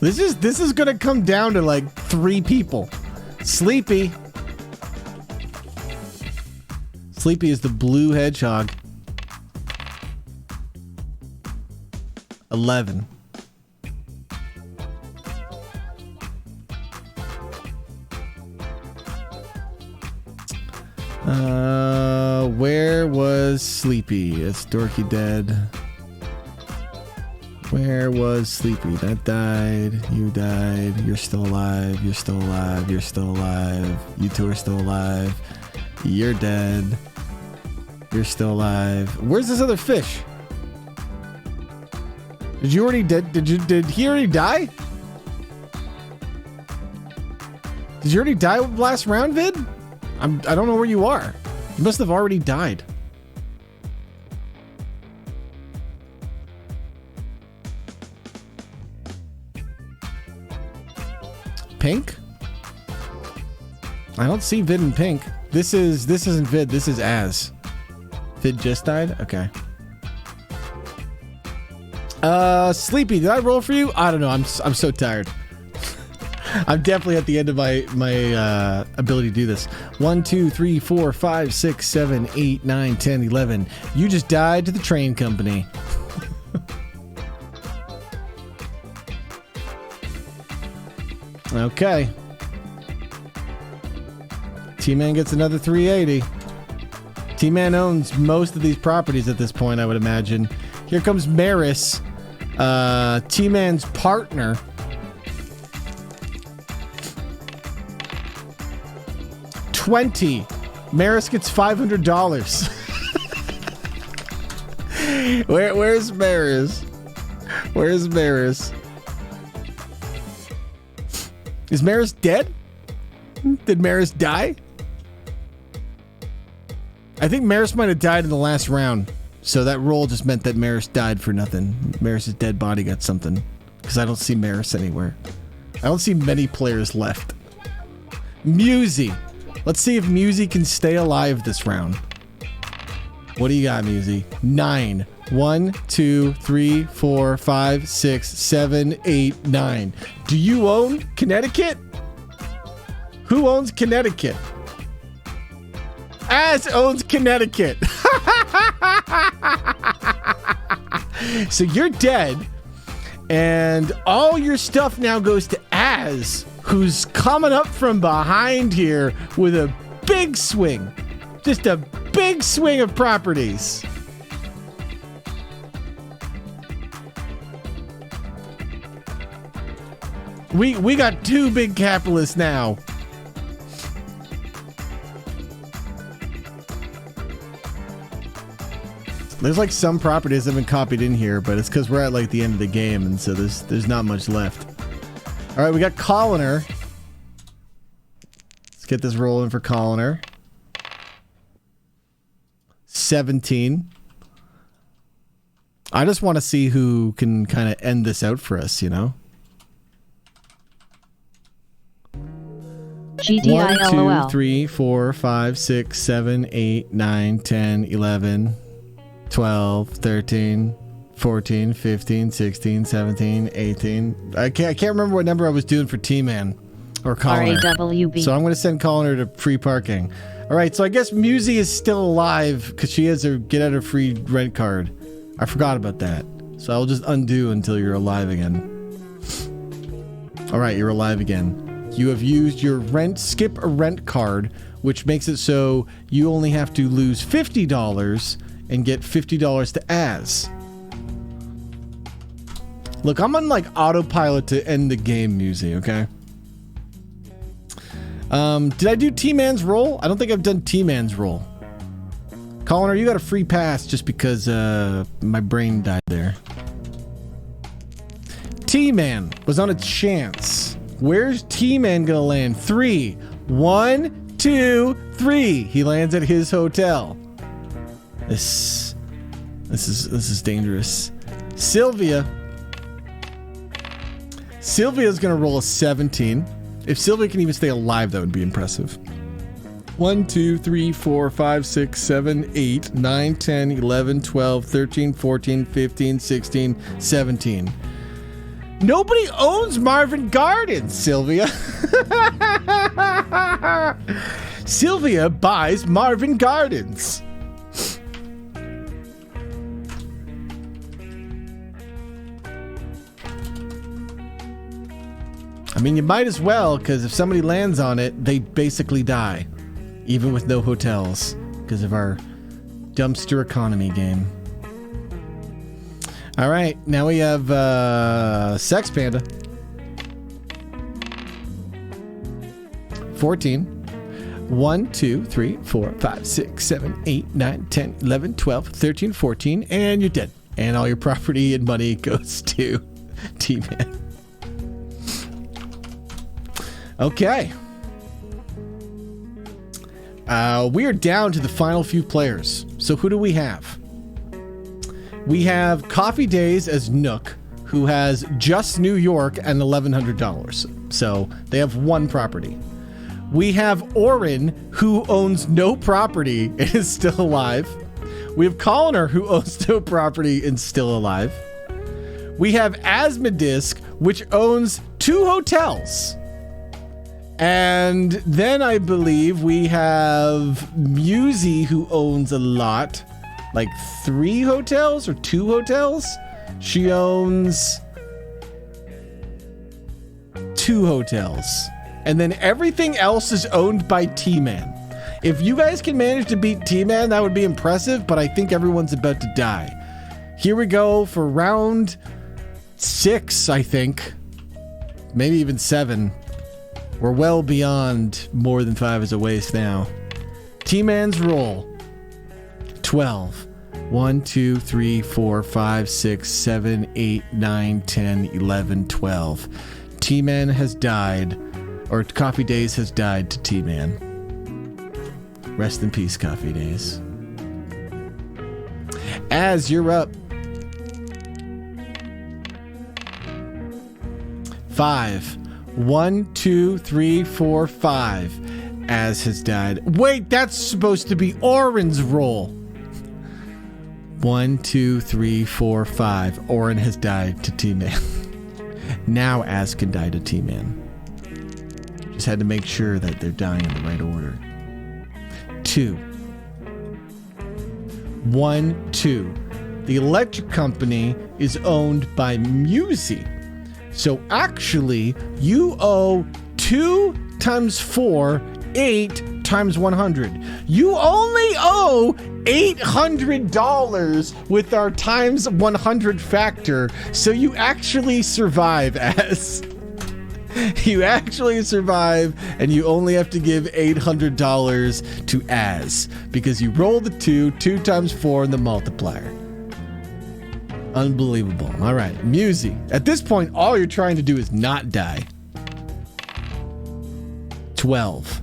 [SPEAKER 1] This is gonna come down to like 3 people. Sleepy. Sleepy is the blue hedgehog. 11. Where was Sleepy? It's Dorky dead. Where was Sleepy? That died. You died. You're still alive. You're still alive. You're still alive. You two are still alive. You're dead. You're still alive. Where's this other fish? Did you already dead? Did he already die? Did you already die last round, Vid? I don't know where you are. You must have already died. Pink? I don't see Vid and Pink. This isn't Vid, this is Az. Vid just died? Okay. Sleepy, did I roll for you? I don't know, I'm so tired. I'm definitely at the end of my ability to do this. 1, 2, 3, 4, 5, 6, 7, 8, 9, 10, 11. You just died to the train company. Okay. T-Man gets another 380. T-Man owns most of these properties at this point, I would imagine. Here comes Maris, T-Man's partner. $20. Maris gets $500. Where's Maris? Where's Maris? Is Maris dead? Did Maris die? I think Maris might have died in the last round. So that roll just meant that Maris died for nothing. Maris' dead body got something. Because I don't see Maris anywhere. I don't see many players left. Musi. Let's see if Musi can stay alive this round. What do you got, Musi? 9. 1, 2, 3, 4, 5, 6, 7, 8, 9. Do you own Connecticut? Who owns Connecticut? Az owns Connecticut. So you're dead, and all your stuff now goes to Az, who's coming up from behind here with a big swing. Just a big swing of properties. We got 2 big capitalists now. There's like some properties that have been copied in here, but it's because we're at like the end of the game, and so there's not much left. All right, we got Colliner. Let's get this rolling for Colliner. 17. I just want to see who can kind of end this out for us, you know?
[SPEAKER 15] GTI
[SPEAKER 1] 1, 2, 3, 4, 5, 6, 7, 8, 9, 10, 11, 12, 13, 14, 15, 16, 17, 18. I can't remember what number I was doing for T-Man or Connor.
[SPEAKER 15] RAWB.
[SPEAKER 1] So I'm going to send Connor to free parking. All right, so I guess Musey is still alive because she has her get out of free rent card. I forgot about that. So I'll just undo until you're alive again. All right, you're alive again. You have used your skip a rent card, which makes it so you only have to lose $50 and get $50 to Az. Look, I'm on like autopilot to end the game, Musey, okay? Did I do T-Man's roll? I don't think I've done T-Man's roll. Connor, you got a free pass just because my brain died there. T-Man was on a chance. Where's T-Man gonna land? 3, 1, 2, 3. He lands at his hotel. This is dangerous. Sylvia's gonna roll a 17. If Sylvia can even stay alive, that would be impressive. 1, 2, 3, 4, 5, 6, 7, 8, 9, 10, 11, 12, 13, 14, 15, 16, 17. Nobody owns Marvin Gardens, Sylvia. Sylvia buys Marvin Gardens. I mean, you might as well, because if somebody lands on it, they basically die. Even with no hotels, because of our dumpster economy game. All right, now we have Sex Panda. 14. 1, 2, 3, 4, 5, 6, 7, 8, 9, 10, 11, 12, 13, 14, and you're dead. And all your property and money goes to T-Man. Okay. We are down to the final few players. So who do we have? We have Coffee Days as Nook, who has just New York and $1,100. So they have one property. We have Orin, who owns no property and is still alive. We have Connor, who owns no property and still alive. We have Asmodisk, which owns 2 hotels. And then I believe we have Musey, who owns a lot, like 3 hotels or 2 hotels. She owns 2 hotels. And then everything else is owned by T-Man. If you guys can manage to beat T-Man, that would be impressive, but I think everyone's about to die. Here we go for round 6, I think. Maybe even 7. We're well beyond more than 5 is a waste now. T-Man's roll. 12. 1, 2, 3, 4, 5, 6, 7, 8, 9, 10, 11, 12. T-Man has died, or Coffee Days has died to T-Man. Rest in peace, Coffee Days. Az, you're up. 5. 1, 2, 3, 4, 5. Az has died. Wait, that's supposed to be Orin's roll. 1, 2, 3, 4, 5. Orin has died to T-Man. Now Az can die to T-Man. Just had to make sure that they're dying in the right order. 2. 1, 2. The electric company is owned by Musey. So actually, you owe 2 times 4, 8 times 100. You only owe $800 with our times 100 factor. So you actually survive, Az. You actually survive, and you only have to give $800 to Az because you roll the 2 times 4 in the multiplier. Unbelievable. All right, Musey. At this point, all you're trying to do is not die. 12.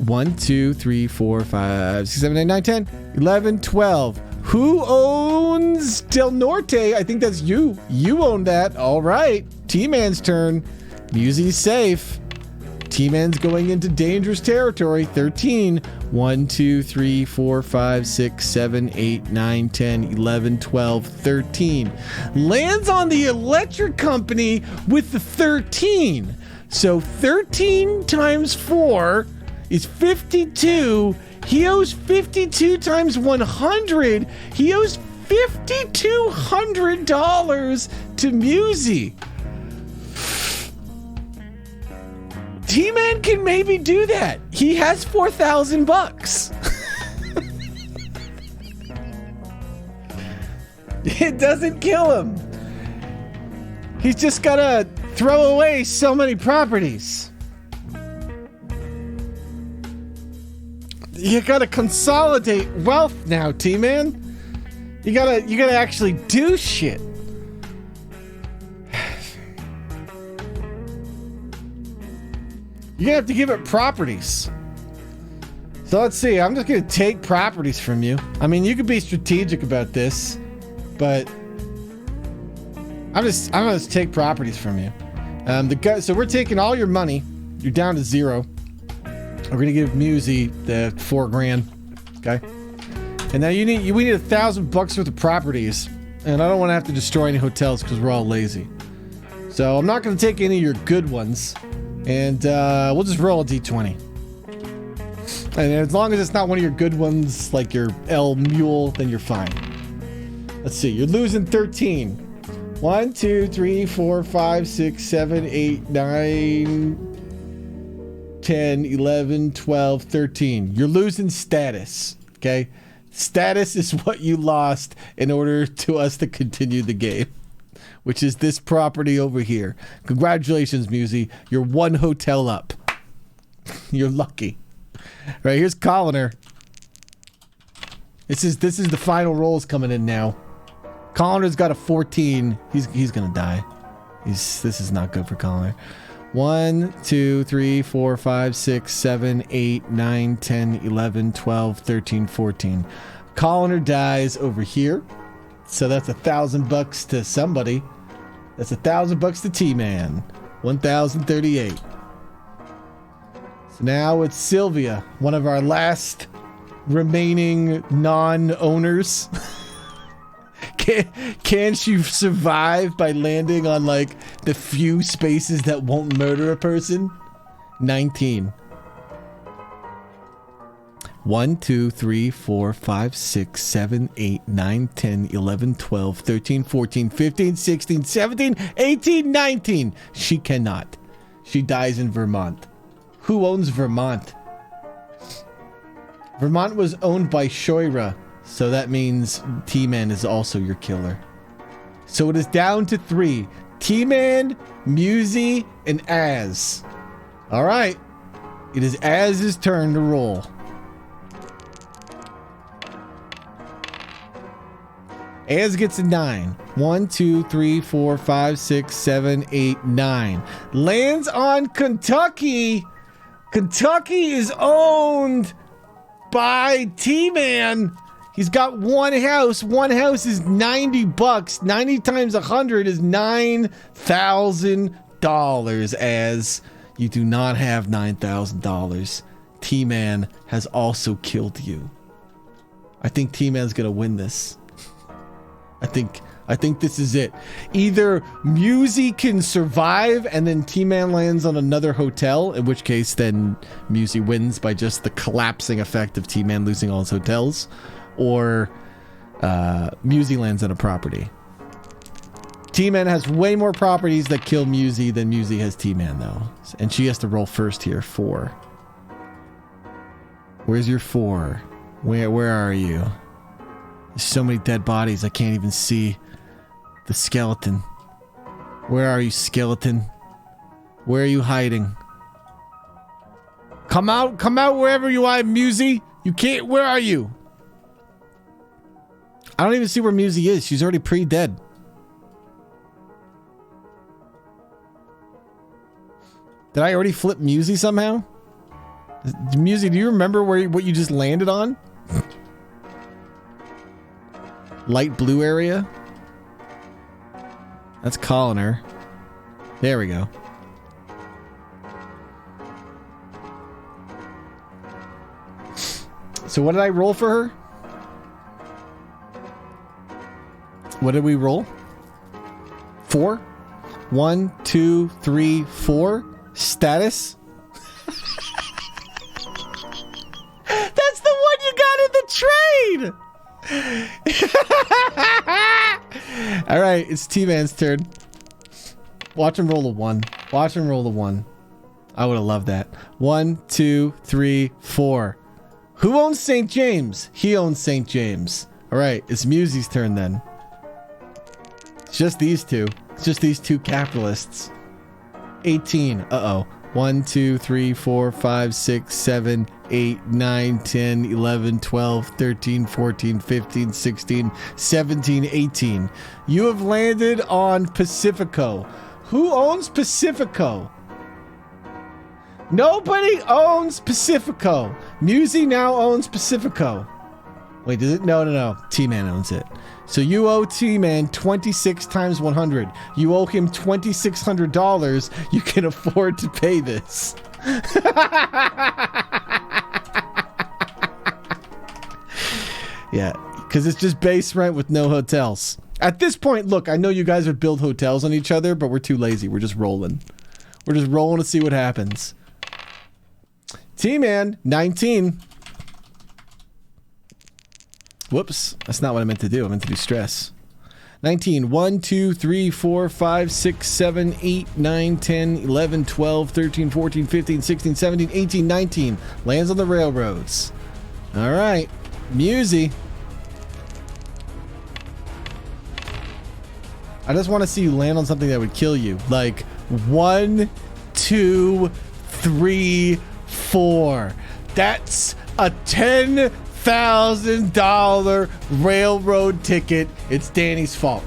[SPEAKER 1] 1, 2, 3, 4, 5, 6, 7, 8, 9, 10, 11, 12. Who owns Del Norte? I think that's you. You own that. All right. T-Man's turn. Musey's safe. T-Man's going into dangerous territory. 13. 1, 2, 3, 4, 5, 6, 7, 8, 9, 10, 11, 12, 13. Lands on the electric company with the 13. So 13 times 4 is 52. He owes 52 times 100. He owes $5,200 to Musy. T-Man can maybe do that. He has $4,000. It doesn't kill him. He's just gotta throw away so many properties. You gotta consolidate wealth now, T-Man. You gotta actually do shit. You're gonna have to give it properties. So let's see. I'm just gonna take properties from you. I mean, you could be strategic about this, but I'm gonna just take properties from you. So we're taking all your money. You're down to 0. We're gonna give Musy the $4,000. Okay. And now we need $1,000 worth of properties, and I don't want to have to destroy any hotels because we're all lazy. So I'm not gonna take any of your good ones. And we'll just roll a d20. And as long as it's not one of your good ones, like your L Mule, then you're fine. Let's see, you're losing 13. 1, 2, 3, 4, 5, 6, 7, 8, 9, 10, 11, 12, 13. You're losing status, okay? Status is what you lost in order to us to continue the game, which is this property over here. Congratulations, Musy. You're 1 hotel up. You're lucky. Right, here's Colliner. This is the final rolls coming in now. Colliner's got a 14. He's gonna die. This is not good for Colliner. 1, 2, 3, 4, 5, 6, 7, 8, 9, 10, 11, 12, 13, 14. Colliner dies over here. So that's $1,000 to somebody. That's $1,000 to T-Man. 1,038. So now it's Sylvia, one of our last remaining non-owners. Can she survive by landing on like the few spaces that won't murder a person? 19. 1, 2, 3, 4, 5, 6, 7, 8, 9, 10, 11, 12, 13, 14, 15, 16, 17, 18, 19. She cannot. She dies in Vermont. Who owns Vermont? Vermont was owned by Shoira, so that means T-Man is also your killer. So it is down to 3. T-Man, Musy, and Az. All right. It is Az's turn to roll. Az gets a 9. 1, 2, 3, 4, 5, 6, 7, 8, 9. Lands on Kentucky. Kentucky is owned by T-Man. He's got 1 house. 1 house is $90. 90 times 100 is $9,000. Az you do not have $9,000. T-Man has also killed you. I think T-Man's gonna win this. I think this is it. Either Musy can survive and then T-Man lands on another hotel, in which case then Musy wins by just the collapsing effect of T-Man losing all his hotels, or Musy lands on a property. T-Man has way more properties that kill Musy than Musy has T-Man though. And she has to roll first here. 4. Where's your 4? Where are you? There's so many dead bodies, I can't even see the skeleton. Where are you, skeleton? Where are you hiding? Come out wherever you are, Musy. You can't, where are you? I don't even see where Musy is. She's already pre-dead. Did I already flip Musy somehow? Musy, do you remember what you just landed on? Light blue area. That's Colliner. There we go. So what did I roll for her? What did we roll? 4? 1, 2, 3, 4. Status. That's the one you got in the trade. All right, it's T-Man's turn. Watch him roll a 1. Watch him roll a 1. I would have loved that. 1, 2, 3, 4. Who owns St. James? He owns St. James. All right, it's Musey's turn then. It's just these two. It's just these two capitalists. 18. Uh-oh. 1, 2, 3, 4, 5, 6, 7, 8, 9, 10, 11, 12, 13, 14, 15, 16, 17, 18. You have landed on Pacifico. Who owns Pacifico? Nobody owns Pacifico. Musey now owns Pacifico. Wait, does it? No. T-Man owns it. So you owe T-Man 26 times 100. You owe him $2,600. You can afford to pay this. Yeah, because it's just base rent with no hotels. At this point, look, I know you guys would build hotels on each other, but we're too lazy. We're just rolling. We're just rolling to see what happens. T-Man, 19. Whoops, that's not what I meant to do. I meant to do stress. 19. 1, 2, 3, 4, 5, 6, 7, 8, 9, 10, 11, 12, 13, 14, 15, 16, 17, 18, 19. Lands on the railroads. All right. Musey. I just want to see you land on something that would kill you. Like 1, 2, 3, 4. That's a $10,000 railroad ticket. It's Danny's fault.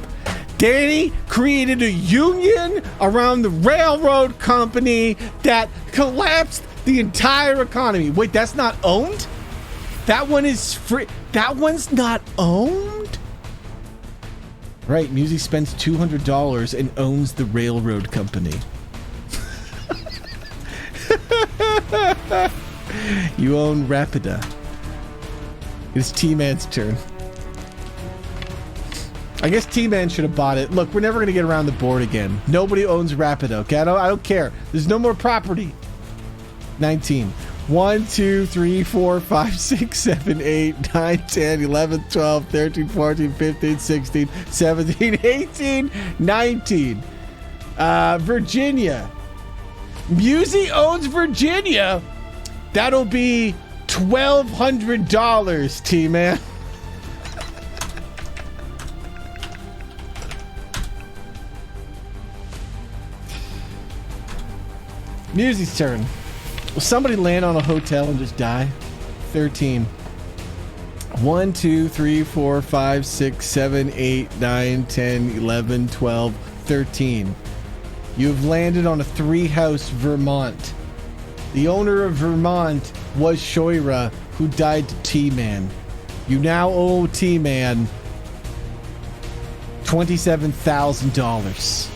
[SPEAKER 1] Danny created a union around the railroad company that collapsed the entire economy. Wait, that's not owned? That one is free. That one's not owned? Right, Musey spends $200 and owns the railroad company. You own Rapida. It's T-Man's turn. I guess T-Man should have bought it. Look, we're never going to get around the board again. Nobody owns Rapida, okay? I don't care. There's no more property. 19. 1, 2, 3, 4, 5, 6, 7, 8, 9, 10, 11, 12, 13, 14, 15, 16, 17, 18, 19. Virginia. Musey owns Virginia. That'll be $1,200, T-Man. Musey's turn. Will somebody land on a hotel and just die? 13. 1, 2, 3, 4, 5, 6, 7, 8, 9, 10, 11, 12, 13. You have landed on a 3-house Vermont. The owner of Vermont was Shoira, who died to T-Man. You now owe T-Man $27,000.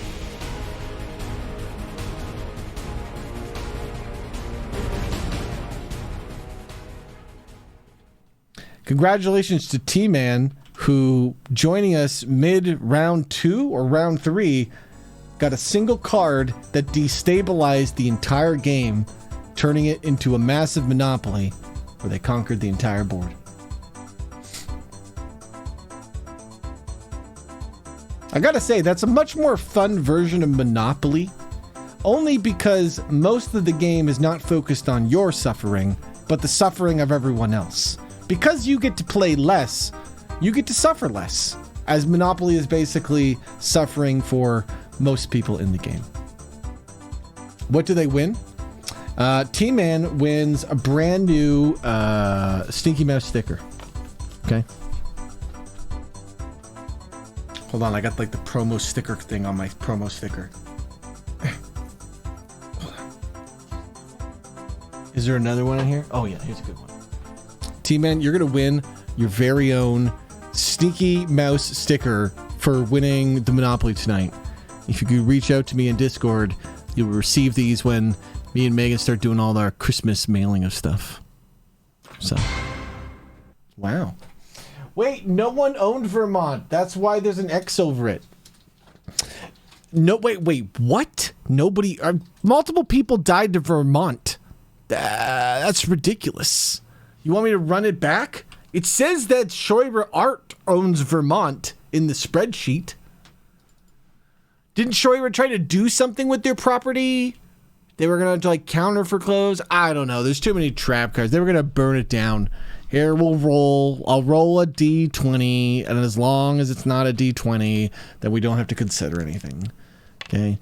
[SPEAKER 1] Congratulations to T-Man, who, joining us mid-round 2 or round 3, got a single card that destabilized the entire game, turning it into a massive Monopoly where they conquered the entire board. I gotta say, that's a much more fun version of Monopoly, only because most of the game is not focused on your suffering, but the suffering of everyone else. Because you get to play less, you get to suffer less, as Monopoly is basically suffering for most people in the game. What do they win? T-Man wins a brand new Stinky Mouse sticker. Okay. Hold on, I got like the promo sticker thing on my promo sticker. Hold on. Is there another one in here? Oh yeah, here's a good one. T-Man, you're going to win your very own Sneaky Mouse sticker for winning the Monopoly tonight. If you could reach out to me in Discord, you'll receive these when me and Megan start doing all our Christmas mailing of stuff. So, Wow. Wait, no one owned Vermont. That's why there's an X over it. No, wait, what? Nobody, multiple people died to Vermont. That's ridiculous. You want me to run it back? It says that Schreiber Art owns Vermont in the spreadsheet. Didn't Schreiber try to do something with their property? They were going to like counter foreclose? I don't know. There's too many trap cards. They were going to burn it down. Here we'll roll. I'll roll a D20, and as long as it's not a D20, then we don't have to consider anything. Okay.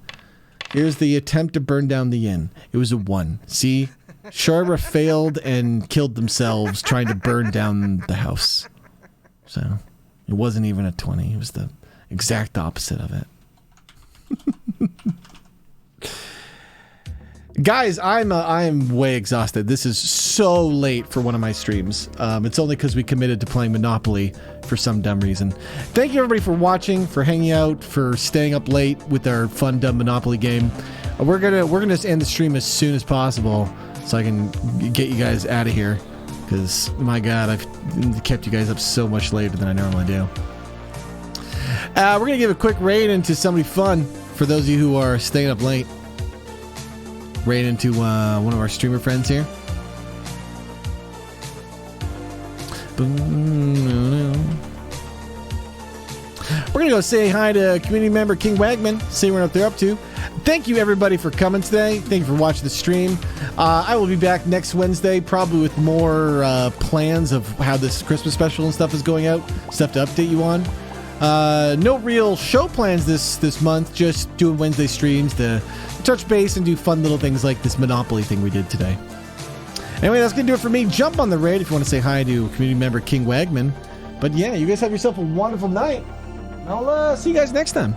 [SPEAKER 1] Here's the attempt to burn down the inn. It was a 1. See? Schreiber failed and killed themselves trying to burn down the house. So it wasn't even a 20. It was the exact opposite of it. Guys, I'm way exhausted. This is so late for one of my streams. It's only because we committed to playing Monopoly for some dumb reason. Thank you everybody for watching, for hanging out, for staying up late with our fun dumb Monopoly game. We're gonna end the stream as soon as possible so I can get you guys out of here. Because my God, I've kept you guys up so much later than I normally do. We're gonna give a quick raid into somebody fun for those of you who are staying up late. Raid into one of our streamer friends here. We're gonna go say hi to community member King Wagman, see what they're up to. Thank you everybody for coming today. Thank you for watching the stream. I will be back next Wednesday, probably with more plans of how this Christmas special and stuff is going out, stuff to update you on. No real show plans this month, just doing Wednesday streams to touch base and do fun little things like this Monopoly thing we did today. Anyway, that's going to do it for me. Jump on the raid if you want to say hi to community member King Wagman. But yeah, you guys have yourself a wonderful night. I'll see you guys next time.